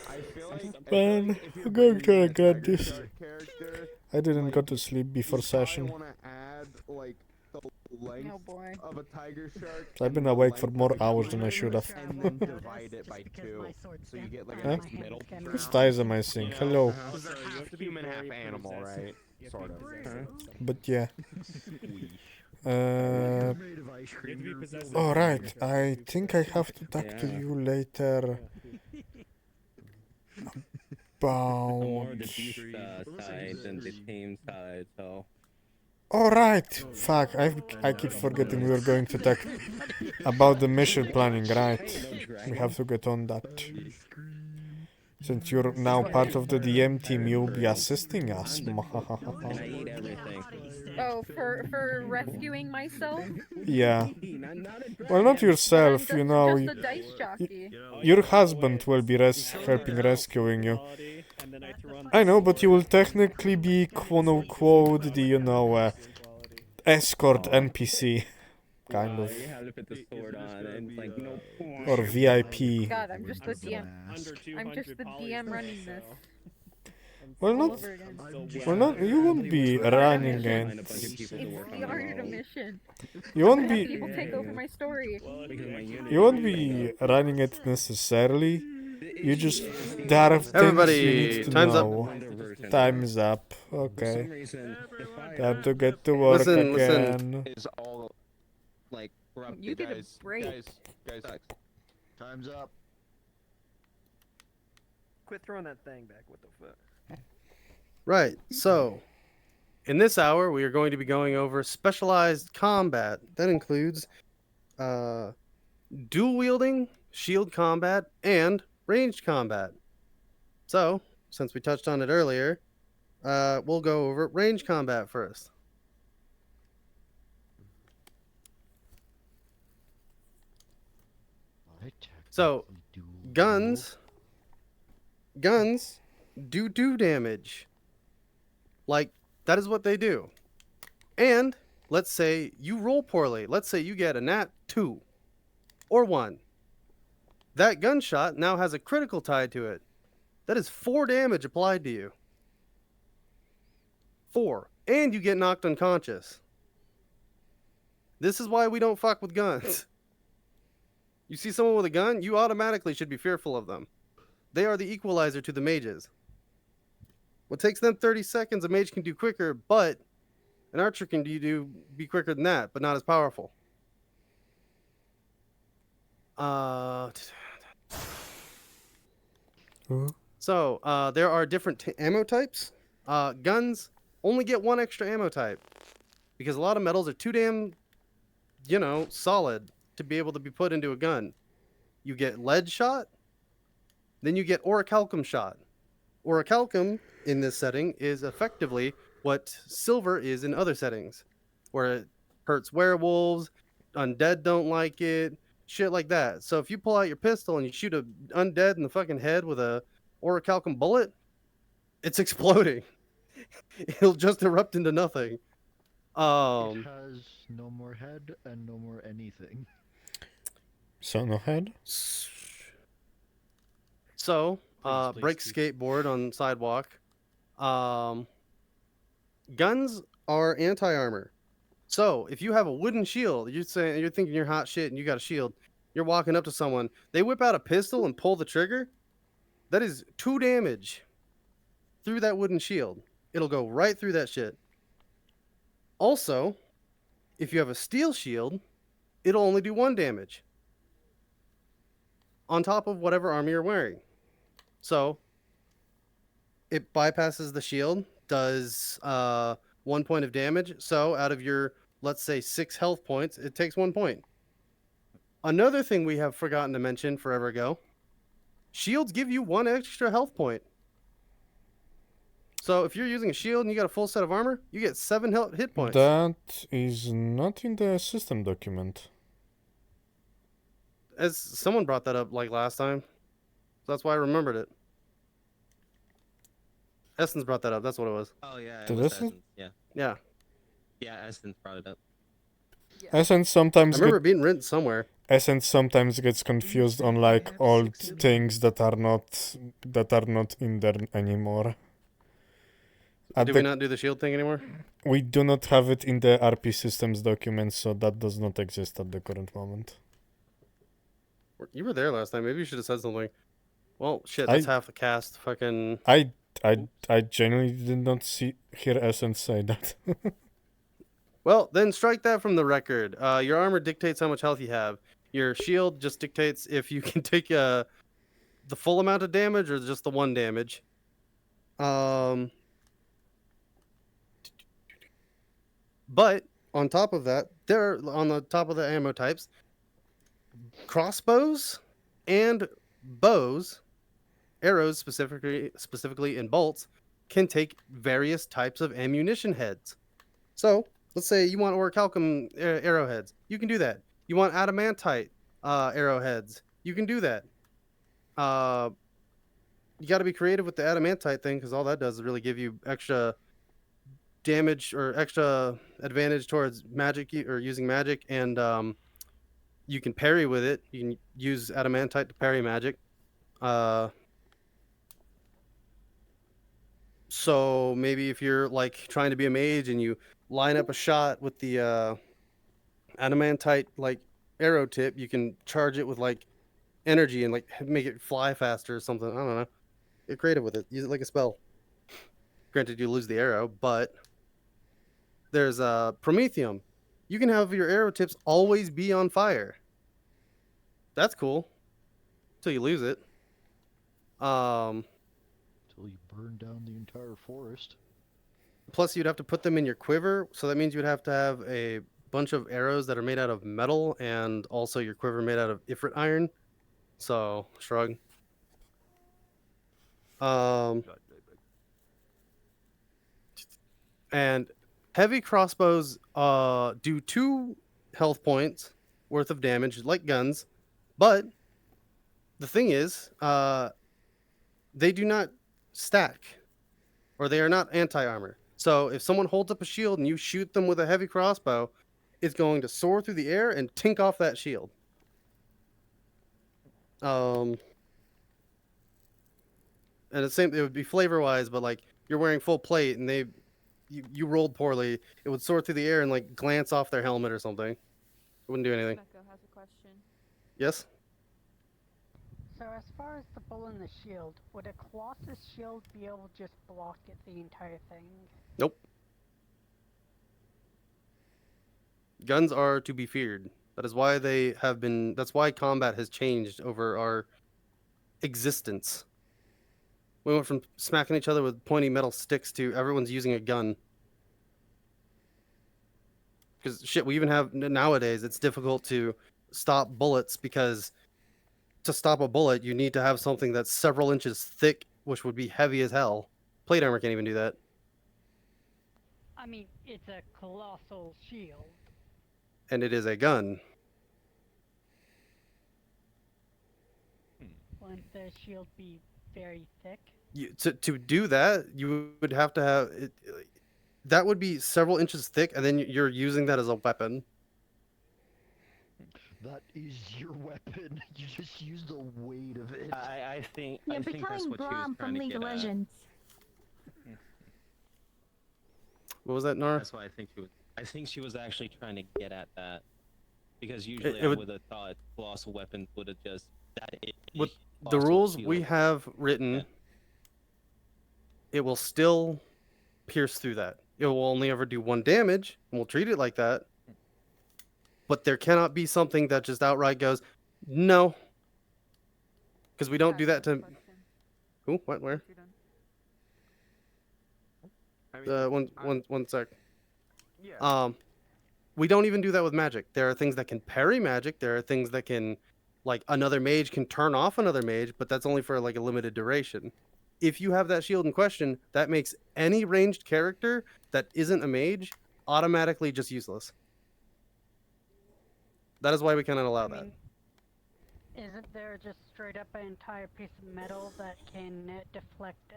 [SPEAKER 10] I feel like
[SPEAKER 1] Man, I'm going to regret this.
[SPEAKER 10] character,
[SPEAKER 1] I didn't go to sleep before session.
[SPEAKER 10] want to add like the length
[SPEAKER 6] Oh boy.
[SPEAKER 10] of a tiger shark.
[SPEAKER 1] I've been awake for more hours than I should have.
[SPEAKER 10] And then divide it by 2, so you get like a
[SPEAKER 1] Huh?
[SPEAKER 10] nice middle
[SPEAKER 1] This
[SPEAKER 10] ground.
[SPEAKER 1] tie is amazing. Hello.
[SPEAKER 10] Because they're half human, half animal, right? Sort of.
[SPEAKER 1] But yeah. Alright, I think I have to talk to you later.
[SPEAKER 17] more the
[SPEAKER 1] about...
[SPEAKER 17] beast side than the tame side, so.
[SPEAKER 1] Alright, fuck, I keep forgetting we were going to talk about the mission planning, right? We have to get on that. Since you're now part of the DM team, you'll be assisting us.
[SPEAKER 17] And I eat everything.
[SPEAKER 6] Oh, for rescuing myself?
[SPEAKER 1] Yeah. Well, not yourself, you know.
[SPEAKER 6] Just a dice jockey.
[SPEAKER 1] Your husband will be helping rescuing you. I know, but you will technically be quote-unquote the, you know, escort NPC. Kind of.
[SPEAKER 17] You have to put the sword on and like, no.
[SPEAKER 1] Or VIP.
[SPEAKER 6] God, I'm just the DM. I'm just the DM running this.
[SPEAKER 1] Well, not. You won't be running it.
[SPEAKER 6] It's the art of the mission.
[SPEAKER 1] You won't
[SPEAKER 6] Have
[SPEAKER 1] be.
[SPEAKER 6] people take over my story.
[SPEAKER 1] You won't be running it necessarily. You just. There are things
[SPEAKER 3] Everybody,
[SPEAKER 1] you need to
[SPEAKER 3] time's up.
[SPEAKER 1] know. Time is up. Okay. Time to get to work again.
[SPEAKER 10] Is all like corrupted,
[SPEAKER 6] You get a
[SPEAKER 10] guys.
[SPEAKER 6] break.
[SPEAKER 10] Guys.
[SPEAKER 11] Time's up.
[SPEAKER 18] Quit throwing that thing back. What the fuck?
[SPEAKER 3] Right. So, in this hour, we are going to be going over specialized combat. That includes dual wielding, shield combat, and ranged combat. So, since we touched on it earlier, we'll go over ranged combat first. So, guns do damage. Like, that is what they do. And let's say you roll poorly. Let's say you get a nat 2 or 1. That gunshot now has a critical tied to it. That is 4 damage applied to you. 4. And you get knocked unconscious. This is why we don't fuck with guns. You see someone with a gun, you automatically should be fearful of them. They are the equalizer to the mages. What takes them 30 seconds, a mage can do quicker, but an archer can be quicker than that, but not as powerful. So, there are different ammo types. Guns only get 1 extra ammo type, because a lot of metals are too damn, solid to be able to be put into a gun. You get lead shot, then you get orichalcum shot. Orichalcum in this setting is effectively what silver is in other settings, where it hurts werewolves, undead don't like it, shit like that. So if you pull out your pistol and you shoot a undead in the fucking head with a orichalcum bullet, it's exploding. It'll just erupt into nothing.
[SPEAKER 11] It has no more head and no more anything.
[SPEAKER 1] So no head?
[SPEAKER 3] So, break skateboard on sidewalk. Guns are anti-armor. So, if you have a wooden shield, you're thinking you're hot shit and you got a shield. You're walking up to someone, they whip out a pistol and pull the trigger. That is 2 damage through that wooden shield. It'll go right through that shit. Also, if you have a steel shield, it'll only do 1 damage on top of whatever armor you're wearing. So, it bypasses the shield, does 1 point of damage. So, out of your, let's say, 6 health points, it takes 1 point. Another thing we have forgotten to mention forever ago, shields give you 1 extra health point. So, if you're using a shield and you got a full set of armor, you get 7 hit points.
[SPEAKER 1] That is not in the system document.
[SPEAKER 3] As someone brought that up like last time. So that's why I remembered it. Essence brought that up. That's what it was.
[SPEAKER 17] Oh yeah, it
[SPEAKER 1] Did
[SPEAKER 17] was
[SPEAKER 1] Essence?
[SPEAKER 17] Essence. Yeah.
[SPEAKER 3] Yeah.
[SPEAKER 17] Yeah, Essence brought it up.
[SPEAKER 1] Essence sometimes
[SPEAKER 3] I remember it being written somewhere.
[SPEAKER 1] Essence sometimes gets confused on like old things that are not in there anymore.
[SPEAKER 3] Do we not do the shield thing anymore?
[SPEAKER 1] We do not have it in the RP systems document, so that does not exist at the current moment.
[SPEAKER 3] You were there last time. Maybe you should have said something. Well, shit, that's half the cast. Fucking.
[SPEAKER 1] I genuinely did not hear Essence say that.
[SPEAKER 3] Well, then strike that from the record. Your armor dictates how much health you have. Your shield just dictates if you can take the full amount of damage or just the 1 damage.
[SPEAKER 7] But on top of that, on the top of the ammo types, crossbows and bows, arrows specifically in bolts, can take various types of ammunition heads. So let's say you want orichalcum arrowheads, you can do that. You want adamantite arrowheads, you can do that. You got to be creative with the adamantite thing because all that does is really give you extra damage or extra advantage towards magic or using magic, and you can parry with it. You can use adamantite to parry magic. So maybe if you're like trying to be a mage and you line up a shot with the adamantite like arrow tip, you can charge it with like energy and like make it fly faster or something. I don't know. Get creative with it. Use it like a spell. Granted, you lose the arrow, but there's Promethium. You can have your arrow tips always be on fire. That's cool. Until you lose it.
[SPEAKER 11] Until you burn down the entire forest.
[SPEAKER 7] Plus, you'd have to put them in your quiver, so that means you'd have to have a bunch of arrows that are made out of metal, and also your quiver made out of Ifrit iron. So, shrug. And heavy crossbows do 2 health points worth of damage, like guns, but the thing is, they do not stack, or they are not anti-armor. So if someone holds up a shield and you shoot them with a heavy crossbow, it's going to soar through the air and tink off that shield. And the same, it would be flavor-wise, but like you're wearing full plate and you rolled poorly, it would soar through the air and like glance off their helmet or something. It wouldn't do anything.
[SPEAKER 6] Becca has a question.
[SPEAKER 7] Yes?
[SPEAKER 16] So as far as the bull and the shield, would a Colossus shield be able to just block it the entire thing?
[SPEAKER 7] Nope. Guns are to be feared. That is why they have been. That's why combat has changed over our existence. We went from smacking each other with pointy metal sticks to everyone's using a gun. Because shit, we even have nowadays. It's difficult to stop bullets because to stop a bullet, you need to have something that's several inches thick, which would be heavy as hell. Plate armor can't even do that.
[SPEAKER 16] I mean, it's a colossal shield.
[SPEAKER 7] And it is a gun.
[SPEAKER 16] Wouldn't the shield be very thick?
[SPEAKER 7] To do that, you would have to have it. That would be several inches thick, and then you're using that as a weapon.
[SPEAKER 11] That is your weapon. You just use the weight of it.
[SPEAKER 17] I think
[SPEAKER 5] You're
[SPEAKER 17] I think that's
[SPEAKER 5] becoming
[SPEAKER 17] what she was
[SPEAKER 5] Braum
[SPEAKER 17] trying
[SPEAKER 5] from
[SPEAKER 17] to
[SPEAKER 5] League
[SPEAKER 17] get
[SPEAKER 5] of
[SPEAKER 17] at.
[SPEAKER 5] Legends.
[SPEAKER 7] What was that, Nora?
[SPEAKER 17] That's why I think she was. I think she was actually trying to get at that, because usually
[SPEAKER 7] it
[SPEAKER 17] I
[SPEAKER 7] would-
[SPEAKER 17] would have thought colossal weapons would have just
[SPEAKER 7] With the
[SPEAKER 17] colossal
[SPEAKER 7] rules
[SPEAKER 17] shield.
[SPEAKER 7] we have written, it will still pierce through that. It will only ever do 1 damage, and we'll treat it like that. But there cannot be something that just outright goes, no. Because we don't do that to... Who? What? Where? One sec.
[SPEAKER 14] Yeah.
[SPEAKER 7] We don't even do that with magic. There are things that can parry magic. There are things that can, like, another mage can turn off another mage, but that's only for, like, a limited duration. If you have that shield in question, that makes any ranged character that isn't a mage automatically just useless. That is why we cannot allow that.
[SPEAKER 16] Isn't there just straight up an entire piece of metal that can deflect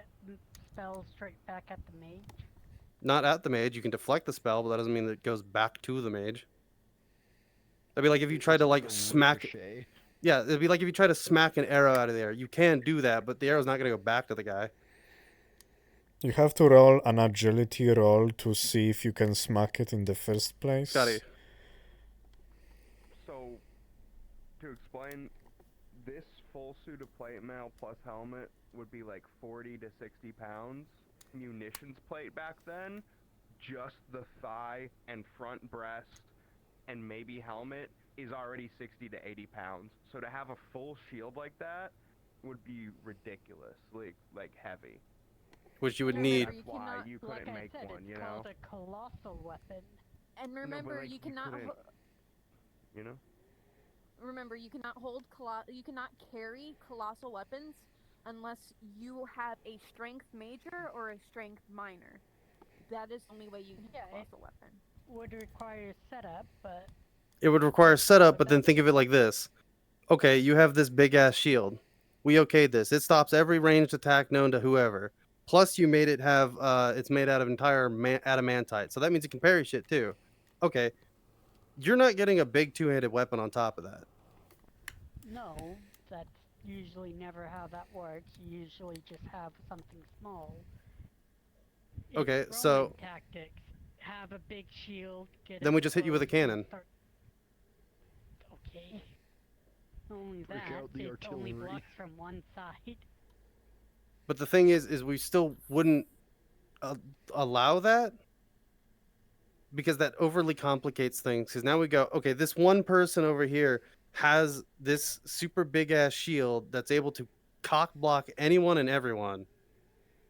[SPEAKER 16] spells straight back at the mage?
[SPEAKER 7] Not at the mage. You can deflect the spell, but that doesn't mean that it goes back to the mage. That'd be like if you tried to like smack.
[SPEAKER 11] Ricochet.
[SPEAKER 7] Yeah, it'd be like if you try to smack an arrow out of the air. You can do that, but the arrow's not gonna go back to the guy.
[SPEAKER 1] You have to roll an agility roll to see if you can smack it in the first place.
[SPEAKER 7] Scotty.
[SPEAKER 14] So, to explain, this full suit of plate mail plus helmet would be like 40 to 60 pounds. Munitions plate back then, just the thigh and front breast and maybe helmet is already 60 to 80 pounds. So to have a full shield like that would be ridiculous, like heavy.
[SPEAKER 7] which you would
[SPEAKER 6] Remember,
[SPEAKER 7] need.
[SPEAKER 6] you cannot,
[SPEAKER 14] you couldn't make one, you know?
[SPEAKER 16] called a colossal weapon.
[SPEAKER 6] and remember,
[SPEAKER 14] like,
[SPEAKER 6] you cannot.
[SPEAKER 14] couldn't, you know?
[SPEAKER 6] Remember, you cannot you cannot carry colossal weapons unless you have a strength major or a strength minor. That is the only way you can have a colossal weapon.
[SPEAKER 16] Would require setup, but
[SPEAKER 7] It would require setup, but then think of it like this. Okay, you have this big ass shield. We okayed this. It stops every ranged attack known to whoever. Plus, you made it have it's made out of entire adamantite, so that means it can parry shit too. Okay, you're not getting a big two-handed weapon on top of that.
[SPEAKER 16] no, that's usually never how that works. You usually just have something small. It's
[SPEAKER 7] Okay,
[SPEAKER 16] Roman
[SPEAKER 7] so
[SPEAKER 16] tactics. Have a big shield. Get
[SPEAKER 7] then we just hit you with a cannon.
[SPEAKER 16] Okay. Only
[SPEAKER 11] Break
[SPEAKER 16] that,
[SPEAKER 11] out the
[SPEAKER 16] it only
[SPEAKER 11] artillery.
[SPEAKER 16] blocks from one side.
[SPEAKER 7] But the thing is we still wouldn't allow that because that overly complicates things. Because now we go, okay, this one person over here has this super big ass shield that's able to cock block anyone and everyone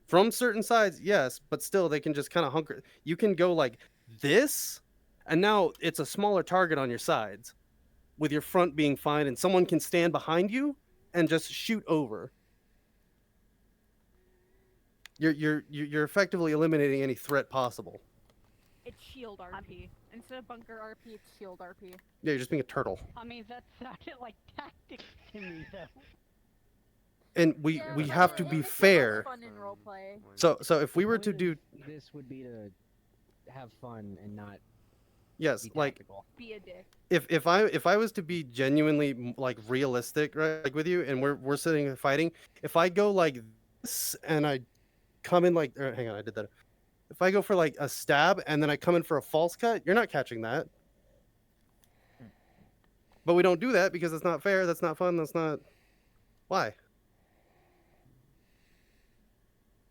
[SPEAKER 7] from certain sides. Yes, but still they can just kind of hunker. You can go like this, and now it's a smaller target on your sides, with your front being fine, and someone can stand behind you and just shoot over. You're effectively eliminating any threat possible.
[SPEAKER 6] It's shield RP. Instead of bunker RP, it's shield RP.
[SPEAKER 7] Yeah, you're just being a turtle.
[SPEAKER 16] I mean, that sounded like tactics to me, though.
[SPEAKER 7] And we have to be fair.
[SPEAKER 6] Fun in roleplay.
[SPEAKER 7] So if we were to do
[SPEAKER 8] This would be to have fun and not
[SPEAKER 7] yes,
[SPEAKER 8] be
[SPEAKER 7] like
[SPEAKER 8] tactical.
[SPEAKER 6] Be a dick.
[SPEAKER 7] if I was to be genuinely like realistic, right, like with you, and we're sitting and fighting, if I go like this and I come in like hang on, I did that. If I go for like a stab and then I come in for a false cut, you're not catching that. But we don't do that because it's not fair. That's not fun. That's not why.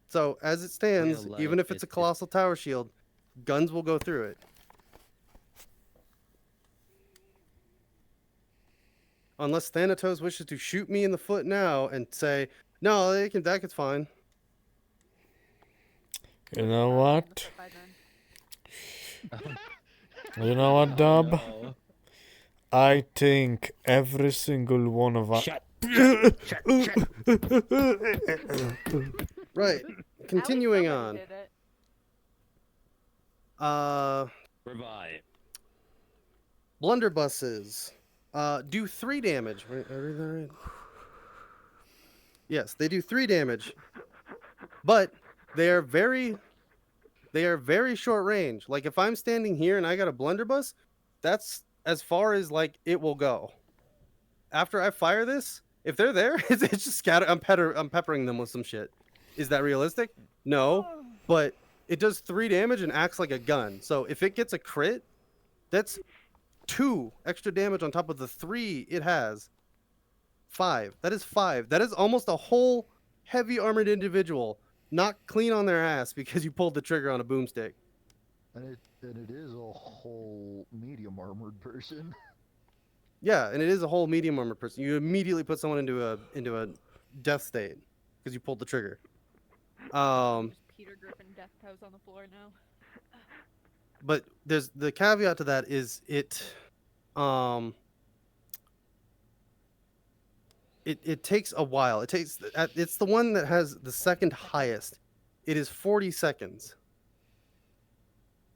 [SPEAKER 7] So as it stands,
[SPEAKER 8] Real
[SPEAKER 7] even
[SPEAKER 8] life
[SPEAKER 7] if it's a
[SPEAKER 8] is-
[SPEAKER 7] colossal tower shield, guns will go through it. Unless Thanatos wishes to shoot me in the foot now and say, no, that's fine.
[SPEAKER 1] You know what? You know what, Dub? I think every single one of us.
[SPEAKER 7] Right. Continuing on.
[SPEAKER 17] Revive.
[SPEAKER 7] Blunderbusses do 3 damage. Right, I read that right? Yes, they do 3 damage, but they are very short range. Like if I'm standing here and I got a blunderbuss, that's as far as like it will go. After I fire this, if they're there, it's just scatter. I'm peppering them with some shit. Is that realistic? No, but it does 3 damage and acts like a gun. So if it gets a crit, that's 2 extra damage on top of the 3 it has. 5. That is 5. That is almost a whole heavy armored individual knocked clean on their ass because you pulled the trigger on a boomstick.
[SPEAKER 11] And it is a whole medium armored person.
[SPEAKER 7] Yeah, and it is a whole medium armored person. You immediately put someone into a death state because you pulled the trigger.
[SPEAKER 6] Peter Griffin death pose on the floor now.
[SPEAKER 7] But there's the caveat to that is it takes a while. It's the one that has the second highest. It is 40 seconds.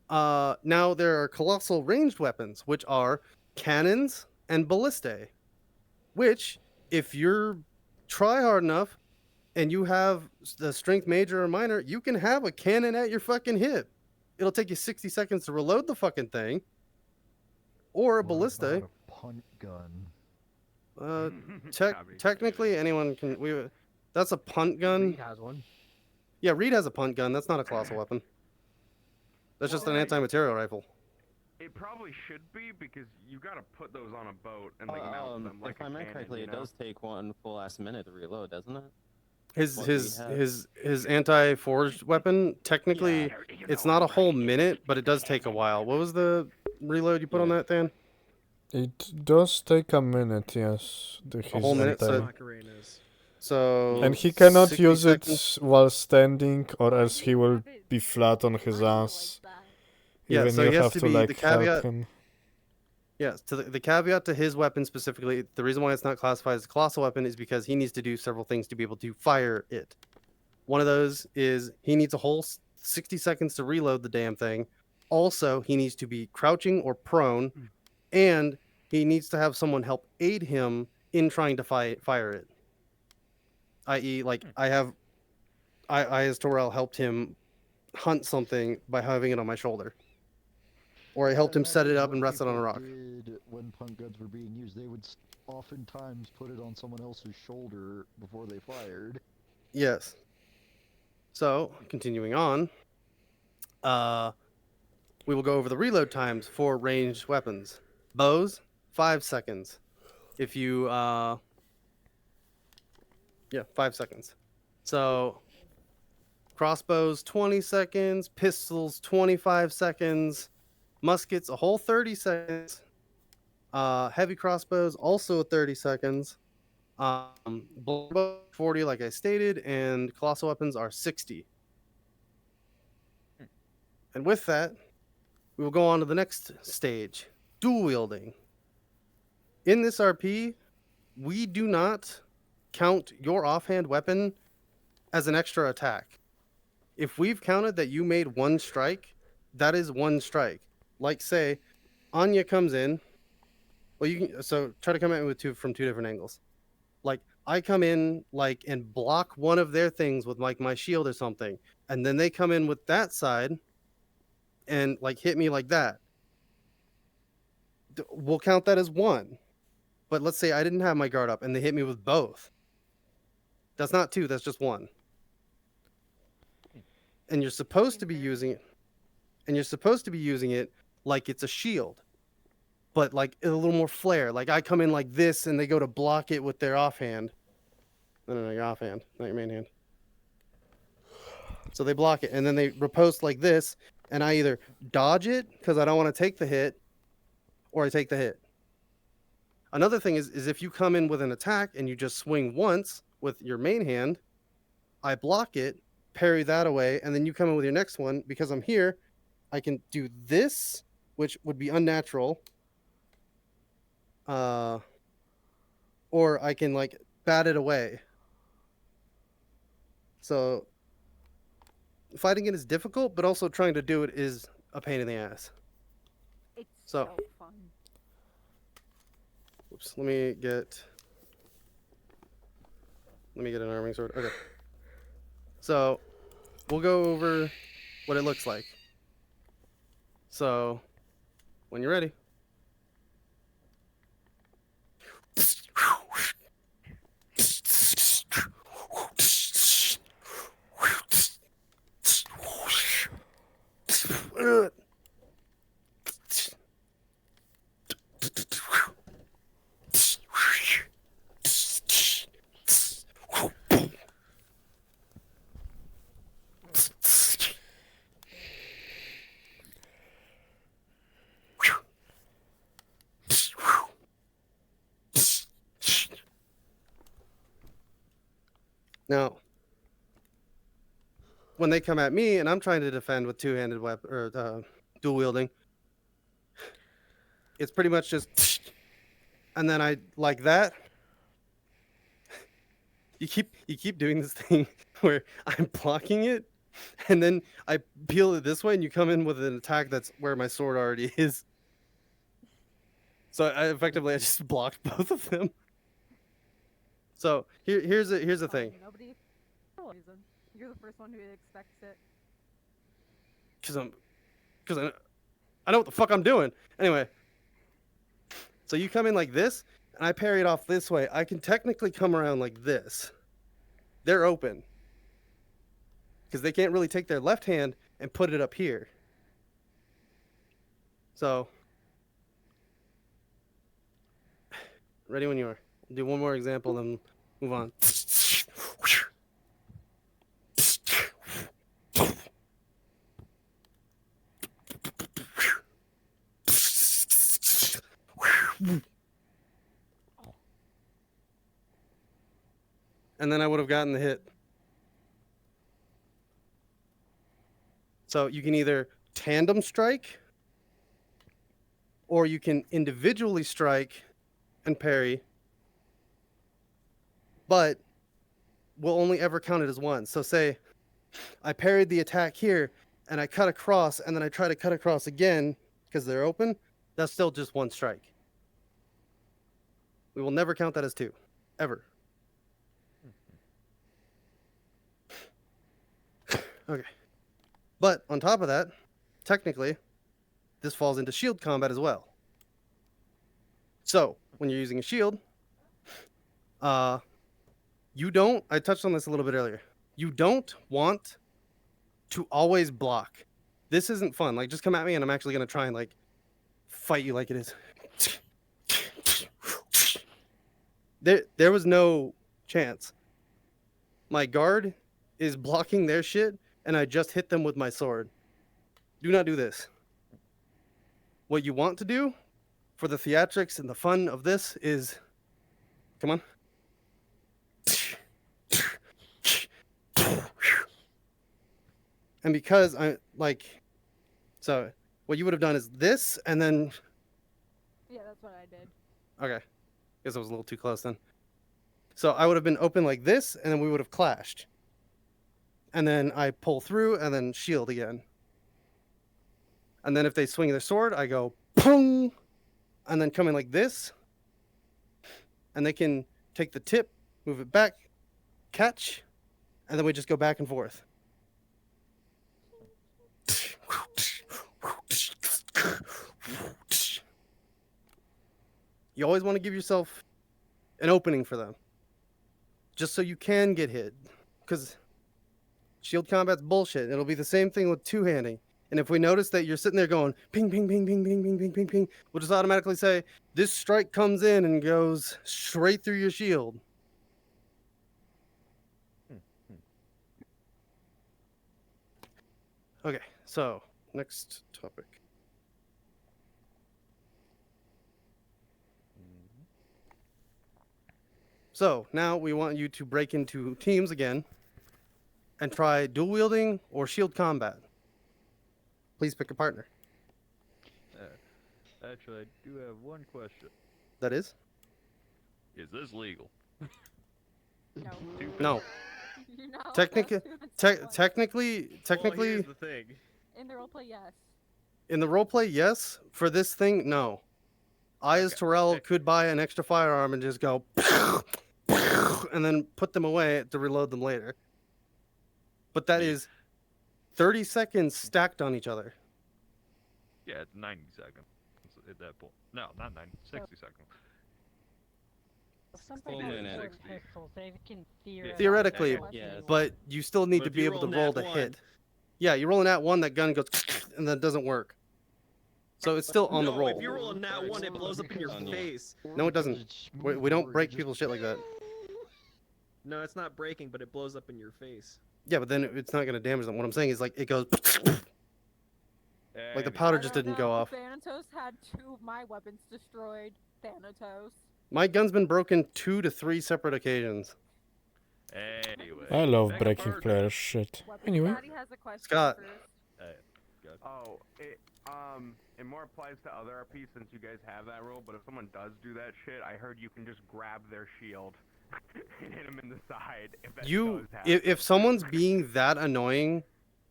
[SPEAKER 7] Now there are colossal ranged weapons, which are cannons and ballistae, which if you're try hard enough and you have the strength major or minor, you can have a cannon at your fucking hip. It'll take you 60 seconds to reload the fucking thing. Or a ballista.
[SPEAKER 11] About a punt gun.
[SPEAKER 7] Technically, anyone can. That's a punt gun.
[SPEAKER 8] Reed has one.
[SPEAKER 7] Yeah, Reed has a punt gun. That's not a colossal weapon. That's just an anti-material rifle.
[SPEAKER 14] It probably should be because you gotta put those on a boat and like mount them like
[SPEAKER 17] if I remember correctly, it does take 1 full ass minute to reload, doesn't it?
[SPEAKER 7] His anti-forged weapon, technically, it's not a whole minute, but it does take a while. What was the reload you put on that, Dan?
[SPEAKER 1] It does take a minute, yes.
[SPEAKER 7] A whole minute. So So.
[SPEAKER 1] And he cannot
[SPEAKER 7] 60
[SPEAKER 1] use
[SPEAKER 7] seconds.
[SPEAKER 1] it while standing, or else he will be flat on his ass.
[SPEAKER 7] Yeah,
[SPEAKER 1] Even
[SPEAKER 7] so
[SPEAKER 1] you
[SPEAKER 7] he has
[SPEAKER 1] have
[SPEAKER 7] to
[SPEAKER 1] to
[SPEAKER 7] be
[SPEAKER 1] like
[SPEAKER 7] the caveat.
[SPEAKER 1] help him.
[SPEAKER 7] Yes, to the caveat to his weapon specifically, the reason why it's not classified as a colossal weapon is because he needs to do several things to be able to fire it. One of those is he needs a whole 60 seconds to reload the damn thing. Also, he needs to be crouching or prone, and he needs to have someone help aid him in trying to fire it. I.e., like I as Torel helped him hunt something by having it on my shoulder. Or I helped him set it up and rest it on a rock.
[SPEAKER 11] When punt guns were being used, they would oftentimes put it on someone else's shoulder before they fired.
[SPEAKER 7] Yes. So, continuing on, we will go over the reload times for ranged weapons. Bows, 5 seconds. If you, 5 seconds. So, crossbows, 20 seconds. Pistols, 25 seconds. Muskets, a whole 30 seconds. Heavy crossbows, also 30 seconds. Bow, 40, like I stated, and colossal weapons are 60. And with that, we will go on to the next stage, dual wielding. In this RP, we do not count your offhand weapon as an extra attack. If we've counted that you made one strike, that is one strike. Like say, Anya comes in. Well, you can try to come at me with from two different angles. Like I come in and block one of their things with like my shield or something, and then they come in with that side and hit me like that. We'll count that as one. But let's say I didn't have my guard up and they hit me with both. That's not two, that's just one. And you're supposed to be using it. And you're supposed to be using it like it's a shield. But like a little more flair. Like I come in like this and they go to block it with their offhand. No, your offhand, not your main hand. So they block it and then they riposte like this, and I either dodge it because I don't want to take the hit, or I take the hit. Another thing is if you come in with an attack and you just swing once with your main hand, I block it, parry that away, and then you come in with your next one. Because I'm here, I can do this, which would be unnatural. Or I can bat it away. So fighting it is difficult, but also trying to do it is a pain in the ass.
[SPEAKER 6] It's
[SPEAKER 7] so
[SPEAKER 6] fun.
[SPEAKER 7] Oops, let me get an arming sword. Okay. So we'll go over what it looks like. So when you're ready. Now, when they come at me and I'm trying to defend with two-handed weapon or dual wielding, it's pretty much just, and then I like that. You keep doing this thing where I'm blocking it, and then I peel it this way, and you come in with an attack that's where my sword already is. So I just blocked both of them. So here's the thing.
[SPEAKER 6] Nobody. You're the first one who expects it.
[SPEAKER 7] Because I know what the fuck I'm doing. Anyway. So you come in like this, and I parry it off this way. I can technically come around like this. They're open. Because they can't really take their left hand and put it up here. So. Ready when you are. Do one more example, then move on. and then I would have gotten the hit. So you can either tandem strike, or you can individually strike and parry, but we'll only ever count it as one. So say I parried the attack here, and I cut across, and then I try to cut across again because they're open, that's still just one strike. We will never count that as two, ever. Okay. But on top of that, technically, this falls into shield combat as well. So when you're using a shield, you don't, I touched on this a little bit earlier, you don't want to always block. This isn't fun. Like, just come at me and I'm actually going to try and, like, fight you like it is. There was no chance. My guard is blocking their shit, and I just hit them with my sword. Do not do this. What you want to do for the theatrics and the fun of this is, come on. And because I, like, so what you would have done is this, and then,
[SPEAKER 6] Yeah, that's what I did.
[SPEAKER 7] okay, guess I was a little too close then. So I would have been open like this, and then we would have clashed. And then I pull through, and then shield again. And then if they swing their sword, I go, pong, and then come in like this. And they can take the tip, move it back, catch, and then we just go back and forth. You always want to give yourself an opening for them, just so you can get hit, because shield combat's bullshit. It'll be the same thing with two-handing. And if we notice that you're sitting there going ping, ping, ping, ping, ping, ping, ping, ping, ping, we'll just automatically say, this strike comes in and goes straight through your shield. Okay, so next topic. So now we want you to break into teams again and try dual wielding or shield combat. Please pick a partner.
[SPEAKER 9] Actually, I do have one question.
[SPEAKER 7] That is?
[SPEAKER 9] Is this legal?
[SPEAKER 6] No.
[SPEAKER 7] No.
[SPEAKER 6] You're not allowed
[SPEAKER 7] Technically,
[SPEAKER 6] to in
[SPEAKER 7] technically,
[SPEAKER 22] Well, here's the thing.
[SPEAKER 6] In the roleplay, yes.
[SPEAKER 7] in the roleplay, yes. For this thing, no. I, as Terrell, could buy an extra firearm and just go, and then put them away to reload them later. But that is 30 seconds stacked on each other.
[SPEAKER 9] Yeah, it's 90 seconds at that point. No, not 90, 60 seconds.
[SPEAKER 16] Something
[SPEAKER 17] Full
[SPEAKER 16] like
[SPEAKER 17] minute.
[SPEAKER 16] short pistols, they can
[SPEAKER 7] Theoretically,
[SPEAKER 17] Yes.
[SPEAKER 7] but you still need
[SPEAKER 22] But
[SPEAKER 7] to
[SPEAKER 22] if
[SPEAKER 7] be
[SPEAKER 22] you
[SPEAKER 7] able to
[SPEAKER 22] roll
[SPEAKER 7] roll
[SPEAKER 22] nat
[SPEAKER 7] to
[SPEAKER 22] one-
[SPEAKER 7] hit. Yeah, you're rolling at one, that gun goes, and that doesn't work. So it's still on the
[SPEAKER 22] No,
[SPEAKER 7] roll.
[SPEAKER 22] if you roll a nat 1, it blows up in your face.
[SPEAKER 7] No, it doesn't. We don't break people's shit like that.
[SPEAKER 22] No, it's not breaking, but it blows up in your face.
[SPEAKER 7] Yeah, but then it's not going to damage them. What I'm saying is, like, it goes, like the powder just didn't go off.
[SPEAKER 6] Thanatos had 2 of my weapons destroyed. Thanatos.
[SPEAKER 7] My gun's been broken 2 to 3 separate occasions.
[SPEAKER 9] Anyway.
[SPEAKER 1] I love breaking players' shit. Anyway.
[SPEAKER 6] Scotty has a question
[SPEAKER 7] Scott.
[SPEAKER 6] first.
[SPEAKER 14] Oh, it more applies to other RPs since you guys have that rule, but if someone does do that shit, I heard you can just grab their shield and hit them in the side if that
[SPEAKER 7] You,
[SPEAKER 14] does happen.
[SPEAKER 7] if someone's being that annoying,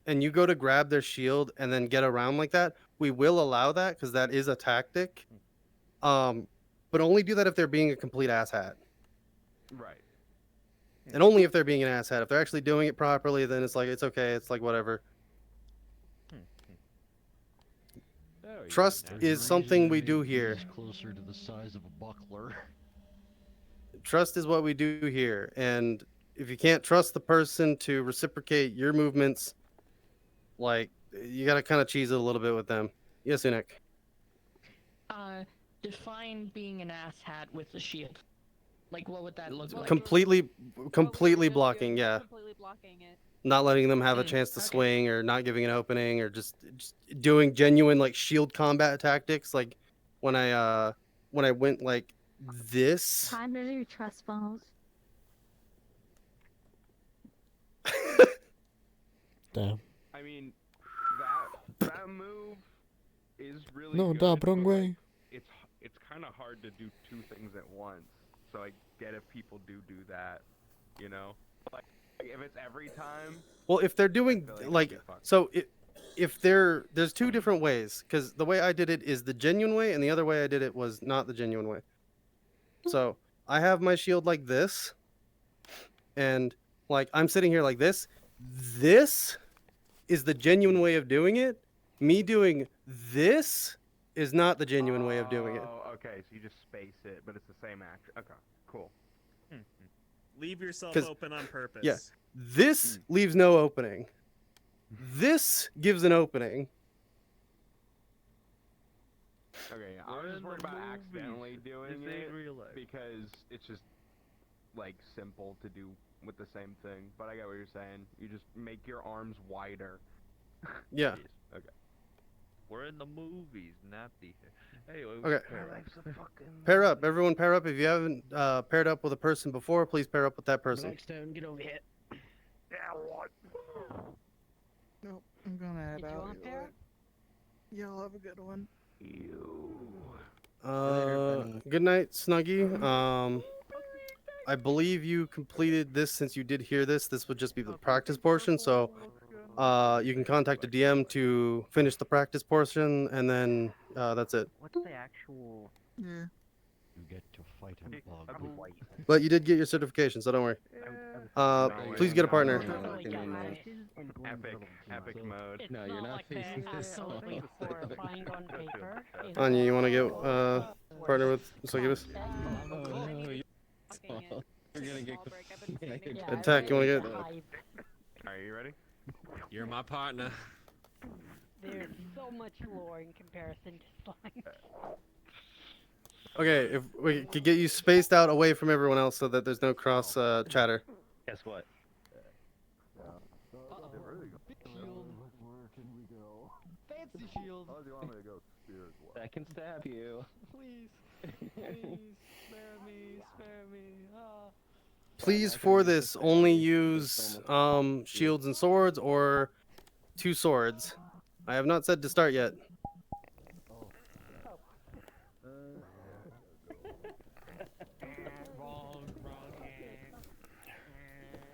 [SPEAKER 7] and you go to grab their shield and then get around like that, we will allow that because that is a tactic. But only do that if they're being a complete asshat.
[SPEAKER 14] Right.
[SPEAKER 7] And only if they're being an asshat. If they're actually doing it properly, then it's like, it's okay. It's like, whatever. Trust is something we do here.
[SPEAKER 11] Closer to the size of a buckler.
[SPEAKER 7] Trust is what we do here. And if you can't trust the person to reciprocate your movements, like, you got to kind of cheese it a little bit with them. Yes, Unik.
[SPEAKER 4] Define being an asshat with a shield. Like, what would that look like?
[SPEAKER 7] Completely blocking, yeah.
[SPEAKER 6] Completely blocking it.
[SPEAKER 7] Not letting them have a chance to swing, or not giving an opening, or just doing genuine, like, shield combat tactics. Like, when I went like this.
[SPEAKER 5] Time to do trust falls.
[SPEAKER 1] Damn.
[SPEAKER 14] I mean, that move is really
[SPEAKER 1] No,
[SPEAKER 14] good,
[SPEAKER 1] dab, wrong
[SPEAKER 14] but, like,
[SPEAKER 1] way.
[SPEAKER 14] it's kind of hard to do two things at once. So I get if people do that, you know. Like if it's every time.
[SPEAKER 3] Well, if they're doing like so, if there's two different ways, because the way I did it is the genuine way, and the other way I did it was not the genuine way. So I have my shield like this, and like I'm sitting here like this. This is the genuine way of doing it. Me doing this is not the genuine way of doing it.
[SPEAKER 14] Oh, okay. So you just space it, but it's the same action. Okay, cool.
[SPEAKER 22] Leave yourself
[SPEAKER 3] 'Cause-
[SPEAKER 22] open on purpose.
[SPEAKER 3] Yeah, this leaves no opening. This gives an opening.
[SPEAKER 14] Okay, yeah. I was just worried about accidentally doing it because it's just like simple to do with the same thing. But I get what you're saying. You just make your arms wider.
[SPEAKER 3] Yeah.
[SPEAKER 14] Okay.
[SPEAKER 9] We're in the movies, not the. Hey,
[SPEAKER 3] Okay. Pair up, everyone. Pair up. If you haven't paired up with a person before, please pair up with that person.
[SPEAKER 8] Blackstone, get over here.
[SPEAKER 14] Yeah, what?
[SPEAKER 2] Nope, I'm gonna head
[SPEAKER 16] Did you
[SPEAKER 2] out.
[SPEAKER 16] want
[SPEAKER 2] either way. Y'all have a good one.
[SPEAKER 3] Good night, Snuggie. I believe you completed this. Since you did hear this, this would just be the practice portion. So, you can contact a DM to finish the practice portion, and then that's it.
[SPEAKER 8] What's the actual?
[SPEAKER 2] Yeah.
[SPEAKER 11] You get to fight a bug.
[SPEAKER 3] But you did get your certification, so don't worry. Please get a partner.
[SPEAKER 14] Epic mode.
[SPEAKER 8] No, you're not facing this.
[SPEAKER 3] Anya, you want to get partner with Succubus?
[SPEAKER 17] You're gonna get.
[SPEAKER 3] Attack, you want to get?
[SPEAKER 14] Are you ready?
[SPEAKER 19] You're my partner.
[SPEAKER 16] There's so much lore in comparison to slime.
[SPEAKER 3] Okay, if we could get you spaced out away from everyone else so that there's no cross chatter.
[SPEAKER 17] Guess what?
[SPEAKER 8] Fancy shield.
[SPEAKER 9] How do you want me to go?
[SPEAKER 17] I can stab you.
[SPEAKER 8] Please, please, spare me, spare me. Ah.
[SPEAKER 3] Please, for this, only use shields and swords or 2 swords. I have not said to start yet.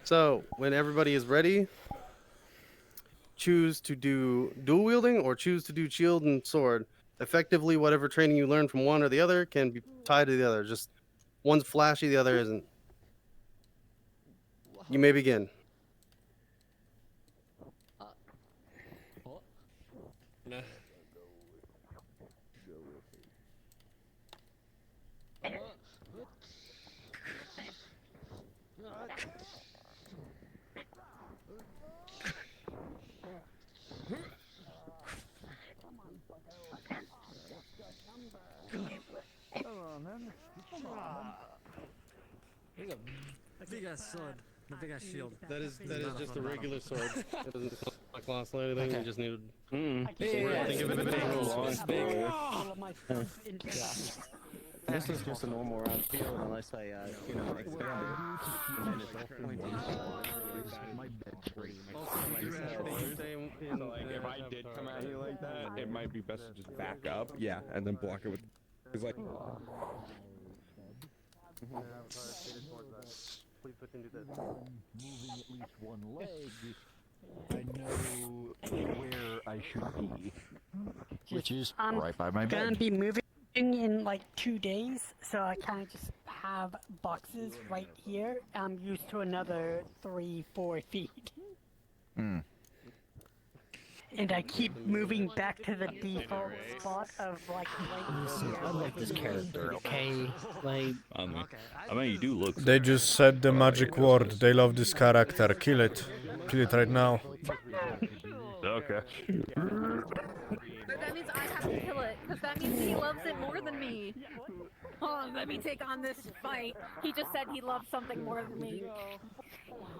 [SPEAKER 3] So, when everybody is ready, choose to do dual wielding or choose to do shield and sword. Effectively, whatever training you learn from one or the other can be tied to the other. Just one's flashy, the other isn't. You may begin.
[SPEAKER 19] Nah.
[SPEAKER 2] Come on, man. Come on.
[SPEAKER 19] A big ass sword. A big ass shield.
[SPEAKER 3] That is just a regular sword. It doesn't like colossal or anything.
[SPEAKER 17] Okay.
[SPEAKER 3] You just needed.
[SPEAKER 17] Think of it as a long big.
[SPEAKER 8] Yeah.
[SPEAKER 17] This is just a normal round field unless I, expand it. And then it's all point
[SPEAKER 11] My bed's free.
[SPEAKER 14] So like, if I did come at you like that, it might be best to just back up. Yeah, and then block it with. It's like.
[SPEAKER 3] Please put into this.
[SPEAKER 11] Moving at least one leg, I know where I should be, which is right by my
[SPEAKER 16] Gonna
[SPEAKER 11] bed.
[SPEAKER 16] be moving in like 2 days, so I kind of just have boxes right here. I'm used to another 3-4 feet.
[SPEAKER 11] Hmm.
[SPEAKER 16] And I keep moving back to the default spot of like right
[SPEAKER 11] Listen, I like this character, okay? Like,
[SPEAKER 9] I mean, you do look.
[SPEAKER 1] They just said the magic word. They love this character. Kill it. Kill it right now.
[SPEAKER 9] Okay.
[SPEAKER 6] But that means I have to kill it, because that means he loves it more than me. Hold on, let me take on this fight. He just said he loves something more than me.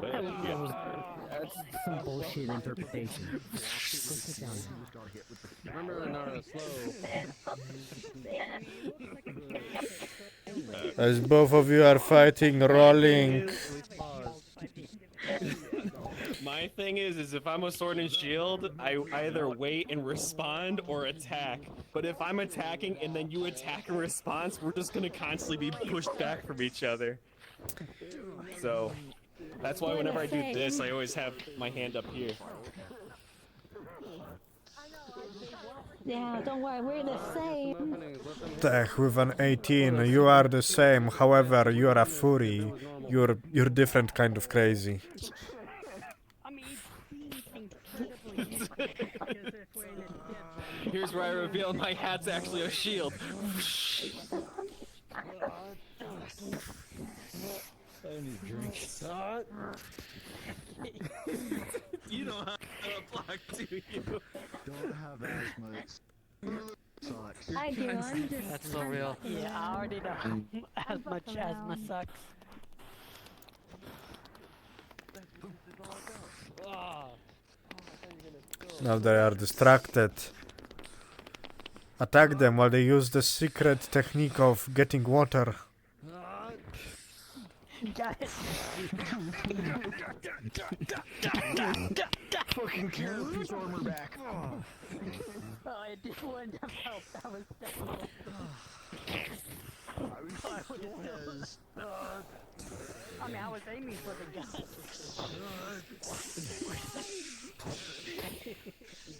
[SPEAKER 8] That's some bullshit interpretation.
[SPEAKER 3] Remember, Nara, slow.
[SPEAKER 1] As both of you are fighting, rolling.
[SPEAKER 22] My thing thing is if I'm a sword and shield, I either wait and respond or attack. But if I'm attacking and then you attack in response, we're just gonna constantly be pushed back from each other. So that's why whenever I do this, I always have my hand up here.
[SPEAKER 5] Yeah, don't worry, we're the same.
[SPEAKER 1] Tech with an 18, you are the same. However, you are a furry. You're different kind of crazy.
[SPEAKER 22] Here's where I reveal my hat's actually a shield.
[SPEAKER 11] I need a drink.
[SPEAKER 22] You don't have a block, do you?
[SPEAKER 11] Don't have asthma. Sucks.
[SPEAKER 5] I do, I'm just...
[SPEAKER 15] That's so real.
[SPEAKER 16] Yeah, I already know. As much asthma sucks.
[SPEAKER 1] Now they are distracted. Attack them while they use the secret technique of getting water.
[SPEAKER 16] Got it.
[SPEAKER 11] Fucking carapace armor back.
[SPEAKER 16] Oh, I did want to help. That was definitely. I mean, I was aiming for the gun.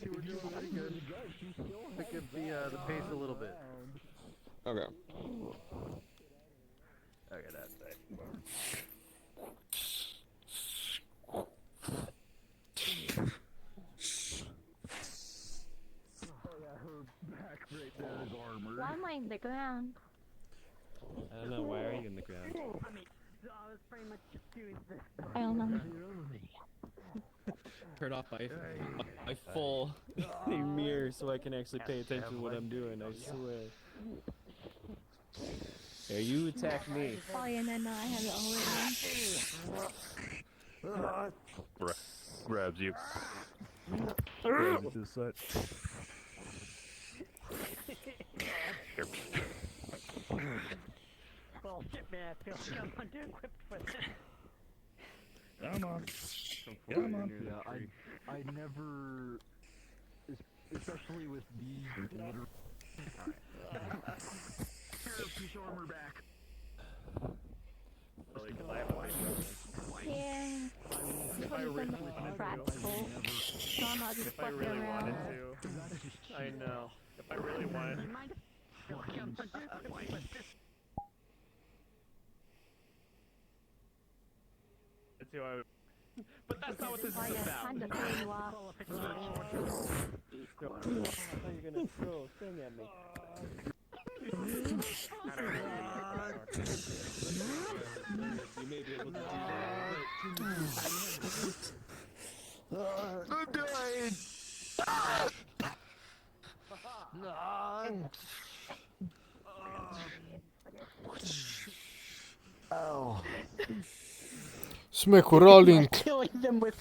[SPEAKER 3] We're doing pretty good. Pick up the pace a little bit.
[SPEAKER 10] Okay.
[SPEAKER 3] Okay, that's it.
[SPEAKER 5] Why am I in the ground?
[SPEAKER 22] I don't know, why are you in the ground?
[SPEAKER 16] I mean, I was pretty much just doing this.
[SPEAKER 5] I don't know.
[SPEAKER 22] Turn off my full mirror so I can actually pay attention to what I'm doing, I swear. Here, you attack me.
[SPEAKER 5] Oh yeah, no, I have it already.
[SPEAKER 9] Grabs you. Grabs his side. Here.
[SPEAKER 16] Well, shit, man, I feel like I'm under-equipped for this.
[SPEAKER 11] Come on. Come on. Yeah, I never, especially with these water. Carapace armor back.
[SPEAKER 5] Yeah.
[SPEAKER 9] If I really wanted to. I know. If I really wanted to. That's who I would. But that's not what this is about.
[SPEAKER 5] Kind of threw you off.
[SPEAKER 22] I thought you were gonna throw a thing at me. You may be able to do that.
[SPEAKER 11] I'm dying. Oh.
[SPEAKER 1] Smeku rolling.
[SPEAKER 16] Killing them with.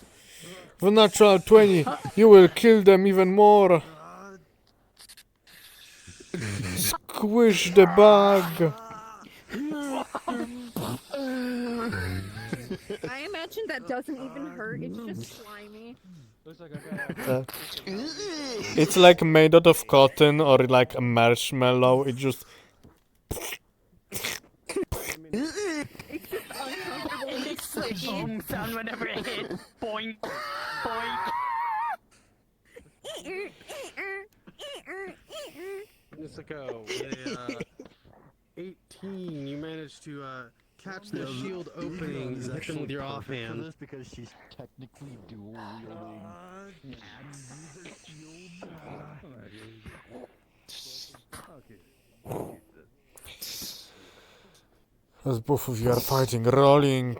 [SPEAKER 1] With natural 20, you will kill them even more. Squish the bug.
[SPEAKER 6] I imagine that doesn't even hurt. It's just slimy.
[SPEAKER 22] Looks like I got
[SPEAKER 1] It's like made out of cotton or like a marshmallow. It just.
[SPEAKER 16] It makes the boom sound whenever it hits. Boing, boing.
[SPEAKER 3] Nisako, with 18, you managed to catch the shield opening and hit them with your offhand.
[SPEAKER 11] This because she's technically dual wielding.
[SPEAKER 1] As both of you are fighting, rolling.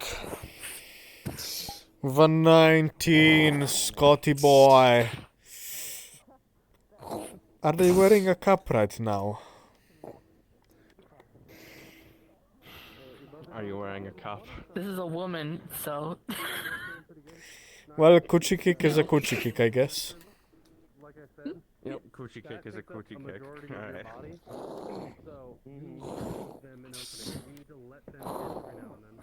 [SPEAKER 1] With a 19, Scotty boy. Are they wearing a cap right now?
[SPEAKER 22] Are you wearing a cup?
[SPEAKER 4] This is a woman, so.
[SPEAKER 1] Well, coochie kick is a coochie kick, I guess.
[SPEAKER 22] Yep, coochie kick is a coochie kick. Alright.
[SPEAKER 3] So, them in opening. You need to let them hit every now and then.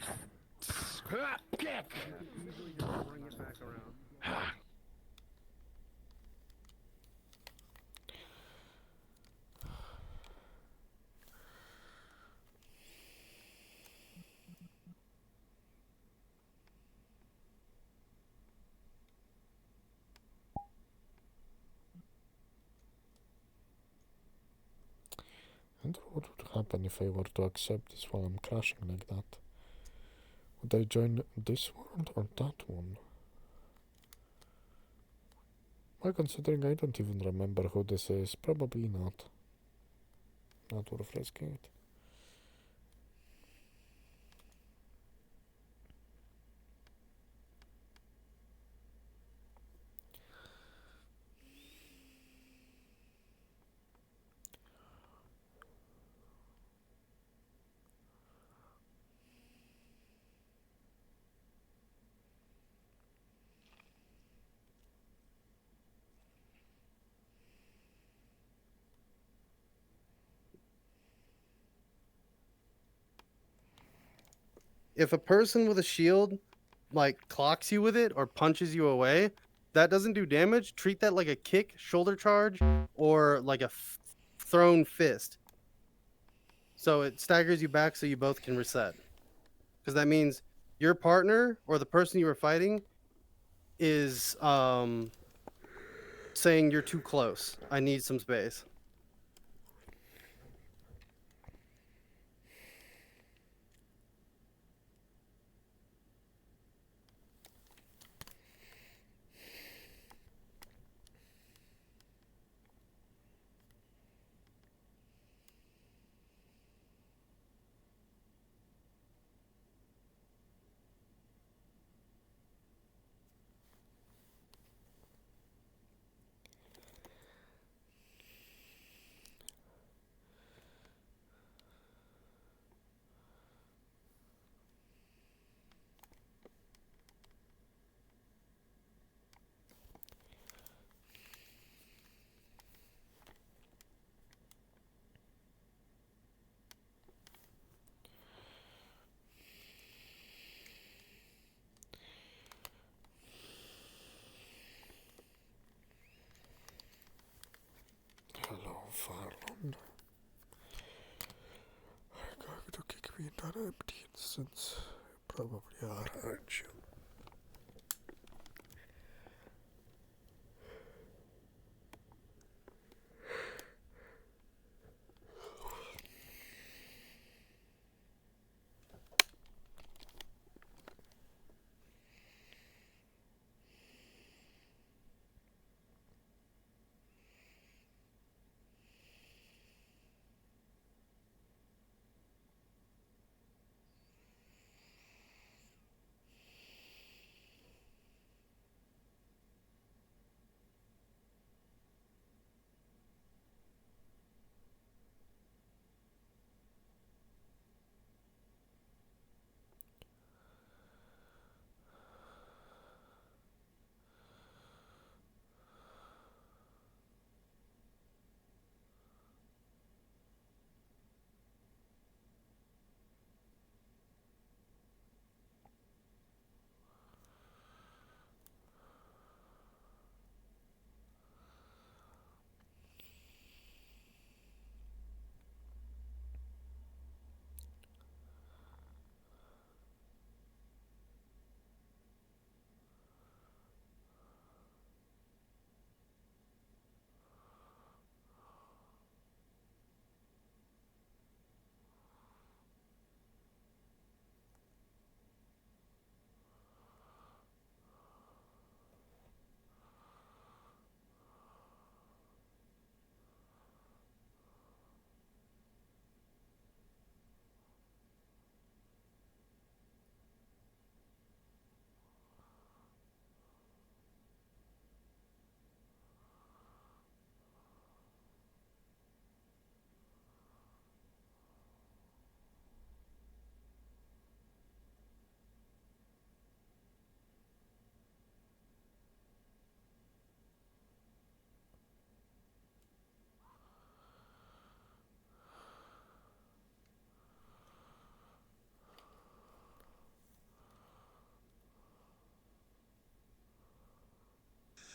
[SPEAKER 3] Usually just bring it back around.
[SPEAKER 1] wonder what would happen if I were to accept this while I'm crashing like that. Would I join this world or that one? Well, considering I don't even remember who this is, probably not. Not worth risking it.
[SPEAKER 7] If a person with a shield like clocks you with it or punches you away, that doesn't do damage. Treat that like a kick, shoulder charge, or like a thrown fist. So it staggers you back so you both can reset. Because that means your partner or the person you were fighting is saying you're too close. I need some space.
[SPEAKER 1] Hello, Farlon. Are you going to kick me in that empty instance? Probably are, aren't you?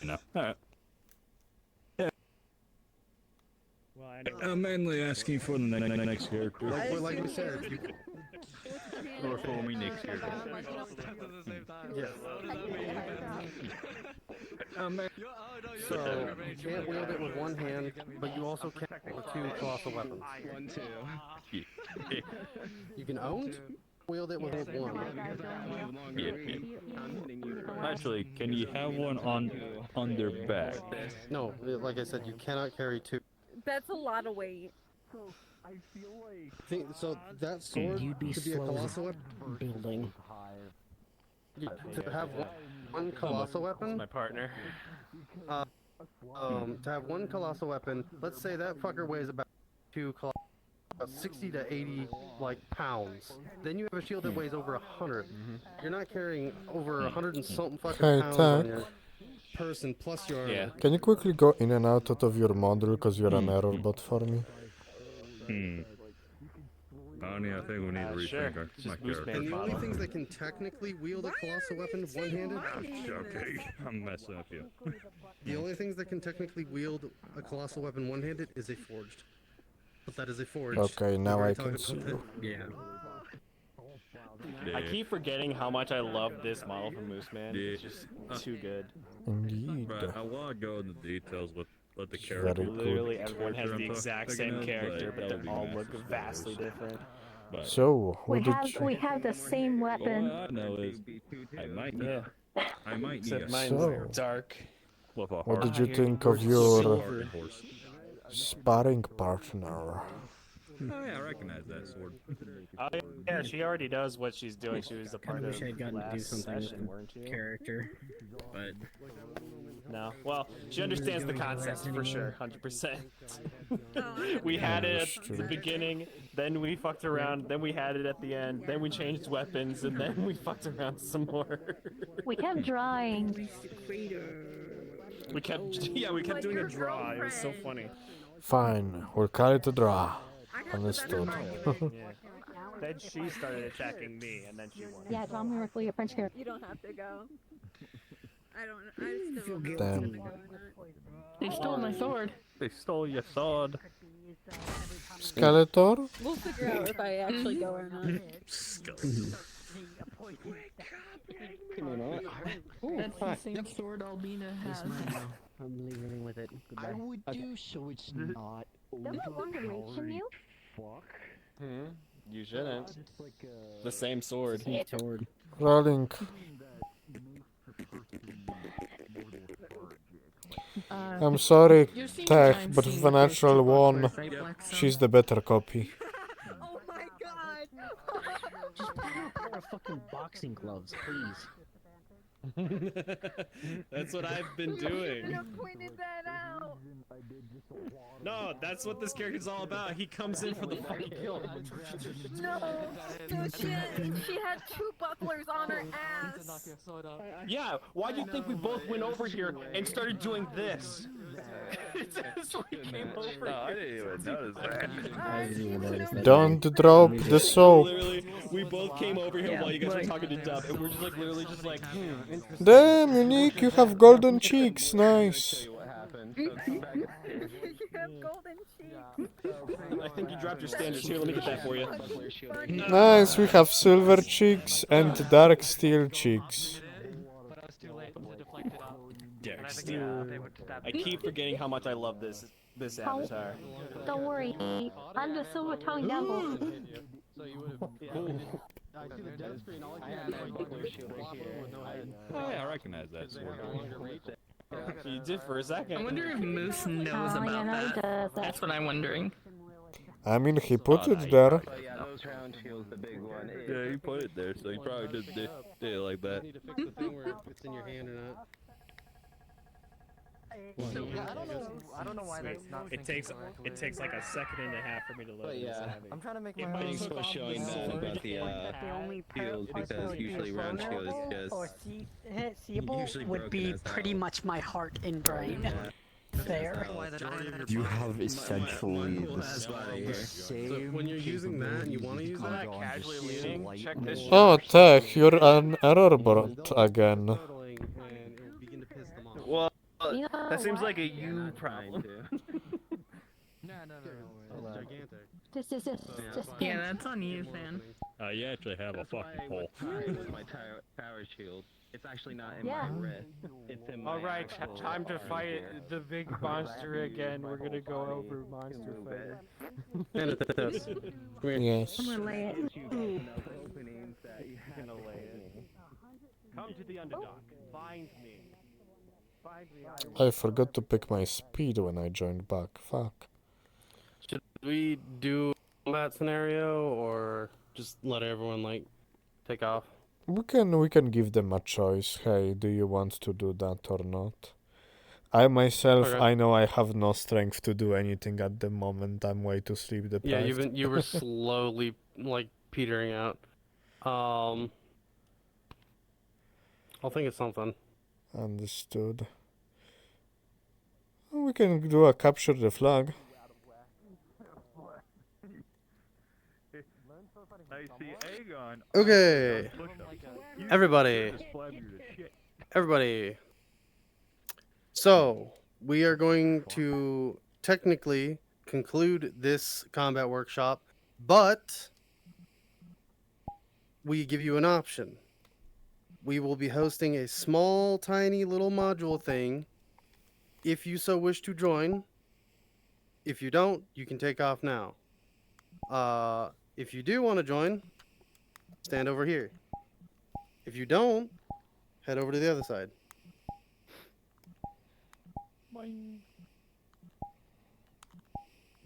[SPEAKER 12] You know. All right. Yeah.
[SPEAKER 19] Well, I'm mainly asking for the next character.
[SPEAKER 3] Like we said,
[SPEAKER 12] Or for me next year.
[SPEAKER 3] Yes. So you can't wield it with one hand, but you also can't with two colossal weapons.
[SPEAKER 17] 1, 2.
[SPEAKER 3] You can wield it with one.
[SPEAKER 12] Actually, can you have one on their back?
[SPEAKER 3] No, like I said, you cannot carry two.
[SPEAKER 6] That's a lot of weight.
[SPEAKER 3] So that sword
[SPEAKER 15] You'd be
[SPEAKER 3] could be a
[SPEAKER 15] slow
[SPEAKER 3] colossal weapon.
[SPEAKER 15] building.
[SPEAKER 3] Yeah, to have one colossal weapon.
[SPEAKER 22] My partner.
[SPEAKER 3] To have one colossal weapon, let's say that fucker weighs about 60 to 80 pounds. Then you have a shield that weighs over 100. You're not carrying over 100 and something fucking
[SPEAKER 1] Hey,
[SPEAKER 3] pounds on
[SPEAKER 1] Tech.
[SPEAKER 3] your person plus your armor.
[SPEAKER 1] Can you quickly go in and out of your model because you're an error bot for me?
[SPEAKER 12] Honey, I think we need to rethink my character.
[SPEAKER 3] And the only things that can technically wield a colossal weapon one-handed.
[SPEAKER 12] Okay, I'm messing with you.
[SPEAKER 3] The only things that can technically wield a colossal weapon one-handed is a forged. But that is a forged.
[SPEAKER 1] Okay, now I
[SPEAKER 3] We've
[SPEAKER 1] can
[SPEAKER 3] already
[SPEAKER 1] see
[SPEAKER 3] talked
[SPEAKER 1] you.
[SPEAKER 3] about that.
[SPEAKER 22] I keep forgetting how much I love this model from Moose Man. It's just too good.
[SPEAKER 1] Indeed.
[SPEAKER 12] Right, I want to go into details with the
[SPEAKER 1] Very
[SPEAKER 12] character.
[SPEAKER 1] cool.
[SPEAKER 22] Literally everyone has the
[SPEAKER 12] info
[SPEAKER 22] exact
[SPEAKER 12] picking
[SPEAKER 22] same
[SPEAKER 12] up,
[SPEAKER 22] character, but
[SPEAKER 12] that would
[SPEAKER 22] they
[SPEAKER 12] be
[SPEAKER 22] all
[SPEAKER 12] massive
[SPEAKER 22] look vastly
[SPEAKER 12] spoilers.
[SPEAKER 22] different.
[SPEAKER 12] But
[SPEAKER 1] So, what did you...
[SPEAKER 5] We have the same weapon.
[SPEAKER 12] all I know is I might need
[SPEAKER 22] Except
[SPEAKER 12] a
[SPEAKER 22] mine's
[SPEAKER 1] So-
[SPEAKER 22] dark.
[SPEAKER 12] with a
[SPEAKER 1] What
[SPEAKER 12] hard
[SPEAKER 1] did you think of your
[SPEAKER 12] horse.
[SPEAKER 1] sparring partner?
[SPEAKER 12] Oh yeah, I recognize that sword.
[SPEAKER 22] Oh yeah, she already knows what she's doing. She was a part
[SPEAKER 15] Kinda
[SPEAKER 22] of
[SPEAKER 15] wish I'd gotten to do
[SPEAKER 22] last
[SPEAKER 15] something with
[SPEAKER 22] session,
[SPEAKER 15] the
[SPEAKER 22] weren't you?
[SPEAKER 15] character, but
[SPEAKER 22] No. Well, she understands the concept for sure, 100%.
[SPEAKER 6] Oh,
[SPEAKER 22] We had it
[SPEAKER 1] That's
[SPEAKER 22] at
[SPEAKER 1] true.
[SPEAKER 22] the beginning, then we fucked around, then we had it at the end, then we changed weapons, and then we fucked around some more.
[SPEAKER 5] We kept drawing.
[SPEAKER 22] We kept doing a draw. It was so funny.
[SPEAKER 1] Fine, we'll call it a draw. Understood.
[SPEAKER 22] Then she started attacking me, and then she won.
[SPEAKER 5] Yeah, draw me or your French character.
[SPEAKER 6] You don't have to go. I still don't know.
[SPEAKER 1] Damn.
[SPEAKER 4] They stole my sword.
[SPEAKER 12] They stole your sword.
[SPEAKER 1] Skeletor?
[SPEAKER 6] We'll figure out if I actually go or not.
[SPEAKER 4] That's the same sword Albina has.
[SPEAKER 15] I'm leaving with it. Goodbye.
[SPEAKER 11] I would do so it's not
[SPEAKER 5] Don't I want to mention you?
[SPEAKER 22] You shouldn't. The same sword.
[SPEAKER 15] Sword.
[SPEAKER 1] Rolling. I'm sorry,
[SPEAKER 4] You've seen
[SPEAKER 1] Tech,
[SPEAKER 4] what I'm
[SPEAKER 1] but
[SPEAKER 4] seeing
[SPEAKER 1] with a
[SPEAKER 4] with those
[SPEAKER 1] natural
[SPEAKER 4] two
[SPEAKER 1] one,
[SPEAKER 4] butlers, right, Black Sun?
[SPEAKER 1] she's the better copy.
[SPEAKER 6] Oh my god!
[SPEAKER 15] Just put on a pair of fucking boxing gloves, please.
[SPEAKER 22] That's what I've been
[SPEAKER 6] You
[SPEAKER 22] doing.
[SPEAKER 6] have pointed that out.
[SPEAKER 22] No, that's what this character's all about. He comes in for the fucking kill.
[SPEAKER 6] No. So she had two bucklers on her ass.
[SPEAKER 22] Yeah, why do you think we both went over here and started doing this? As we came over
[SPEAKER 12] I
[SPEAKER 22] here.
[SPEAKER 12] didn't even notice that.
[SPEAKER 15] I didn't even notice that.
[SPEAKER 1] Don't drop the soap.
[SPEAKER 22] Literally, we both came over here while you guys were talking to Dub, and we're just like literally just like, interesting.
[SPEAKER 1] Damn, Unique, you have golden cheeks. Nice.
[SPEAKER 17] What happened?
[SPEAKER 6] You have golden cheeks.
[SPEAKER 22] I think you dropped your standards. Here, let me get that for you.
[SPEAKER 1] Nice, we have silver cheeks and dark steel cheeks.
[SPEAKER 22] Dark steel. I keep forgetting how much I love this avatar.
[SPEAKER 5] Don't worry, I'm the silver tongue devil.
[SPEAKER 12] Oh yeah, I recognize that sword.
[SPEAKER 22] You did for a second.
[SPEAKER 4] I wonder if Moose knows
[SPEAKER 5] Oh, yeah,
[SPEAKER 4] about
[SPEAKER 5] no, he
[SPEAKER 4] that.
[SPEAKER 5] does.
[SPEAKER 4] That's what I'm wondering.
[SPEAKER 1] I mean, he put it there.
[SPEAKER 17] But yeah, those round shields, the big one.
[SPEAKER 12] Yeah, he put it there, so he probably did it like that.
[SPEAKER 3] You need to fix the thing where it's in your hand or not.
[SPEAKER 18] I don't know why that's not.
[SPEAKER 22] It takes like a second and a half for me to load
[SPEAKER 17] But
[SPEAKER 22] this.
[SPEAKER 17] yeah,
[SPEAKER 18] I'm trying to make my
[SPEAKER 17] thanks
[SPEAKER 18] own.
[SPEAKER 17] for showing that about the shields because usually round shield is
[SPEAKER 16] or
[SPEAKER 17] just
[SPEAKER 16] seeable
[SPEAKER 17] usually
[SPEAKER 16] would
[SPEAKER 17] broken
[SPEAKER 16] be
[SPEAKER 17] as
[SPEAKER 16] pretty
[SPEAKER 17] hell.
[SPEAKER 16] much my heart and brain. There.
[SPEAKER 11] You have essentially the same.
[SPEAKER 3] So when you're using that and you want to use that,
[SPEAKER 22] Casually leaning. Check this shit.
[SPEAKER 1] Oh, Tech, you're an error bot again.
[SPEAKER 3] startling and it'll begin to piss them off.
[SPEAKER 22] Well,
[SPEAKER 5] You know
[SPEAKER 22] that seems
[SPEAKER 5] what?
[SPEAKER 22] like a you problem.
[SPEAKER 3] It's gigantic.
[SPEAKER 4] Yeah, that's on you, man.
[SPEAKER 12] You actually have a fucking pole.
[SPEAKER 17] With my power shield. It's actually not in
[SPEAKER 5] Yeah.
[SPEAKER 17] my wrist. It's in my
[SPEAKER 3] Alright,
[SPEAKER 17] actual
[SPEAKER 3] time to
[SPEAKER 17] arm
[SPEAKER 3] fight
[SPEAKER 17] here.
[SPEAKER 3] the big
[SPEAKER 17] If I
[SPEAKER 3] monster
[SPEAKER 17] have to
[SPEAKER 3] again.
[SPEAKER 17] use
[SPEAKER 3] We're
[SPEAKER 17] my
[SPEAKER 3] gonna go
[SPEAKER 17] whole
[SPEAKER 3] over
[SPEAKER 17] body
[SPEAKER 3] monster
[SPEAKER 17] to move
[SPEAKER 3] fighting.
[SPEAKER 7] Yes.
[SPEAKER 4] I'm gonna lay it.
[SPEAKER 14] Openings that you have to hit.
[SPEAKER 3] Come to the underdog. Find me. Find me.
[SPEAKER 1] I forgot to pick my speed when I joined back. Fuck.
[SPEAKER 3] Should we do that scenario or just let everyone like take off?
[SPEAKER 1] We can give them a choice. Hey, do you want to do that or not? I myself,
[SPEAKER 3] Okay.
[SPEAKER 1] I know I have no strength to do anything at the moment. I'm way too sleep deprived.
[SPEAKER 3] Yeah, you were slowly like petering out. I'll think of something.
[SPEAKER 1] Understood. We can do a capture the flag.
[SPEAKER 9] I see Aegon.
[SPEAKER 7] Okay. Everybody.
[SPEAKER 9] Everybody.
[SPEAKER 7] Everybody. So, we are going to technically conclude this combat workshop, but we give you an option. We will be hosting a small, tiny little module thing if you so wish to join. If you don't, you can take off now. If you do want to join, stand over here. If you don't, head over to the other side.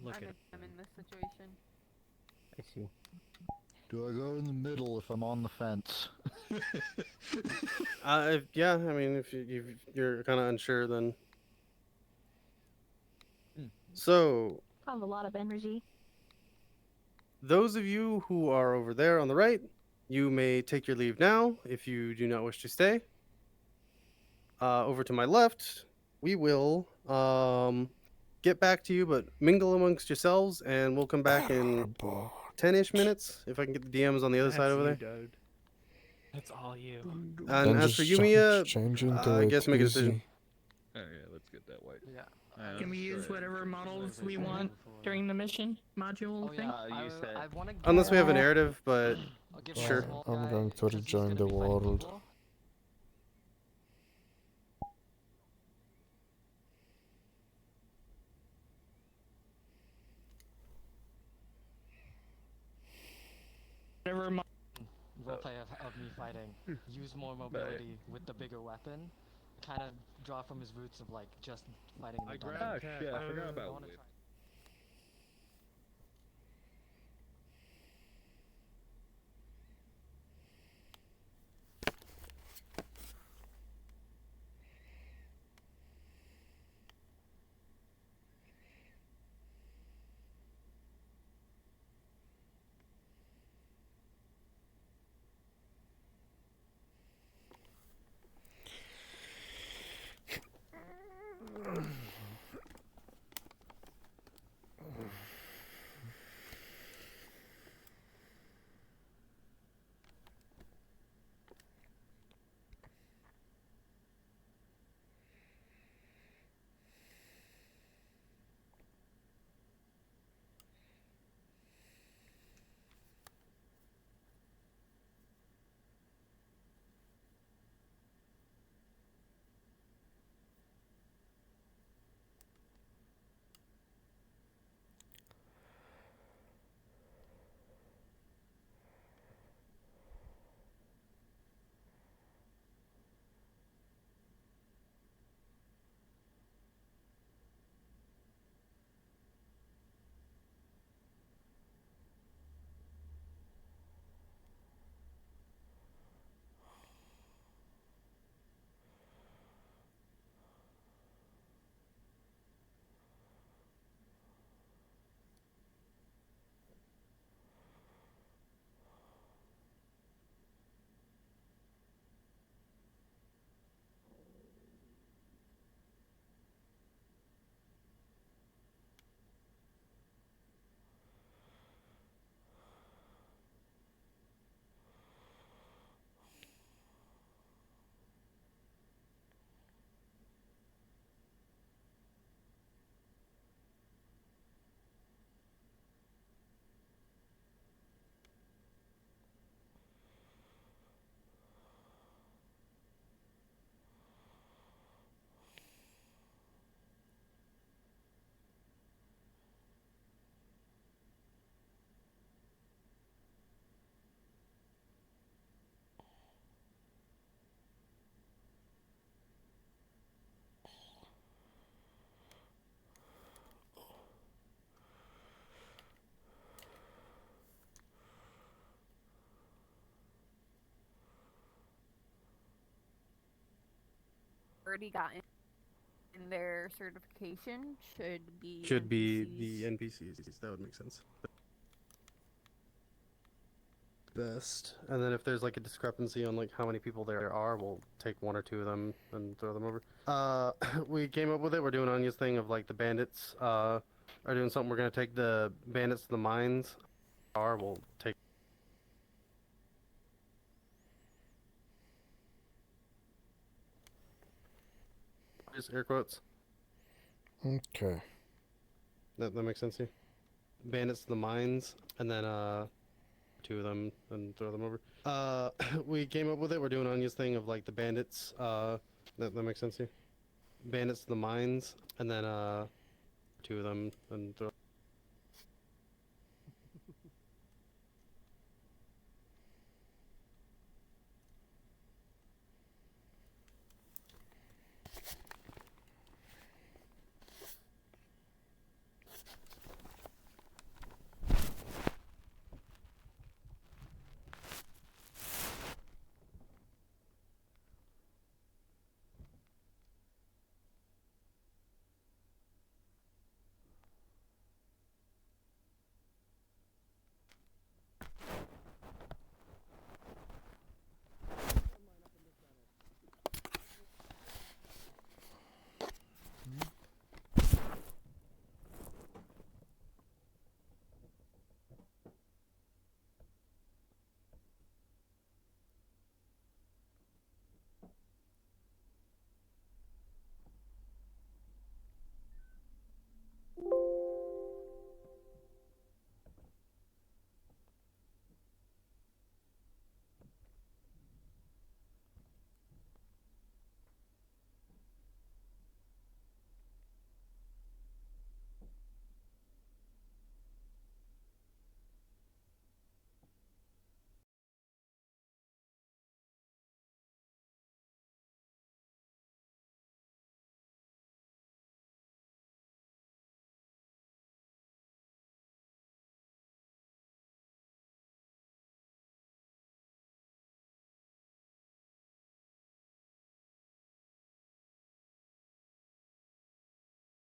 [SPEAKER 19] Look at it.
[SPEAKER 6] I'm in this situation.
[SPEAKER 11] I see. Do I go in the middle if I'm on the fence?
[SPEAKER 7] Yeah, I mean, if you're kind of unsure, then. So,
[SPEAKER 5] I have a lot of energy.
[SPEAKER 7] those of you who are over there on the right, you may take your leave now if you do not wish to stay. Over to my left, we will get back to you, but mingle amongst yourselves, and we'll come back in 10-ish minutes if I can get the DMs on the other side over there.
[SPEAKER 8] Dude. That's all you.
[SPEAKER 7] And
[SPEAKER 1] Then
[SPEAKER 7] as for
[SPEAKER 1] just
[SPEAKER 7] Yumiya,
[SPEAKER 1] change into
[SPEAKER 7] I
[SPEAKER 1] it
[SPEAKER 7] guess make a decision.
[SPEAKER 1] easy.
[SPEAKER 9] Oh yeah, let's get that white.
[SPEAKER 8] Yeah.
[SPEAKER 4] Can we use whatever models we want during the mission module thing?
[SPEAKER 17] You said.
[SPEAKER 7] Unless we have a narrative, but
[SPEAKER 11] give
[SPEAKER 7] sure.
[SPEAKER 1] I'm going to rejoin the world.
[SPEAKER 4] Whatever
[SPEAKER 19] Roleplay of me fighting. Use more mobility with the bigger weapon. Kind of draw from his roots of like just fighting the dungeon.
[SPEAKER 9] Shit, I forgot about
[SPEAKER 19] wanna
[SPEAKER 9] whip.
[SPEAKER 19] try-
[SPEAKER 6] already gotten in their certification
[SPEAKER 3] Should be
[SPEAKER 6] NPCs.
[SPEAKER 3] the NPCs. That would make sense. Best. And then if there's like a discrepancy on like how many people there are, we'll take one or two of them and throw them over. We came up with it. We're doing Anya's thing of like the bandits are doing something. We're gonna take the bandits to the mines. We'll take. Just air quotes.
[SPEAKER 1] Okay.
[SPEAKER 3] That makes sense to you? Bandits to the mines, and then two of them and throw them over. We came up with it. We're doing Anya's thing of like the bandits. That makes sense to you? Bandits to the mines, and then two of them and throw.